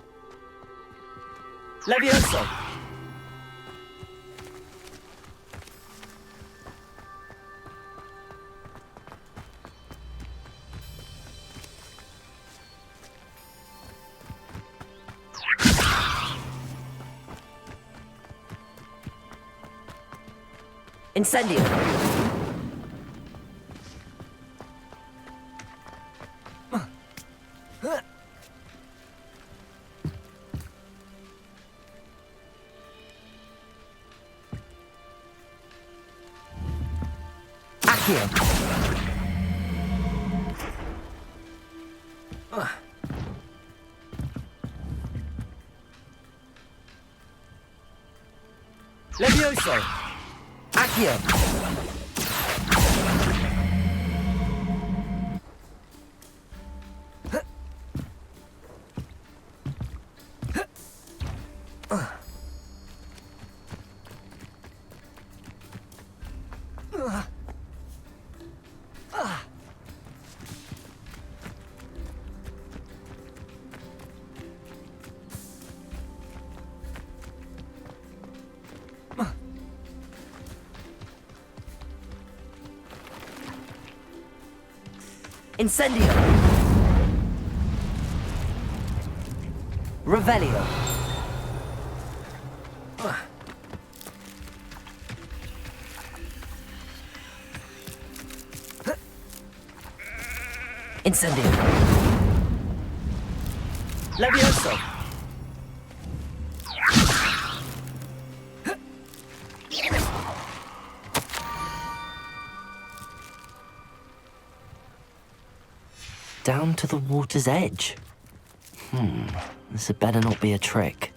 Levioso! Incendio! Accio! Levioso! Accio! Incendio! Revelio! Incendio! Levioso! Down to the water's edge. This had better not be a trick.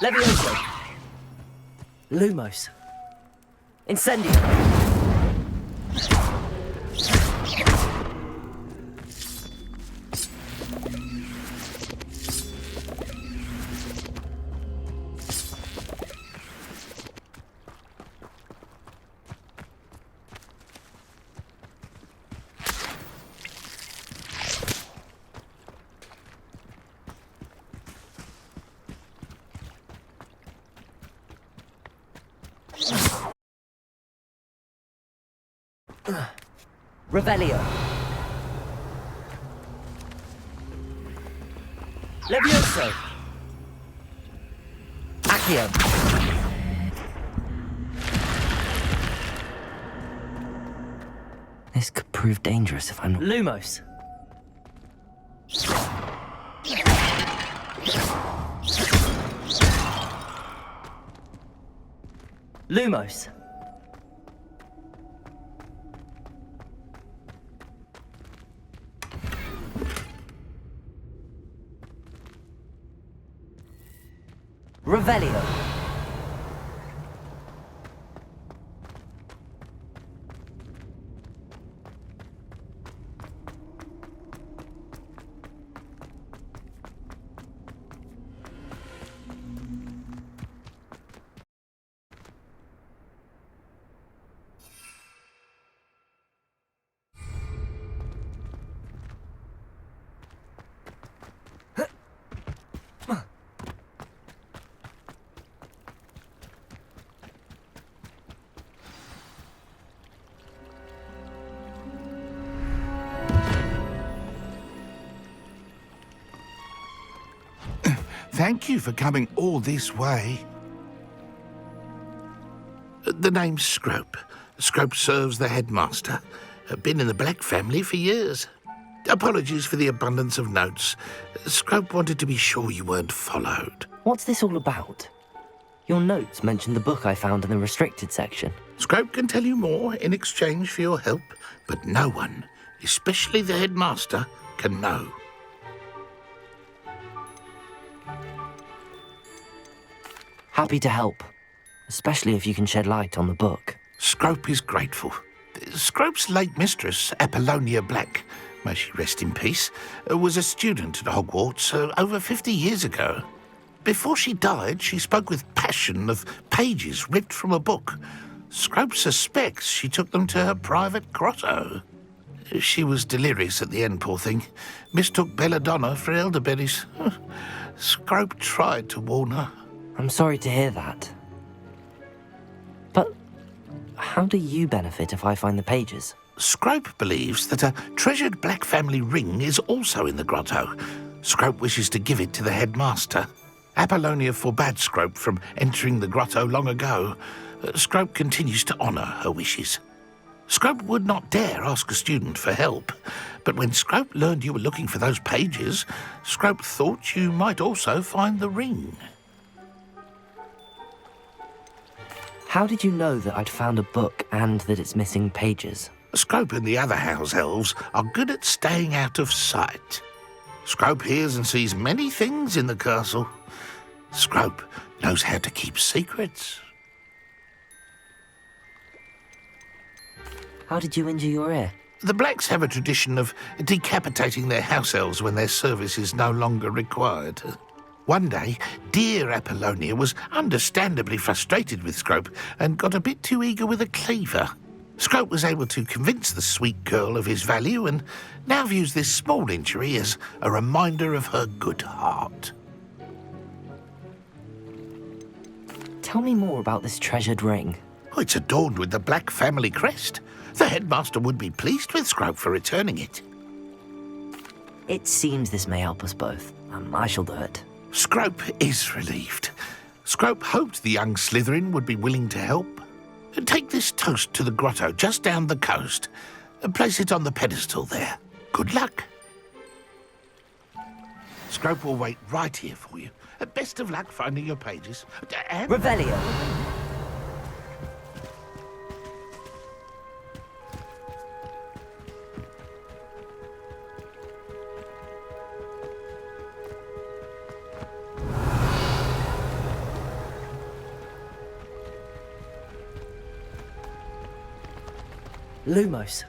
Levioso! Lumos! Incendio! Revelio! Levioso! Accio! This could prove dangerous if I'm not... Lumos! Lumos! Revelio! Thank you for coming all this way. The name's Scrope. Scrope serves the headmaster. Been in the Black family for years. Apologies for the abundance of notes. Scrope wanted to be sure you weren't followed. What's this all about? Your notes mentioned the book I found in the restricted section. Scrope can tell you more in exchange for your help, but no one, especially the headmaster, can know. Happy to help, especially if you can shed light on the book. Scrope is grateful. Scrope's late mistress, Apollonia Black, may she rest in peace, was a student at Hogwarts over 50 years ago. Before she died, she spoke with passion of pages ripped from a book. Scrope suspects she took them to her private grotto. She was delirious at the end, poor thing. Mistook belladonna for elderberries. Scrope tried to warn her. I'm sorry to hear that. But how do you benefit if I find the pages? Scrope believes that a treasured Black family ring is also in the grotto. Scrope wishes to give it to the headmaster. Apollonia forbade Scrope from entering the grotto long ago. Scrope continues to honour her wishes. Scrope would not dare ask a student for help, but when Scrope learned you were looking for those pages, Scrope thought you might also find the ring. How did you know that I'd found a book and that it's missing pages? Scrope and the other house elves are good at staying out of sight. Scrope hears and sees many things in the castle. Scrope knows how to keep secrets. How did you injure your ear? The Blacks have a tradition of decapitating their house elves when their service is no longer required. One day, dear Apollonia was understandably frustrated with Scrope and got a bit too eager with a cleaver. Scrope was able to convince the sweet girl of his value and now views this small injury as a reminder of her good heart. Tell me more about this treasured ring. Oh, it's adorned with the Black family crest. The headmaster would be pleased with Scrope for returning it. It seems this may help us both. I shall do it. Scrope is relieved. Scrope hoped the young Slytherin would be willing to help. Take this toast to the grotto just down the coast and place it on the pedestal there. Good luck. Scrope will wait right here for you. Best of luck finding your pages. And... Revelio! Lumos.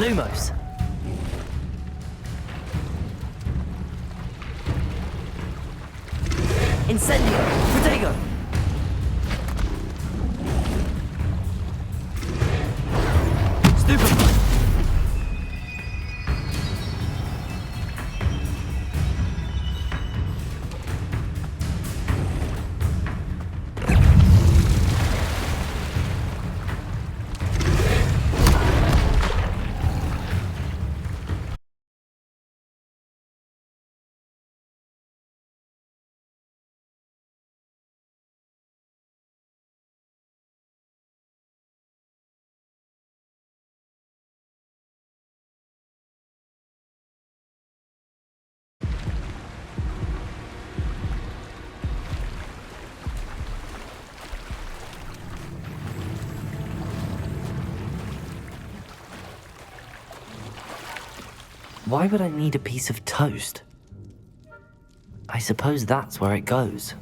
Lumos. Incendio. Protego. Stupefy. Why would I need a piece of toast? I suppose that's where it goes.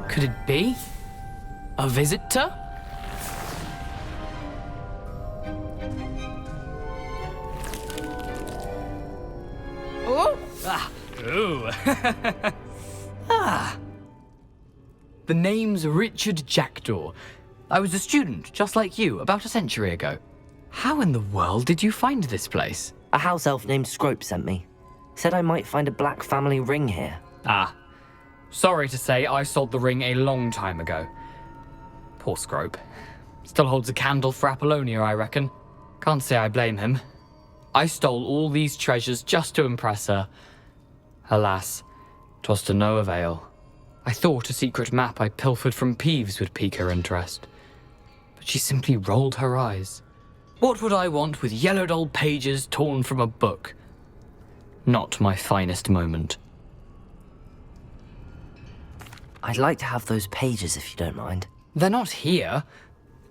Could it be? A visitor? Oh! Ah! Ooh! Ah! The name's Richard Jackdaw. I was a student, just like you, about a century ago. How in the world did you find this place? A house elf named Scrope sent me. Said I might find a black family ring here. Ah. Sorry to say, I sold the ring a long time ago. Poor Scrope. Still holds a candle for Apollonia, I reckon. Can't say I blame him. I stole all these treasures just to impress her. Alas, 'twas to no avail. I thought a secret map I pilfered from Peeves would pique her interest. But she simply rolled her eyes. What would I want with yellowed old pages torn from a book? Not my finest moment. I'd like to have those pages if you don't mind. They're not here.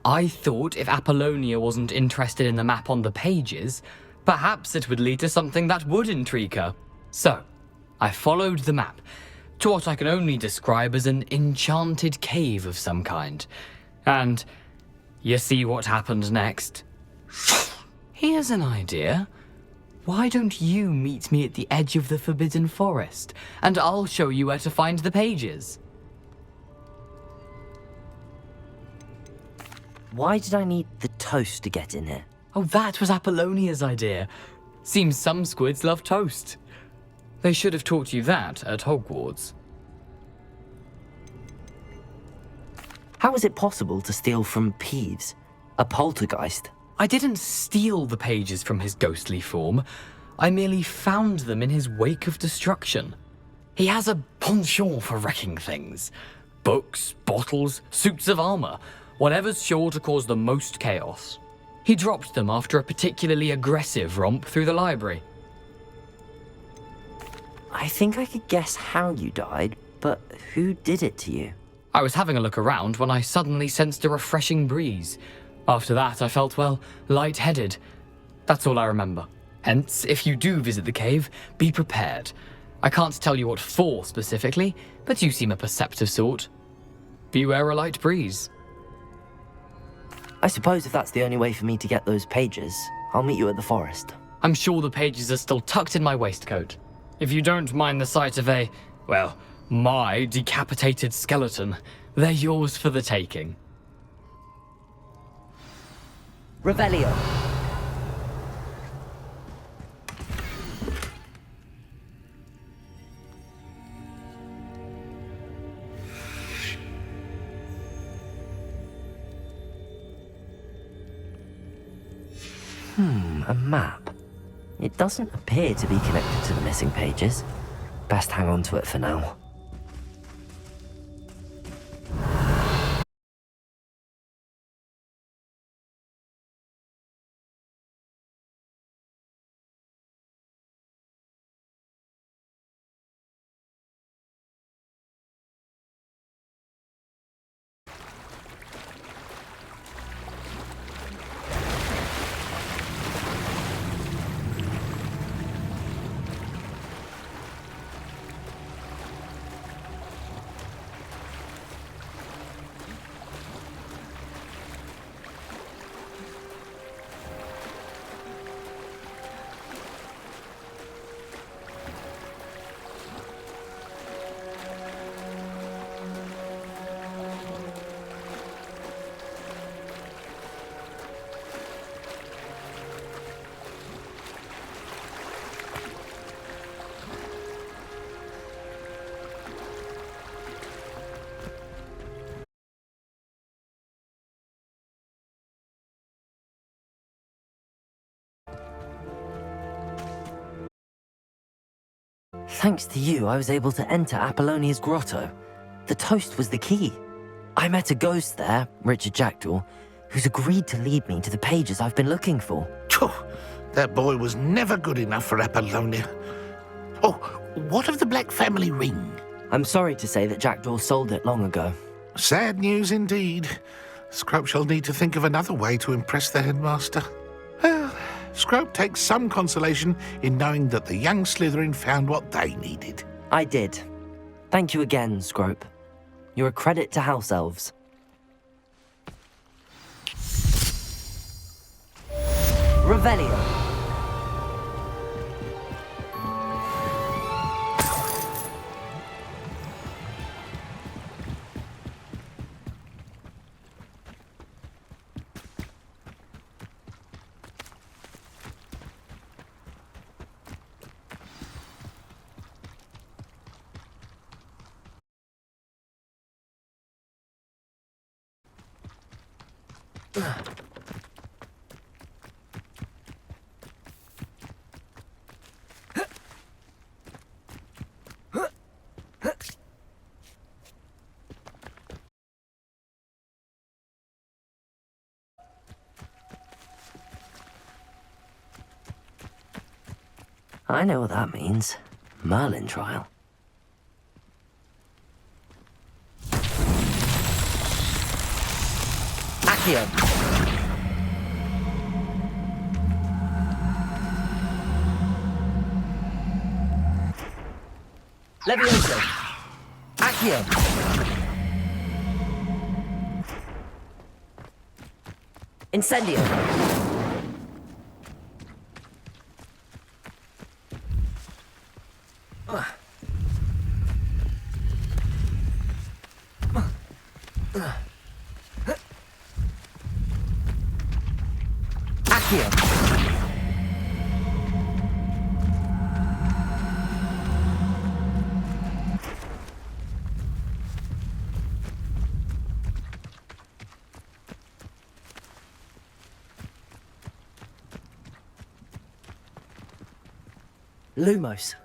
I thought if Apollonia wasn't interested in the map on the pages, perhaps it would lead to something that would intrigue her. So, I followed the map to what I can only describe as an enchanted cave of some kind. And you see what happened next? Here's an idea. Why don't you meet me at the edge of the Forbidden Forest, and I'll show you where to find the pages. Why did I need the toast to get in here? Oh, that was Apollonia's idea. Seems some squids love toast. They should have taught you that at Hogwarts. How is it possible to steal from Peeves, a poltergeist? I didn't steal the pages from his ghostly form. I merely found them in his wake of destruction. He has a penchant for wrecking things. Books, bottles, suits of armor, whatever's sure to cause the most chaos. He dropped them after a particularly aggressive romp through the library. I think I could guess how you died, but who did it to you? I was having a look around when I suddenly sensed a refreshing breeze. After that, I felt, well, lightheaded. That's all I remember. Hence, if you do visit the cave, be prepared. I can't tell you what for specifically, but you seem a perceptive sort. Beware a light breeze. I suppose if that's the only way for me to get those pages, I'll meet you at the forest. I'm sure the pages are still tucked in my waistcoat. If you don't mind the sight of a, well, my decapitated skeleton, they're yours for the taking. Revelio. A map. It doesn't appear to be connected to the missing pages. Best hang on to it for now. Thanks to you, I was able to enter Apollonia's grotto. The toast was the key. I met a ghost there, Richard Jackdaw, who's agreed to lead me to the pages I've been looking for. Phew, that boy was never good enough for Apollonia. Oh, what of the Black family ring? I'm sorry to say that Jackdaw sold it long ago. Sad news indeed. Scrope shall need to think of another way to impress the headmaster. Well, Scrope takes some consolation in knowing that the young Slytherin found what they needed. I did. Thank you again, Scrope. You're a credit to House Elves. Revelio. I know what that means. Merlin trial. Accio. Levioso. Accio. Incendio. Accio. Lumos.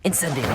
Incendio.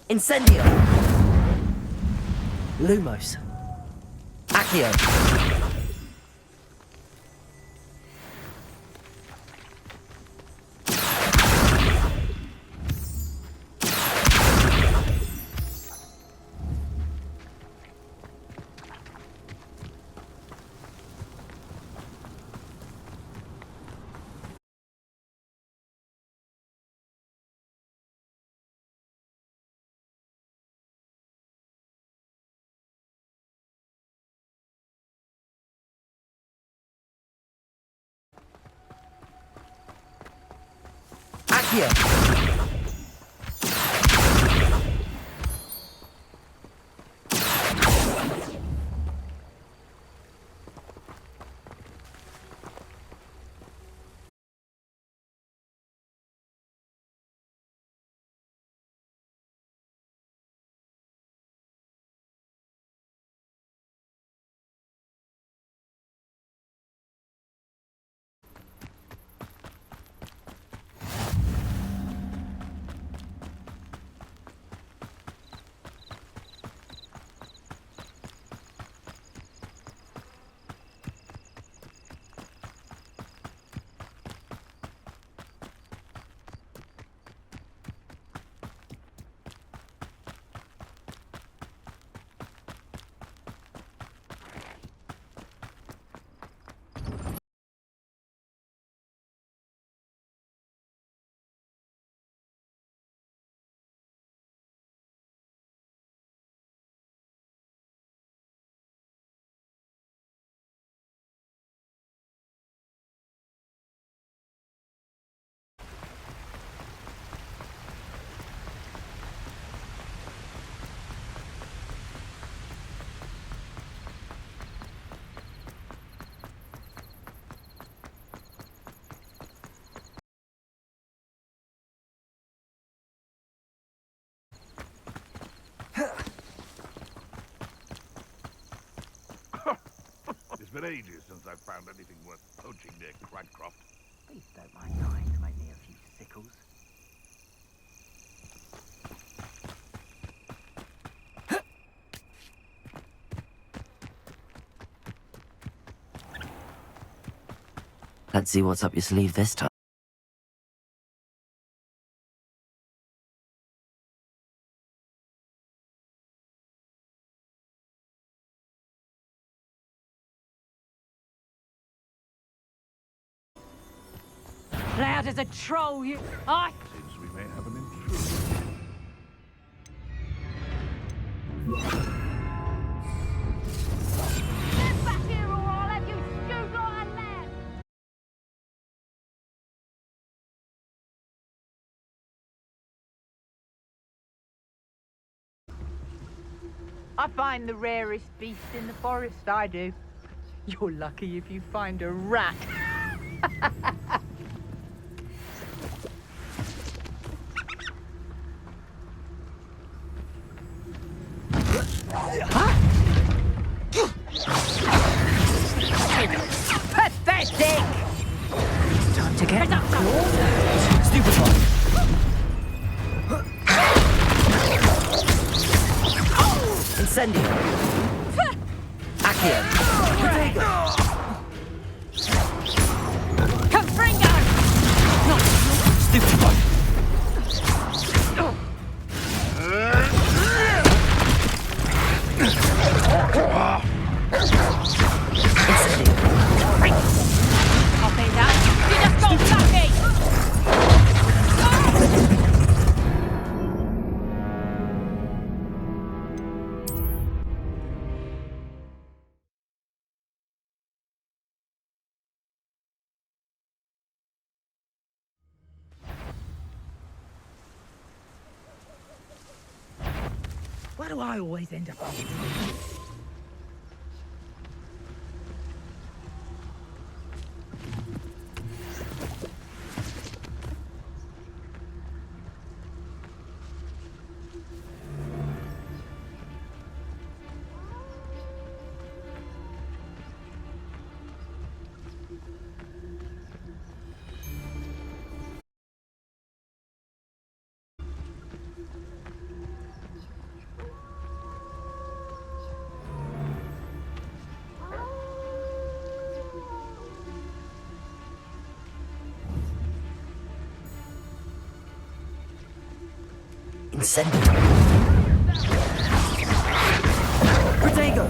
Incendio. Lumos. Accio. Accio! It's been ages since I've found anything worth poaching near Cragcroft. Please don't mind dying to make me a few sickles. Let's see what's up your sleeve this time. Loud as a troll, you. I. Seems we may have an intruder. Get back here or I'll have you stewed like a lamb! I find the rarest beast in the forest, I do. You're lucky if you find a rat. Pathetic! It's time to get Stupid one! Incendio! Accio! Protego! Confringo! Stupid one! Copy that. You just got lucky! Why do I always end up on this? Incendio! Protego!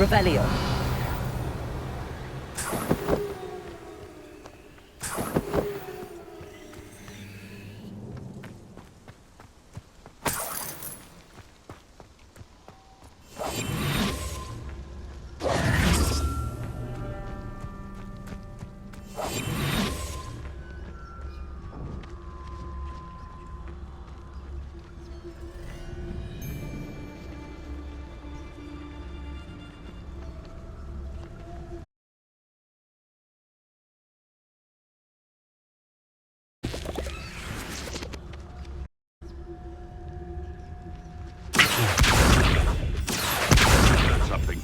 Revelio. Something.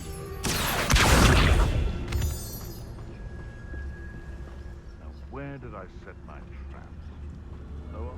Now, where did I set my trap? Lower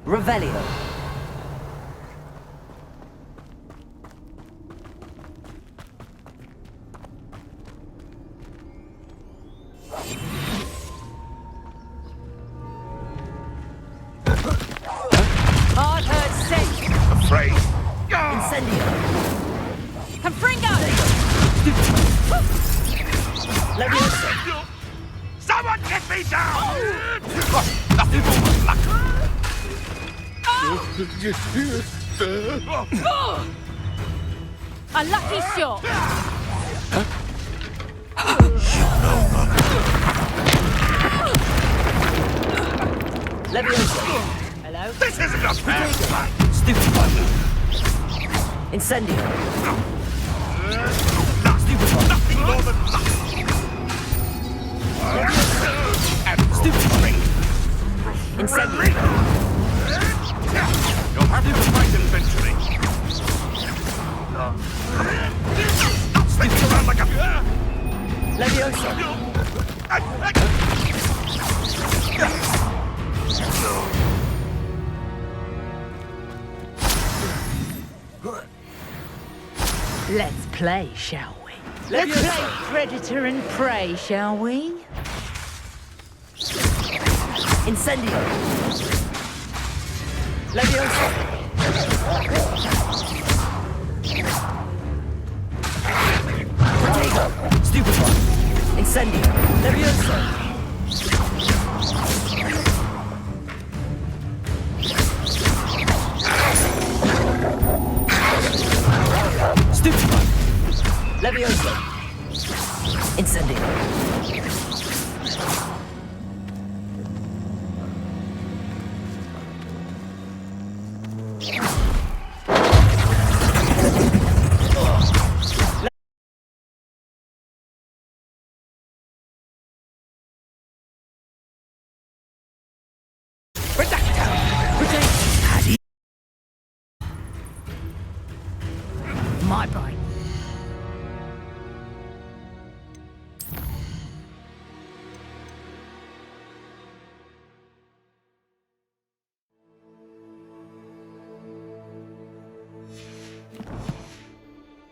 Revelio. Hard hurt sick. Afraid. Incendio. Confringo! Leviosa. Someone get me down! Nothing more than luck. A lucky shot. Leviosa. Hello? This isn't a fair fight. Stupid one. Incendio. Stupid one. Nothing more than luck. Stupid one. Incendio. You'll have to fight eventually. Stop spinning around like a... Leviosa. Let's play, shall we? Let's play predator and prey, shall we? Incendio. Leviosa. Potato. Stupid one. Incendio. Leviosa. Stupid one. Leviosa. Incendio. My bite.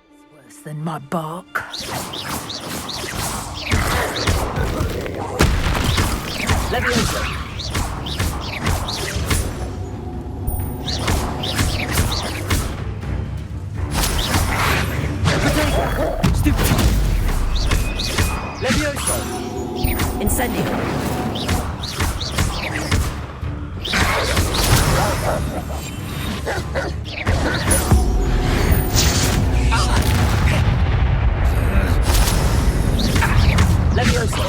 It's worse than my bark. Leviosa. Stupid one. Leviosa. Incendio. Leviosa.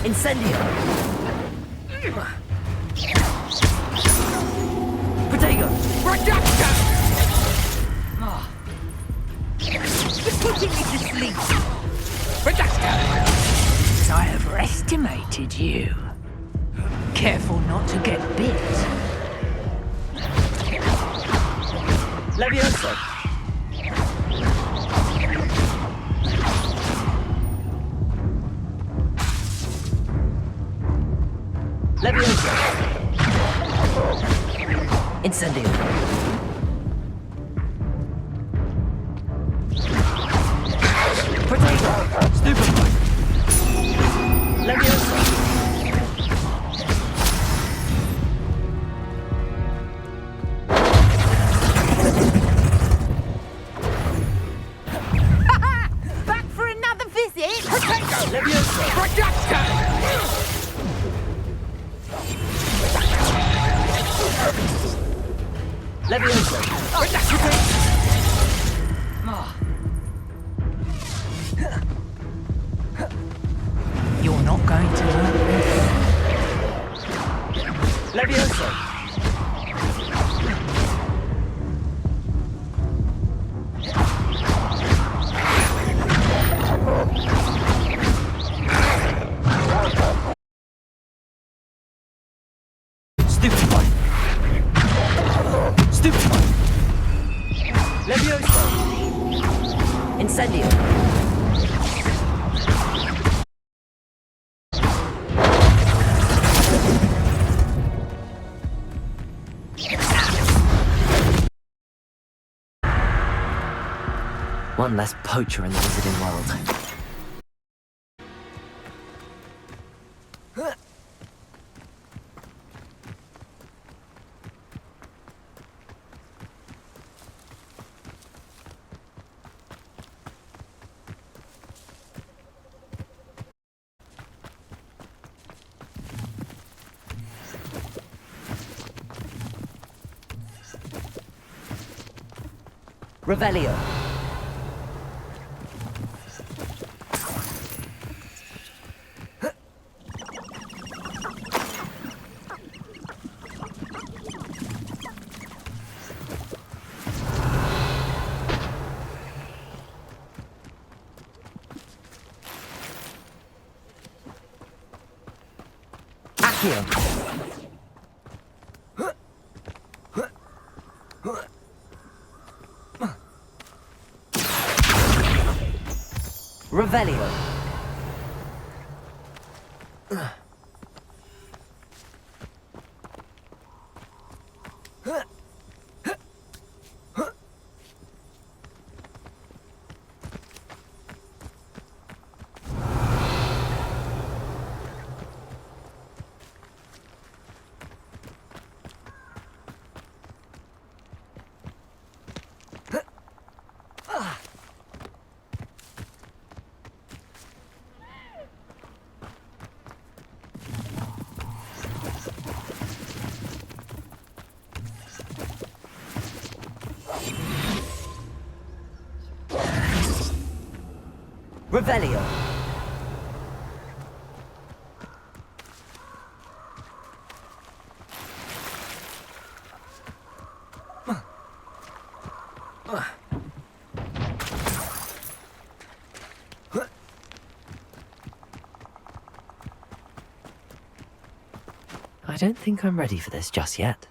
Incendio. Potato. You're putting me to sleep. I overestimated you. Careful not to get bit. Leviosa. Leviosa. Incendio. Potato. Stupid one. Leviosa. Back for another visit? Potato! Leviosa. Leviosa. You're not going to like this. Leviosa. Stupid one. Stupid one. Leviosa. Incendio. One less poacher in the wizarding world. Revelio. Accio. Revelio. Revelio. I don't think I'm ready for this just yet.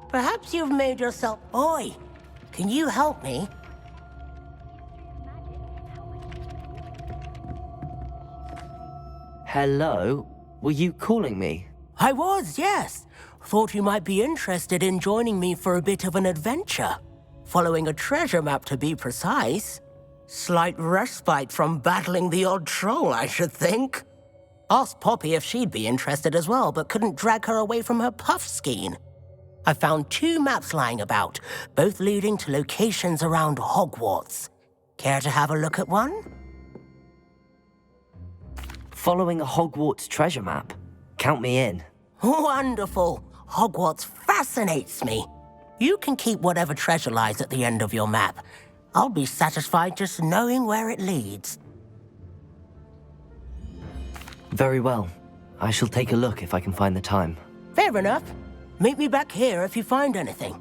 Perhaps you've made yourself... Boy, can you help me? Hello? Were you calling me? I was, yes. Thought you might be interested in joining me for a bit of an adventure. Following a treasure map, to be precise. Slight respite from battling the odd troll, I should think. Asked Poppy if she'd be interested as well, but couldn't drag her away from her puff skein. I found 2 maps lying about, both leading to locations around Hogwarts. Care to have a look at one? Following a Hogwarts treasure map? Count me in. Wonderful. Hogwarts fascinates me. You can keep whatever treasure lies at the end of your map. I'll be satisfied just knowing where it leads. Very well. I shall take a look if I can find the time. Fair enough. Meet me back here if you find anything.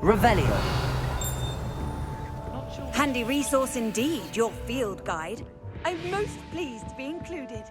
Revelio. Handy resource indeed, your field guide. I'm most pleased to be included.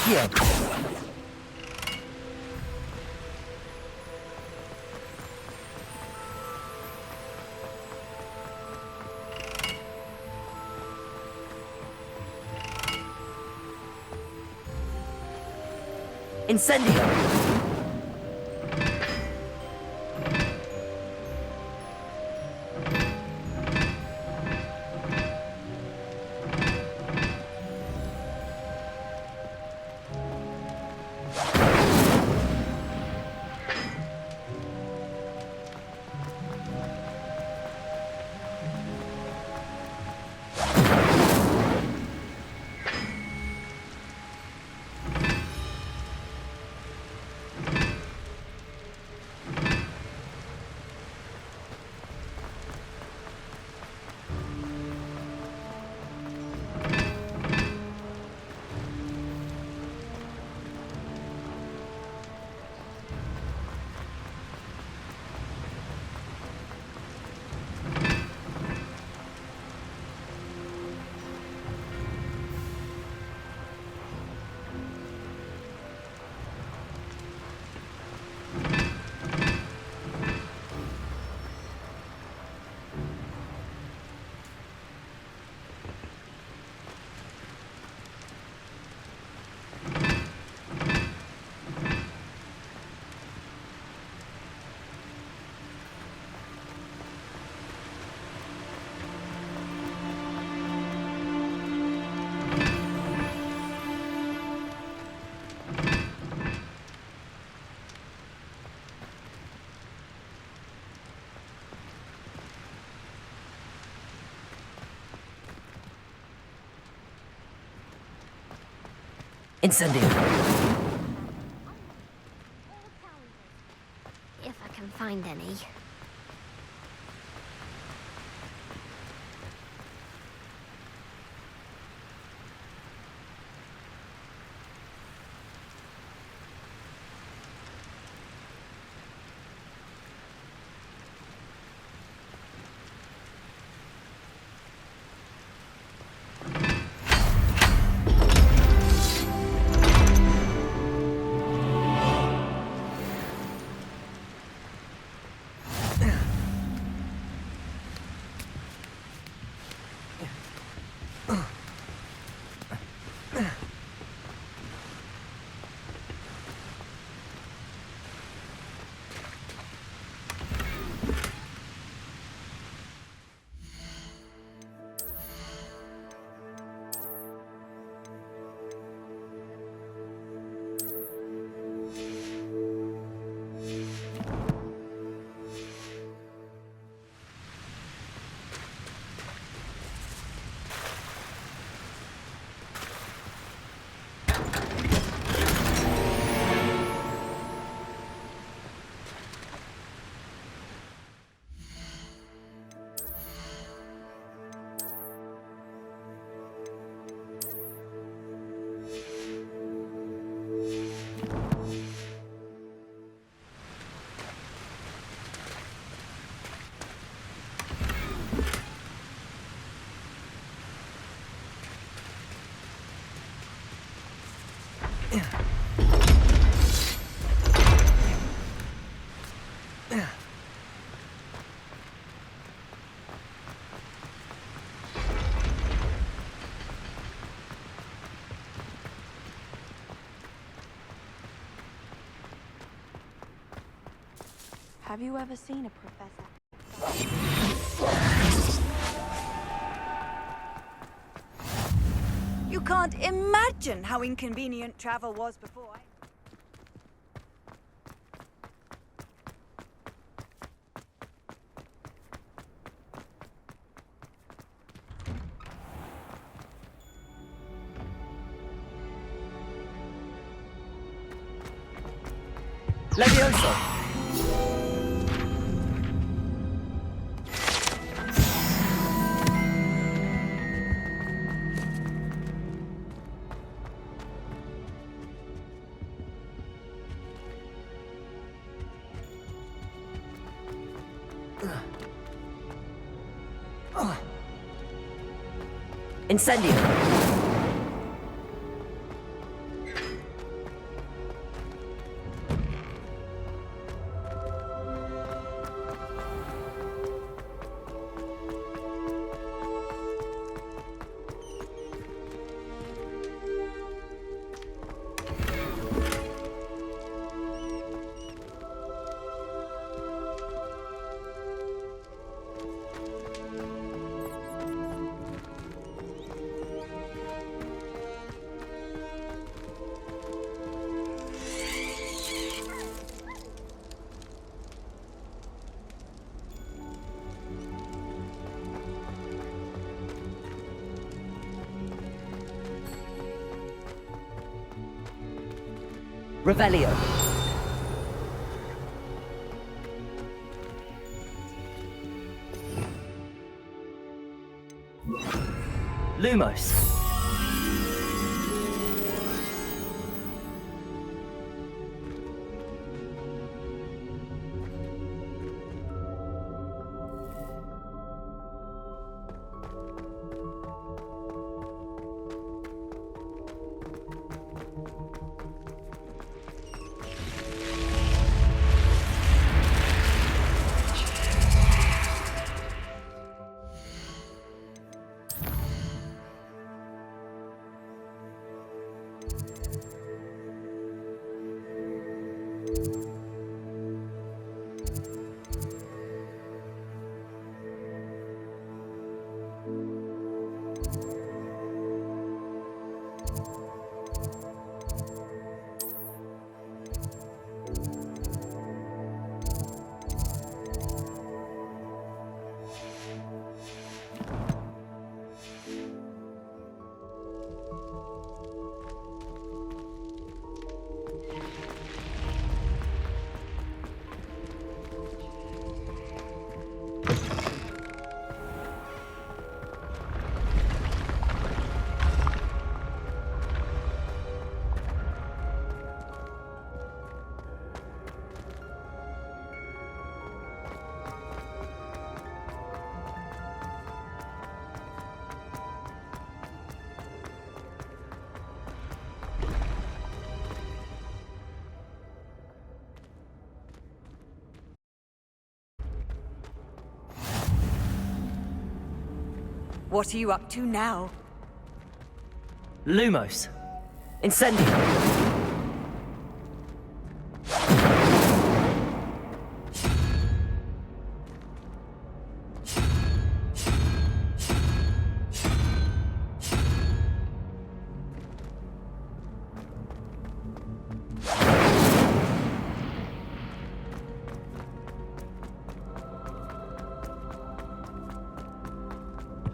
Accio. Incendio. Incendio. If I can find any. Have you ever seen a professor? You can't imagine how inconvenient travel was before I... Levioso! Incendio! Revelio. Lumos. What are you up to now? Lumos. Incendio.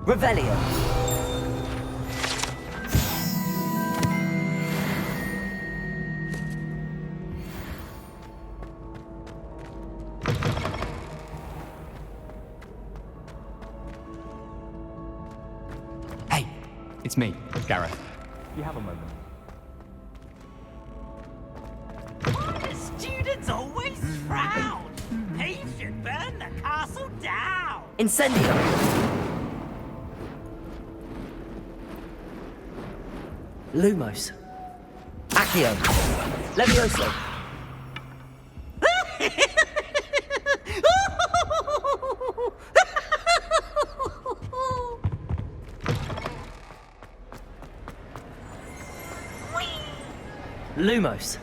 Revelio. Hey, it's me, Gareth. You have a moment. The students always frown. He should burn the castle down. Incendio. Lumos. Accio. Accio. Levioso. Lumos.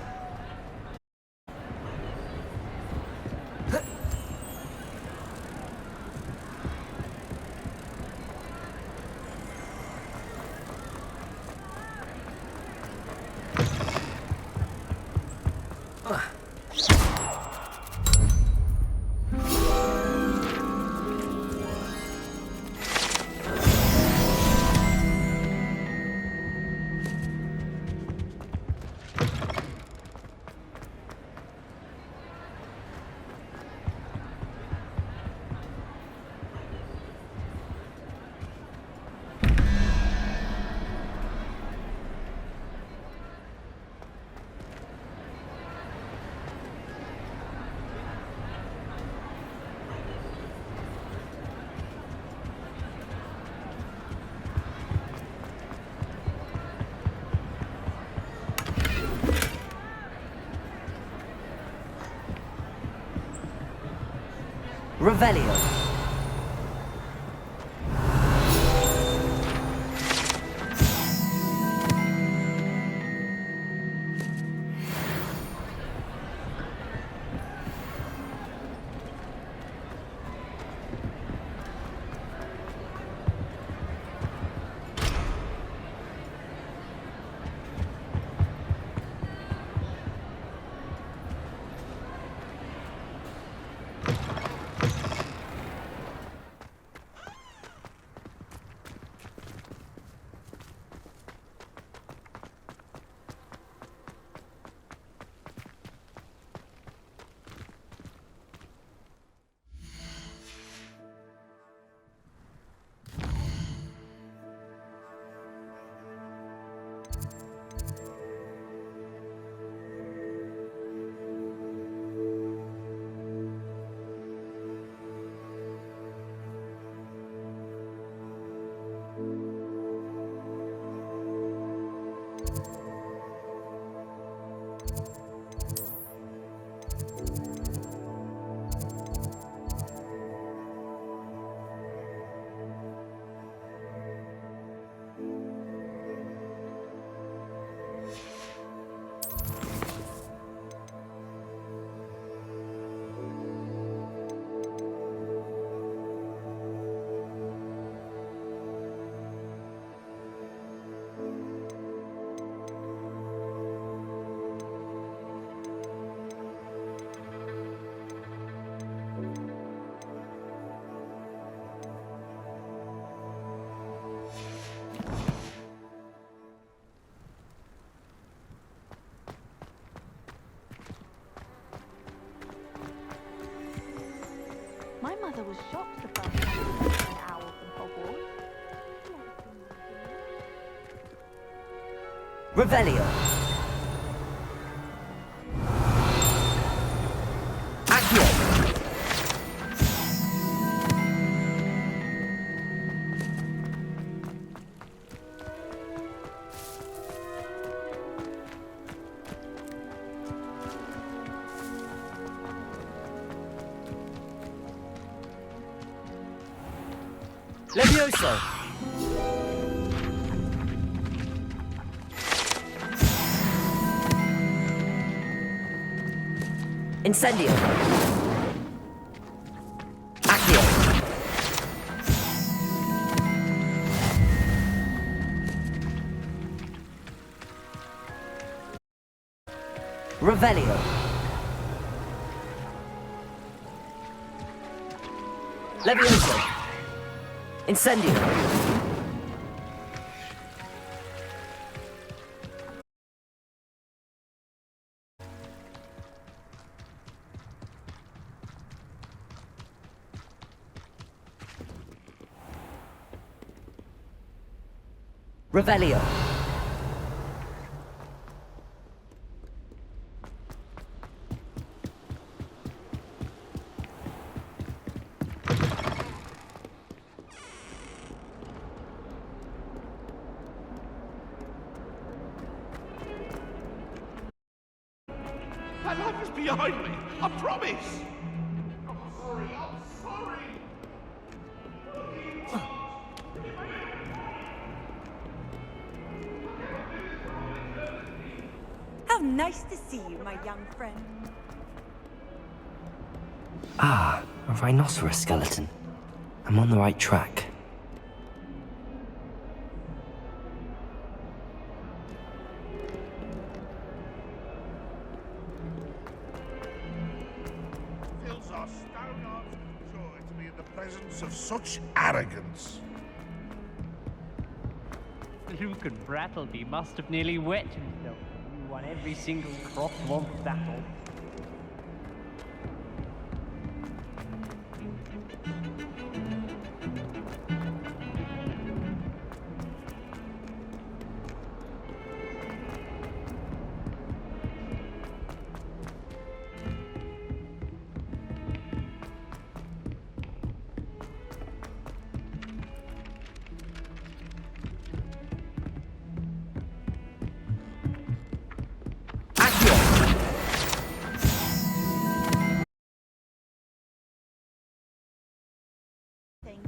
Revelio. My mother was shocked the first time she saw an owl from Hogwarts. Revelio. Accio. Levioso. Incendio. Accio. Revelio. Levioso. Incendio. Revelio. life is behind me. I promise. I'm sorry. I'm sorry. How nice to see you, my young friend. Ah, a rhinoceros skeleton. I'm on the right track. Fills our stone hearts with joy to be in the presence of such arrogance. Luke and Brattleby must have nearly wet himself. You won every single crossword battle.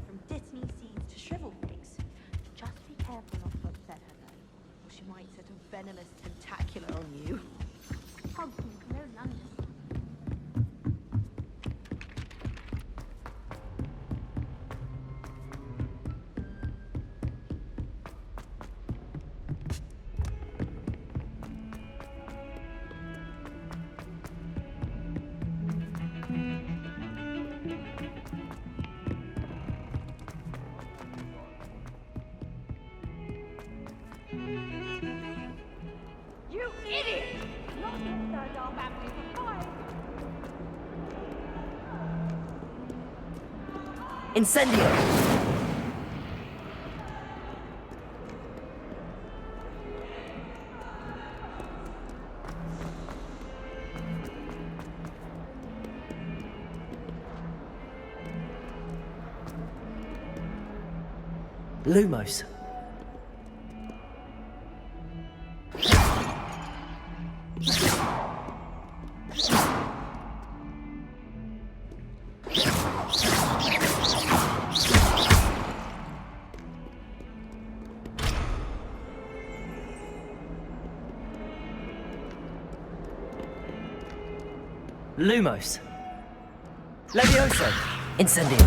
From Disney seeds to shriveled pigs. Just be careful not to upset her, though, or she might set a venomous tentacular on you. Hogwarts, no London. You idiot! Not inside our family for fire! Incendio! Lumos. Lumos. Levioso. Incendio.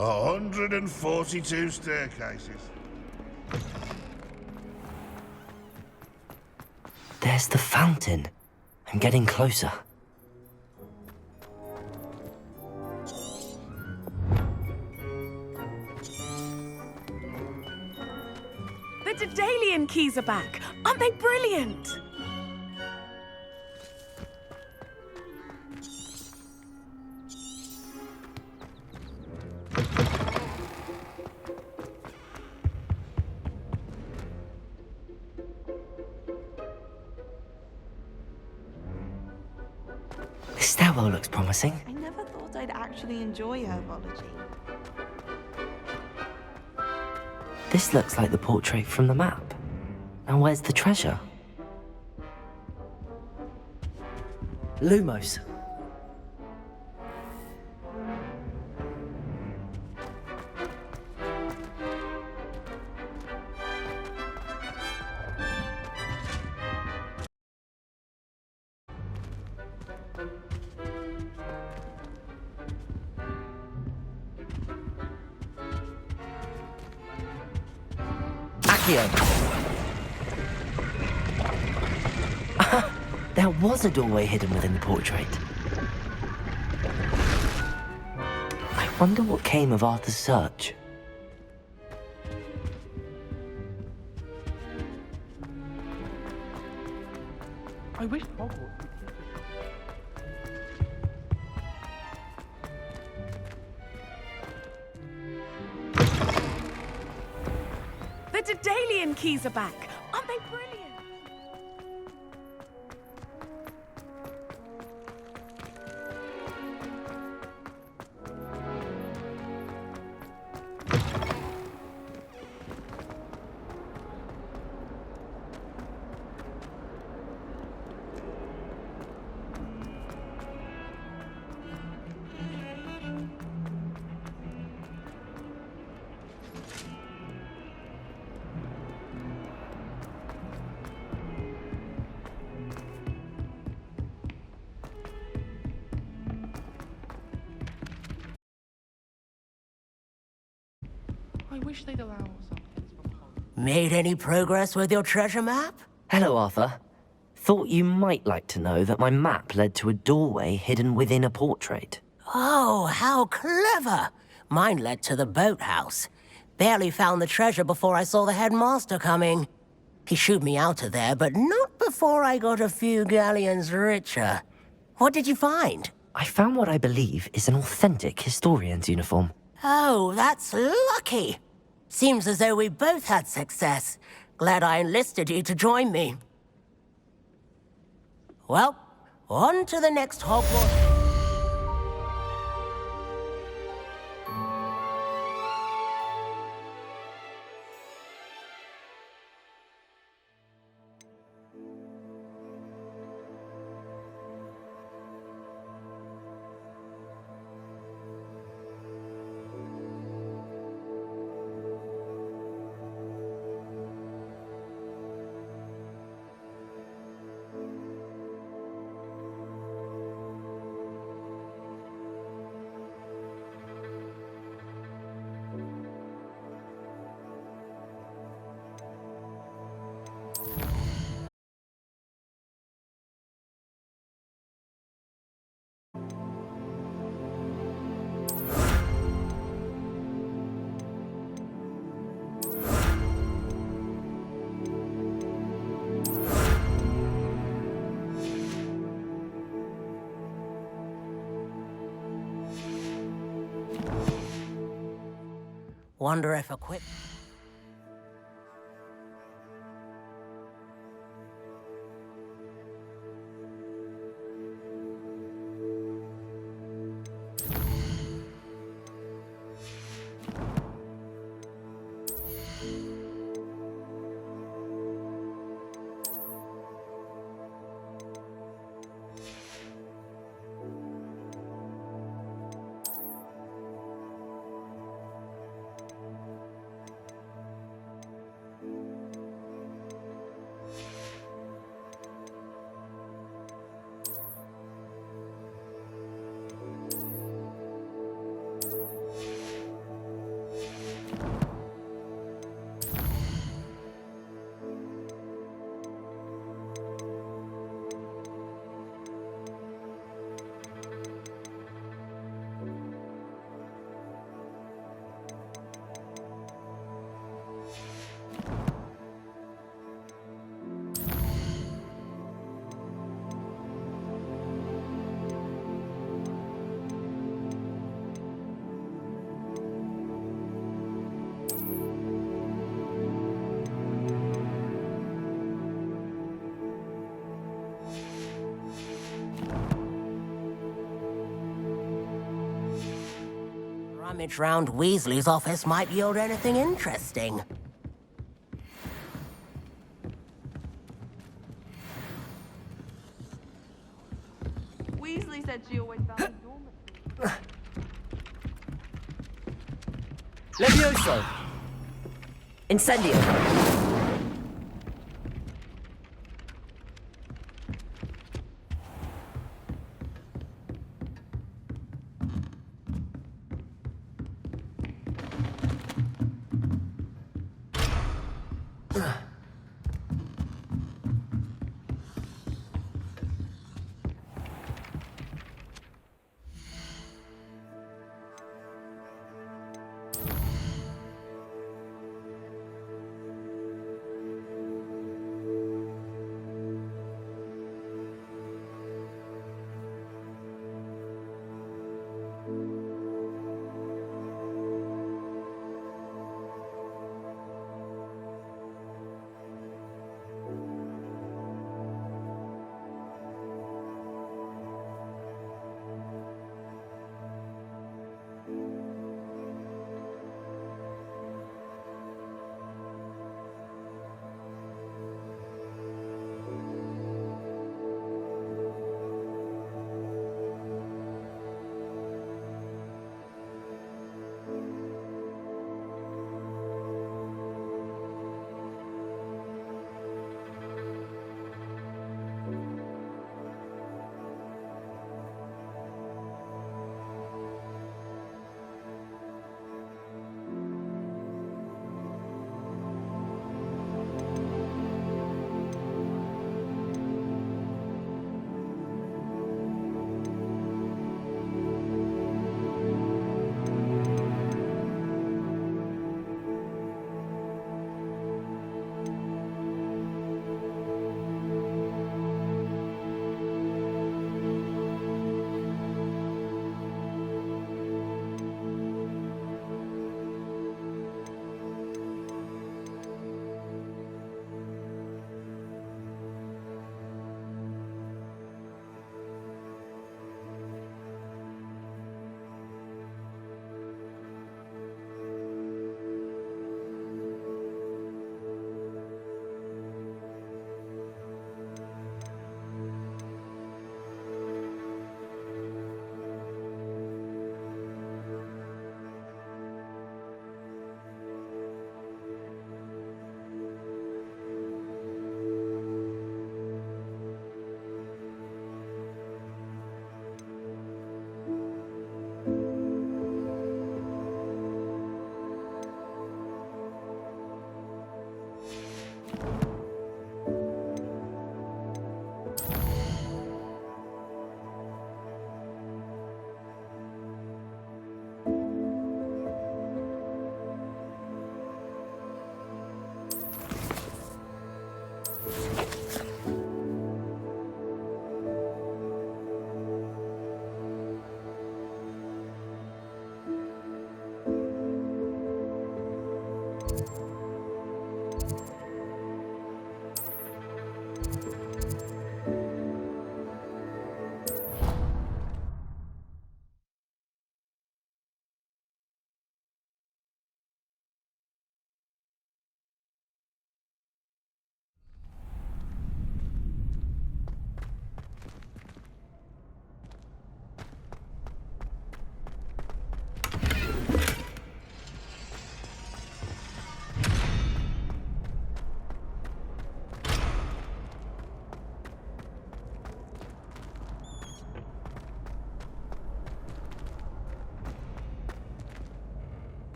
A 142 staircases. There's the fountain. I'm getting closer. The Daedalian keys are back. Aren't they brilliant? This stairwell looks promising. I never thought I'd actually enjoy herbology. This looks like the portrait from the map. Now where's the treasure? Lumos. There was a doorway hidden within the portrait. I wonder what came of Arthur's search. I wish Hogwarts could teach The Daedalian keys are back. Aren't they brilliant? I wish they'd allow some kids from Hogwarts. Made any progress with your treasure map? Hello, Arthur. Thought you might like to know that my map led to a doorway hidden within a portrait. Oh, how clever! Mine led to the boathouse. Barely found the treasure before I saw the headmaster coming. He shooed me out of there, but not before I got a few galleons richer. What did you find? I found what I believe is an authentic historian's uniform. Oh, that's lucky. Seems as though we both had success. Glad I enlisted you to join me. Well, on to the next Hogwarts. Wonder if equip... Rummage round Weasley's office might yield anything interesting. Weasley said she always found dormant. Levioso! Incendio!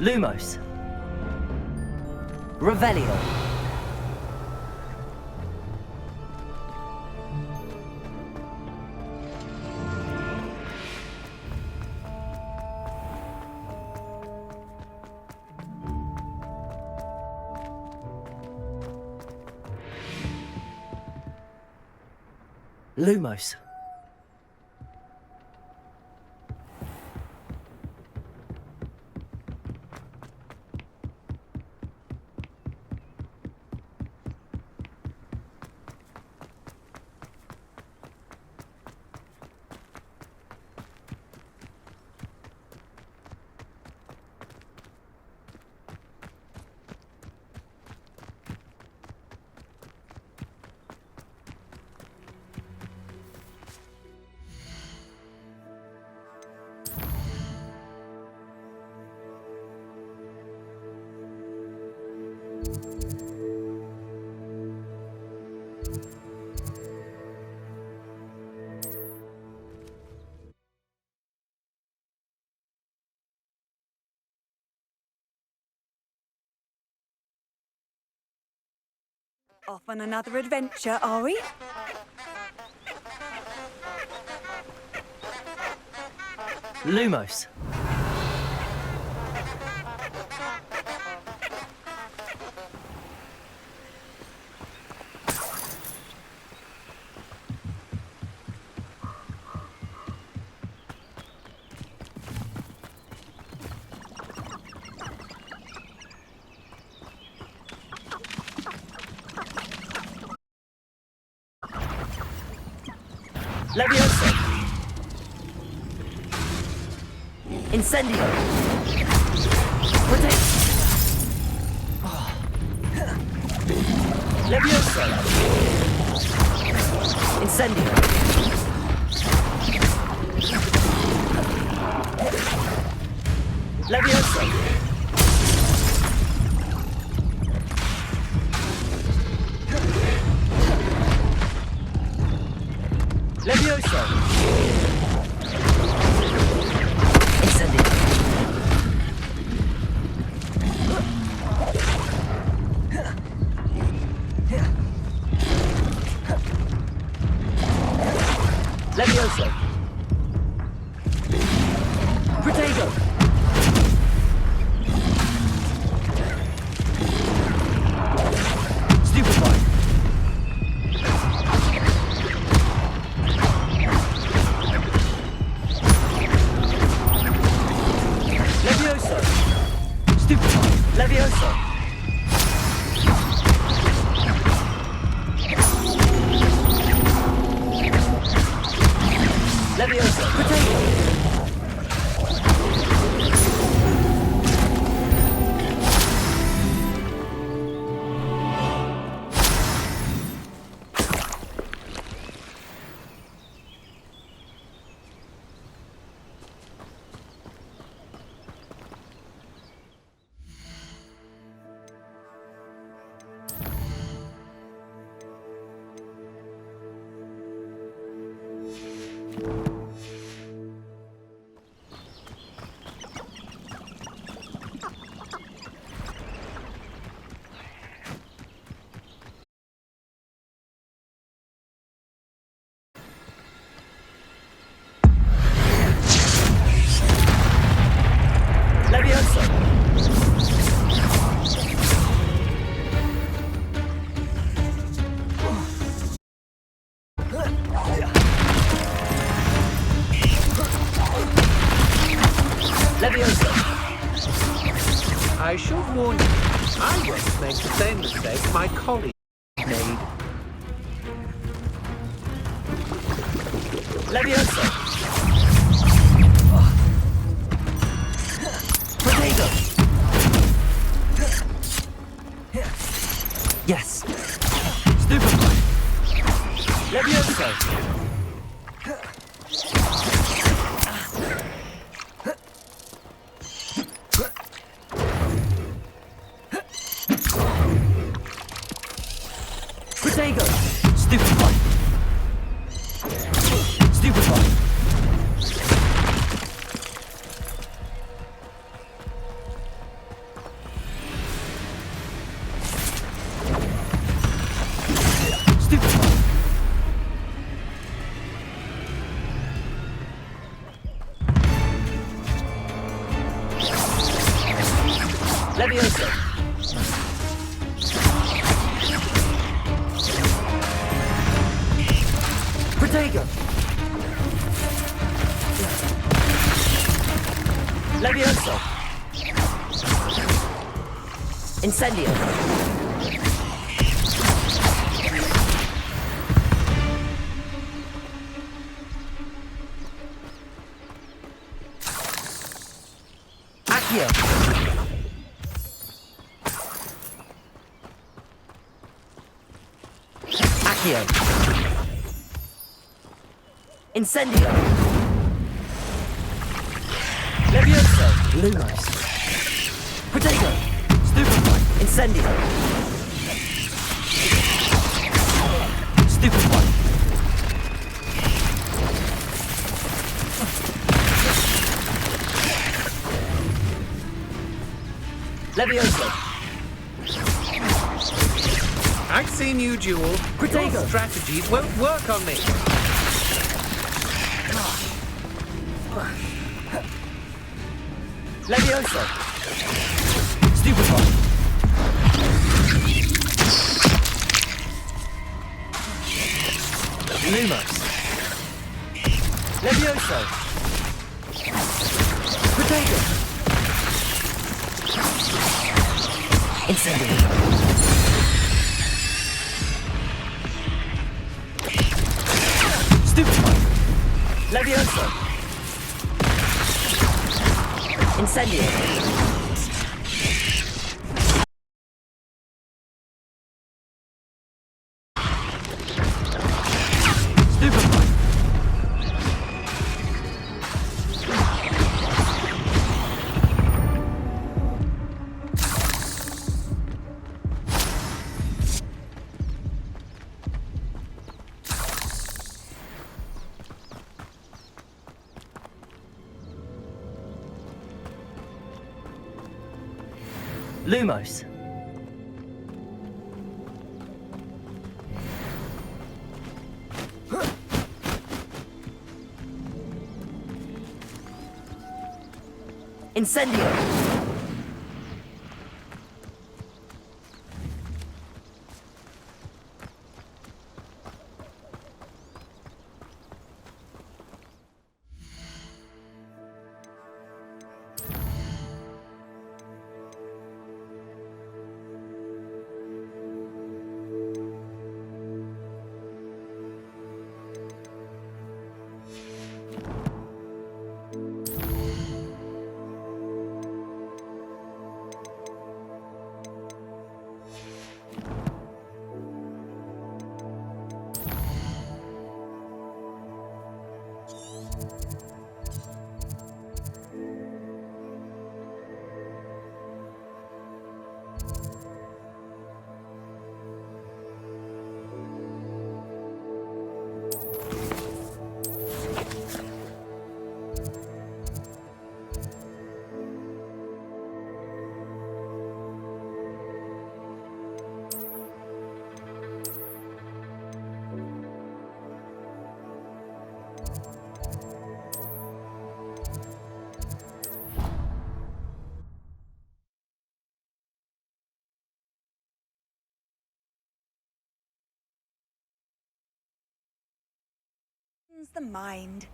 Lumos. Revelio. Lumos. Off on another adventure, are we? Lumos. Levioso. Incendio. Protect. Oh. Levioso. Incendio. Levioso. Levioso. Incendio. Levioso. Protego. Stupefy. Levioso. Stupefy. Levioso. Levioso. Potato. warn you, I won't make the same mistake my colleague made. Leviosa! Potato! Yes. Stupefy! Leviosa! Protego! Stupefy! Stupefy! Stupefy! Leviosa! Protego! Leviosa! Incendio! Accio! Accio! Incendio! Levioso! Lumos! Protego! Stupefy! Incendio! Stupefy! Levioso! I've seen you duel. Protego! Your strategies won't work on me. Levioso! Stupefy! Lumos! Levioso! Protego! Incendio! Stupefy! Levioso! Incendio! Stupefy! Lumos. Incendio. The mind.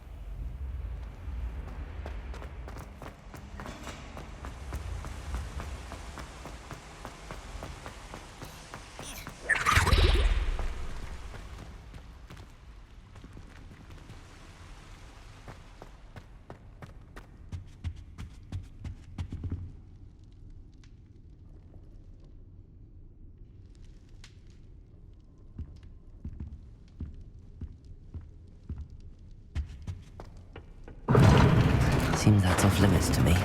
Seems that's off limits to me.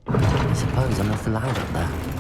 I suppose I'm not allowed up there.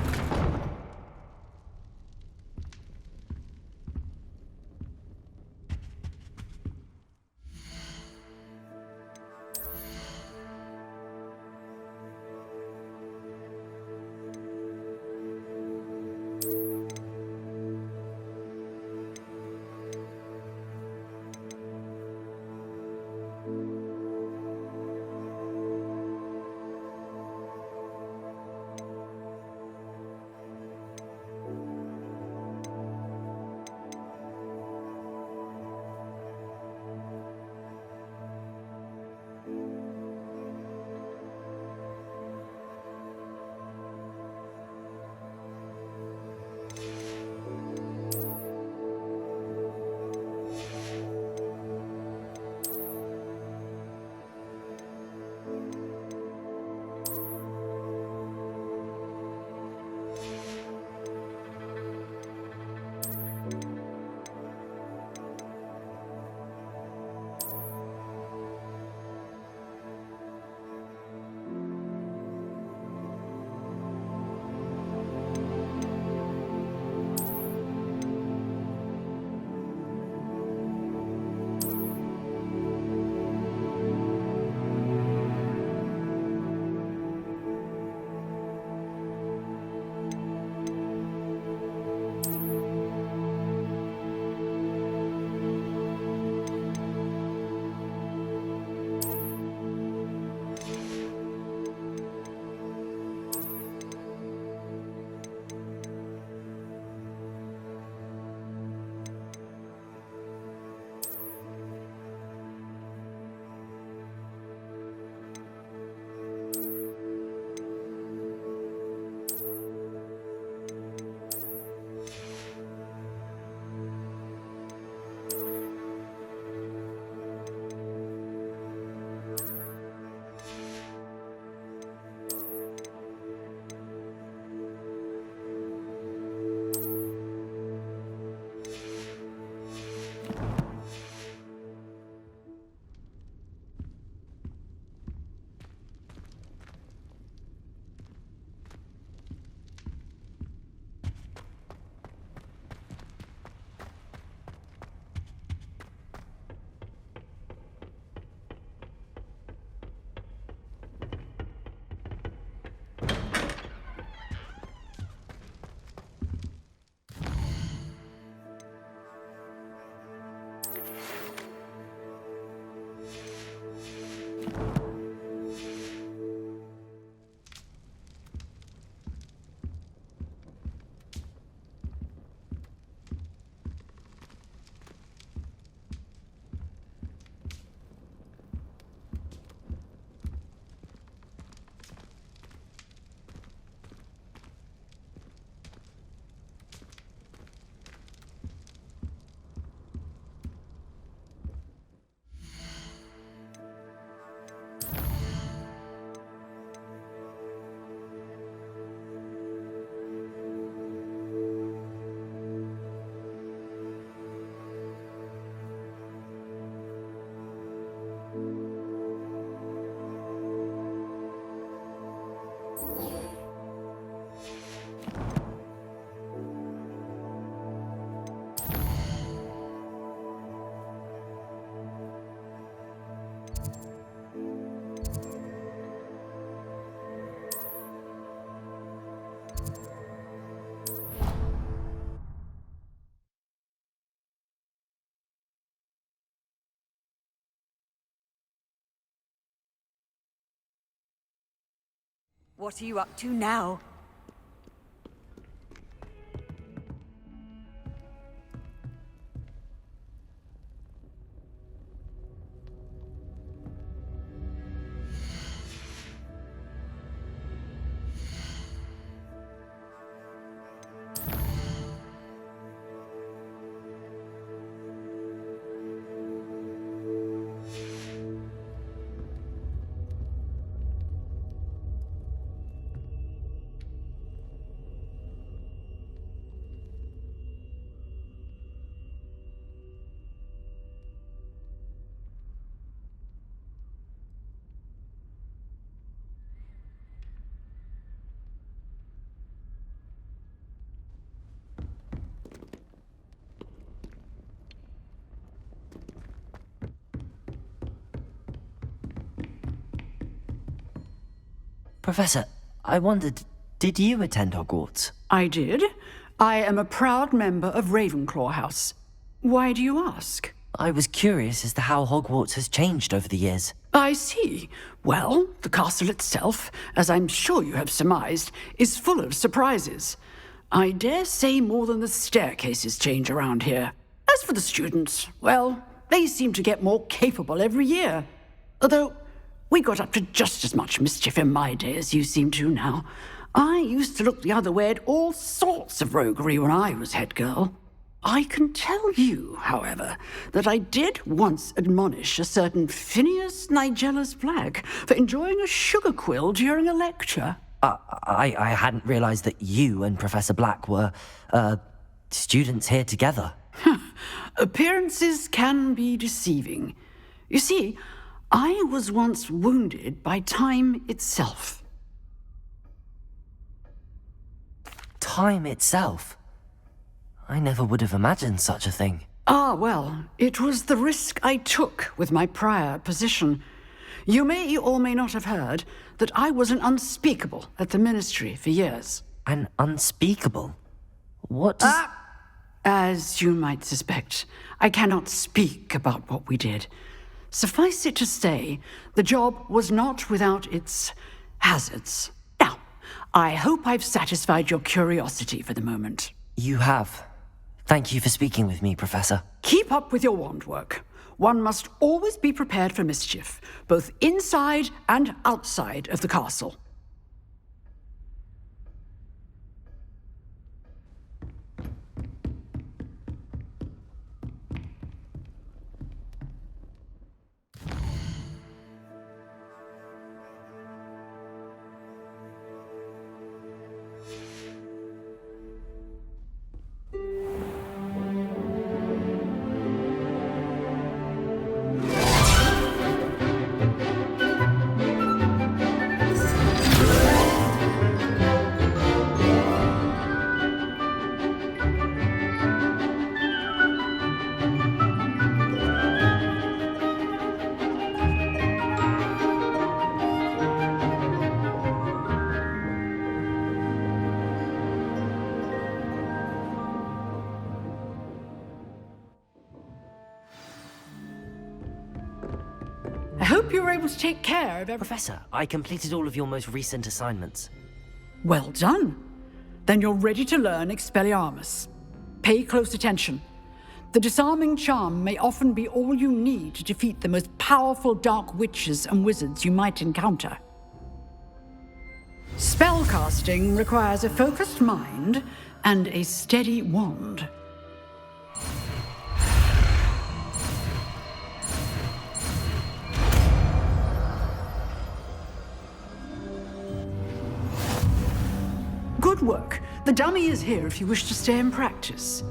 What are you up to now? Professor, I wondered, did you attend Hogwarts? I did. I am a proud member of Ravenclaw House. Why do you ask? I was curious as to how Hogwarts has changed over the years. I see. Well, the castle itself, as I'm sure you have surmised, is full of surprises. I dare say more than the staircases change around here. As for the students, well, they seem to get more capable every year. Although, we got up to just as much mischief in my day as you seem to now. I used to look the other way at all sorts of roguery when I was head girl. I can tell you, however, that I did once admonish a certain Phineas Nigellus Black for enjoying a sugar quill during a lecture. I hadn't realized that you and Professor Black were, students here together. Appearances can be deceiving. You see, I was once wounded by time itself. Time itself? I never would have imagined such a thing. Ah, well, it was the risk I took with my prior position. You may or may not have heard that I was an unspeakable at the Ministry for years. An unspeakable? What does... As you might suspect, I cannot speak about what we did. Suffice it to say, the job was not without its hazards. Now, I hope I've satisfied your curiosity for the moment. You have. Thank you for speaking with me, Professor. Keep up with your wand work. One must always be prepared for mischief, both inside and outside of the castle. I hope you were able to take care of everything. Professor, I completed all of your most recent assignments. Well done. Then you're ready to learn Expelliarmus. Pay close attention. The disarming charm may often be all you need to defeat the most powerful dark witches and wizards you might encounter. Spellcasting requires a focused mind and a steady wand. Good work. The dummy is here if you wish to stay and practice.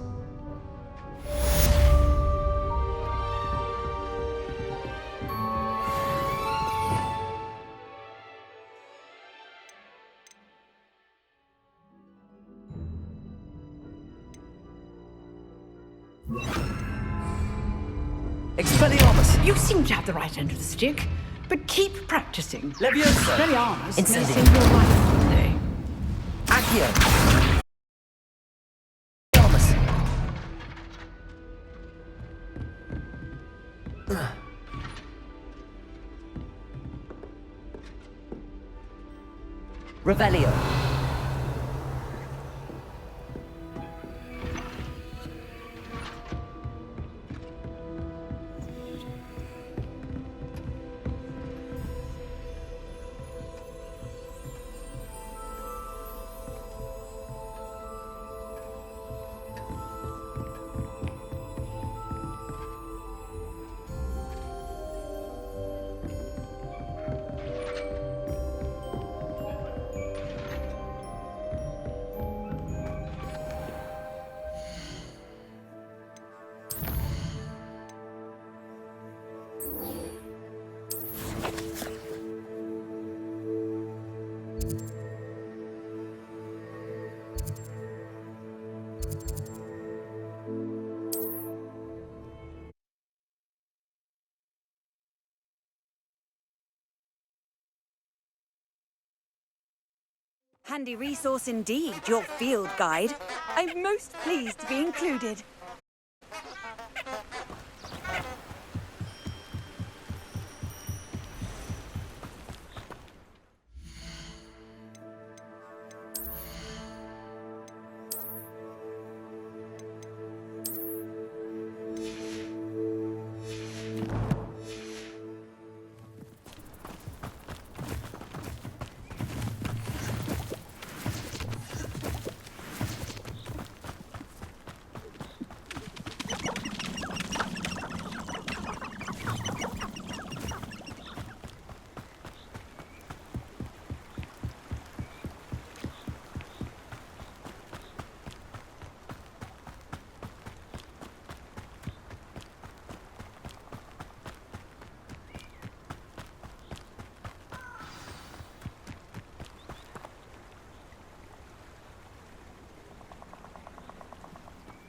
Expelliarmus! You seem to have the right end of the stick, but keep practicing. Leviosa! Expelliarmus may Incendio. save your life today. Accio! Expelliarmus! Revelio! Handy resource indeed, your field guide. I'm most pleased to be included.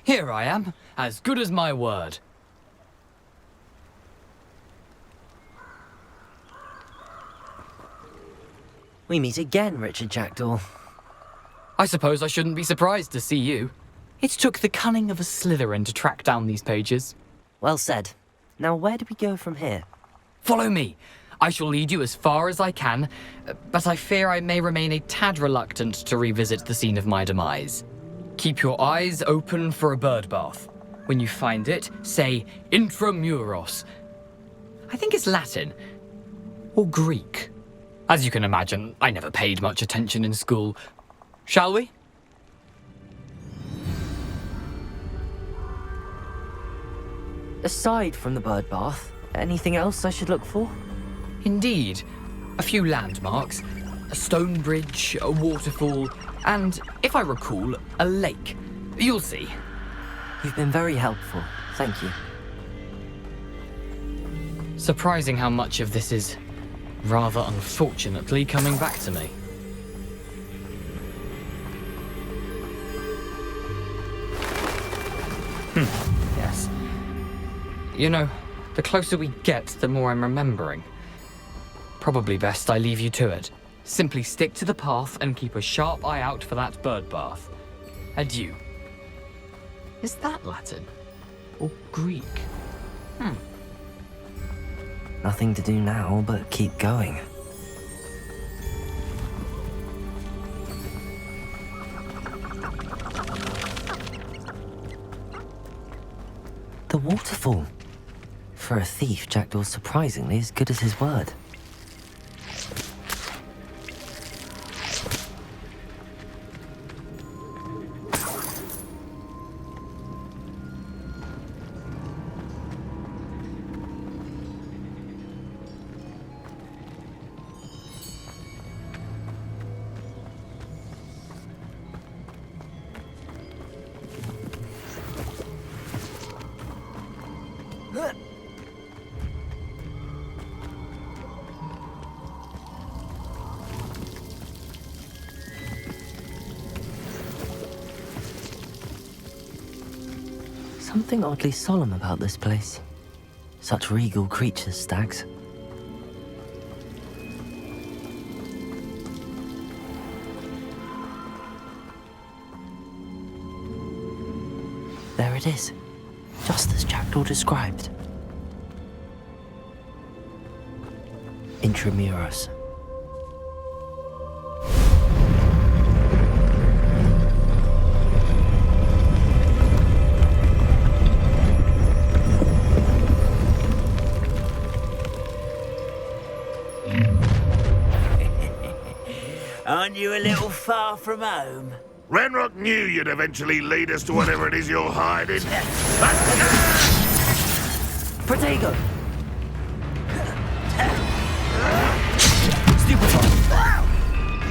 Here I am, as good as my word. We meet again, Richard Jackdaw. I suppose I shouldn't be surprised to see you. It took the cunning of a Slytherin to track down these pages. Well said. Now where do we go from here? Follow me. I shall lead you as far as I can, but I fear I may remain a tad reluctant to revisit the scene of my demise. Keep your eyes open for a bird bath. When you find it, say intramuros. I think it's Latin. Or Greek. As you can imagine, I never paid much attention in school. Shall we? Aside from the bird bath, anything else I should look for? Indeed. A few landmarks. A stone bridge, a waterfall, and, if I recall, a lake. You'll see. You've been very helpful. Thank you. Surprising how much of this is, rather unfortunately, coming back to me. Yes. You know, the closer we get, the more I'm remembering. Probably best I leave you to it. Simply stick to the path and keep a sharp eye out for that bird bath. Adieu. Is that Latin? Or Greek? Nothing to do now but keep going. The waterfall. For a thief, Jackdaw's surprisingly as good as his word. Something oddly solemn about this place. Such regal creatures, stags. There it is, just as Jackdaw described. Intramuros. Aren't you a little far from home? Ranrock knew you'd eventually lead us to whatever it is you're hiding. Protego! Stupefy!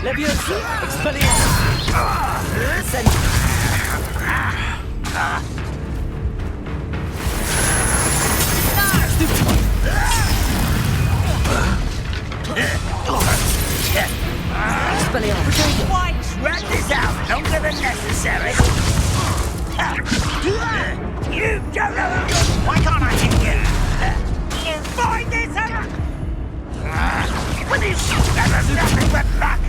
Leviosa! Expelliarmus! Send... Why drag this out longer than necessary? You don't know. Why can't I hit you? You find this Will you shoot at us nothing but luck?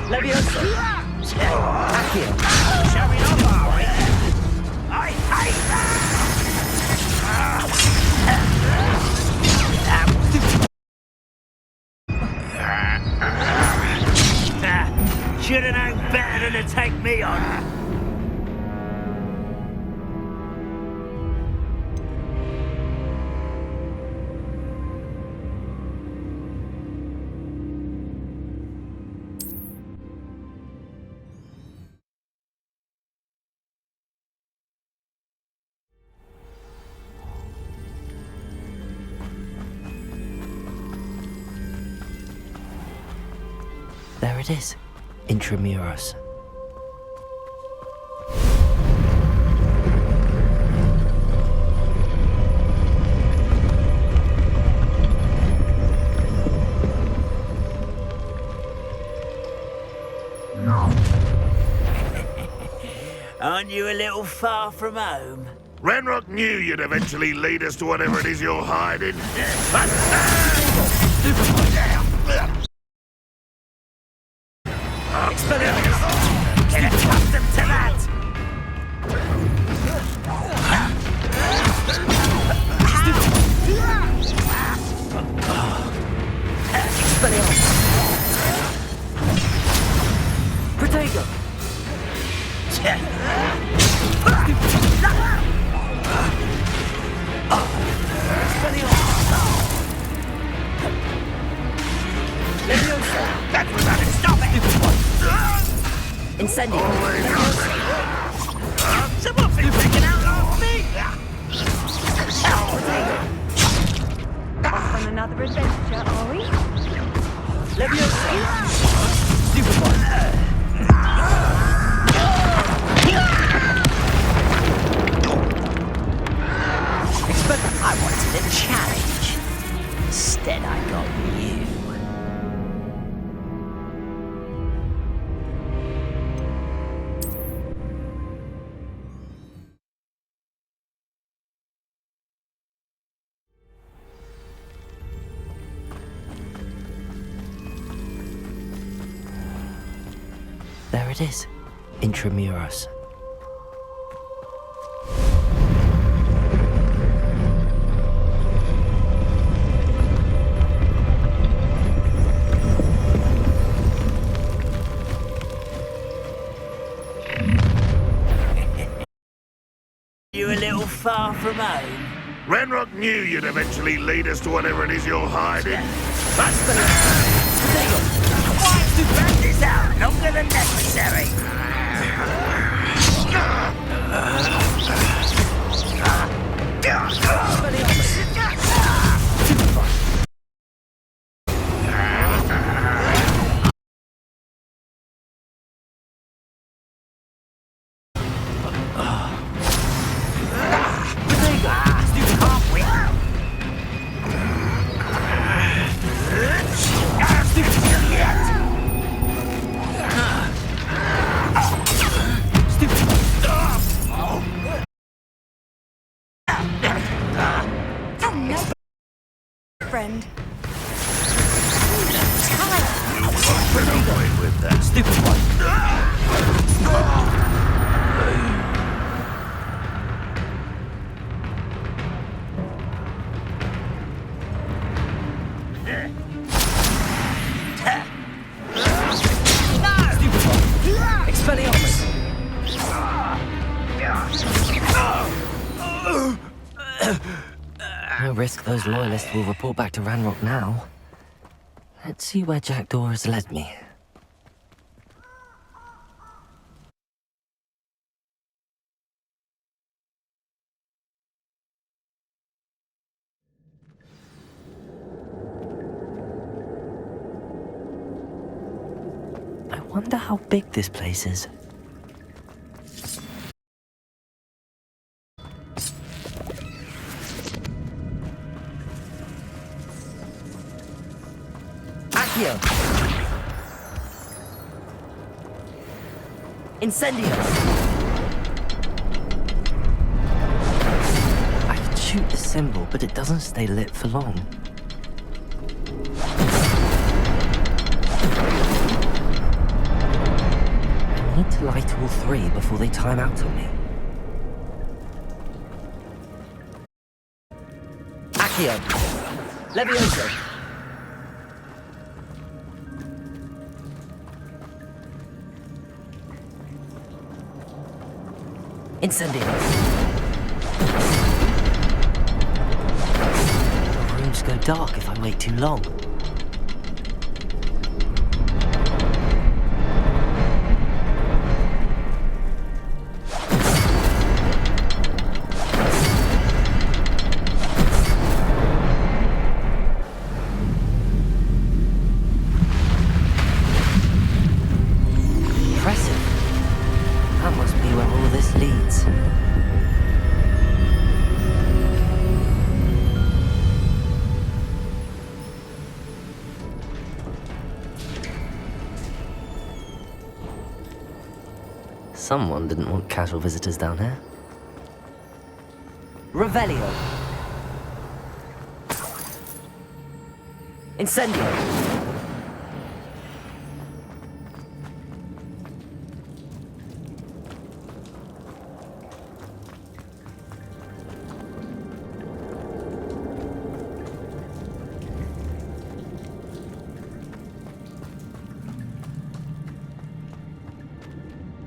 Leviosa! Accio! Showing off, are we? I hate that! Should have known better than to take me on. There it is, Intramuros. Aren't you a little far from home? Ranrock knew you'd eventually lead us to whatever it is you're hiding. Get accustomed to that! Protego! That's without it! Stop it! Incendio! Someone's been taking out on me! Off on another adventure, are we? Leviosa! Stupid one! I wanted a challenge. Instead, I got you. There it is, Intramuros. You a little far from home? Ranrock knew you'd eventually lead us to whatever it is you're hiding. That's the Why to drag this out longer than necessary? Friend. Run away with that stupid one. No risk those loyalists will report back to Ranrock now. Let's see where Jackdaw has led me. I wonder how big this place is. Incendio! I can shoot the symbol, but it doesn't stay lit for long. need to light all three before they time out on me. Accio! Levioso! Incendio! The rooms go dark if I wait too long. Someone didn't want casual visitors down here. Revelio. Incendio.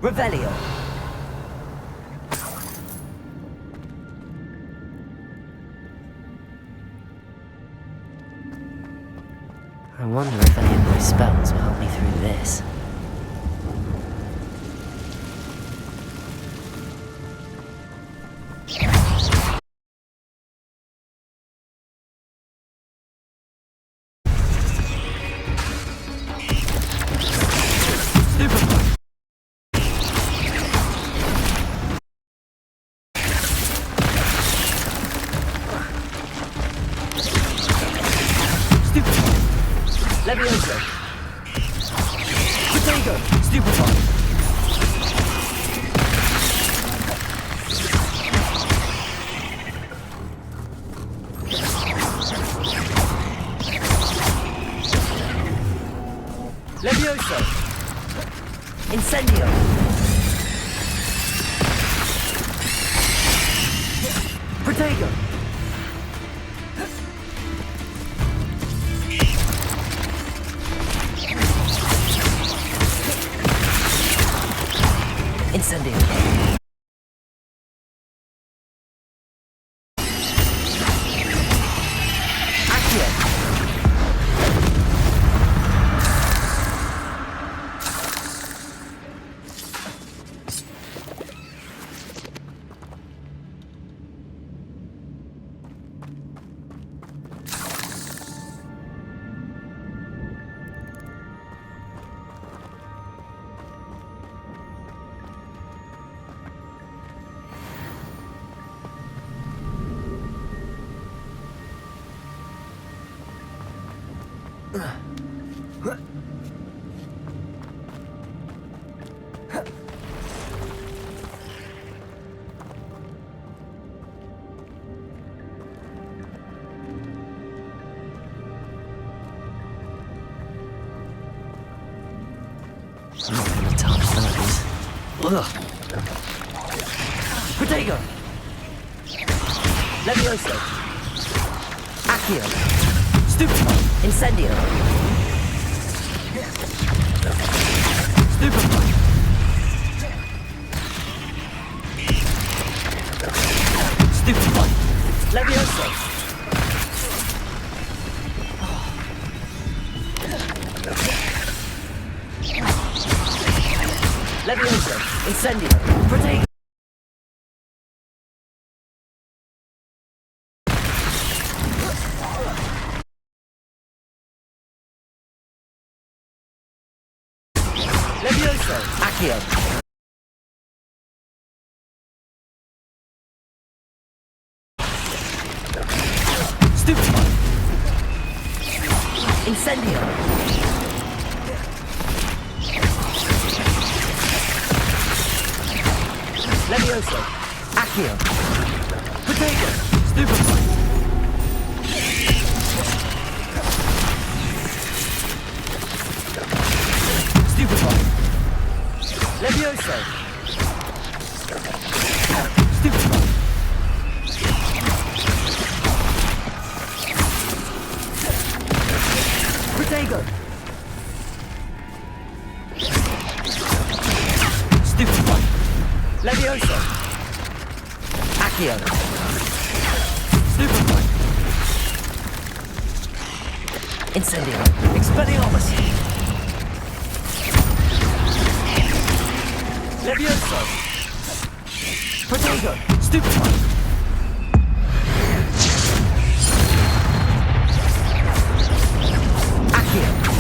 Revelio. I wonder if any of my spells will help me through this. Levioso! Potato! Stupefy! Levioso! Incendio! Potato! Incendio. Accio. I'm not gonna touch those. Ugh. Potato! Levioso! Accio! Stupefy! Incendio! Stupefy! Stupefy! Levioso! Levioso! Incendio! Potato! Levioso! Accio! Stupefy! Incendio! Levioso! Accio! Potato! Stupefy! Stupefy! Levioso! Stupefy! Protego! Stupefy! Levioso! Accio! Stupefy! Incendio! Expelliarmus! Levioso! Protego! Stupefy! Accio!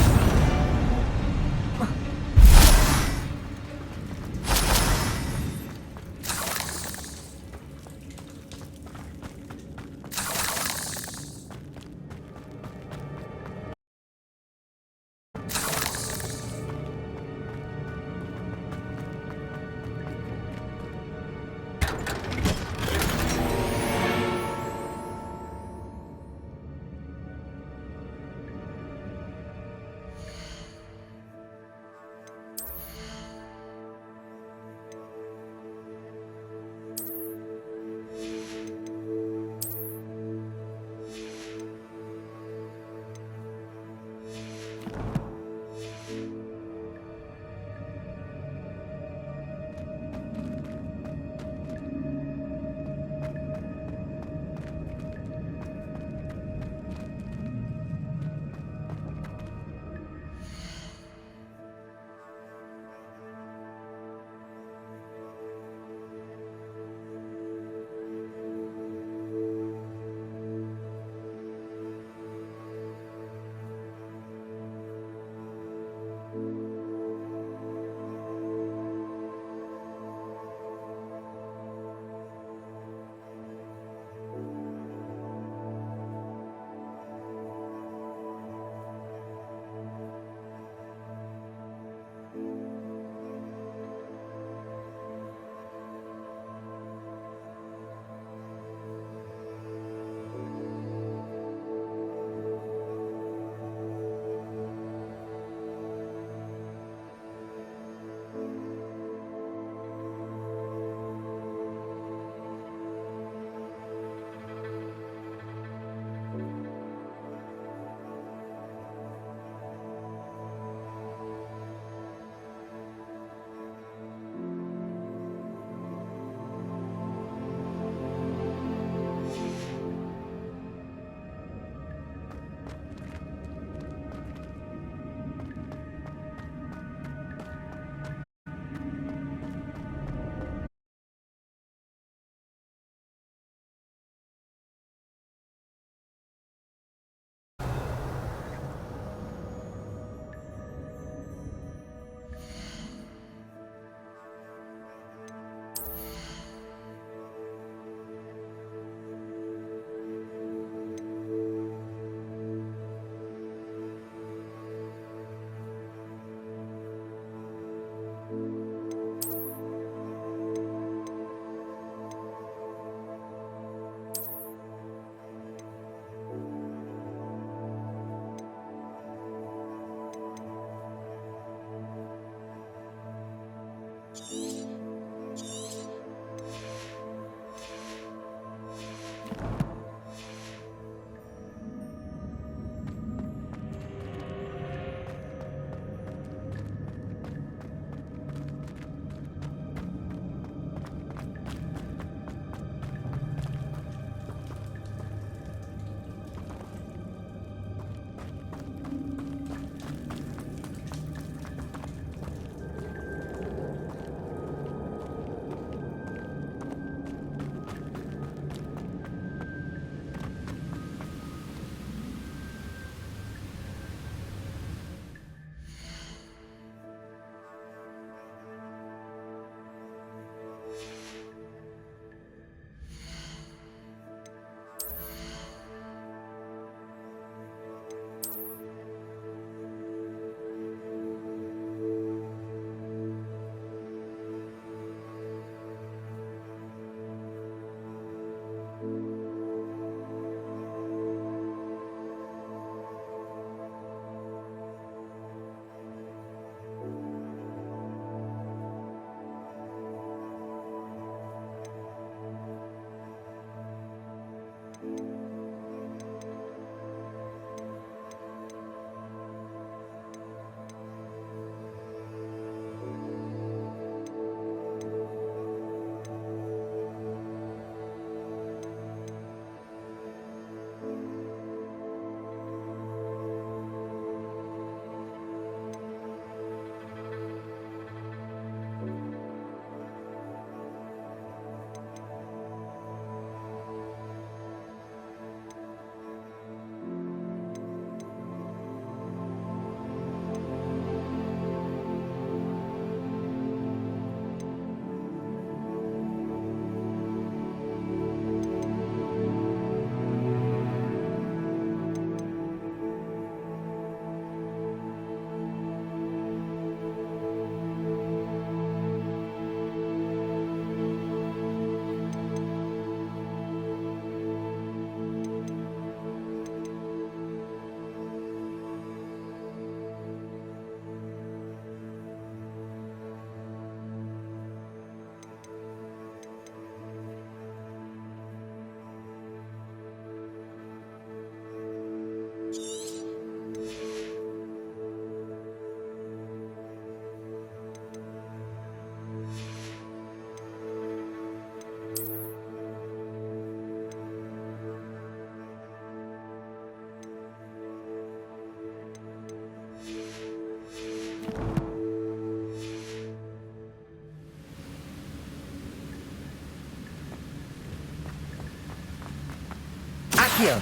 Accio.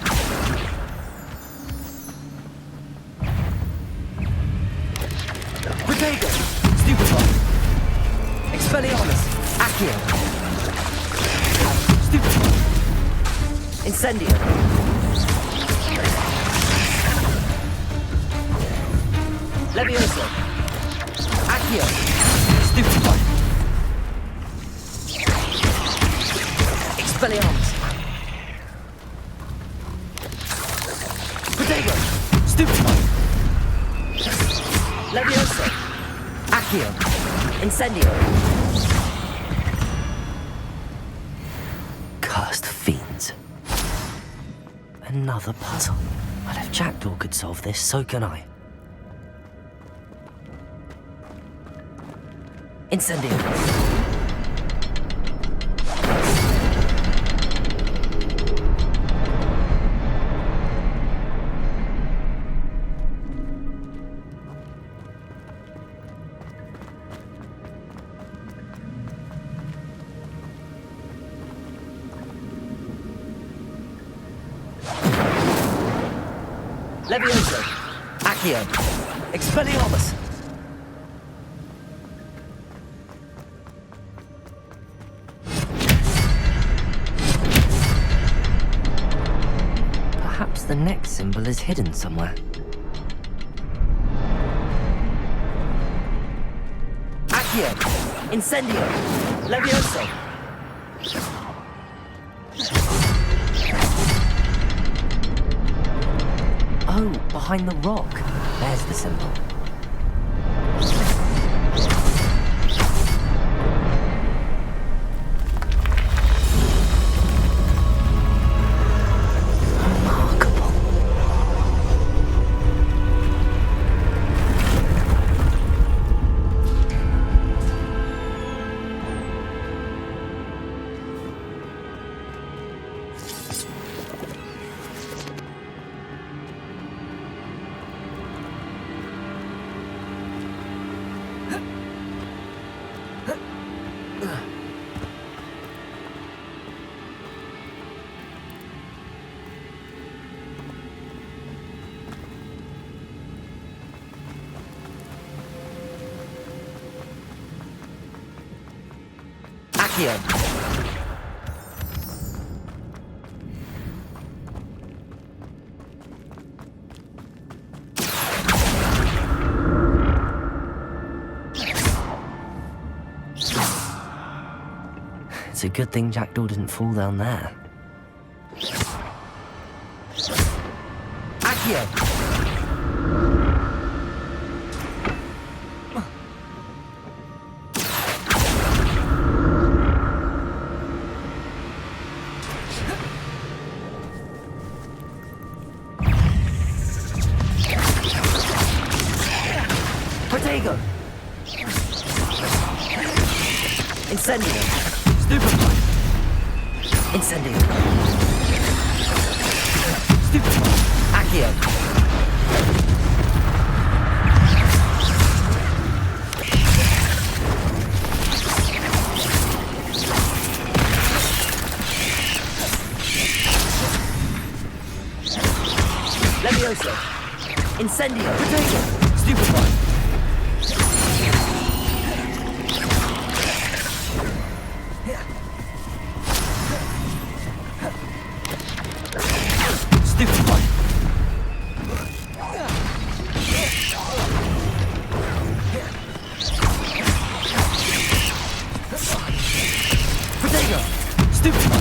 Protego. Stupefy. Expelliarmus. Accio. Stupefy. Incendio. Levioso. Accio. Stupefy. Expelliarmus. Protego. Stupefy. Levioso. Accio. Incendio. Cursed fiends. Another puzzle. Well, if Jackdaw could solve this, so can I. Incendio. Levioso. Accio. Expelliarmus. Perhaps the next symbol is hidden somewhere. Accio. Incendio. Levioso. Oh, behind the rock. There's the symbol. Accio. It's a good thing Jackdaw didn't fall down there. Accio. Protego. Incendio. Stupefy. Incendio. Stupefy. Accio. Levioso. Incendio. Protego. Stupefy. Stupefy. Protego. Stupefy.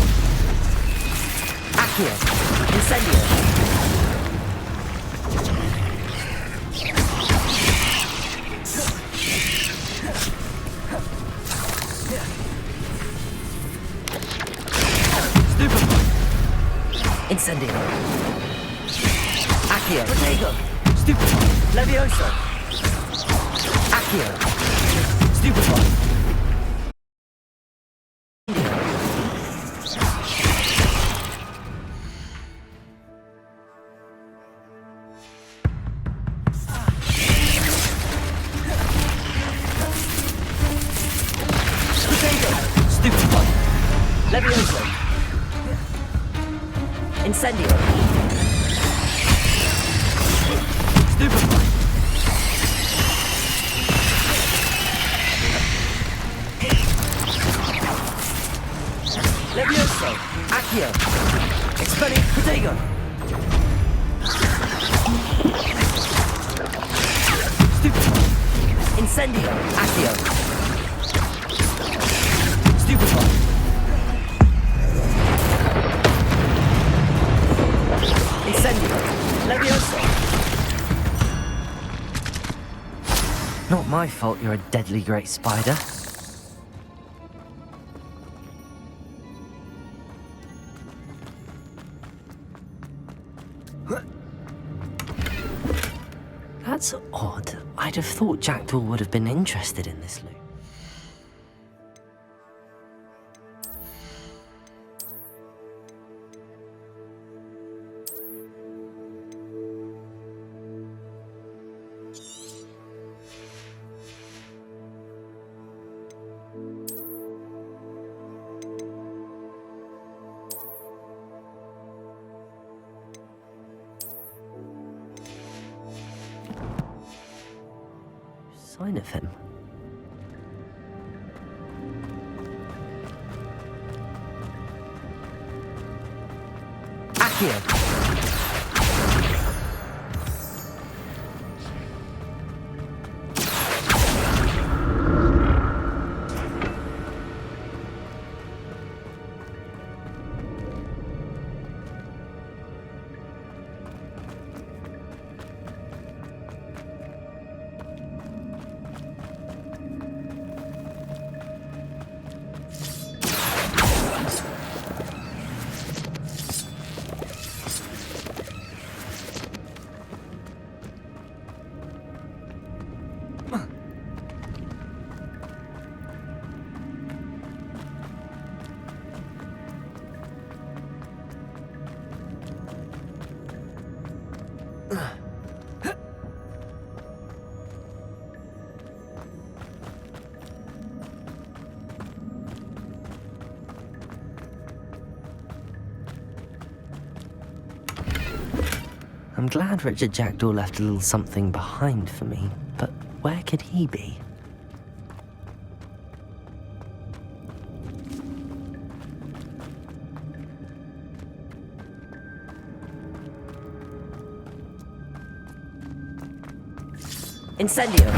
Accio. Incendio. Incendio. Accio. Protego. Stupefy. Levioso. Accio. Stupefy. Protego. Stupefy. Levioso. Incendio! Stupefy! Levioso! Accio! Expelling Protego! Stupefy! Incendio! Accio! Stupefy! Incendio! Levioso! Not my fault you're a deadly great spider. That's odd. I'd have thought Jackdaw would have been interested in this loot. Sign of him. Accio! I'm glad Richard Jackdaw left a little something behind for me, but where could he be? Incendio!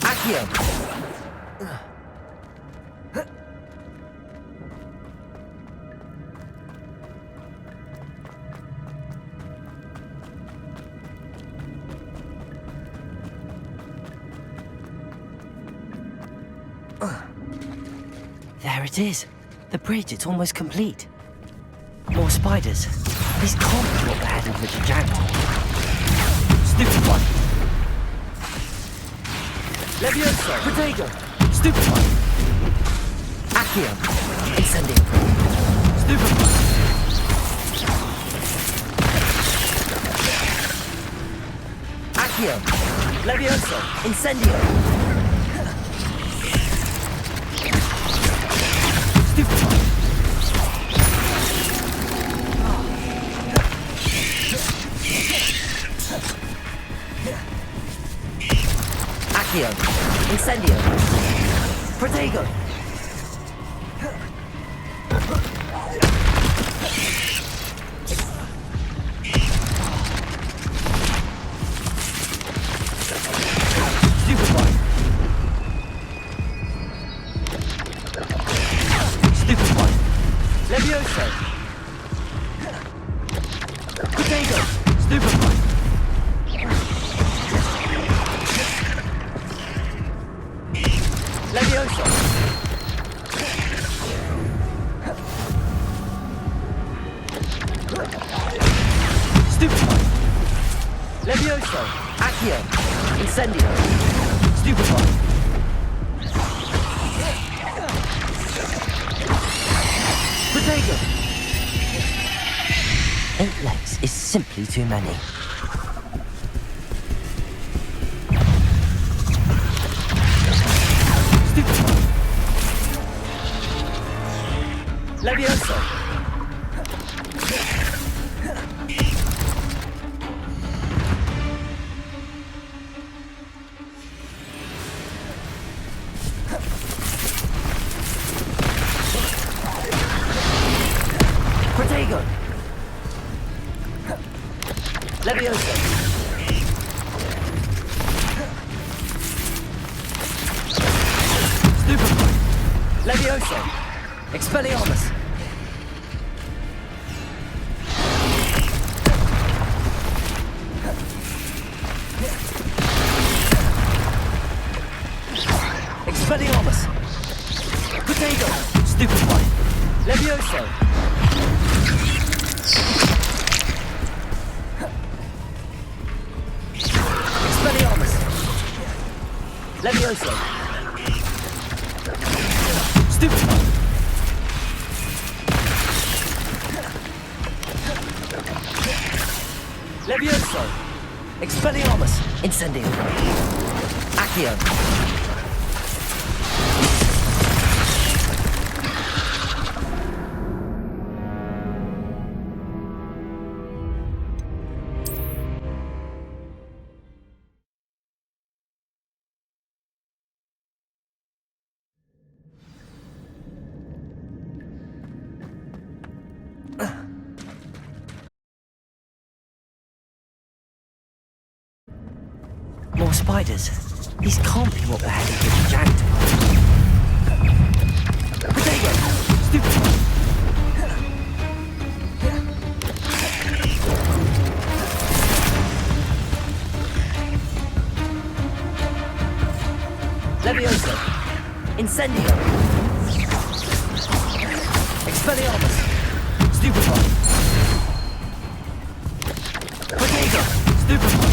Accio! There it is. The bridge, it's almost complete. More spiders. These can't be what the head of Richard Jackdaw. Stupid one. Levioso. Protego. Stupid one. Accio. Incendio. Stupid one. Accio. Levioso. Incendio. Stupid one. Accio. Incendio. Protego. Stupid one. Stupid one. Levioso. Protego. Stupid one. Levioso! Stupid one! Levioso! Accio! Incendio! Stupefy! Protego! 8 legs is simply too many. Stupefy! Levioso! Protego! Levioso! Stupefy! Levioso! Expelliarmus! Expelliarmus! Protego! Stupefy! Levioso! Expelliarmus! Levioso! Stupefy! Levioso! Expelliarmus! Incendio! Accio! More spiders. These can't be what the head of the jacked. Protego! Stupefy! Levioso! Incendio! Expelliarmus! Stupefy! Protego! Stupefy!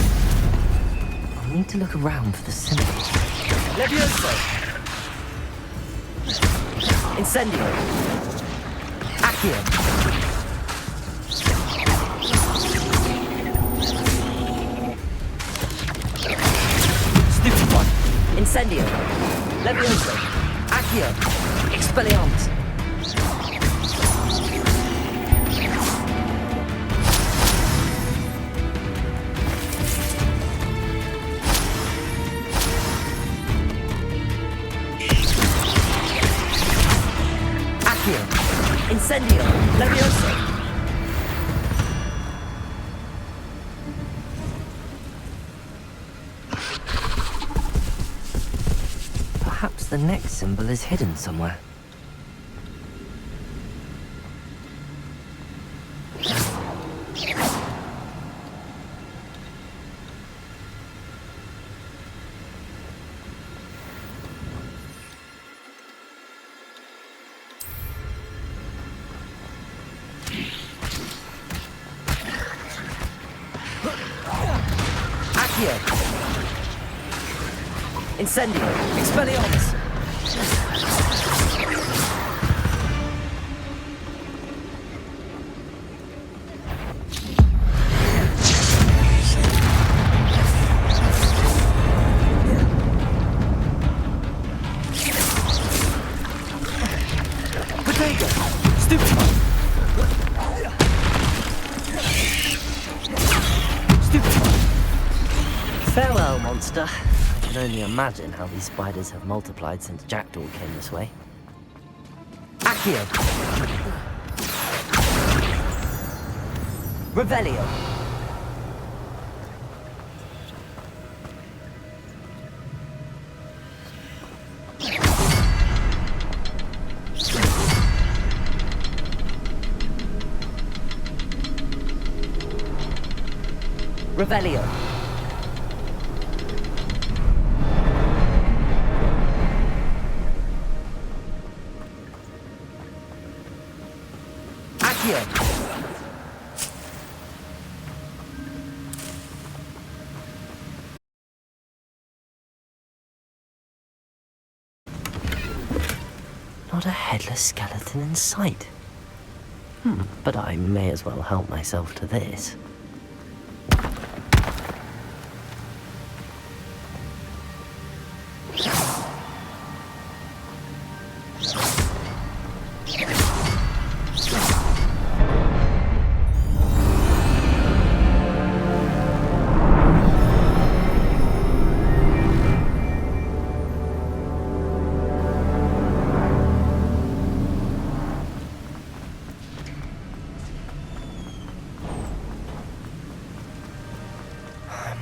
I need to look around for the symbol. Levioso! Incendio! Accio! Stupefy! Incendio! Levioso! Accio! Expelliarmus! Incendio! Levioso! Perhaps the next symbol is hidden somewhere. Accio! Incendio! Expelliarmus! Protego! Stupefy! Stupefy! Farewell, monster. I can only imagine how these spiders have multiplied since Jackdaw came this way. Accio! Revelio! Revelio! Accio! headless skeleton in sight. But I may as well help myself to this.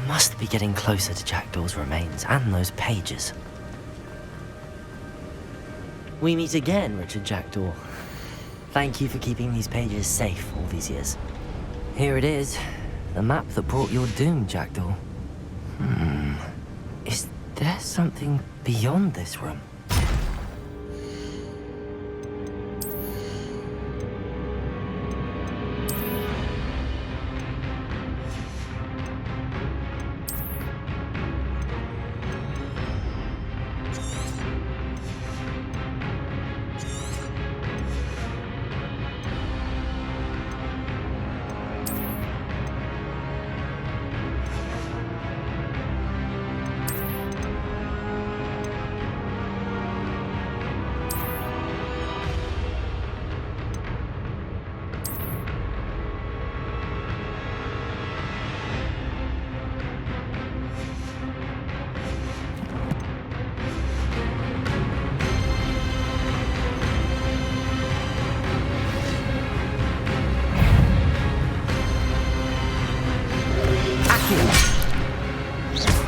Must be getting closer to Jackdaw's remains and those pages. We meet again, Richard Jackdaw. Thank you for keeping these pages safe all these years. Here it is, the map that brought your doom, Jackdaw. Is there something beyond this room?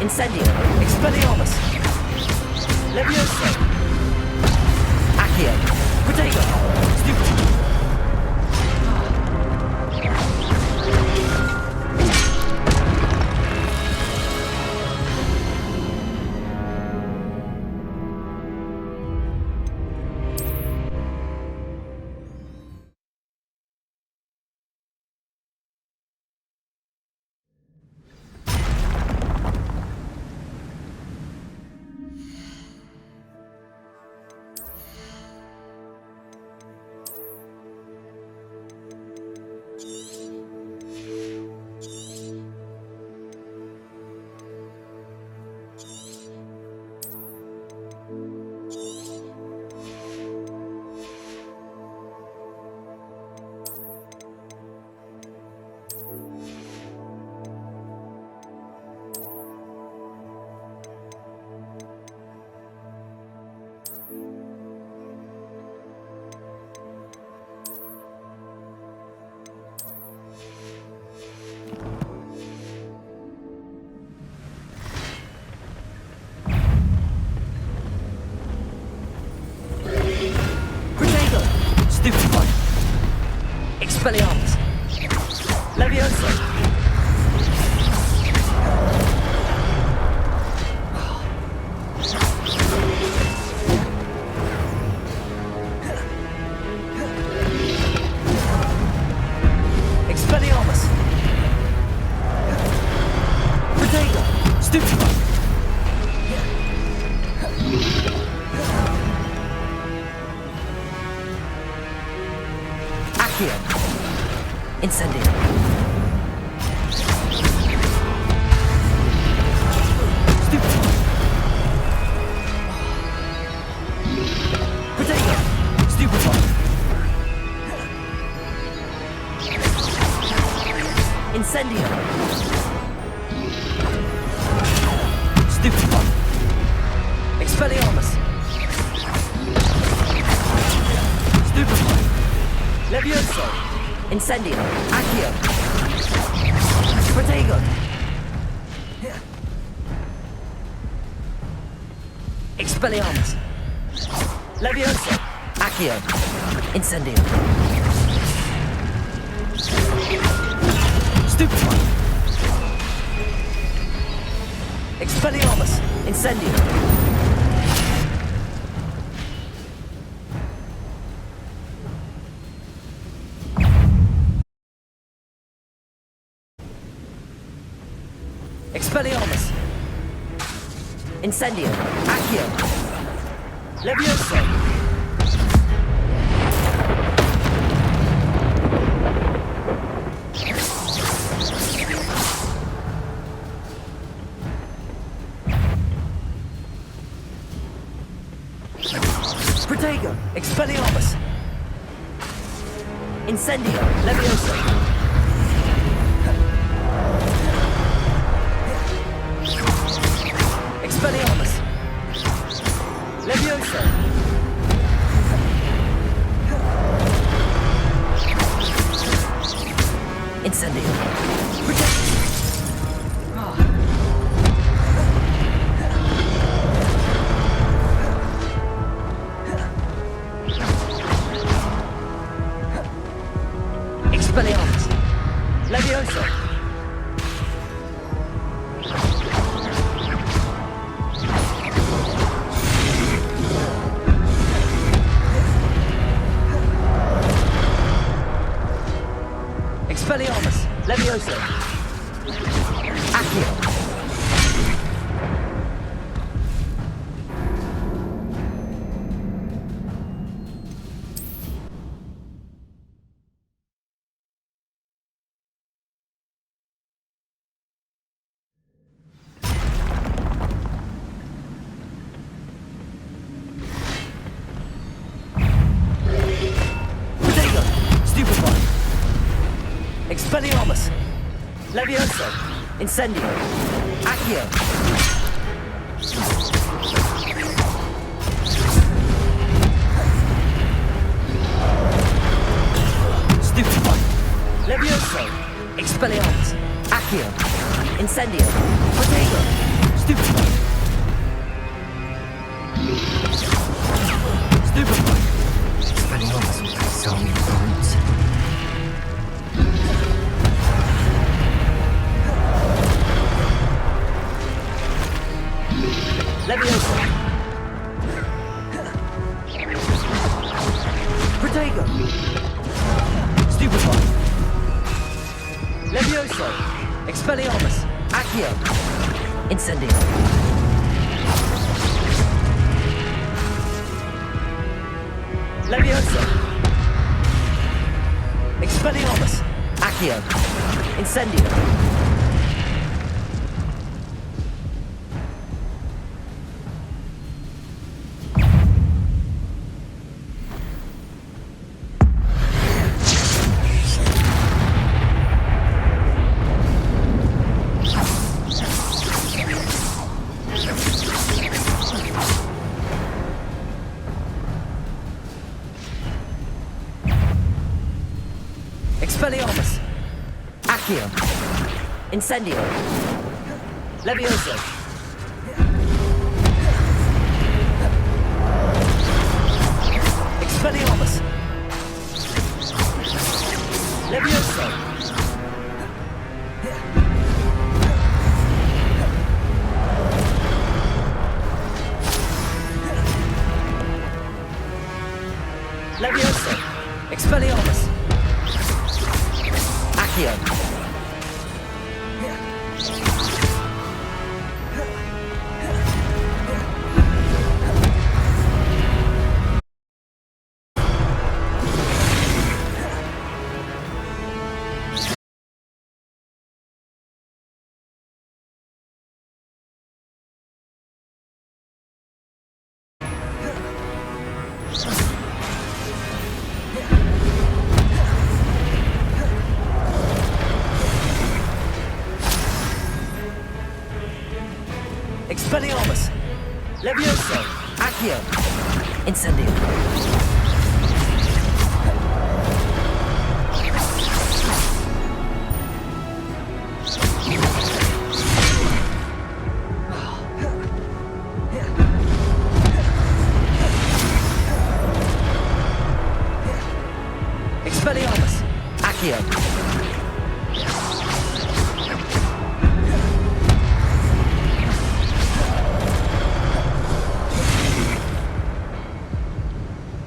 Incendio, Expelliarmus, Levioso, Accio, Protego, Stupid. Expelliarmus, Levioso, Expelliarmus, Protego, Stupefy. Accio, Incendio. Stupefy. Protego, Stupefy. Incendio. Stupefy. Expelliarmus. Stupefy. Levioso. Incendio. Accio. Protego. Expelliarmus. Levioso. Accio. Incendio. Stupefy. Expelliarmus. Incendio. Expelliarmus. Incendio. Accio. Levioso. Incendio! Levioso! Expelliarmus! Levioso! Incendio! Expelliarmus! Levioso! Expelliarmus! Levioso! Accio! Expelliarmus! Levioso! Incendio! Accio! Stupefy! Levioso! Expelliarmus! Accio! Incendio! Protego! Stupefy! Stupefy! Expelliarmus will dissolve your bones. Levioso! Protego! Stupefy! Levioso! Expelliarmus! Accio! Incendio! Levioso! Expelliarmus! Accio! Incendio! Expelliarmus! Accio! Incendio! Levioso! Expelliarmus! Levioso! Levioso! Expelliarmus! Accio! Expelliarmus! Levioso! Accio! Incendio! Expelliarmus! Accio!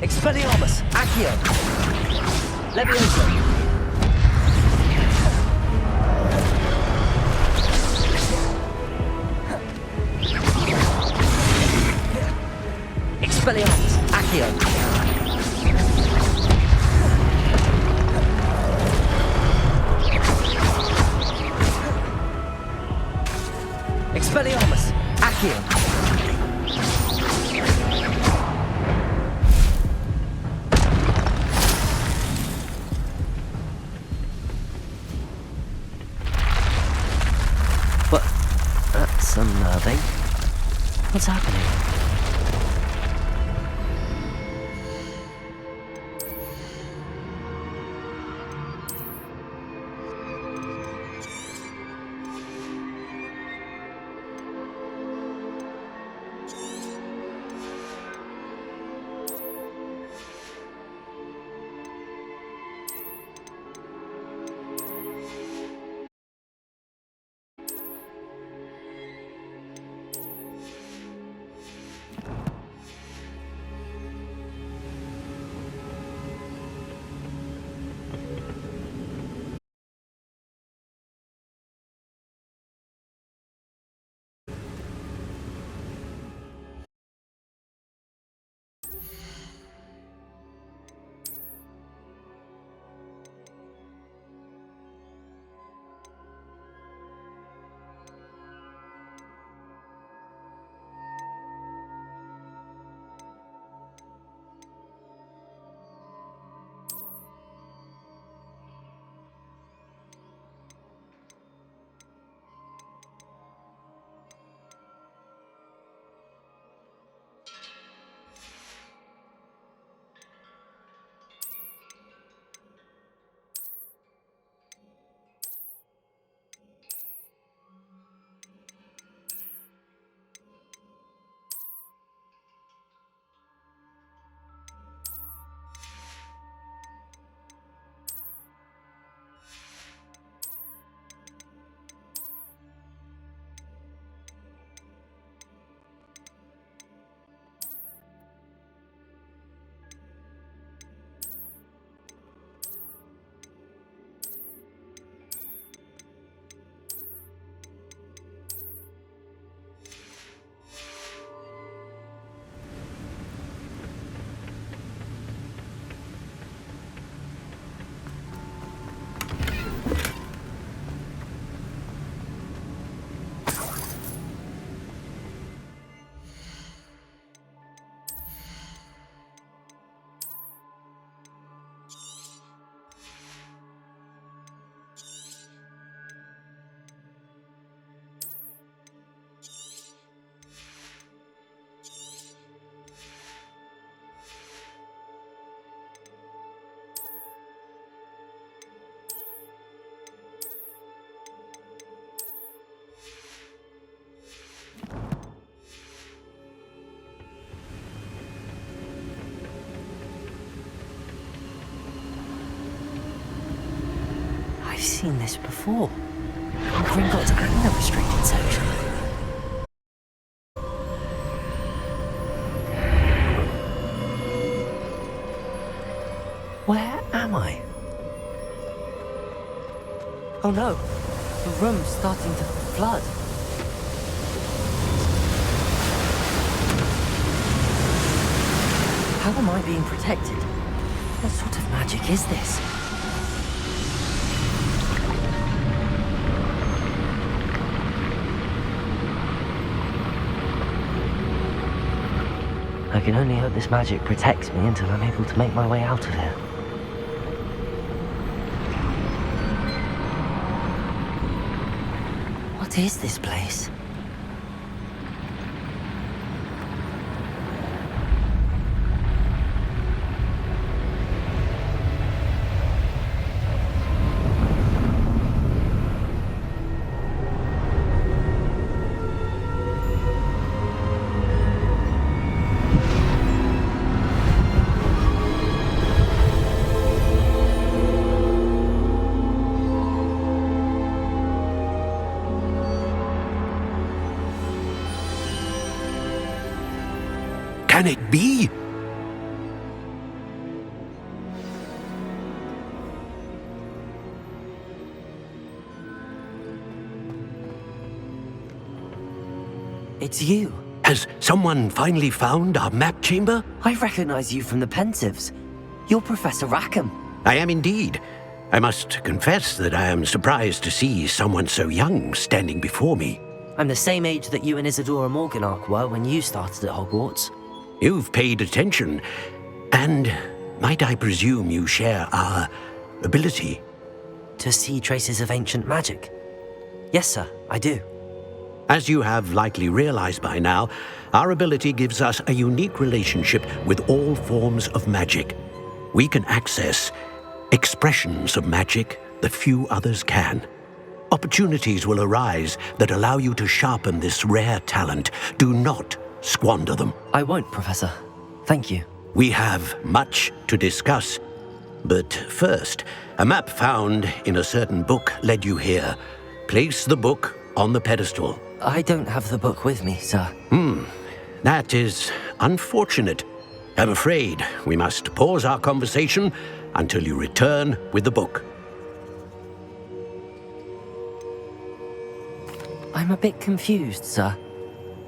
Expelliarmus! Accio! Levioso! Expelliarmus! Accio! Expelliarmus! Accio! unnerving. What's happening? I've seen this before. In Gringotts and the restricted section. Where am I? Oh no, the room's starting to flood. How am I being protected? What sort of magic is this? I can only hope this magic protects me until I'm able to make my way out of here. What is this place? Can it be? It's you. Has someone finally found our map chamber? I recognize you from the Pensives. You're Professor Rackham. I am indeed. I must confess that I am surprised to see someone so young standing before me. I'm the same age that you and Isadora Morganach were when you started at Hogwarts. You've paid attention, and might I presume you share our ability? To see traces of ancient magic? Yes, sir, I do. As you have likely realized by now, our ability gives us a unique relationship with all forms of magic. We can access expressions of magic that few others can. Opportunities will arise that allow you to sharpen this rare talent. Do not squander them. I won't, Professor. Thank you. We have much to discuss. But first, a map found in a certain book led you here. Place the book on the pedestal. I don't have the book with me, sir. That is unfortunate. I'm afraid we must pause our conversation until you return with the book. I'm a bit confused, sir.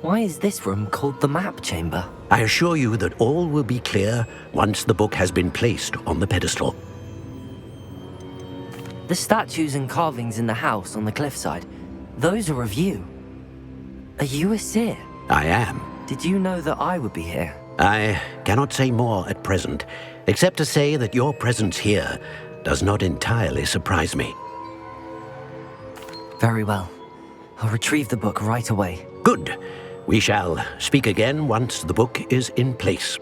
Why is this room called the map chamber? I assure you that all will be clear once the book has been placed on the pedestal. The statues and carvings in the house on the cliffside, those are of you. Are you a seer? I am. Did you know that I would be here? I cannot say more at present, except to say that your presence here does not entirely surprise me. Very well. I'll retrieve the book right away. Good. We shall speak again once the book is in place.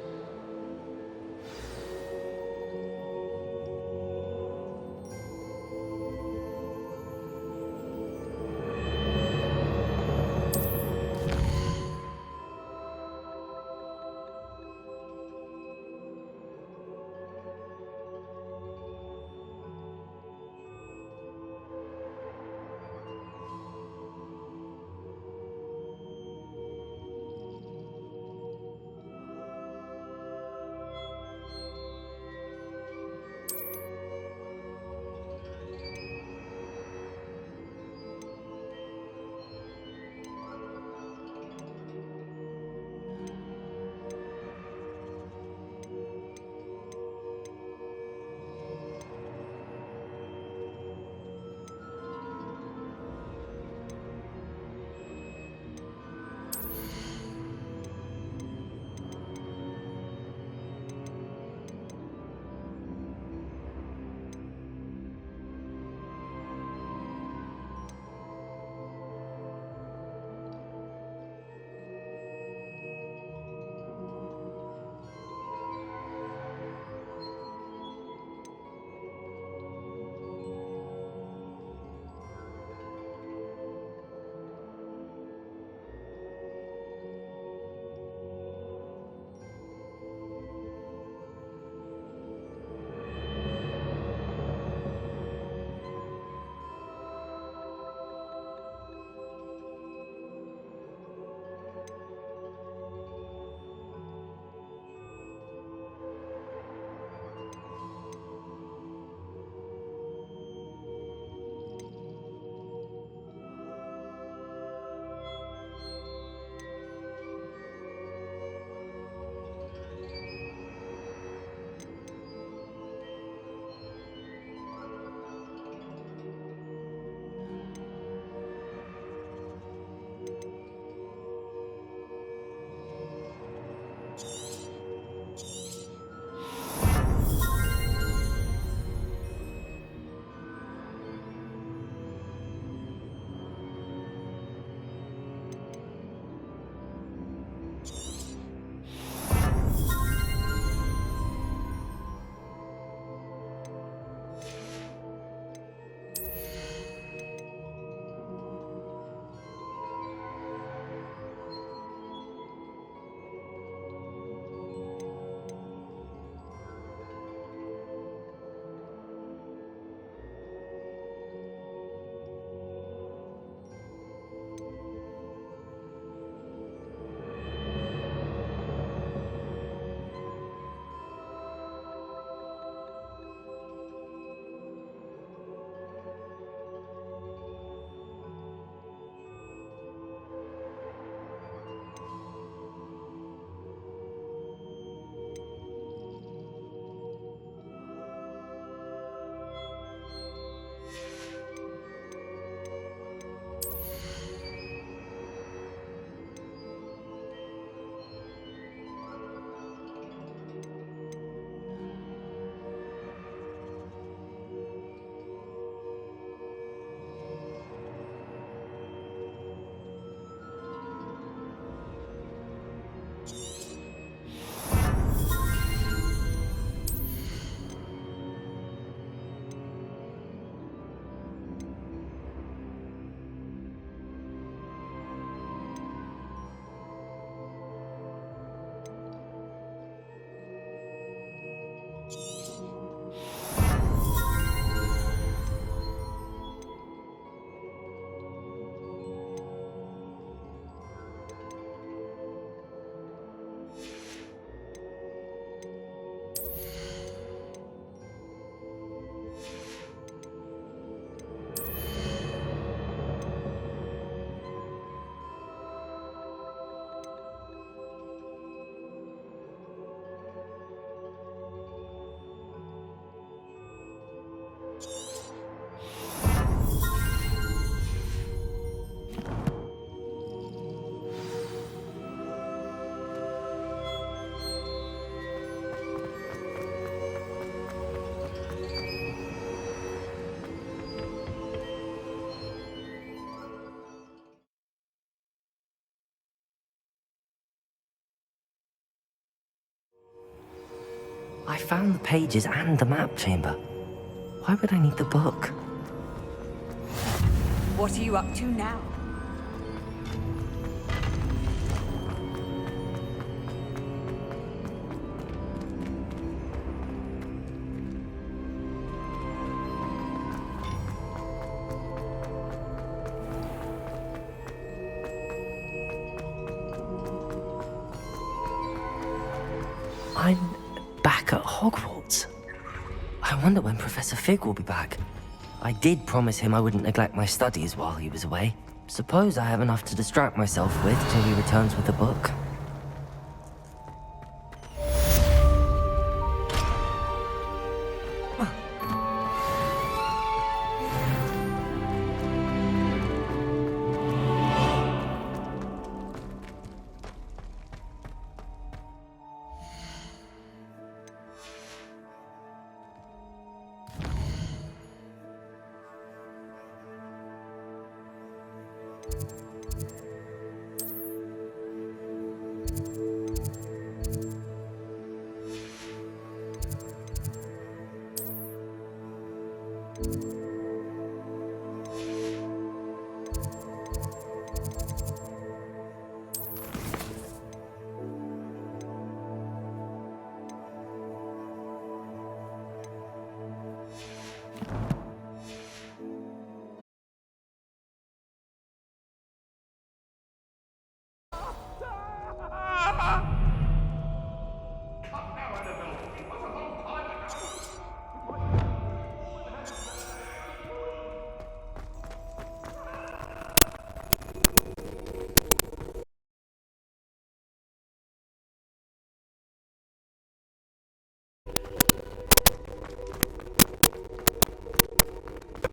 I found the pages and the map chamber. Why would I need the book? What are you up to now? I'm back at Hogwarts. I wonder when Professor Fig will be back. I did promise him I wouldn't neglect my studies while he was away. Suppose I have enough to distract myself with till he returns with the book.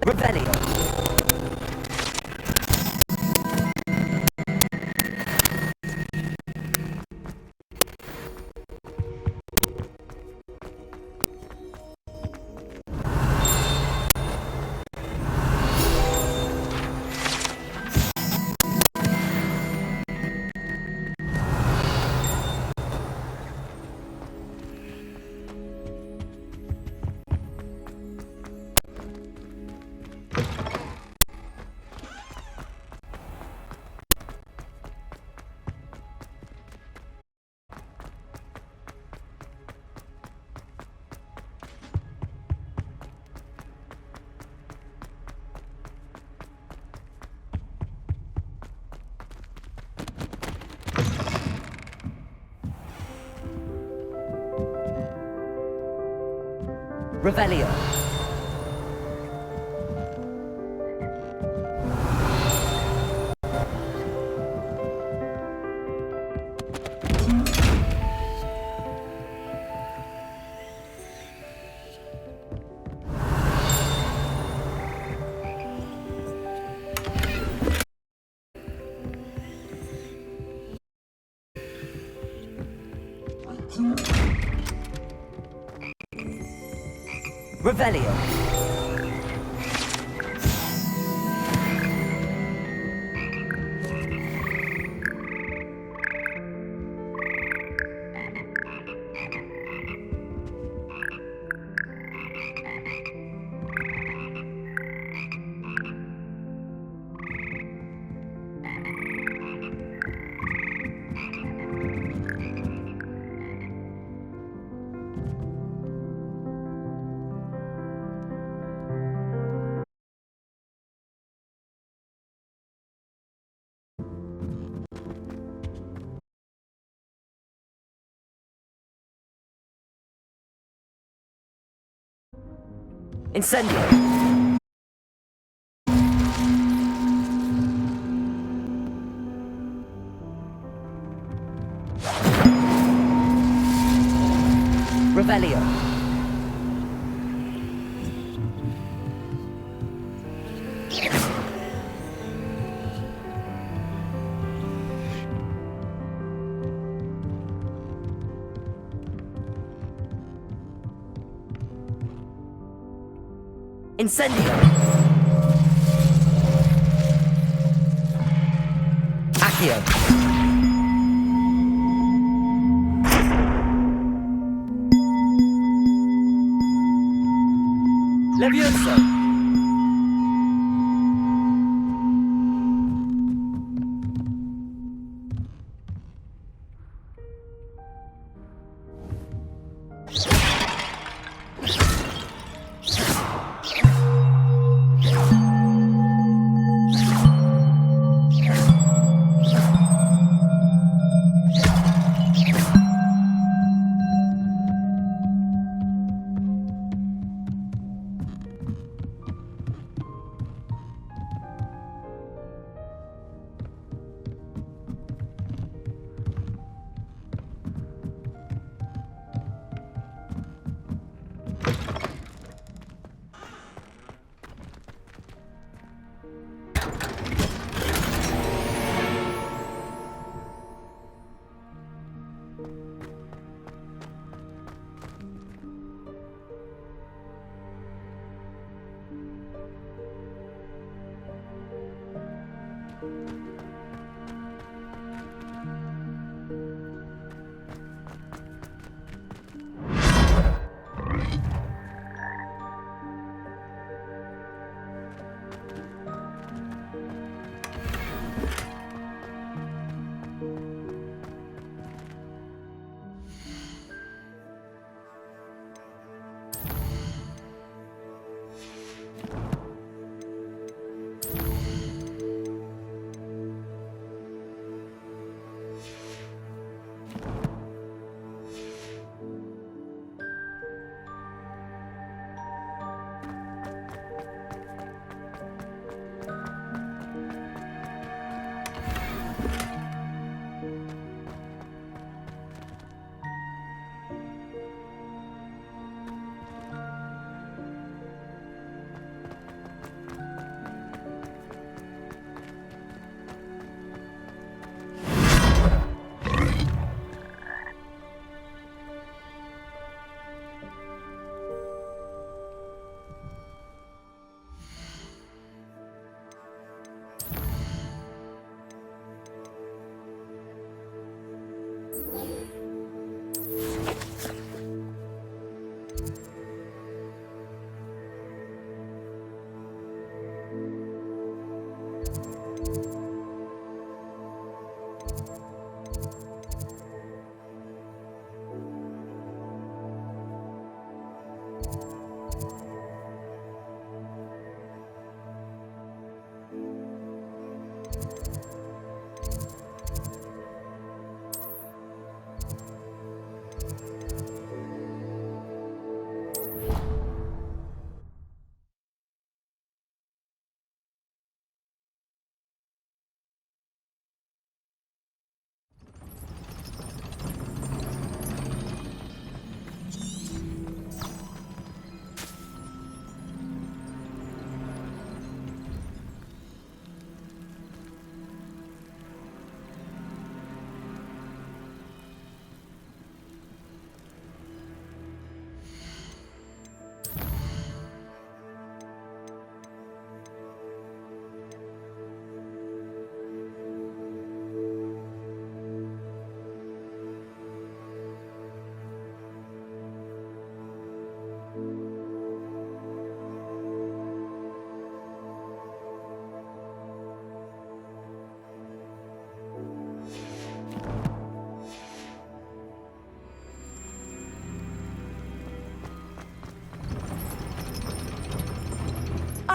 Revelio. Revelio. Revelio. Incendio. Revelio. Incendio! Accio! Levioso!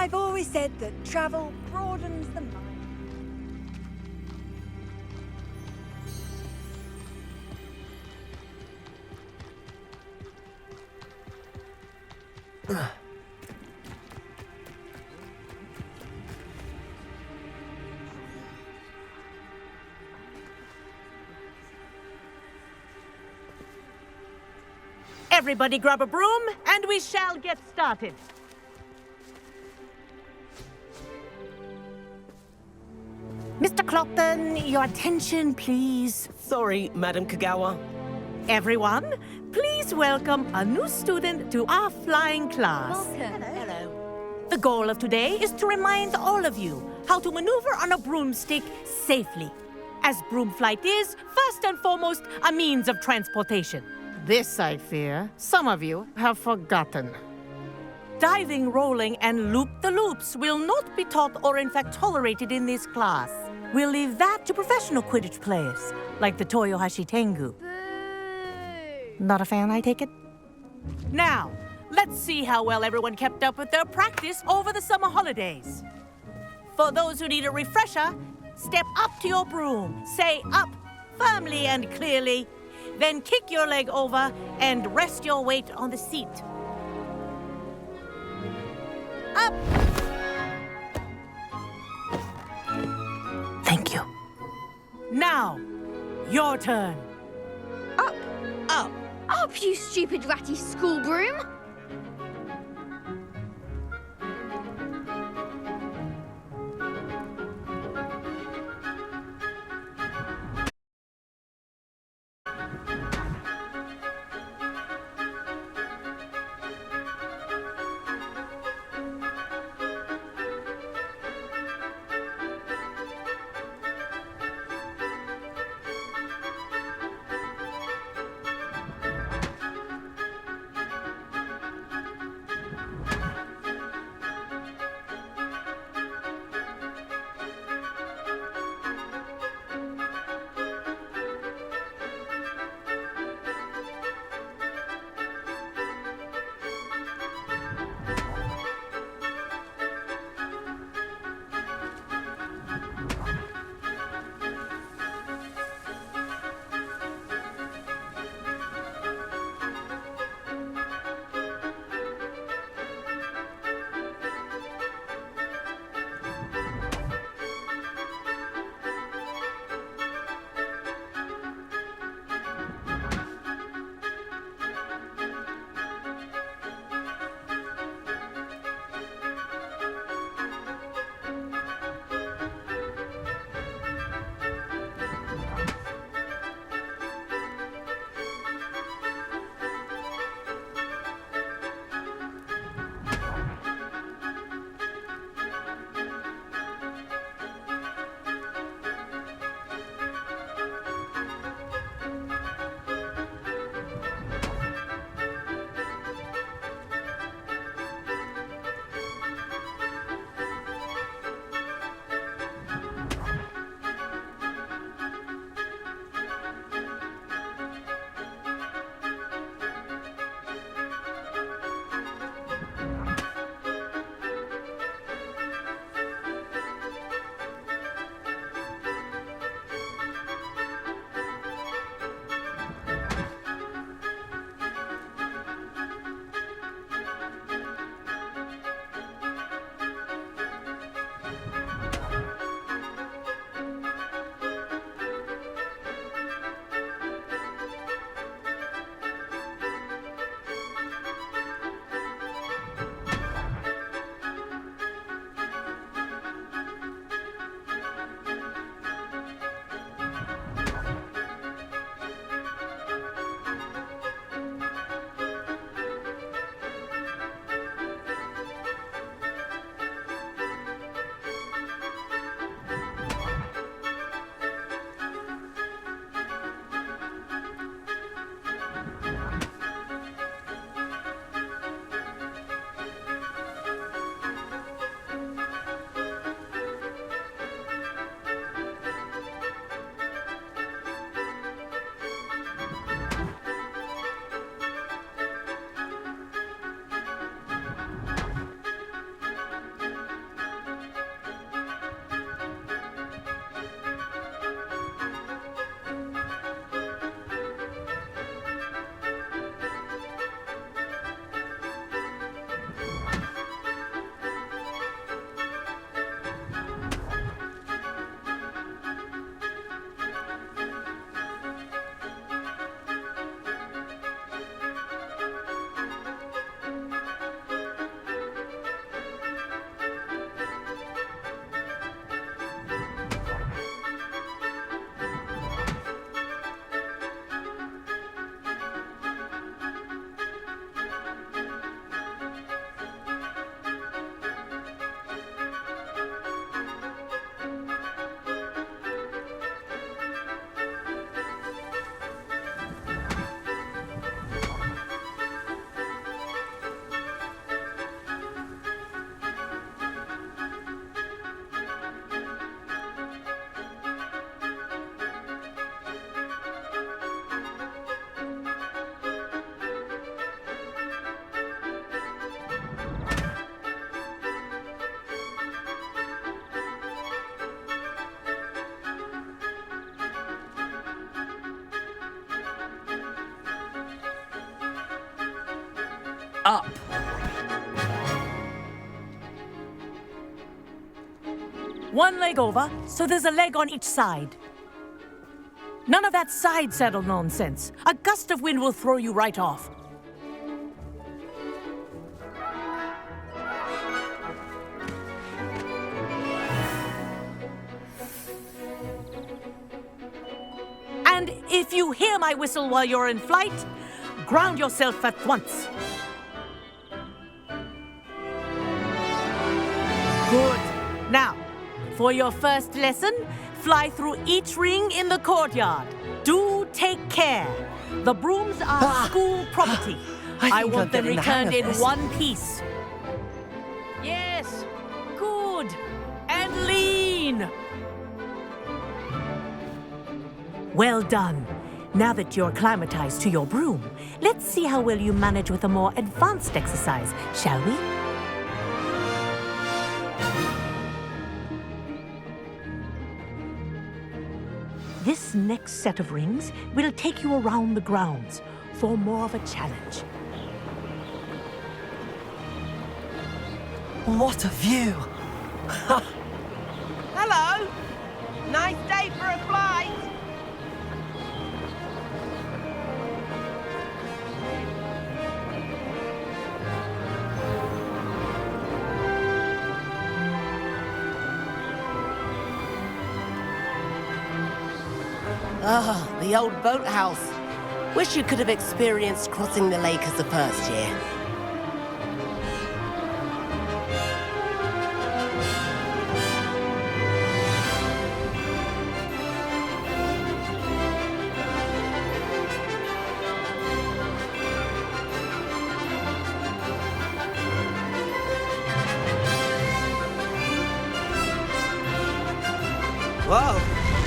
I've always said that travel broadens the mind. Everybody grab a broom, and we shall get started. Mr. Clopton, your attention, please. Sorry, Madam Kagawa. Everyone, please welcome a new student to our flying class. Welcome. Hello. The goal of today is to remind all of you how to maneuver on a broomstick safely, as broom flight is, first and foremost, a means of transportation. This, I fear, some of you have forgotten. Diving, rolling, and loop-the-loops will not be taught or in fact tolerated in this class. We'll leave that to professional Quidditch players, like the Toyohashi Tengu. Not a fan, I take it? Now, let's see how well everyone kept up with their practice over the summer holidays. For those who need a refresher, step up to your broom, say up firmly and clearly, then kick your leg over and rest your weight on the seat. Up! Thank you. Now, your turn. Up! Up! Up, you stupid ratty school broom! up. One leg over, so there's a leg on each side. None of that side saddle nonsense. A gust of wind will throw you right off. And if you hear my whistle while you're in flight, ground yourself at once. Good. Now, for your first lesson, fly through each ring in the courtyard. Do take care. The brooms are school property. I want them returned in one piece. Yes. Good. And lean. Well done. Now that you're acclimatized to your broom, let's see how well you manage with a more advanced exercise, shall we? This next set of rings will take you around the grounds for more of a challenge. What a view! Hello! Nice day for a flight! Ah, the old boathouse. Wish you could have experienced crossing the lake as a first year. Whoa!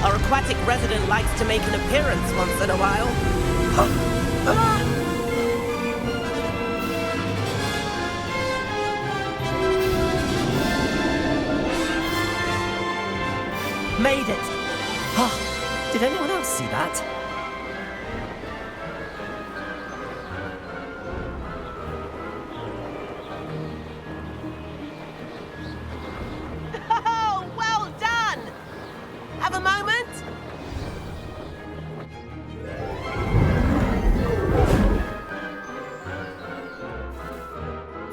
Our aquatic resident likes to make an appearance once in a while. Made it! Did anyone else see that? Oh, well done! Have a moment?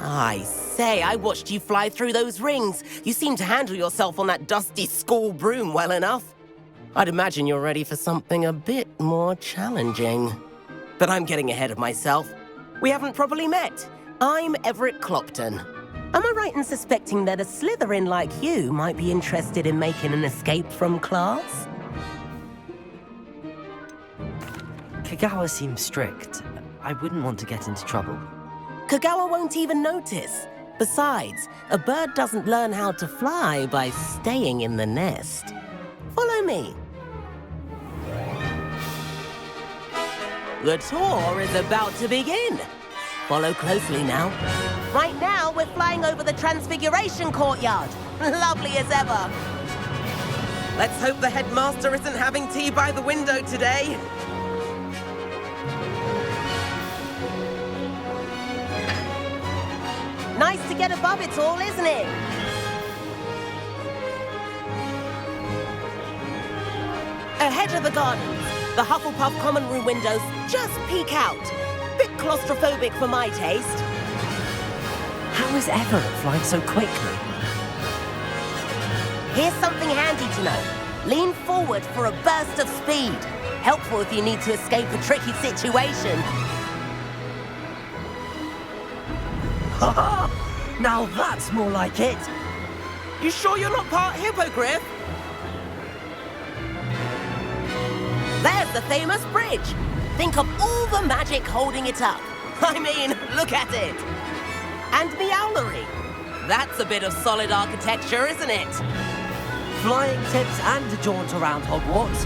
I say, I watched you fly through those rings. You seem to handle yourself on that dusty school broom well enough. I'd imagine you're ready for something a bit more challenging. But I'm getting ahead of myself. We haven't properly met. I'm Everett Clopton. Am I right in suspecting that a Slytherin like you might be interested in making an escape from class? Kagawa seems strict. I wouldn't want to get into trouble. Kagawa won't even notice. Besides, a bird doesn't learn how to fly by staying in the nest. Follow me. The tour is about to begin. Follow closely now. Right now, we're flying over the Transfiguration Courtyard. Lovely as ever. Let's hope the headmaster isn't having tea by the window today. Nice to get above it all, isn't it? Ahead of the gardens, the Hufflepuff common room windows just peek out. Bit claustrophobic for my taste. How is Everett flying so quickly? Here's something handy to know. Lean forward for a burst of speed. Helpful if you need to escape a tricky situation. Now that's more like it. You sure you're not part hippogriff? There's the famous bridge. Think of all the magic holding it up. I mean, look at it. And Meowlery. That's a bit of solid architecture, isn't it? Flying tips and a jaunt around Hogwarts.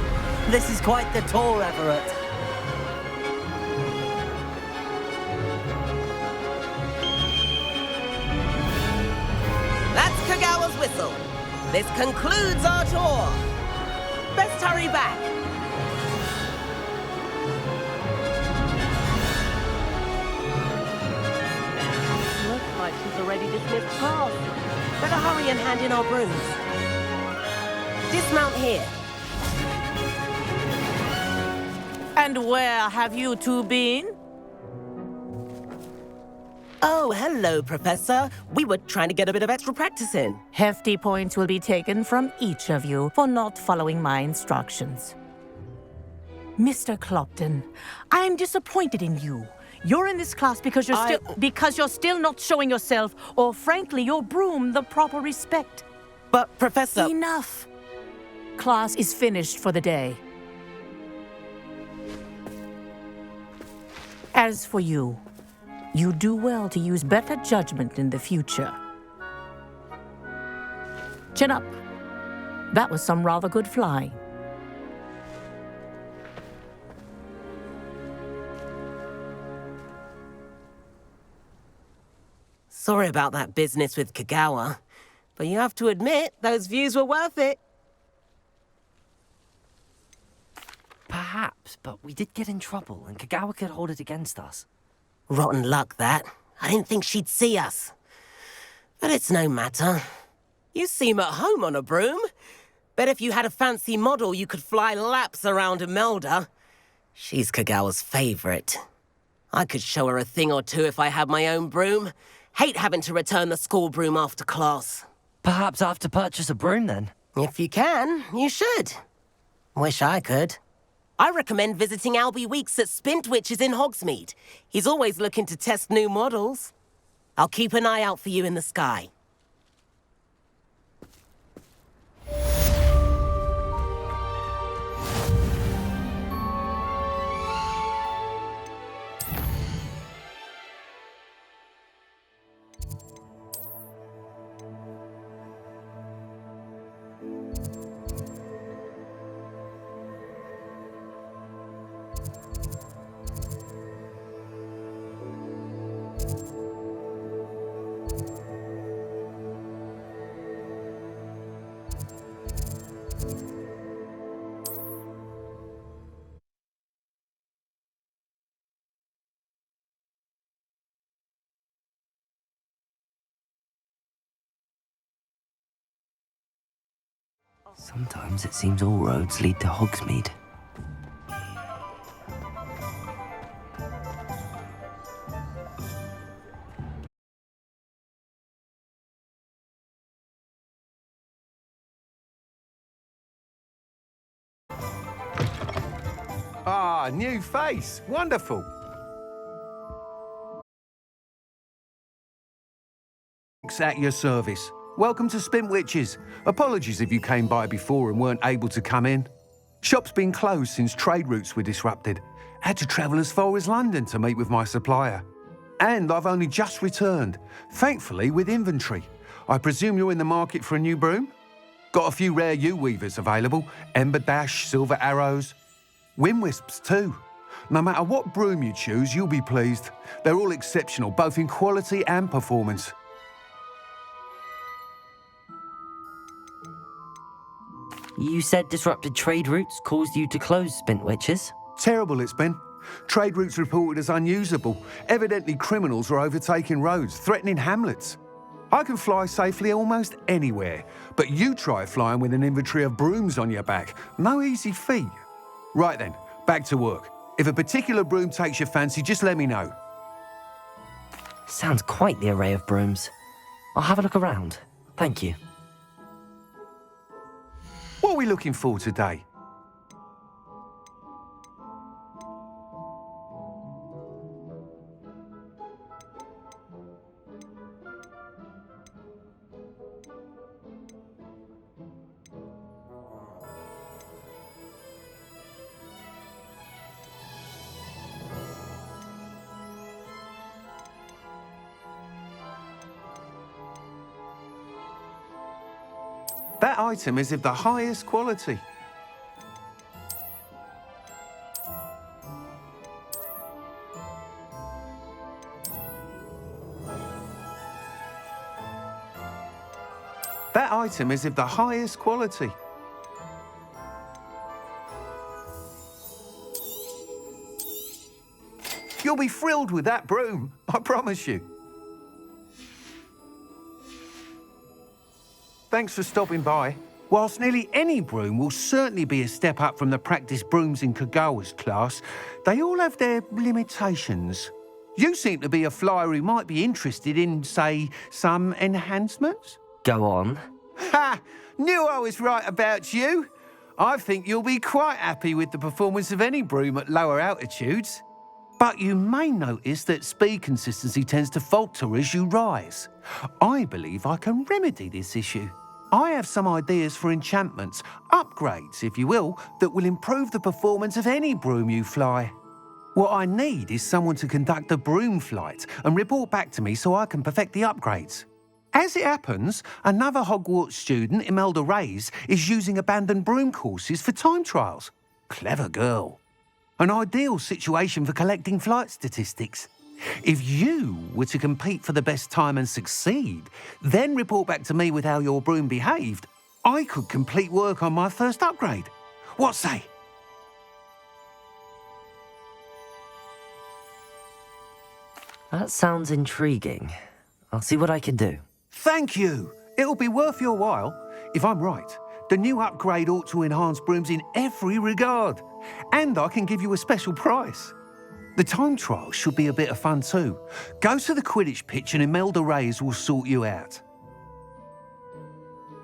This is quite the tour, Everett. That's Kagawa's whistle. This concludes our tour. Best hurry back. like she's already dismissed class. Better hurry and hand in our brooms. Dismount here. And where have you two been? Oh, hello, Professor. We were trying to get a bit of extra practice in. Hefty points will be taken from each of you for not following my instructions. Mr. Clopton, I'm disappointed in you. You're in this class because you're still not showing yourself, or frankly, your broom the proper respect. But, Professor... Enough. Class is finished for the day. As for you, you do well to use better judgment in the future. Chin up. That was some rather good flying. Sorry about that business with Kagawa, but you have to admit, those views were worth it. Perhaps, but we did get in trouble, and Kagawa could hold it against us. Rotten luck, that. I didn't think she'd see us. But it's no matter. You seem at home on a broom. Bet if you had a fancy model, you could fly laps around Imelda. She's Kagawa's favorite. I could show her a thing or two if I had my own broom. Hate having to return the school broom after class. Perhaps I have to purchase a broom, then? If you can, you should. Wish I could. I recommend visiting Albie Weeks at Spintwitches in Hogsmeade. He's always looking to test new models. I'll keep an eye out for you in the sky. Sometimes it seems all roads lead to Hogsmeade. Ah, new face. Wonderful. At your service. Welcome to Spintwitches. Apologies if you came by before and weren't able to come in. Shop's been closed since trade routes were disrupted. Had to travel as far as London to meet with my supplier. And I've only just returned, thankfully with inventory. I presume you're in the market for a new broom? Got a few rare U-weavers available. Ember Dash, Silver Arrows. Wind Wisps too. No matter what broom you choose, you'll be pleased. They're all exceptional, both in quality and performance. You said disrupted trade routes caused you to close Spintwitches? Terrible it's been. Trade routes reported as unusable. Evidently criminals are overtaking roads, threatening hamlets. I can fly safely almost anywhere, but you try flying with an inventory of brooms on your back. No easy feat. Right then, back to work. If a particular broom takes your fancy, just let me know. Sounds quite the array of brooms. I'll have a look around. Thank you. What are we looking for today? That item is of the highest quality. That item is of the highest quality. You'll be thrilled with that broom, I promise you. thanks for stopping by. Whilst nearly any broom will certainly be a step up from the practice brooms in Kagawa's class, they all have their limitations. You seem to be a flyer who might be interested in, say, some enhancements? Go on. Ha! Knew I was right about you. I think you'll be quite happy with the performance of any broom at lower altitudes. But you may notice that speed consistency tends to falter as you rise. I believe I can remedy this issue. I have some ideas for enchantments, upgrades, if you will, that will improve the performance of any broom you fly. What I need is someone to conduct a broom flight and report back to me so I can perfect the upgrades. As it happens, another Hogwarts student, Imelda Reyes, is using abandoned broom courses for time trials. Clever girl. An ideal situation for collecting flight statistics. If you were to compete for the best time and succeed, then report back to me with how your broom behaved, I could complete work on my first upgrade. What say? That sounds intriguing. I'll see what I can do. Thank you. It'll be worth your while. If I'm right, the new upgrade ought to enhance brooms in every regard. And I can give you a special price. The time trial should be a bit of fun too. Go to the Quidditch pitch and Imelda Reyes will sort you out.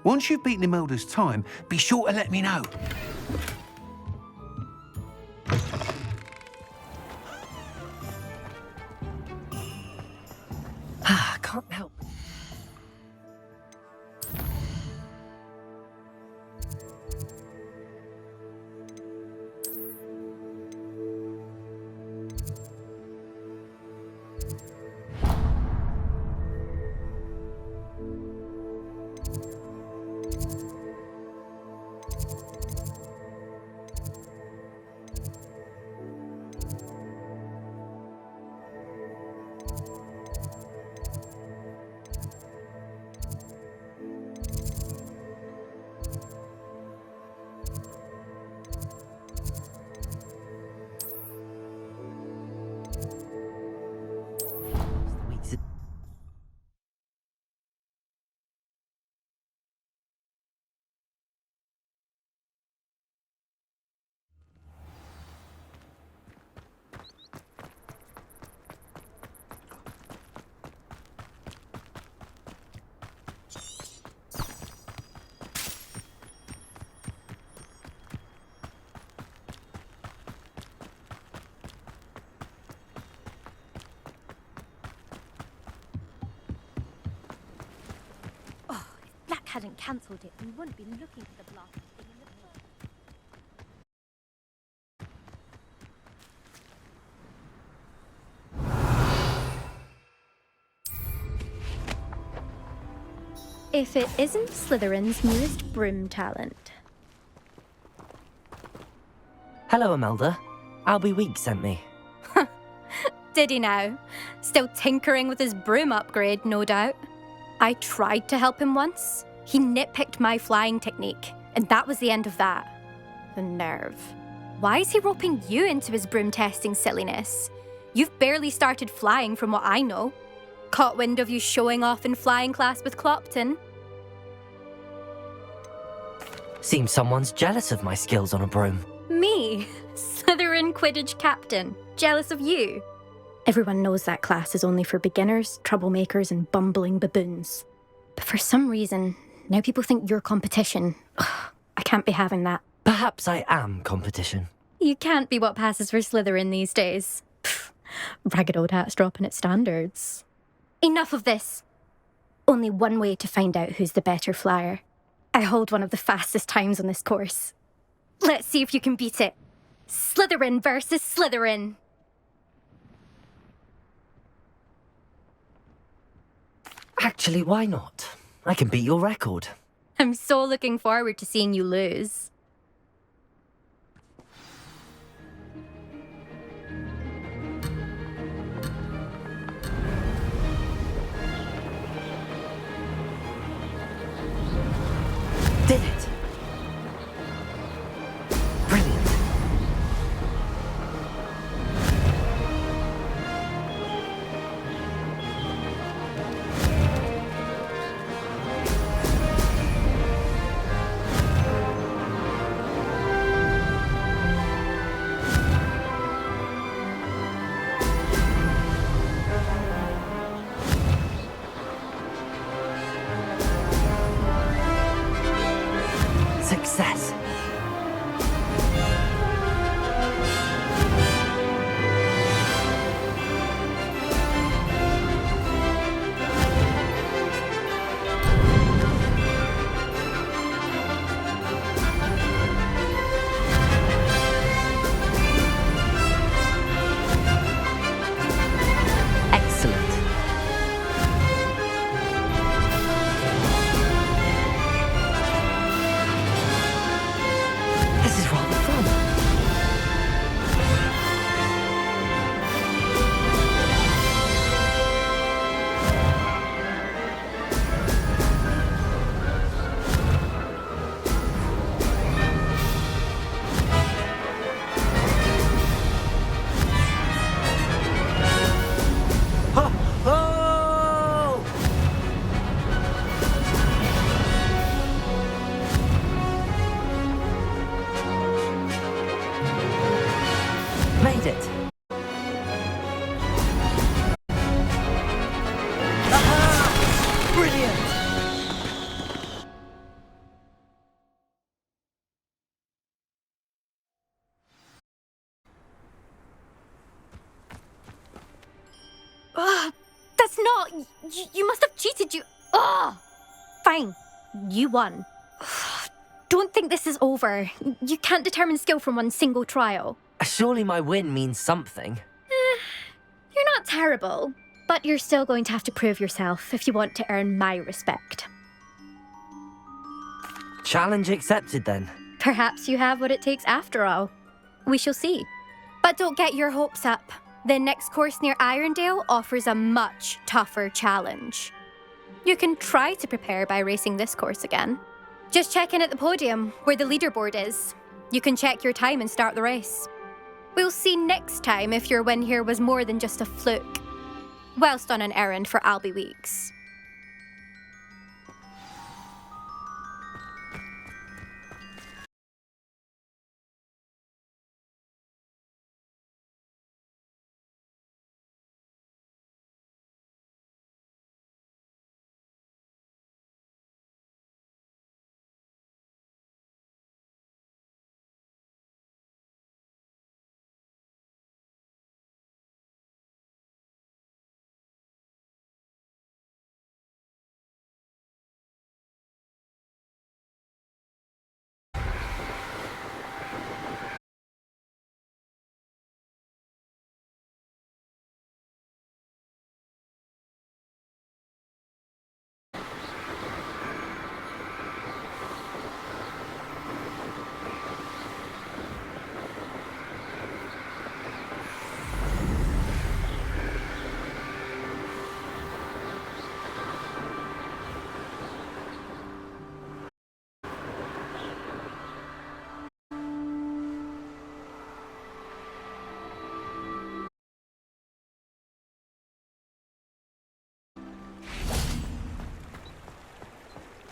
Once you've beaten Imelda's time, be sure to let me know. Can't help. Black hadn't cancelled it, we wouldn't be looking for the blast thing in the first. If it isn't Slytherin's newest broom talent. Hello, Imelda. Albie Weeks sent me. Did he now? Still tinkering with his broom upgrade, no doubt. I tried to help him once. He nitpicked my flying technique, and that was the end of that. The nerve. Why is he roping you into his broom testing silliness? You've barely started flying from what I know. Caught wind of you showing off in flying class with Clopton. Seems someone's jealous of my skills on a broom. Me? Slytherin Quidditch captain. Jealous of you? Everyone knows that class is only for beginners, troublemakers, and bumbling baboons. But for some reason, now people think you're competition. Ugh, I can't be having that. Perhaps I am competition. You can't be what passes for Slytherin these days. Pfft, ragged old hat's dropping its standards. Enough of this. Only one way to find out who's the better flyer. I hold one of the fastest times on this course. Let's see if you can beat it. Slytherin versus Slytherin. Actually, why not? I can beat your record. I'm so looking forward to seeing you lose. Did it! Brilliant. Success! Excellent. This is rather fun. Oh! Made it. Brilliant! That's not. You must have cheated. Fine. You won. Don't think this is over. You can't determine skill from one single trial. Surely my win means something. You're not terrible, but you're still going to have to prove yourself if you want to earn my respect. Challenge accepted then. Perhaps you have what it takes after all. We shall see. But don't get your hopes up. The next course near Irondale offers a much tougher challenge. You can try to prepare by racing this course again. Just check in at the podium, where the leaderboard is. You can check your time and start the race. We'll see next time if your win here was more than just a fluke. Whilst on an errand for Albie Weeks.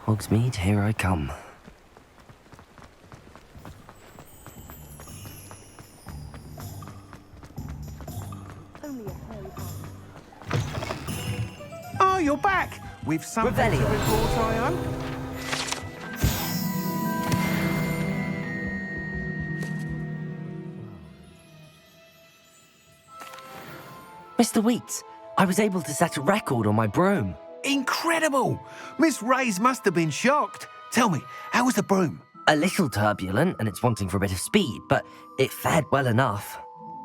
Hogsmeade, here I come. Oh, you're back! With something to Revelio. report, I hope? Mr. Weeks, I was able to set a record on my broom. Incredible! Miss Reyes must have been shocked. Tell me, how was the broom? A little turbulent, and it's wanting for a bit of speed, but it fared well enough.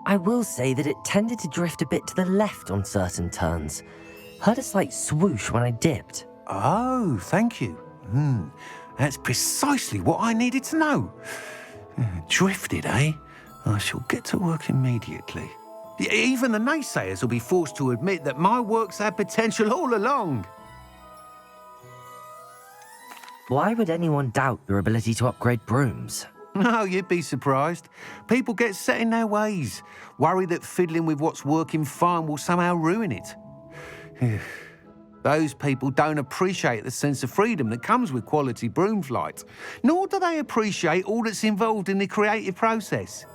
I will say that it tended to drift a bit to the left on certain turns. Heard a slight swoosh when I dipped. Oh, thank you. That's precisely what I needed to know. Drifted, eh? I shall get to work immediately. Even the naysayers will be forced to admit that my work's had potential all along. Why would anyone doubt your ability to upgrade brooms? No, you'd be surprised. People get set in their ways, worry that fiddling with what's working fine will somehow ruin it. Those people don't appreciate the sense of freedom that comes with quality broom flight, nor do they appreciate all that's involved in the creative process.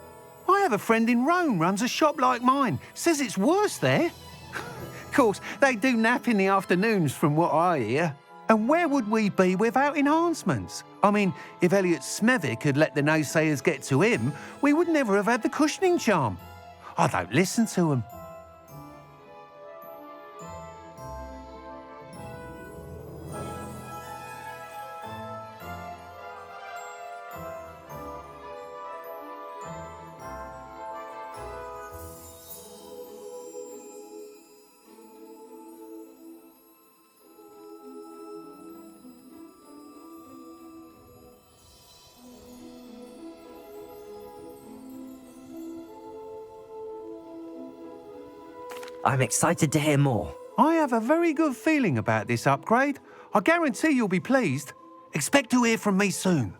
I have a friend in Rome runs a shop like mine, says it's worse there. Of course, they do nap in the afternoons from what I hear. And where would we be without enhancements? I mean, if Elliot Smethwick had let the naysayers get to him, we would never have had the cushioning charm. I don't listen to them. I'm excited to hear more. I have a very good feeling about this upgrade. I guarantee you'll be pleased. Expect to hear from me soon.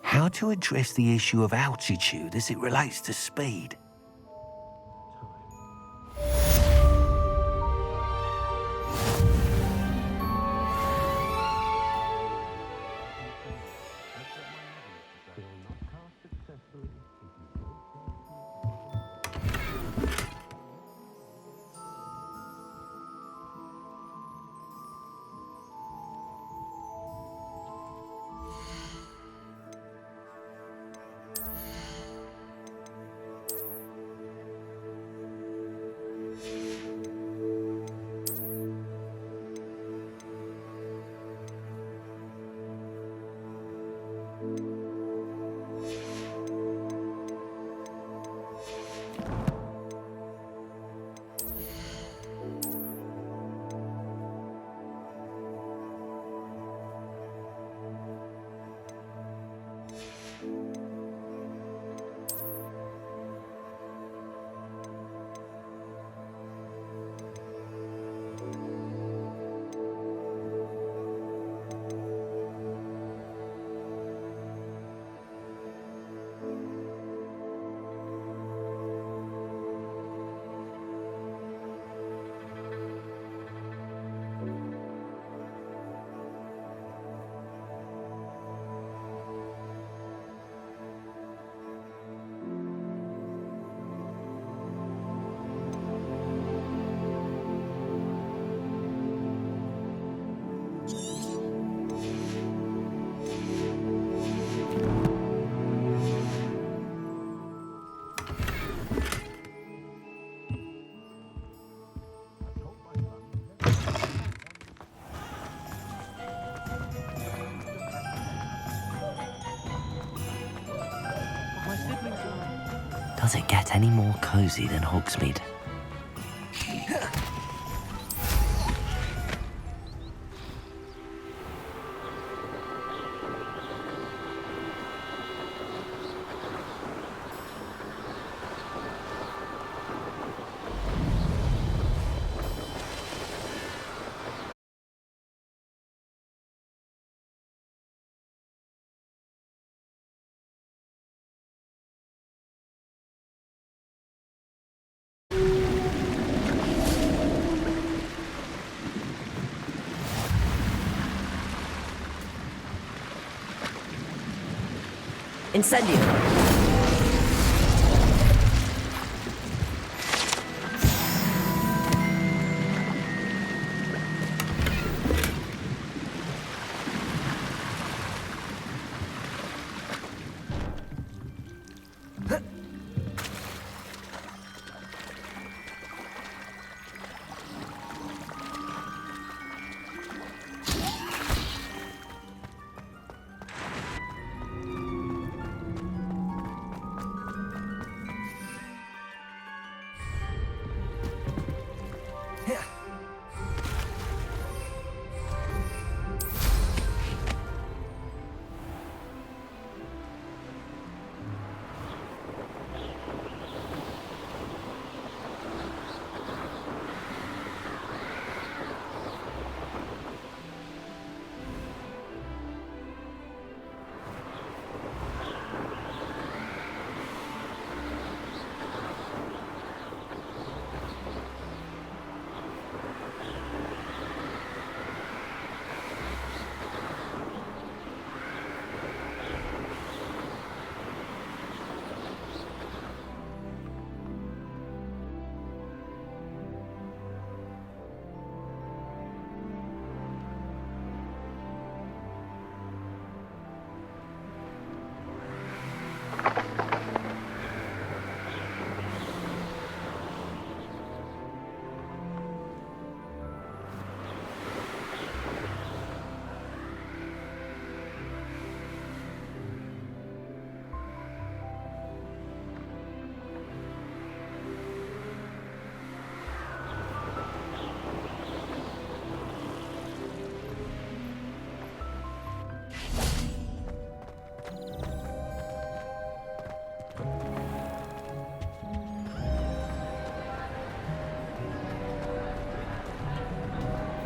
How to address the issue of altitude as it relates to speed? Does it get any more cozy than Hogsmeade? Incendio!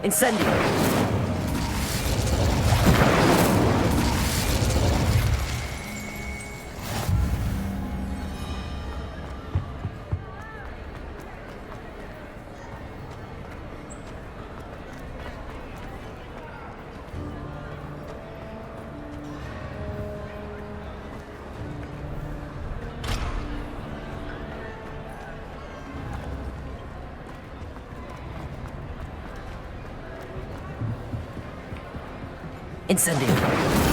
Incendio! Incendio!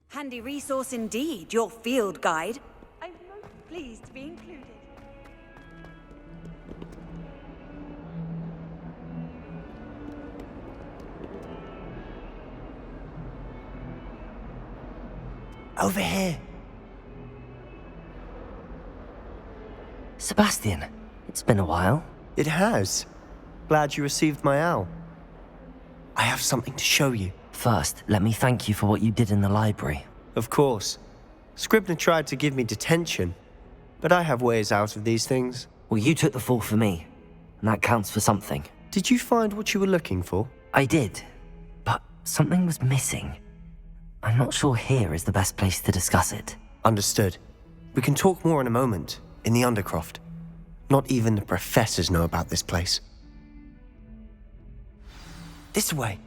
Handy resource indeed, your field guide. I'm most pleased to be included. Over here. Sebastian, it's been a while. It has. Glad you received my owl. I have something to show you. First, let me thank you for what you did in the library. Of course. Scribner tried to give me detention, but I have ways out of these things. Well, you took the fall for me, and that counts for something. Did you find what you were looking for? I did, but something was missing. I'm not sure here is the best place to discuss it. Understood. We can talk more in a moment, in the Undercroft. Not even the professors know about this place. This way.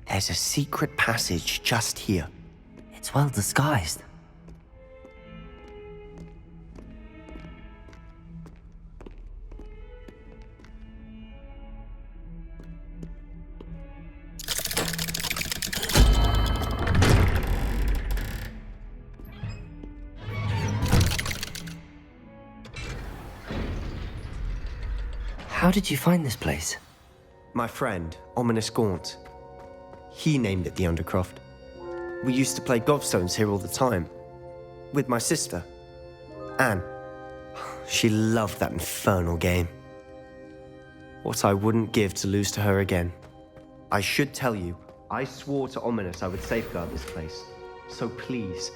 There's a secret passage just here. It's well disguised. How did you find this place? My friend, Ominous Gaunt. He named it the Undercroft. We used to play gobstones here all the time. With my sister, Anne. She loved that infernal game. What I wouldn't give to lose to her again. I should tell you, I swore to Ominous I would safeguard this place. So please,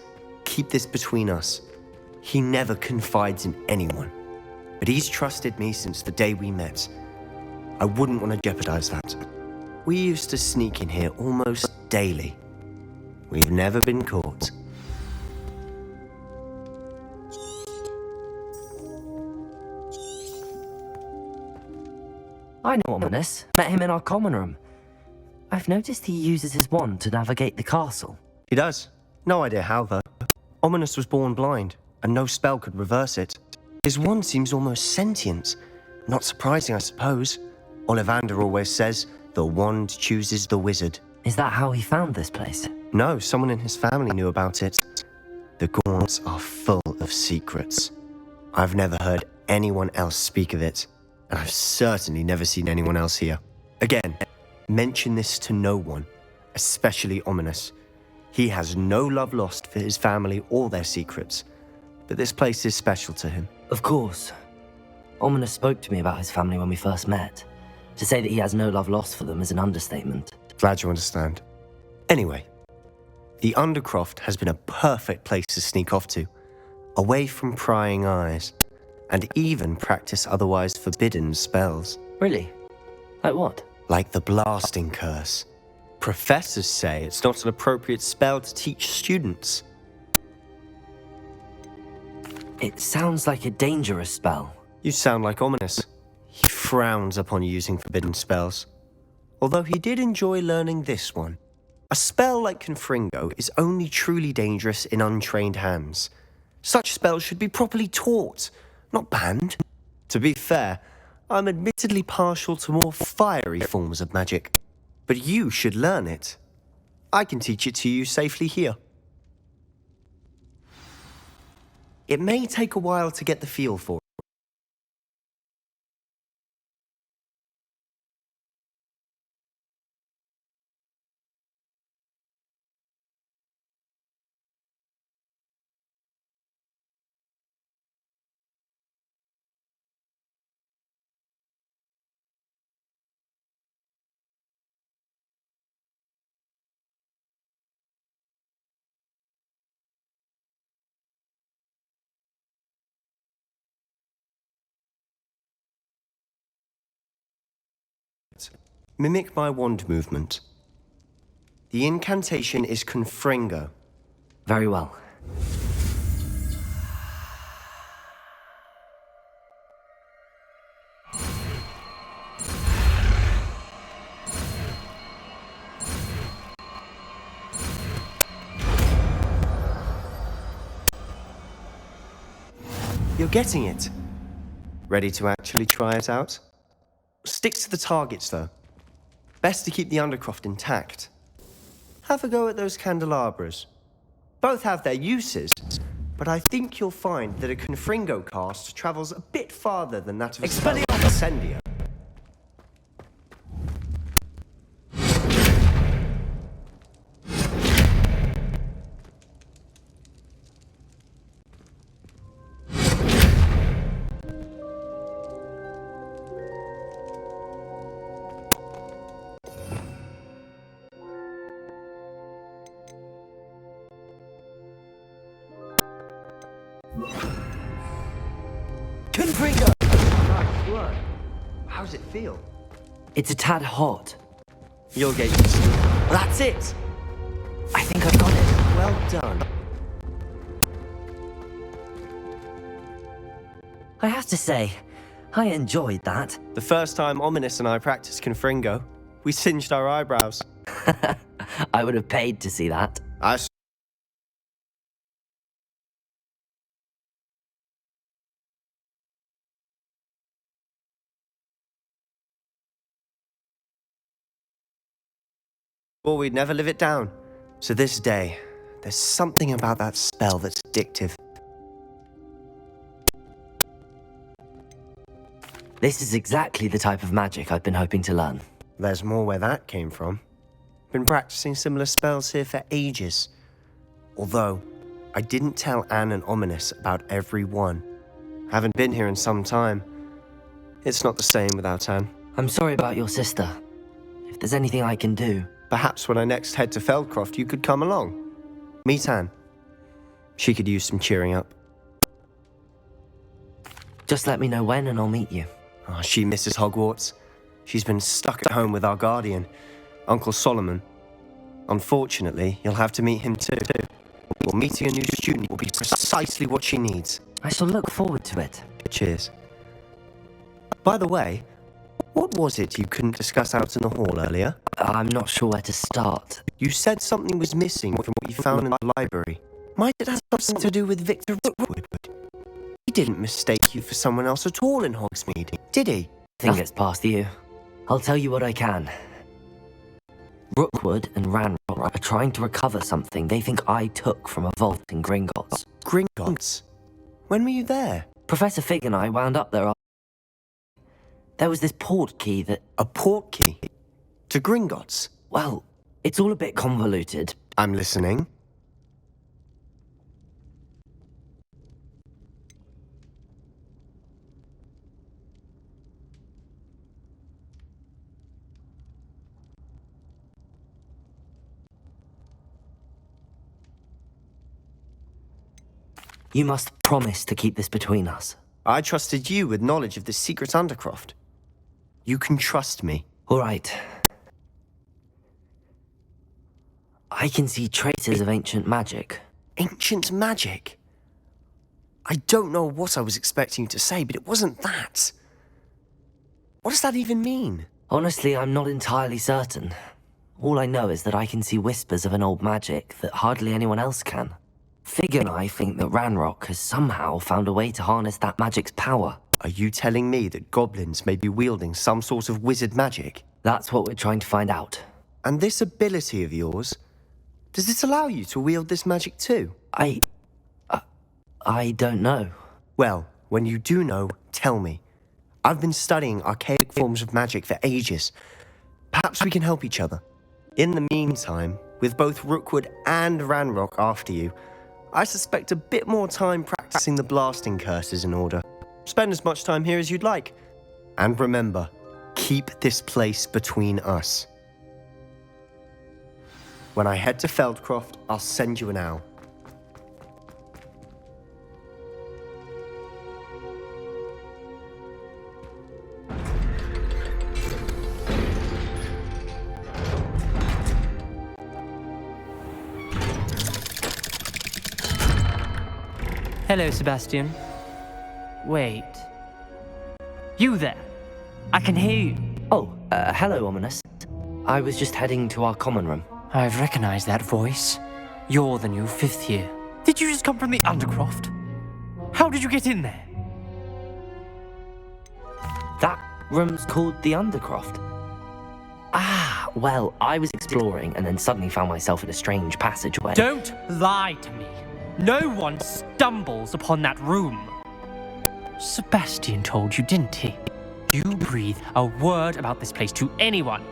keep this between us. He never confides in anyone. But he's trusted me since the day we met. I wouldn't want to jeopardize that. We used to sneak in here almost daily. We've never been caught. I know Ominous. Met him in our common room. I've noticed he uses his wand to navigate the castle. He does. No idea how, though. Ominous was born blind, and no spell could reverse it. His wand seems almost sentient. Not surprising, I suppose. Ollivander always says, the wand chooses the wizard. Is that how he found this place? No, someone in his family knew about it. The Gaunts are full of secrets. I've never heard anyone else speak of it, and I've certainly never seen anyone else here. Again, mention this to no one, especially Ominous. He has no love lost for his family or their secrets, but this place is special to him. Of course. Ominous spoke to me about his family when we first met. To say that he has no love lost for them is an understatement. Glad you understand. Anyway, the Undercroft has been a perfect place to sneak off to, away from prying eyes, and even practice otherwise forbidden spells. Really? Like what? Like the blasting curse. Professors say it's not an appropriate spell to teach students. It sounds like a dangerous spell. You sound like Ominous. He frowns upon using forbidden spells. Although he did enjoy learning this one. A spell like Confringo is only truly dangerous in untrained hands. Such spells should be properly taught, not banned. To be fair, I'm admittedly partial to more fiery forms of magic. But you should learn it. I can teach it to you safely here. It may take a while to get the feel for it. Mimic my wand movement. The incantation is Confringo. Very well. You're getting it. Ready to actually try it out? Stick to the targets, though. Best to keep the Undercroft intact. Have a go at those candelabras. Both have their uses, but I think you'll find that a Confringo cast travels a bit farther than that of a spell like Ascendia. Confringo! Nice work. How's it feel? It's a tad hot. You'll get used to it. That's it! I think I've got it. Well done. I have to say, I enjoyed that. The first time Ominous and I practiced Confringo, we singed our eyebrows. I would have paid to see that. Or we'd never live it down. So this day, there's something about that spell that's addictive. This is exactly the type of magic I've been hoping to learn. There's more where that came from. Been practicing similar spells here for ages. Although, I didn't tell Anne and Ominous about every one. Haven't been here in some time. It's not the same without Anne. I'm sorry about your sister. If there's anything I can do... Perhaps when I next head to Feldcroft, you could come along. Meet Anne. She could use some cheering up. Just let me know when and I'll meet you. Oh, she misses Hogwarts. She's been stuck at home with our guardian, Uncle Solomon. Unfortunately, you'll have to meet him too. Well, meeting a new student will be precisely what she needs. I shall look forward to it. Cheers. By the way, what was it you couldn't discuss out in the hall earlier? I'm not sure where to start. You said something was missing from what you found in the library. Might it have something to do with Victor Rookwood? He didn't mistake you for someone else at all in Hogsmeade, did he? I think it's past you. I'll tell you what I can. Rookwood and Ranrock are trying to recover something they think I took from a vault in Gringotts. Gringotts? When were you there? Professor Fig and I wound up there. There was this port key that... A port key? To Gringotts? Well, it's all a bit convoluted. I'm listening. You must promise to keep this between us. I trusted you with knowledge of the secret Undercroft. You can trust me. All right. I can see traces of ancient magic. Ancient magic? I don't know what I was expecting you to say, but it wasn't that. What does that even mean? Honestly, I'm not entirely certain. All I know is that I can see whispers of an old magic that hardly anyone else can. Fig and I think that Ranrock has somehow found a way to harness that magic's power. Are you telling me that goblins may be wielding some sort of wizard magic? That's what we're trying to find out. And this ability of yours, does it allow you to wield this magic too? I don't know. Well, when you do know, tell me. I've been studying archaic forms of magic for ages. Perhaps we can help each other. In the meantime, with both Rookwood and Ranrock after you, I suspect a bit more time practicing the blasting curse is in order. Spend as much time here as you'd like. And remember, keep this place between us. When I head to Feldcroft, I'll send you an owl. Hello, Sebastian. Wait. You there? I can hear you. Oh, hello, Ominous. I was just heading to our common room. I've recognized that voice. You're the new 5th year. Did you just come from the Undercroft? How did you get in there? That room's called the Undercroft. Ah, well, I was exploring and then suddenly found myself in a strange passageway. Don't lie to me. No one stumbles upon that room. Sebastian told you, didn't he? You breathe a word about this place to anyone,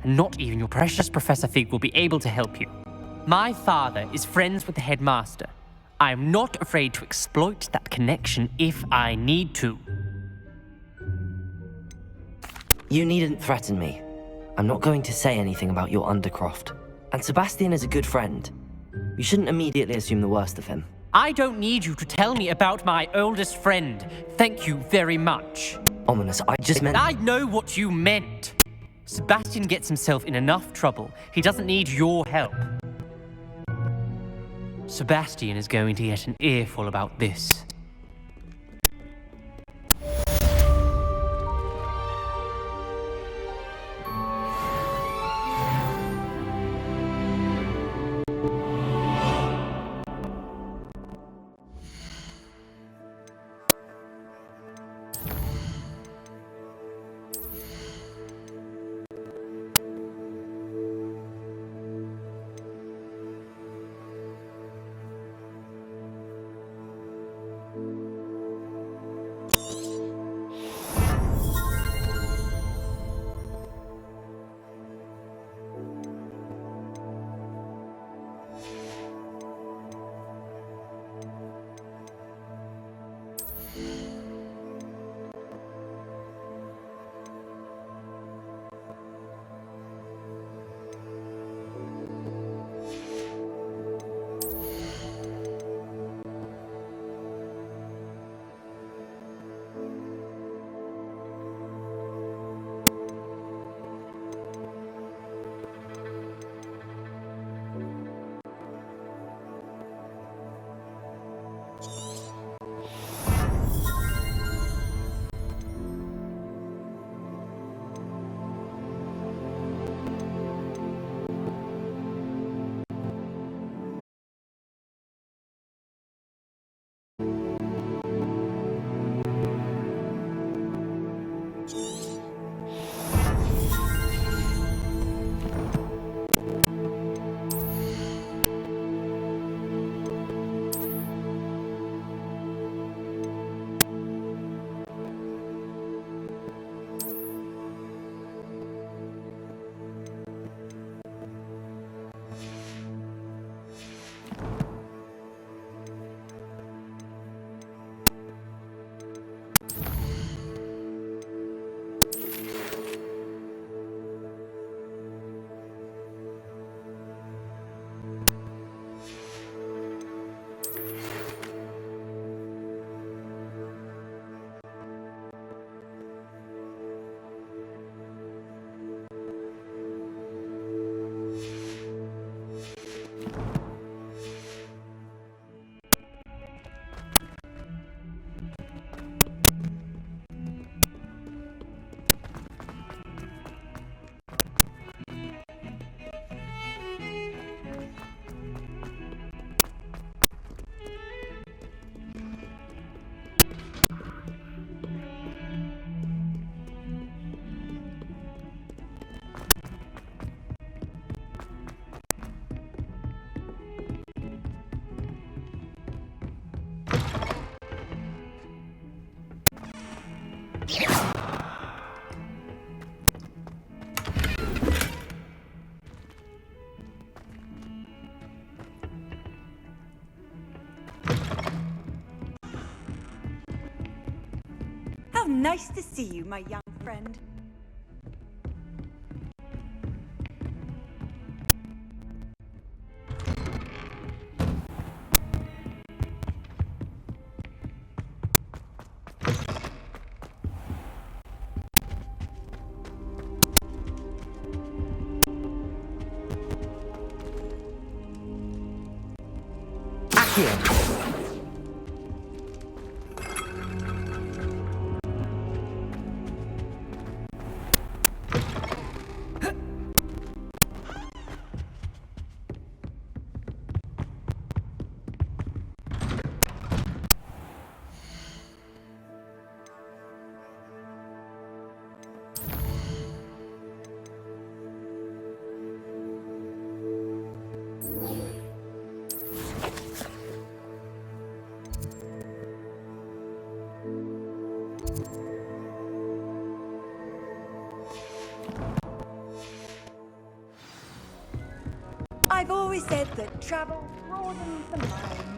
and not even your precious Professor Fig will be able to help you. My father is friends with the headmaster. I am not afraid to exploit that connection if I need to. You needn't threaten me. I'm not going to say anything about your Undercroft. And Sebastian is a good friend. You shouldn't immediately assume the worst of him. I don't need you to tell me about my oldest friend. Thank you very much. Ominous, I just meant... I know what you meant. Sebastian gets himself in enough trouble. He doesn't need your help. Sebastian is going to get an earful about this. Nice to see you, my young friend. I've always said that travel broadens the mind.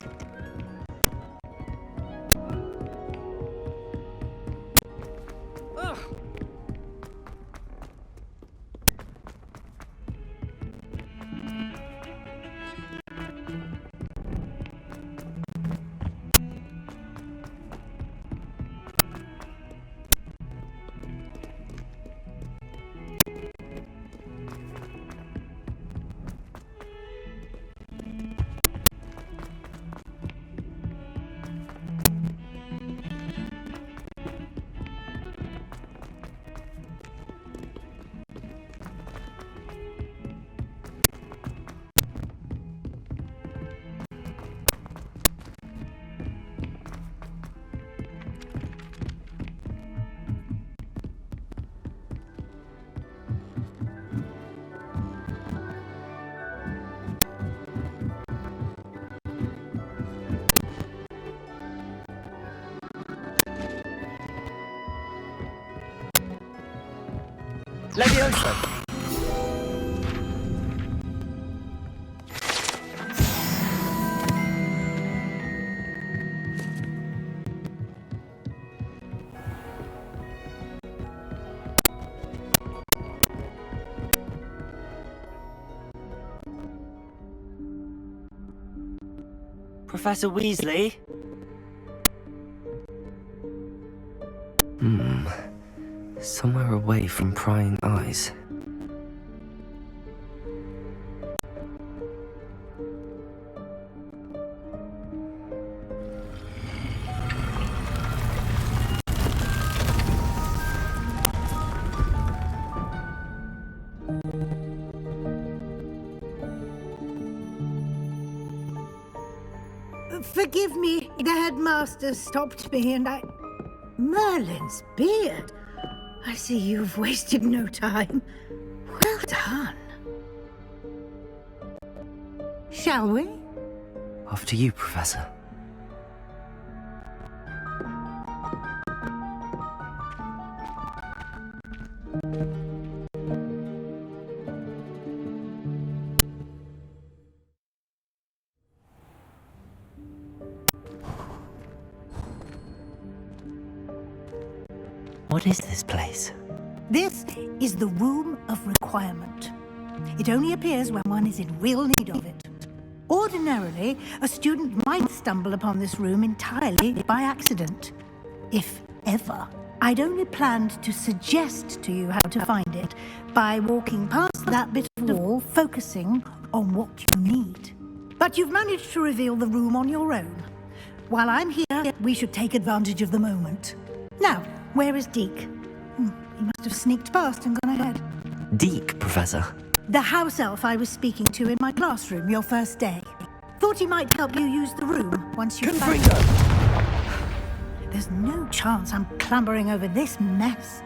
Levioso! Professor Weasley? Somewhere away from prying eyes. Forgive me, the headmaster stopped me and I... Merlin's beard. I see you've wasted no time. Well done. Shall we? After you, Professor. What is this place? This is the Room of Requirement. It only appears when one is in real need of it. Ordinarily, a student might stumble upon this room entirely by accident. If ever. I'd only planned to suggest to you how to find it by walking past that bit of wall, focusing on what you need. But you've managed to reveal the room on your own. While I'm here, we should take advantage of the moment. Now, where is Deke? He must have sneaked past and gone ahead. Deke, Professor? The house elf I was speaking to in my classroom your first day. Thought he might help you use the room once you found it. There's no chance I'm clambering over this mess.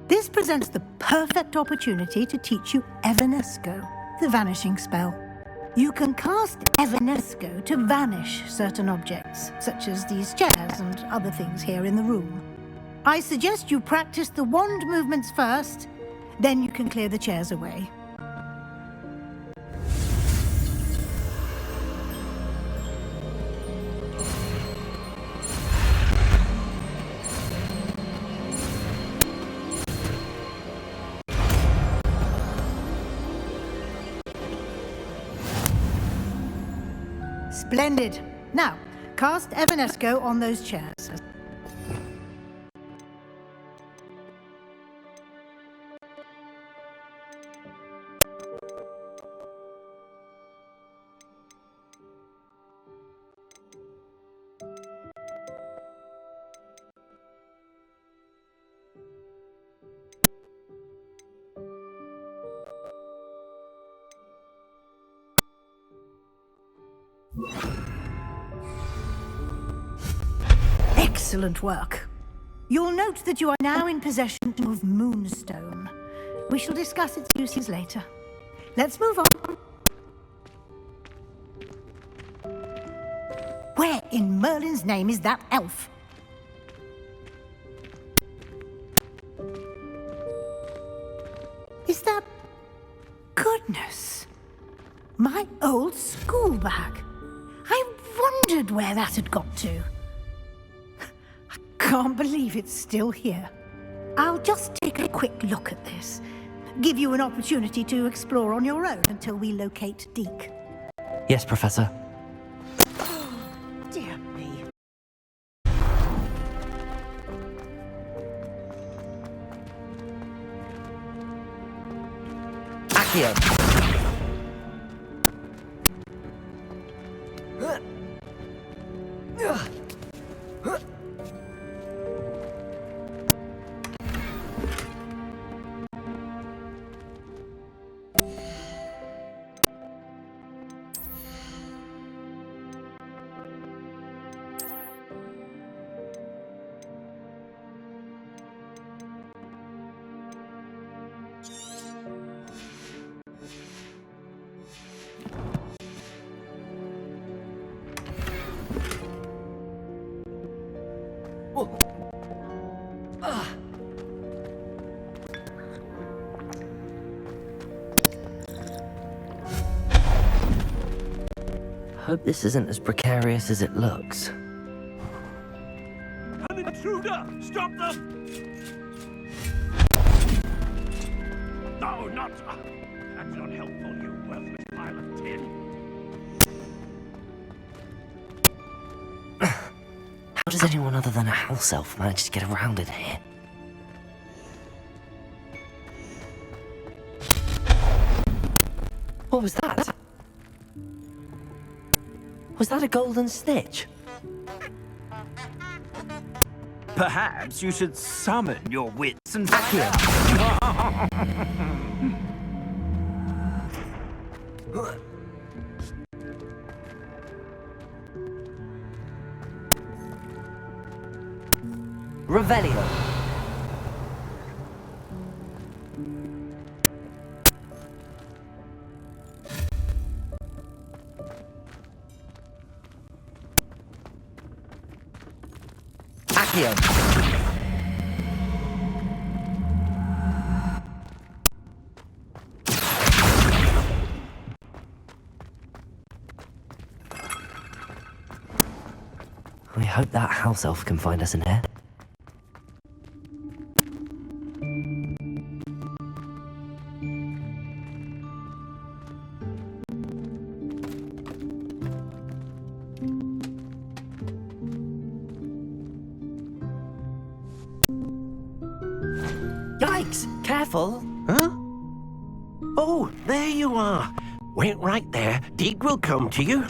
This presents the perfect opportunity to teach you Evanesco, the vanishing spell. You can cast Evanesco to vanish certain objects, such as these chairs and other things here in the room. I suggest you practice the wand movements first, then you can clear the chairs away. Splendid. Now, cast Evanesco on those chairs. Excellent work. You'll note that you are now in possession of Moonstone. We shall discuss its uses later. Let's move on. Where in Merlin's name is that elf? Is that... Goodness! My old school bag. I wondered where that had got to. Can't believe it's still here. I'll just take a quick look at this. Give you an opportunity to explore on your own until we locate Deke. Yes, Professor. Dear me. Accio! Hope this isn't as precarious as it looks. An intruder! Stop them! No, not... That's not helpful, you worthless pile of tin. How does anyone other than a house elf manage to get around in here? What was that? Was that a golden snitch? Perhaps you should summon your wits and... Revelio. Accio. We hope that house elf can find us in here. Yikes! Careful! Huh? Oh, there you are. Wait right there. Deke will come to you.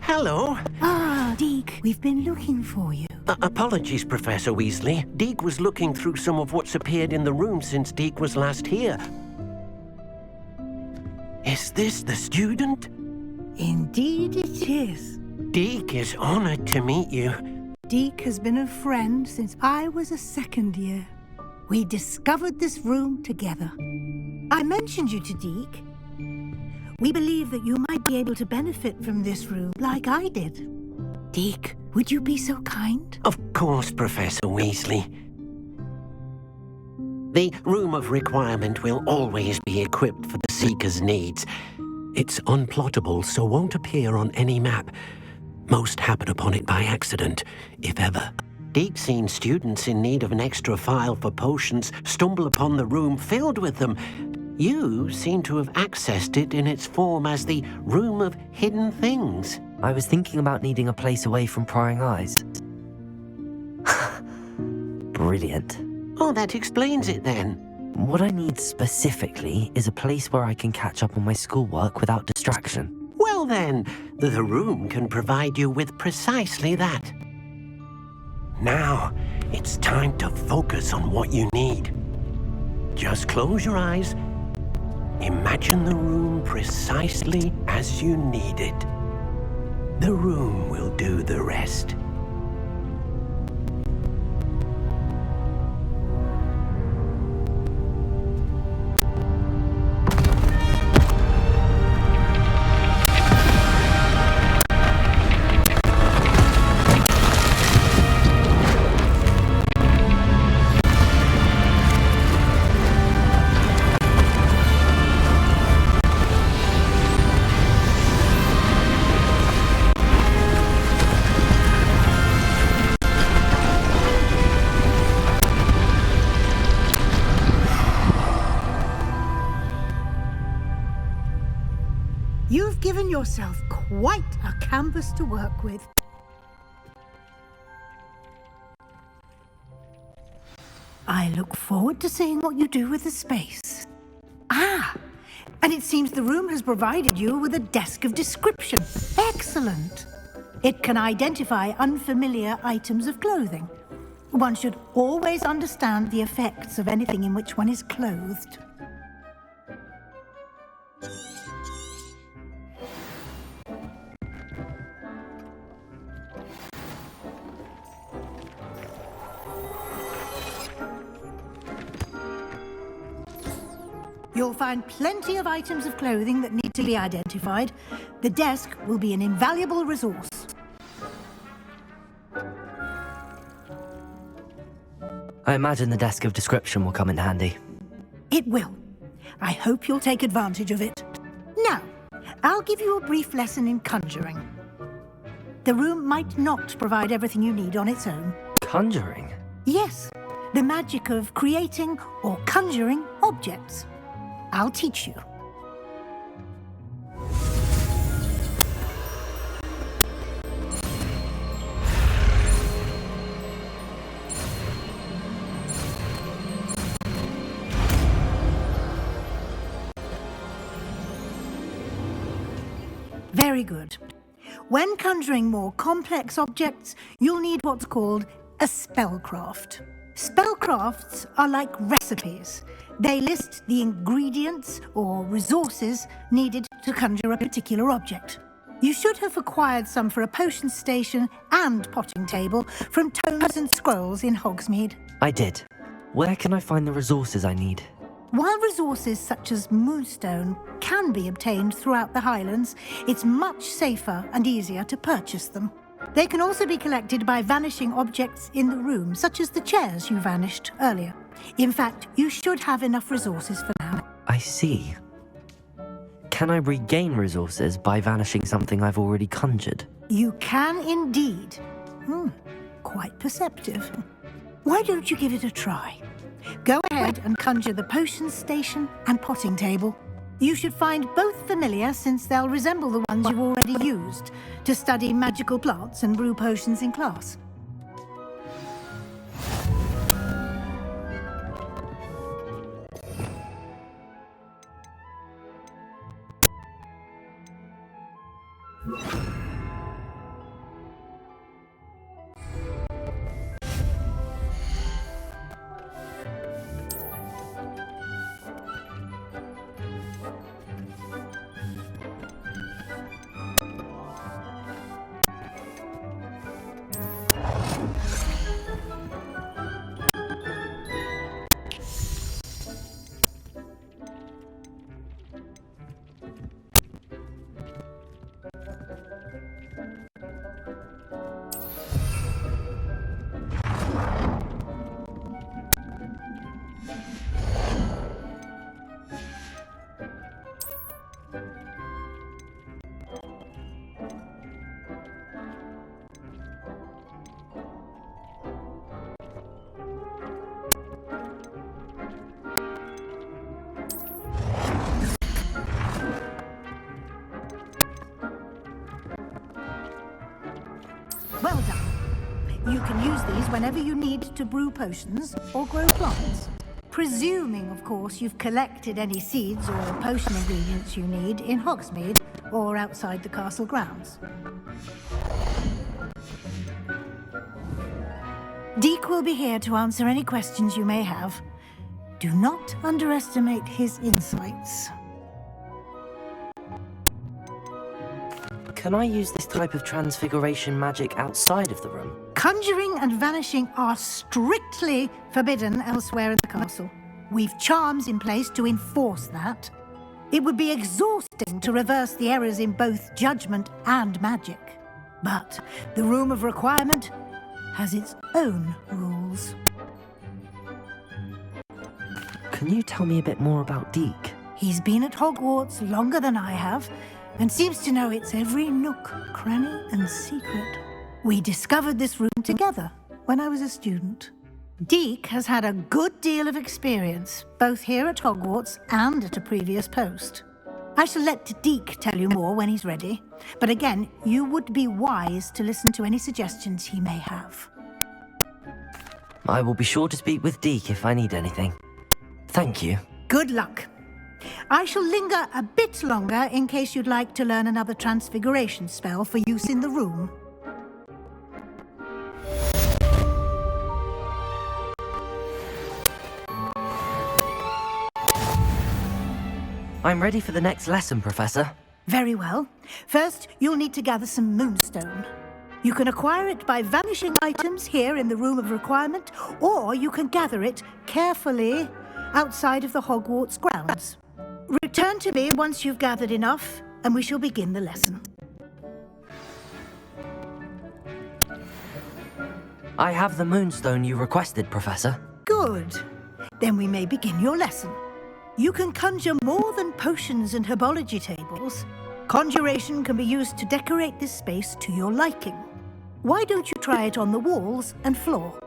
Hello. Ah, Deke, we've been looking for you. Apologies, Professor Weasley. Deke was looking through some of what's appeared in the room since Deke was last here. Is this the student? Indeed it is. Deke is honored to meet you. Deke has been a friend since I was a second year. We discovered this room together. I mentioned you to Deke. We believe that you might be able to benefit from this room like I did. Deke, would you be so kind? Of course, Professor Weasley. The Room of Requirement will always be equipped for the Seeker's needs. It's unplottable, so won't appear on any map. Most happen upon it by accident, if ever. Deke's seen students in need of an extra file for potions stumble upon the room filled with them. You seem to have accessed it in its form as the Room of Hidden Things. I was thinking about needing a place away from prying eyes. Brilliant. Oh, that explains it then. What I need specifically is a place where I can catch up on my schoolwork without distraction. Well then, the room can provide you with precisely that. Now, it's time to focus on what you need. Just close your eyes. Imagine the room precisely as you need it. The room will do the rest. You've given yourself quite a canvas to work with. I look forward to seeing what you do with the space. Ah, and it seems the room has provided you with a desk of description. Excellent. It can identify unfamiliar items of clothing. One should always understand the effects of anything in which one is clothed. You'll find plenty of items of clothing that need to be identified. The desk will be an invaluable resource. I imagine the desk of description will come in handy. It will. I hope you'll take advantage of it. Now, I'll give you a brief lesson in conjuring. The room might not provide everything you need on its own. Conjuring? Yes, the magic of creating or conjuring objects. I'll teach you. Very good. When conjuring more complex objects, you'll need what's called a spellcraft. Spellcrafts are like recipes. They list the ingredients or resources needed to conjure a particular object. You should have acquired some for a potion station and potting table from tomes and scrolls in Hogsmeade. I did. Where can I find the resources I need? While resources such as moonstone can be obtained throughout the Highlands, it's much safer and easier to purchase them. They can also be collected by vanishing objects in the room, such as the chairs you vanished earlier. In fact, you should have enough resources for now. I see. Can I regain resources by vanishing something I've already conjured? You can indeed. Quite perceptive. Why don't you give it a try? Go ahead and conjure the potion station and potting table. You should find both familiar, since they'll resemble the ones you've already used to study magical plants and brew potions in class. use these whenever you need to brew potions or grow plants. Presuming, of course, you've collected any seeds or potion ingredients you need in Hogsmeade or outside the castle grounds. Deek will be here to answer any questions you may have. Do not underestimate his insights. Can I use this type of transfiguration magic outside of the room? Conjuring and vanishing are strictly forbidden elsewhere in the castle. We've charms in place to enforce that. It would be exhausting to reverse the errors in both judgment and magic. But the Room of Requirement has its own rules. Can you tell me a bit more about Deek? He's been at Hogwarts longer than I have, and seems to know its every nook, cranny, and secret. We discovered this room together when I was a student. Deek has had a good deal of experience, both here at Hogwarts and at a previous post. I shall let Deek tell you more when he's ready, but again, you would be wise to listen to any suggestions he may have. I will be sure to speak with Deek if I need anything. Thank you. Good luck. I shall linger a bit longer in case you'd like to learn another transfiguration spell for use in the room. I'm ready for the next lesson, Professor. Very well. First, you'll need to gather some moonstone. You can acquire it by vanishing items here in the Room of Requirement, or you can gather it carefully outside of the Hogwarts grounds. Return to me once you've gathered enough, and we shall begin the lesson. I have the moonstone you requested, Professor. Good. Then we may begin your lesson. You can conjure more than potions and herbology tables. Conjuration can be used to decorate this space to your liking. Why don't you try it on the walls and floor?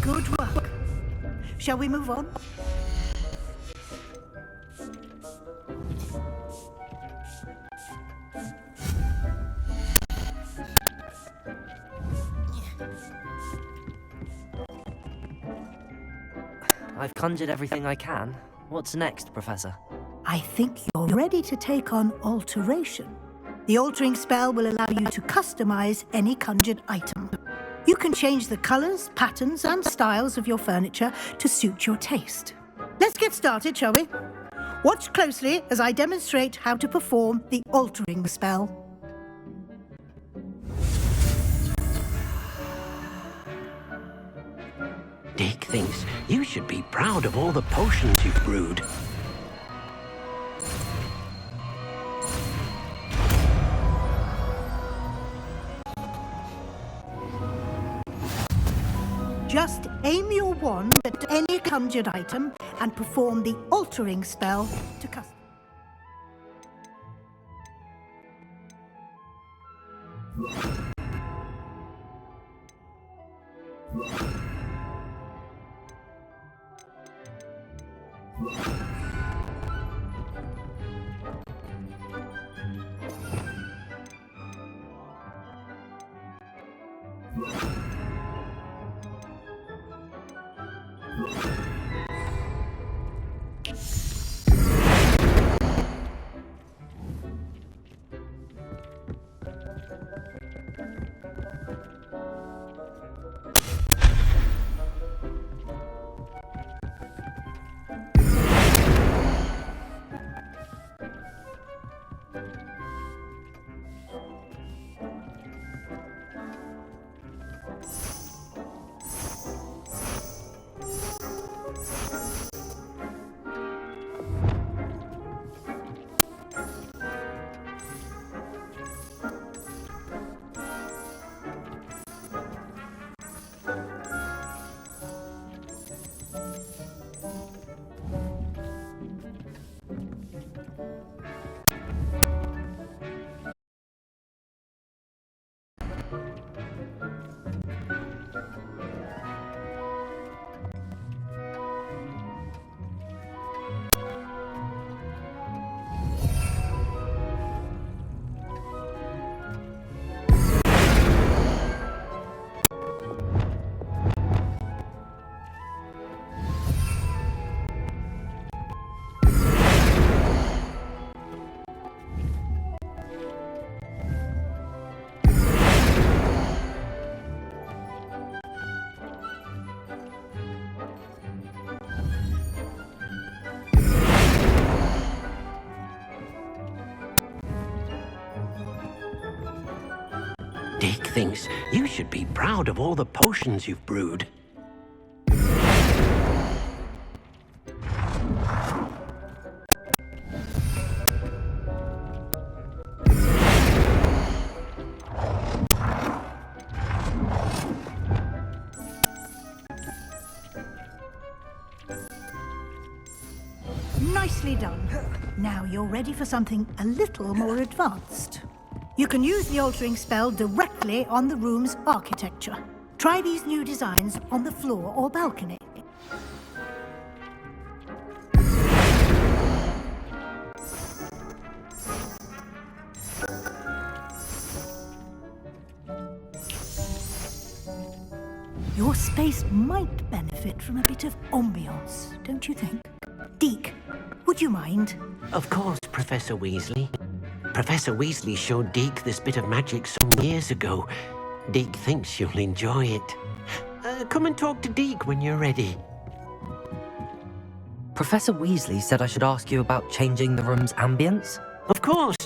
Good work. Shall we move on? I've conjured everything I can. What's next, Professor? I think you're ready to take on alteration. The altering spell will allow you to customize any conjured item. You can change the colors, patterns, and styles of your furniture to suit your taste. Let's get started, shall we? Watch closely as I demonstrate how to perform the altering spell. Dick thinks you should be proud of all the potions you've brewed. Just aim your wand at any conjured item and perform the altering spell to custom. Dick thinks you should be proud of all the potions you've brewed. Nicely done. Now you're ready for something a little more advanced. You can use the altering spell directly on the room's architecture. Try these new designs on the floor or balcony. Your space might benefit from a bit of ambiance, don't you think? Deke, would you mind? Of course, Professor Weasley. Professor Weasley showed Deke this bit of magic some years ago. Deke thinks you'll enjoy it. Come and talk to Deke when you're ready. Professor Weasley said I should ask you about changing the room's ambience? Of course.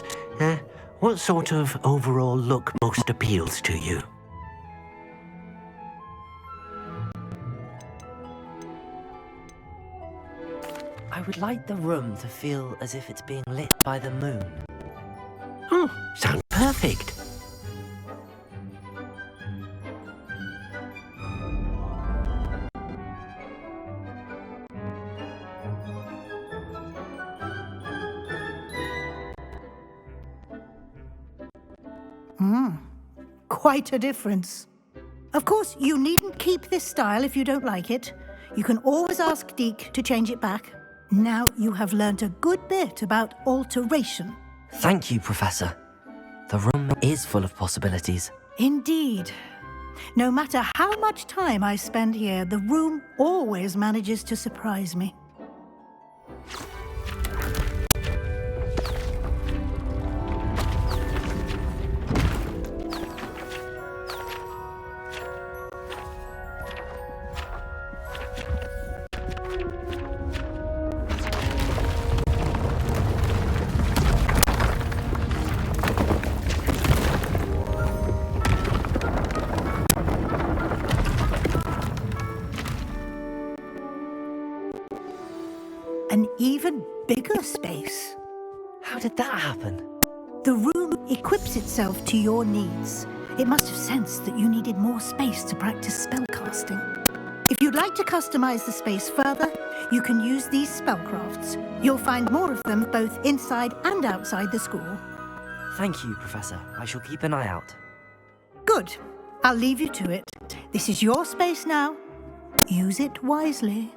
What sort of overall look most appeals to you? I would like the room to feel as if it's being lit by the moon. Oh, sounds perfect. Quite a difference. Of course, you needn't keep this style if you don't like it. You can always ask Deke to change it back. Now you have learnt a good bit about alteration. Thank you, Professor. The room is full of possibilities. Indeed. No matter how much time I spend here, the room always manages to surprise me. an even bigger space. How did that happen? The room equips itself to your needs. It must have sensed that you needed more space to practice spellcasting. If you'd like to customize the space further, you can use these spellcrafts. You'll find more of them both inside and outside the school. Thank you, Professor. I shall keep an eye out. Good. I'll leave you to it. This is your space now. Use it wisely.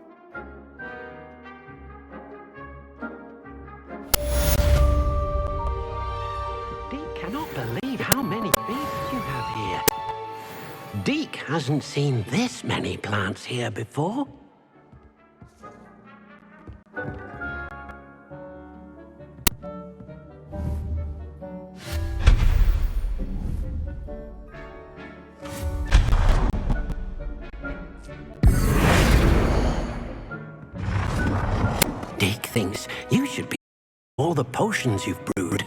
Deke cannot believe how many beasts you have here. Deke hasn't seen this many plants here before. Deke thinks you should be all the potions you've brewed.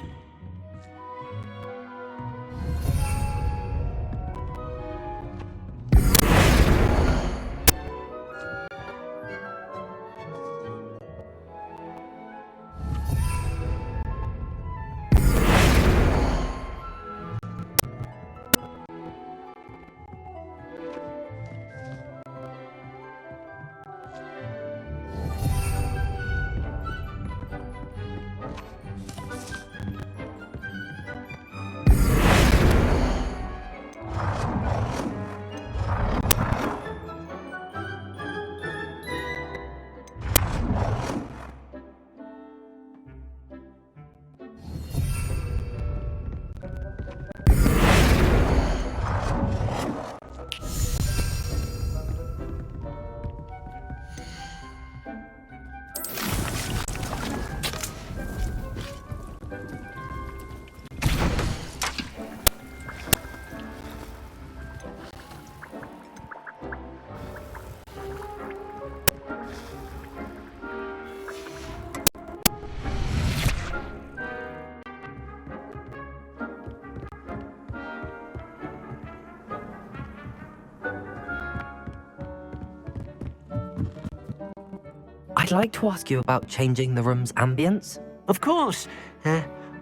I'd like to ask you about changing the room's ambience. Of course.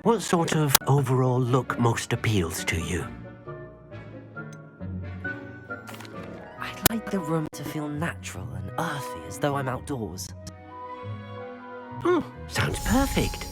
What sort of overall look most appeals to you? I'd like the room to feel natural and earthy, as though I'm outdoors. Oh, sounds perfect.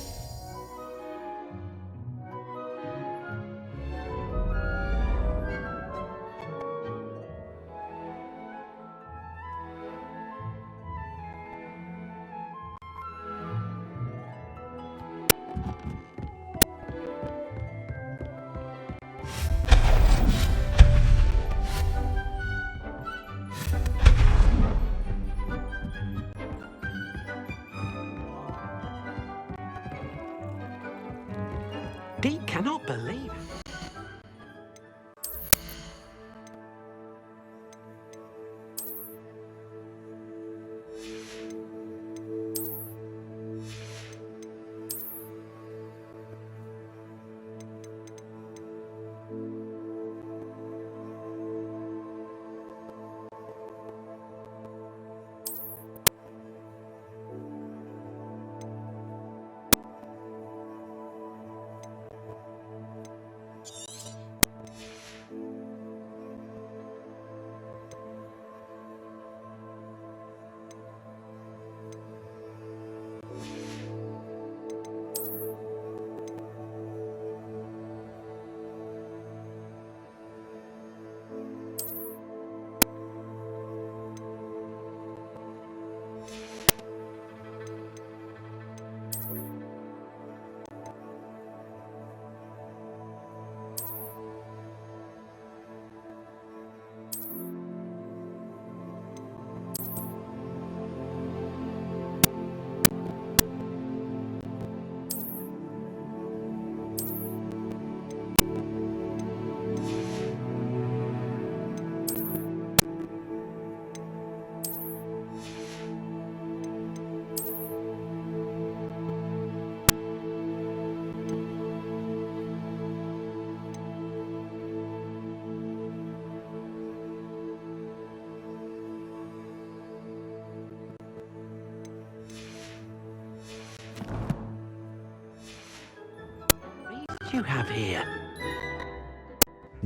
you have here?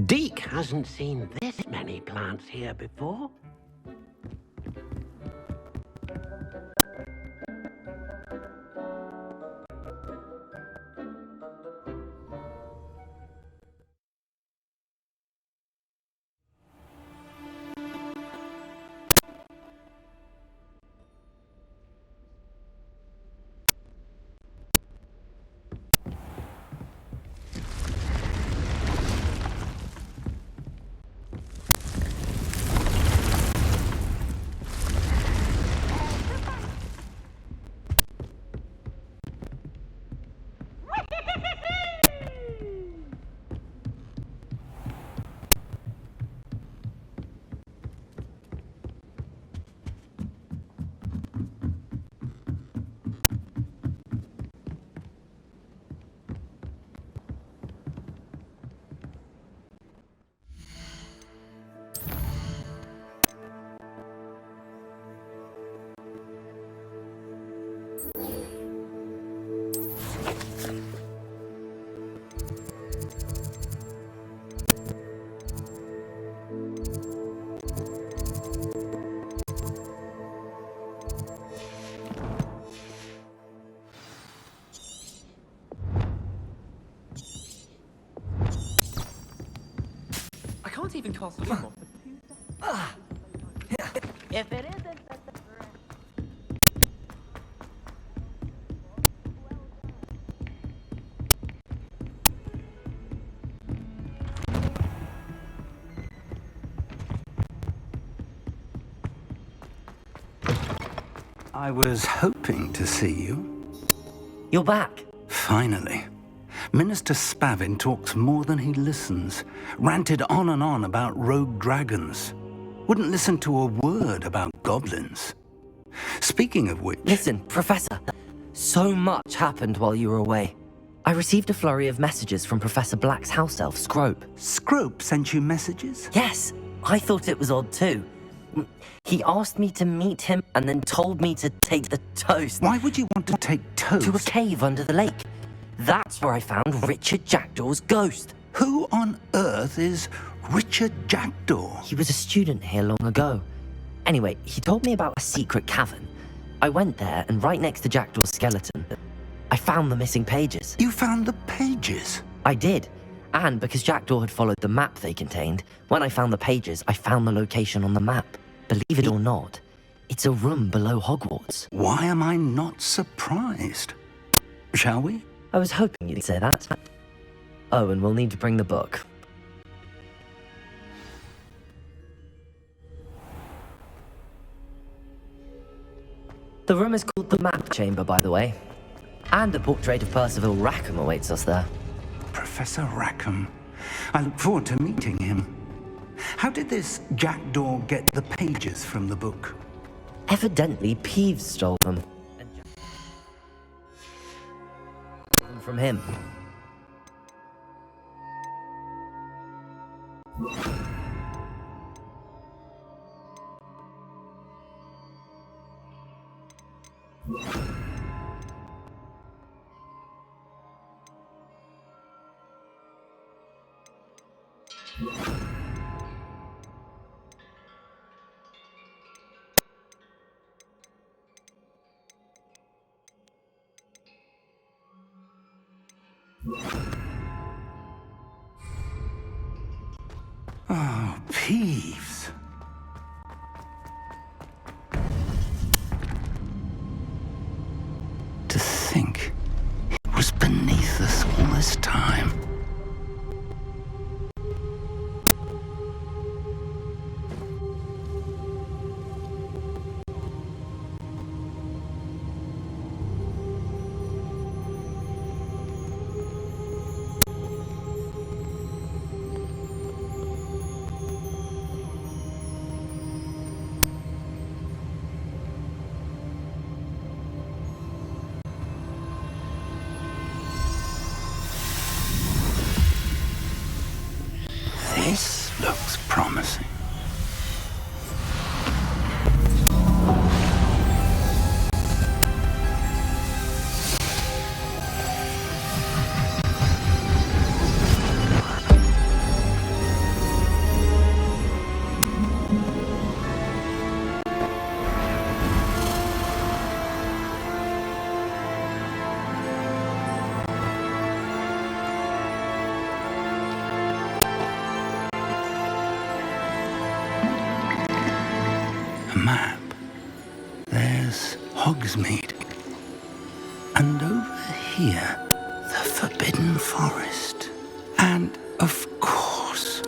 Deke hasn't seen this many plants here before. I can't even cast a loom. If it isn't that I was hoping to see you. You're back. Finally. Minister Spavin talks more than he listens. Ranted on and on about rogue dragons. Wouldn't listen to a word about goblins. Speaking of which... Listen, Professor. So much happened while you were away. I received a flurry of messages from Professor Black's house elf, Scrope. Scrope sent you messages? Yes. I thought it was odd too. He asked me to meet him and then told me to take the toast. Why would you want to take toast? To a cave under the lake. That's where I found Richard Jackdaw's ghost. Who on earth is Richard Jackdaw? He was a student here long ago. Anyway, he told me about a secret cavern. I went there, and right next to Jackdaw's skeleton, I found the missing pages. You found the pages? I did. And because Jackdaw had followed the map they contained, when I found the pages, I found the location on the map. Believe it or not, it's a room below Hogwarts. Why am I not surprised? Shall we? I was hoping you'd say that. Oh, and we'll need to bring the book. The room is called the Map Chamber, by the way. And a portrait of Percival Rackham awaits us there. Professor Rackham. I look forward to meeting him. How did this Jackdaw get the pages from the book? Evidently, Peeves stole them. From him. Oh, Peeves. To think it was beneath us all this time. map. There's Hogsmeade. And over here, the Forbidden Forest. And, of course,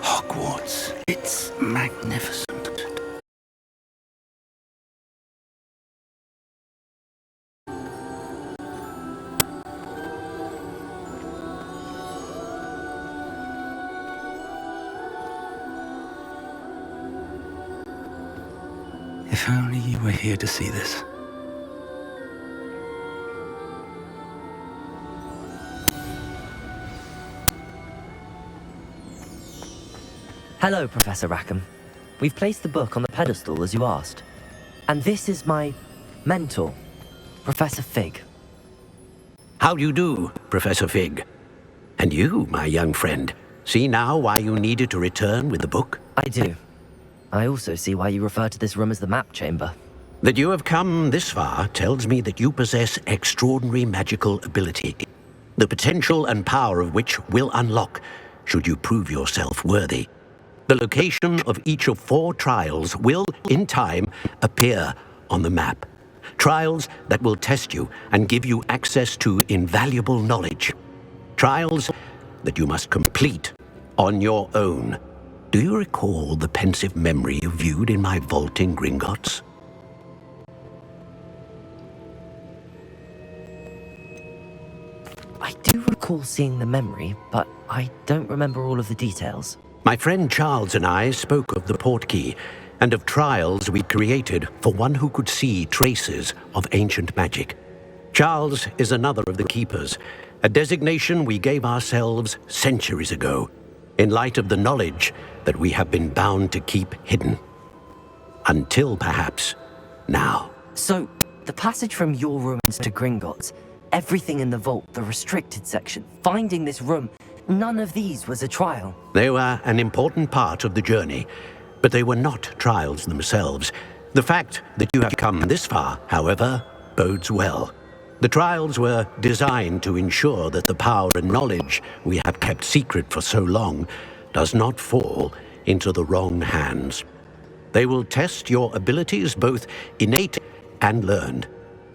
Hogwarts. It's magnificent. If only you were here to see this. Hello, Professor Rackham. We've placed the book on the pedestal as you asked. And this is my mentor, Professor Fig. How do you do, Professor Fig? And you, my young friend, see now why you needed to return with the book? I do. I also see why you refer to this room as the map chamber. That you have come this far tells me that you possess extraordinary magical ability, the potential and power of which will unlock should you prove yourself worthy. The location of each of 4 trials will, in time, appear on the map. Trials that will test you and give you access to invaluable knowledge. Trials that you must complete on your own. Do you recall the pensive memory you viewed in my vault in Gringotts? I do recall seeing the memory, but I don't remember all of the details. My friend Charles and I spoke of the portkey and of trials we created for one who could see traces of ancient magic. Charles is another of the keepers, a designation we gave ourselves centuries ago, in light of the knowledge that we have been bound to keep hidden. Until, perhaps, now. So, the passage from your rooms to Gringotts, everything in the vault, the restricted section, finding this room, none of these was a trial. They were an important part of the journey, but they were not trials themselves. The fact that you have come this far, however, bodes well. The trials were designed to ensure that the power and knowledge we have kept secret for so long does not fall into the wrong hands. They will test your abilities, both innate and learned.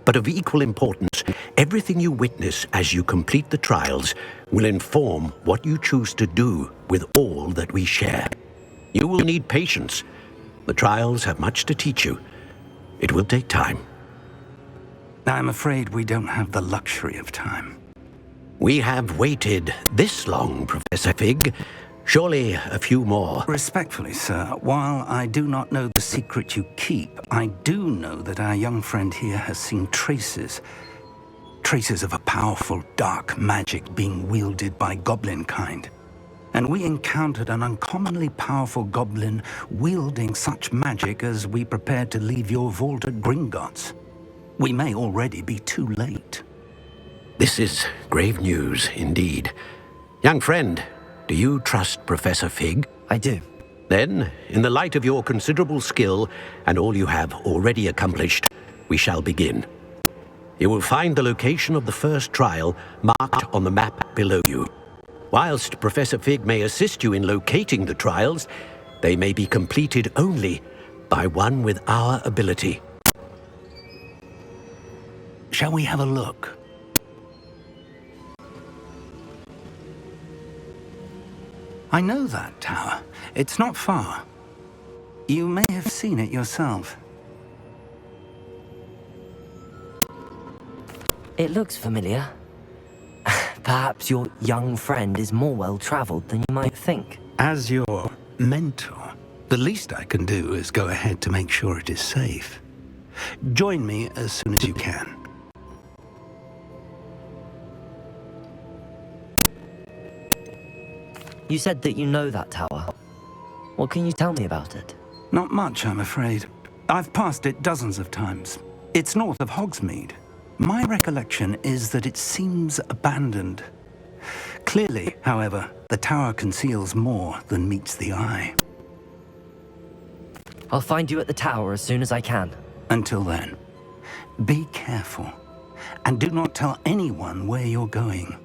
But of equal importance, everything you witness as you complete the trials will inform what you choose to do with all that we share. You will need patience. The trials have much to teach you. It will take time. I'm afraid we don't have the luxury of time. We have waited this long, Professor Fig. Surely a few more. Respectfully, sir, while I do not know the secret you keep, I do know that our young friend here has seen traces of a powerful dark magic being wielded by goblin kind. And we encountered an uncommonly powerful goblin wielding such magic as we prepared to leave your vault at Gringotts. We may already be too late. This is grave news indeed. Young friend, do you trust Professor Fig? I do. Then, in the light of your considerable skill and all you have already accomplished, we shall begin. You will find the location of the first trial marked on the map below you. Whilst Professor Fig may assist you in locating the trials, they may be completed only by one with our ability. Shall we have a look? I know that tower. It's not far. You may have seen it yourself. It looks familiar. Perhaps your young friend is more well-traveled than you might think. As your mentor, the least I can do is go ahead to make sure it is safe. Join me as soon as you can. You said that you know that tower. What can you tell me about it? Not much, I'm afraid. I've passed it dozens of times. It's north of Hogsmeade. My recollection is that it seems abandoned. Clearly, however, the tower conceals more than meets the eye. I'll find you at the tower as soon as I can. Until then, be careful, and do not tell anyone where you're going.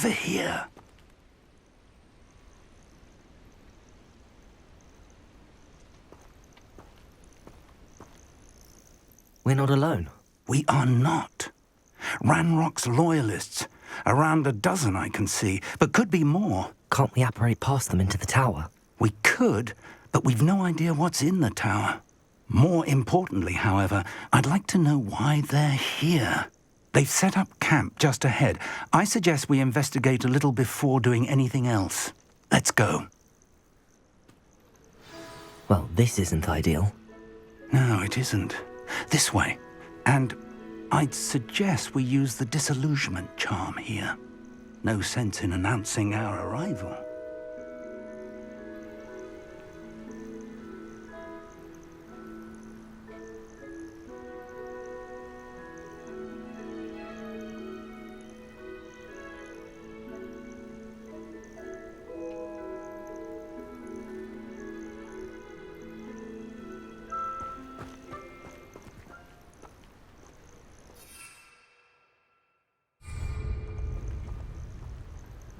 over here. We're not alone. We are not. Ranrock's loyalists. Around a dozen I can see, but could be more. Can't we apparate past them into the tower? We could, but we've no idea what's in the tower. More importantly, however, I'd like to know why they're here. They've set up camp just ahead. I suggest we investigate a little before doing anything else. Let's go. Well, this isn't ideal. No, it isn't. This way. And I'd suggest we use the disillusionment charm here. No sense in announcing our arrival.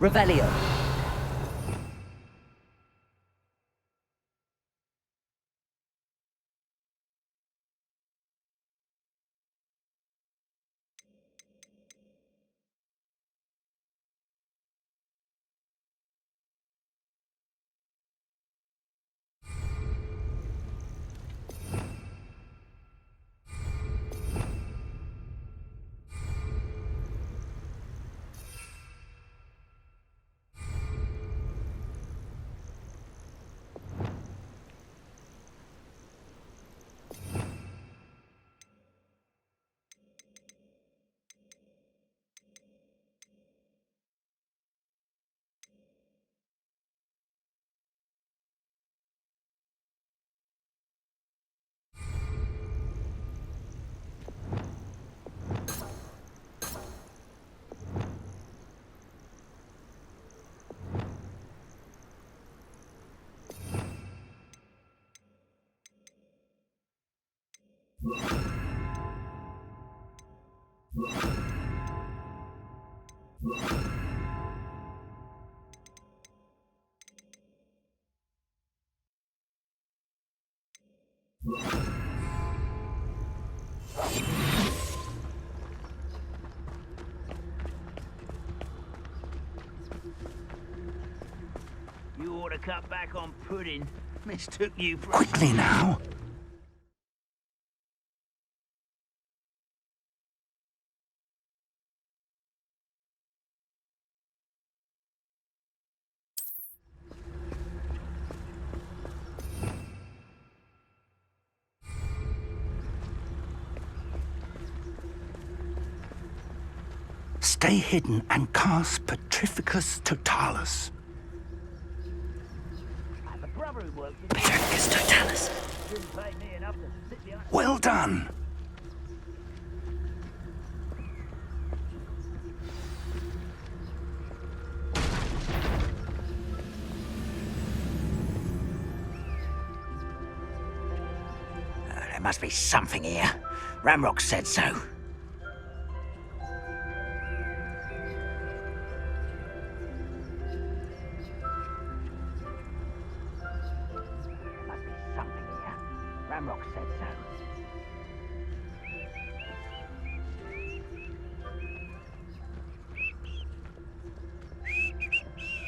Revelio. You ought to cut back on pudding. Mistook you for... Quickly now. Stay hidden and cast Petrificus Totalis. Petrificus Totalis. Well done. There must be something here. Ramrock said so. Ramrock said so.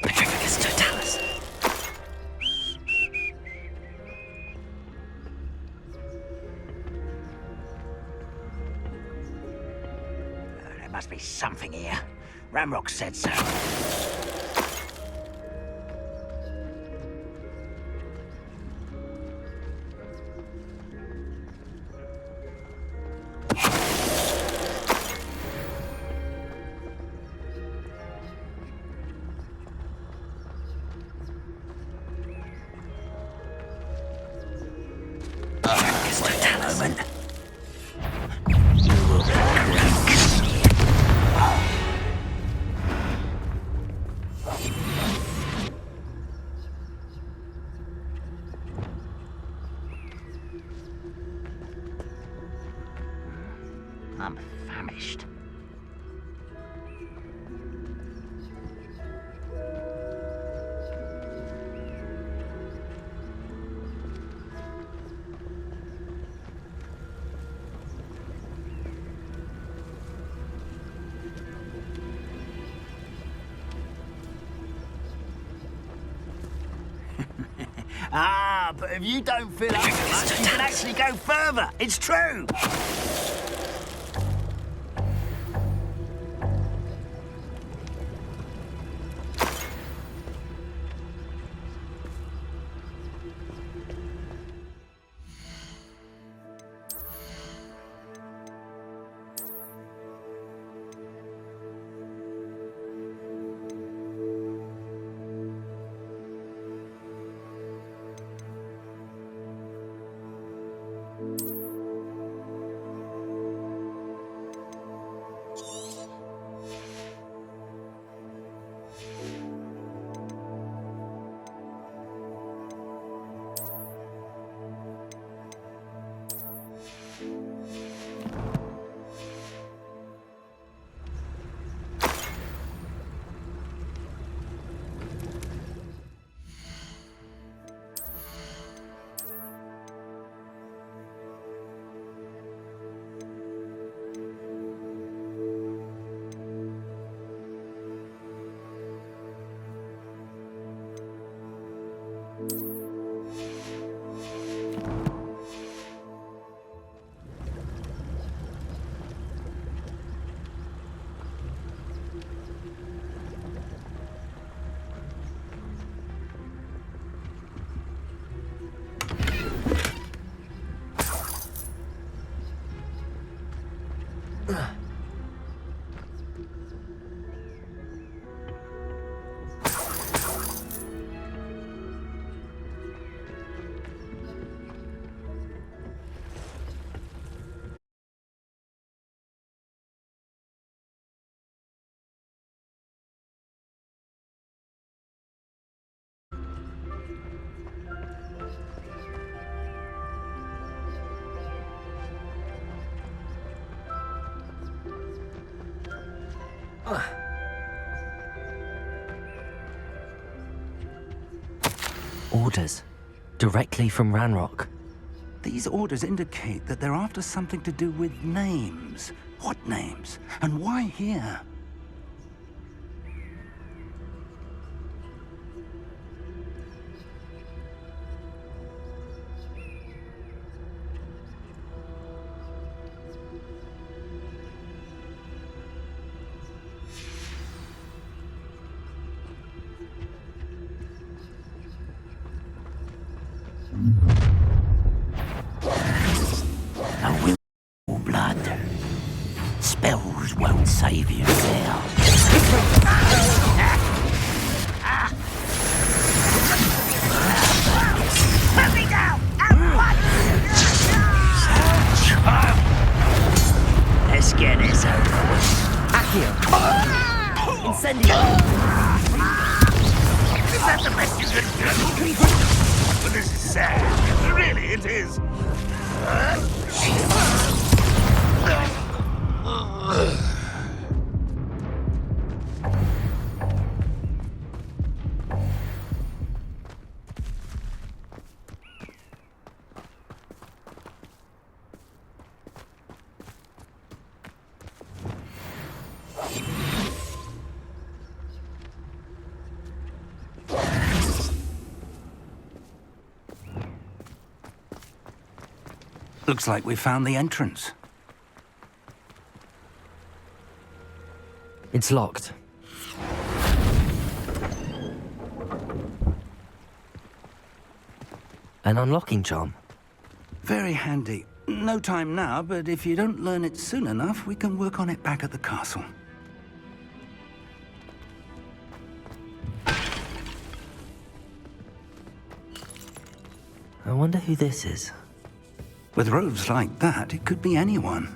Petrificus Totalis. There must be something here. Ramrock said so. I'm famished. Ah, but if you don't fill up much, you can actually go further. It's true. Orders. Directly from Ranrock. These orders indicate that they're after something to do with names. What names? And why here? A will blood. Spells won't save you now. Put me down! Let's get this over with. Accio! Incendio! Is that the best you can do? But this is sad. Really, it is. Looks like we found the entrance. It's locked. An unlocking charm. Very handy. No time now, but if you don't learn it soon enough, we can work on it back at the castle. I wonder who this is. With robes like that, it could be anyone.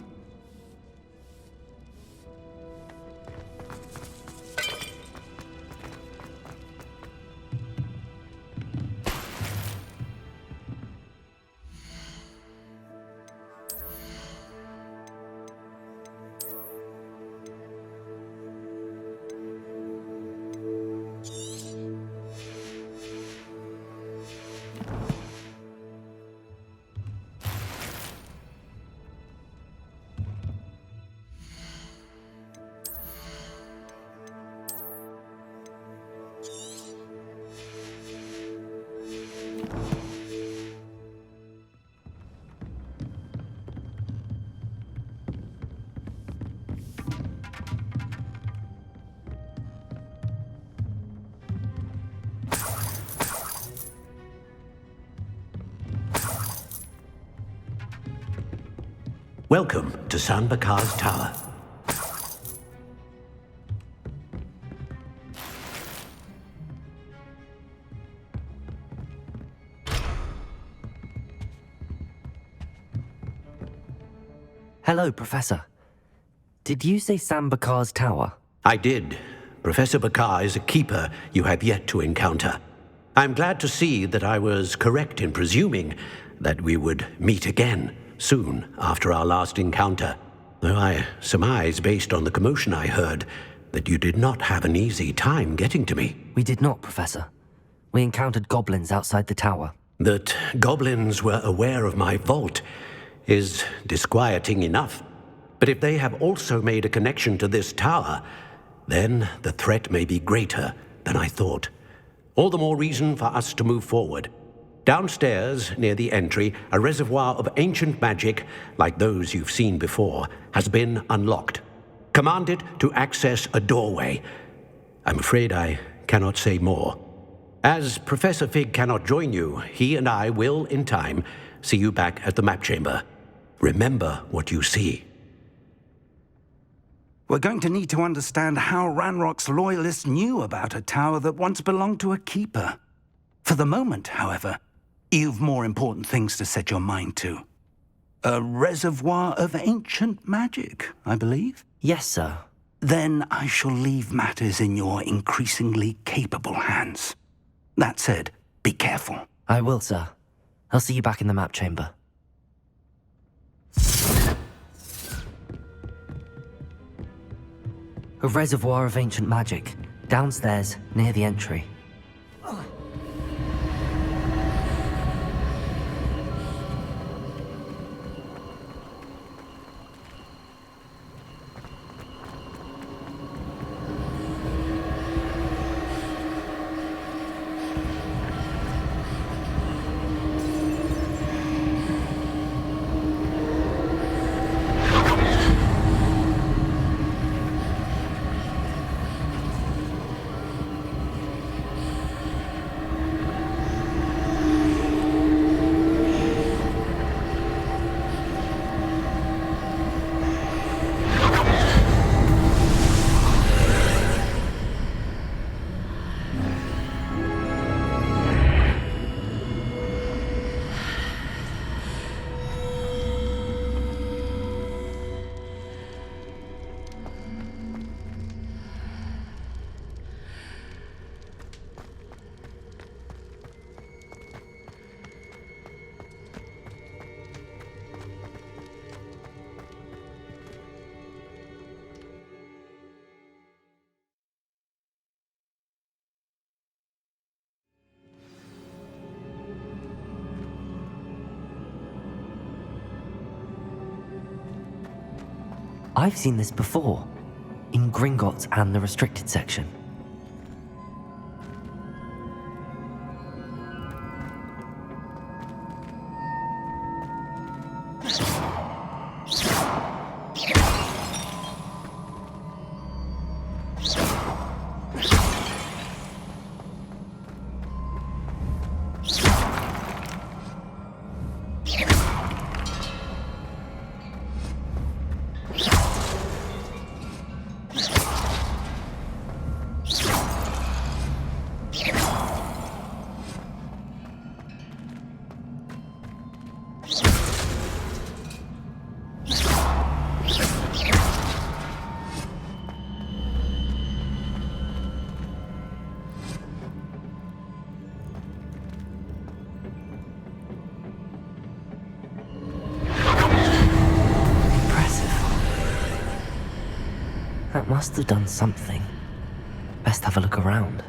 Welcome to Sanbakar's Tower. Hello, Professor. Did you say Sanbakar's Tower? I did. Professor Bakar is a keeper you have yet to encounter. I'm glad to see that I was correct in presuming that we would meet again soon after our last encounter, though I surmise, based on the commotion I heard, that you did not have an easy time getting to me. We did not, Professor. We encountered goblins outside the tower. That goblins were aware of my vault is disquieting enough. But if they have also made a connection to this tower, then the threat may be greater than I thought. All the more reason for us to move forward. Downstairs, near the entry, a reservoir of ancient magic, like those you've seen before, has been unlocked. Command it to access a doorway. I'm afraid I cannot say more. As Professor Fig cannot join you, he and I will, in time, see you back at the map chamber. Remember what you see. We're going to need to understand how Ranrock's loyalists knew about a tower that once belonged to a keeper. For the moment, however, you've more important things to set your mind to. A reservoir of ancient magic, I believe? Yes, sir. Then I shall leave matters in your increasingly capable hands. That said, be careful. I will, sir. I'll see you back in the map chamber. A reservoir of ancient magic, downstairs, near the entry. I've seen this before, in Gringotts and the restricted section. That must have done something. Best have a look around.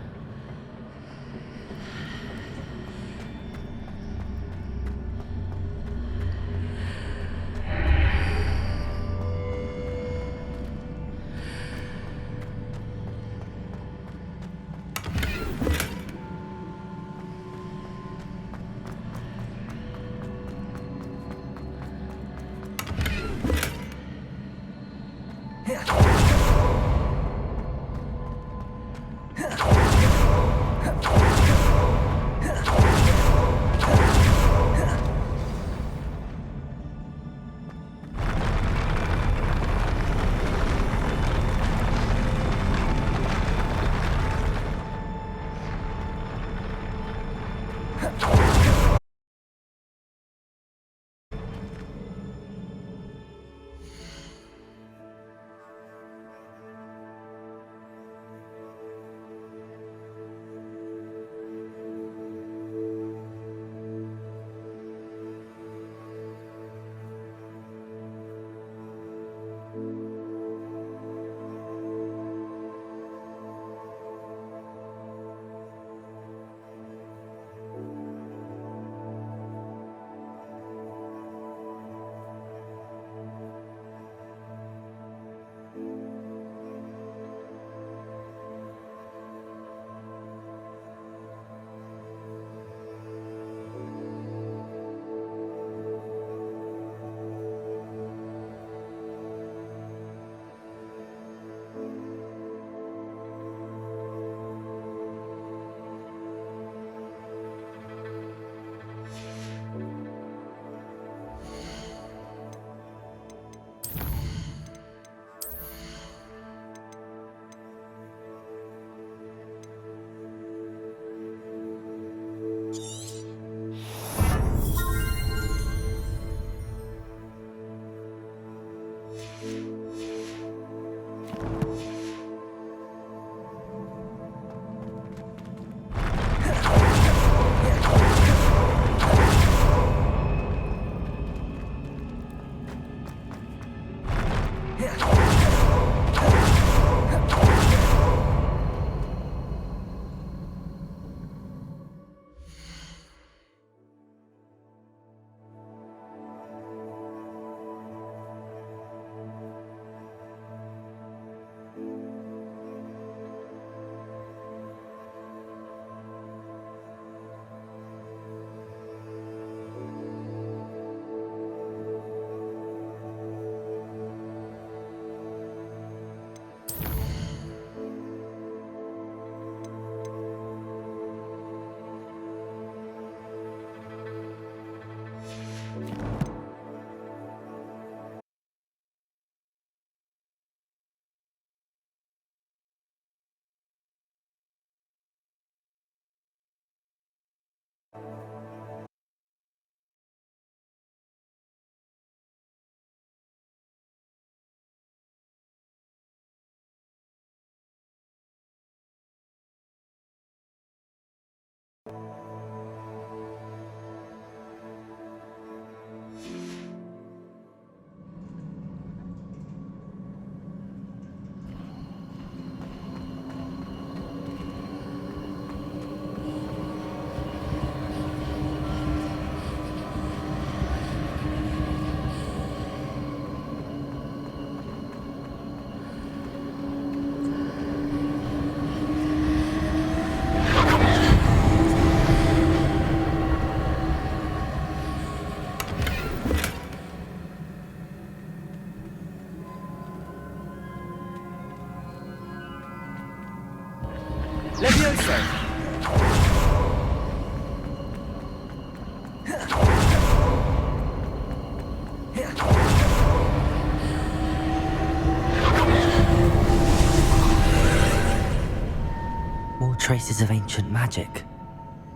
traces of ancient magic.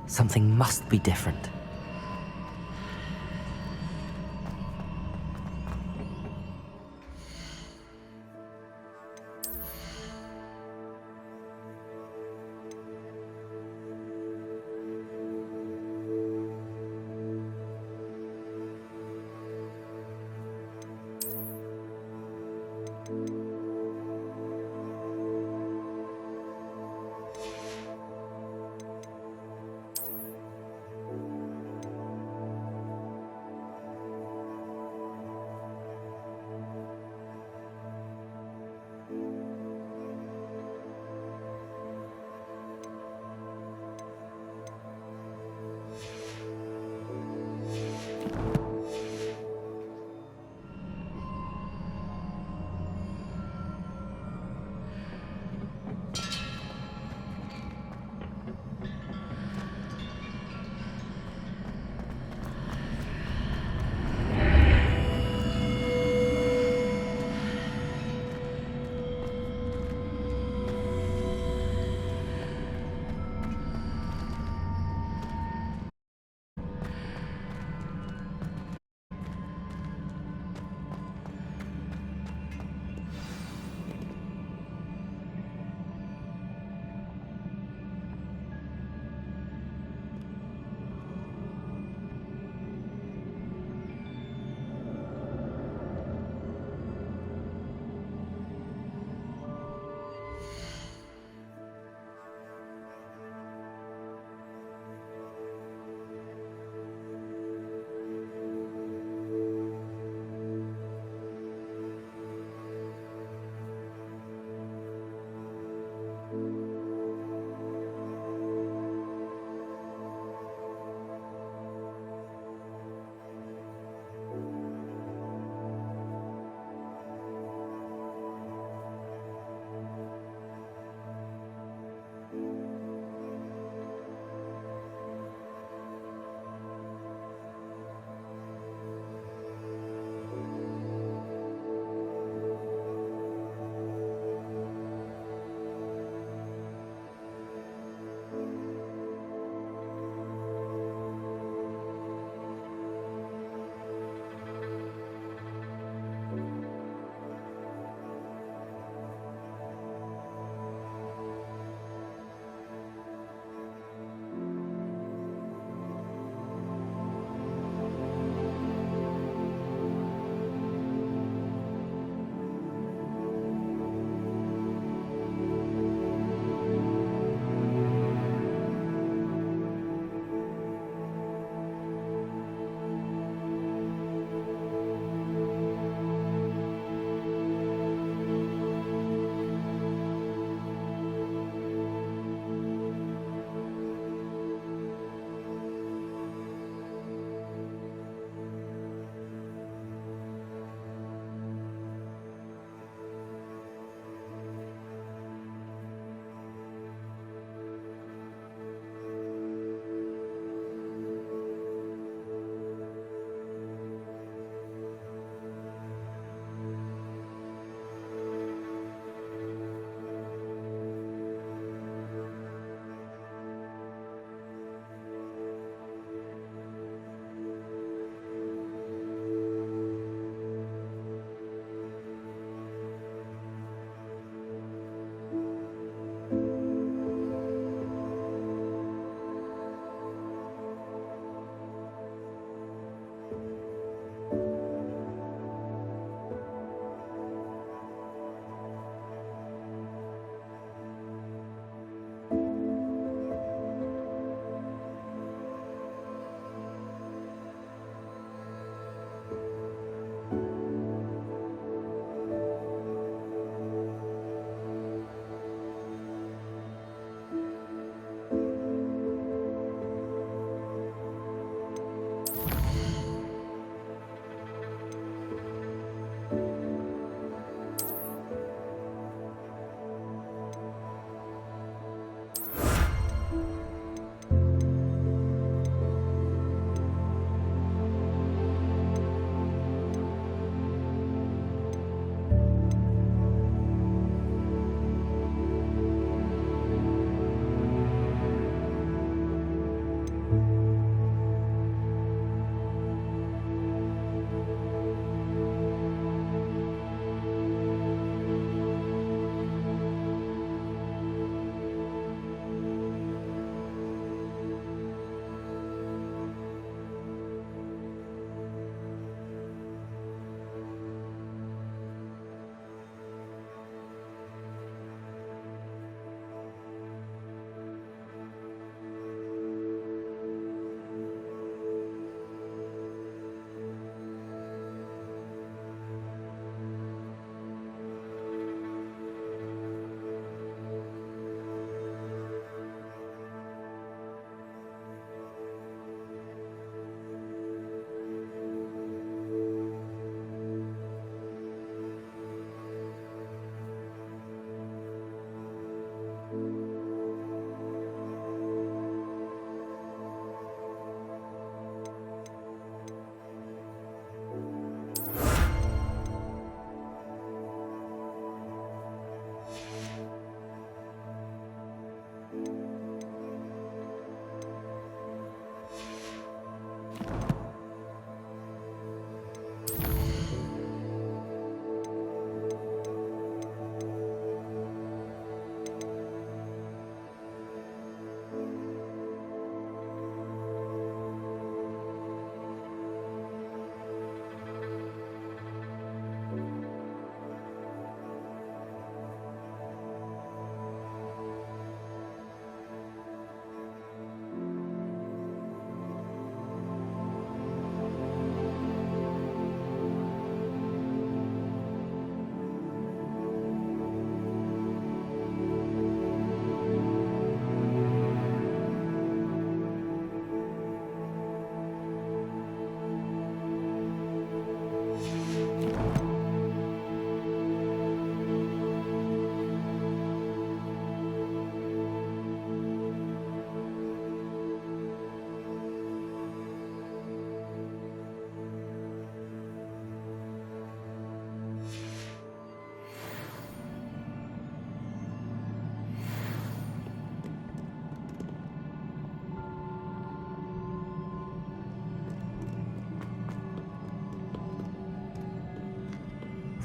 Something must be different.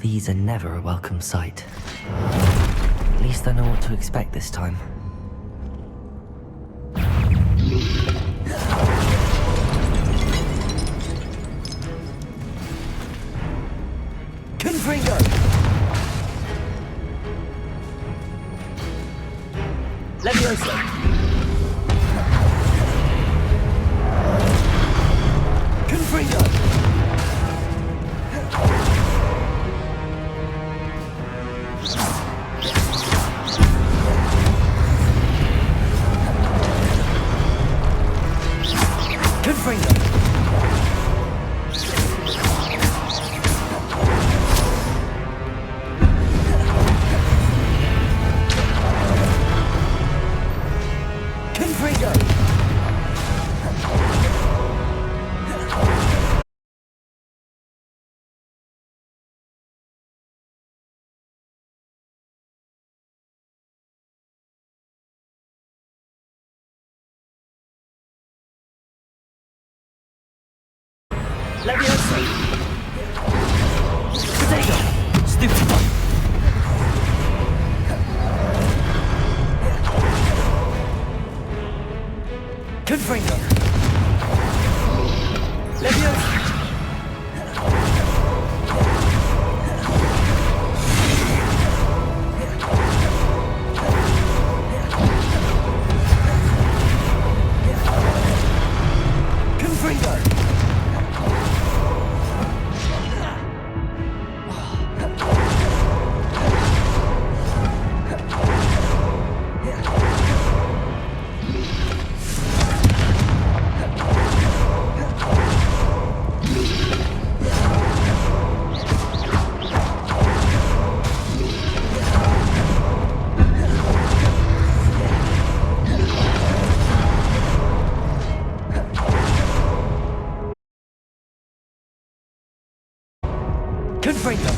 These are never a welcome sight. At least I know what to expect this time. Confringo! Levioso! Confringo! Confringo! Levioso! Potato! Stupid one! Confringo! Levioso! Confringo! Confringo!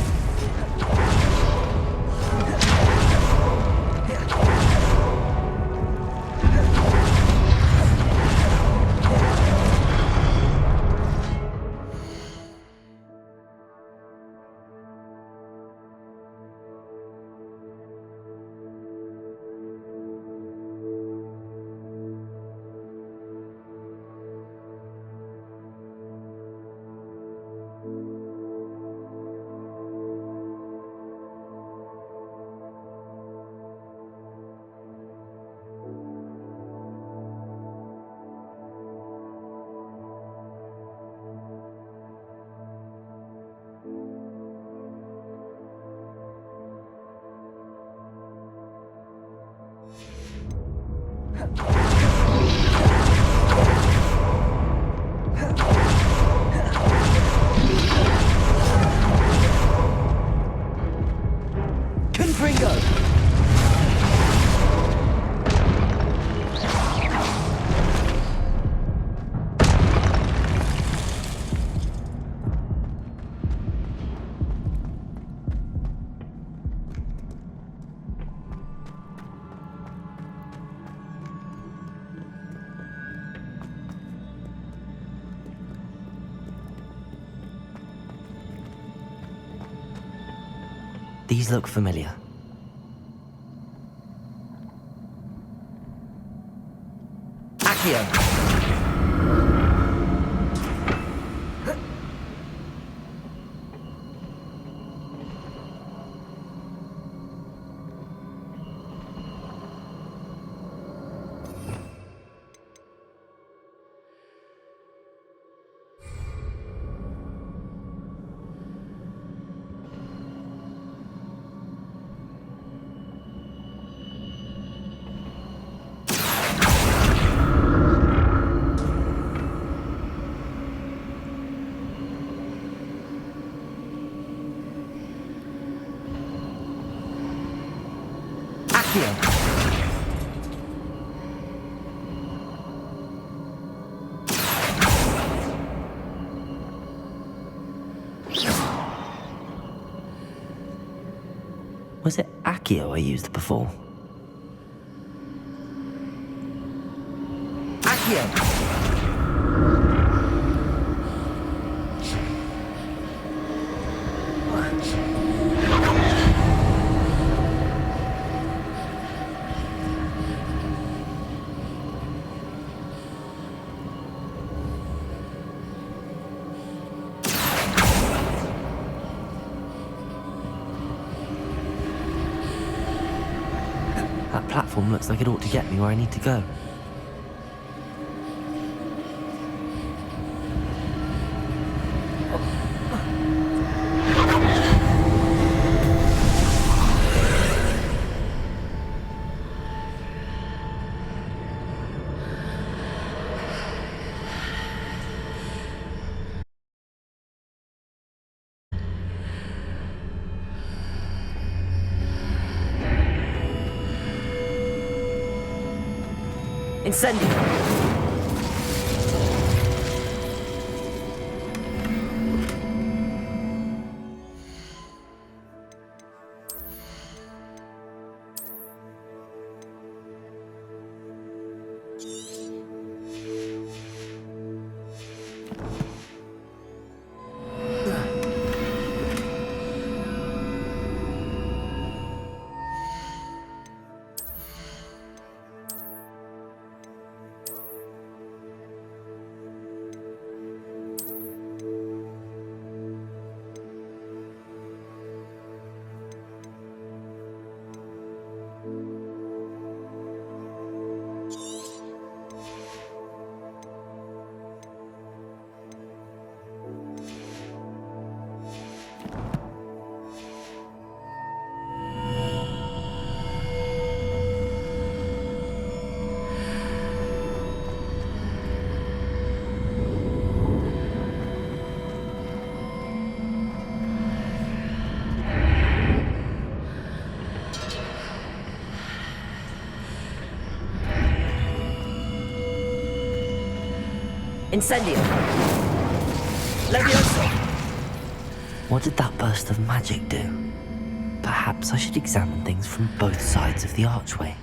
Confringo! These look familiar. Accio! Was it Accio I used before? Accio! platform looks like it ought to get me where I need to go. Incendio! Incendio! Levioso! What did that burst of magic do? Perhaps I should examine things from both sides of the archway.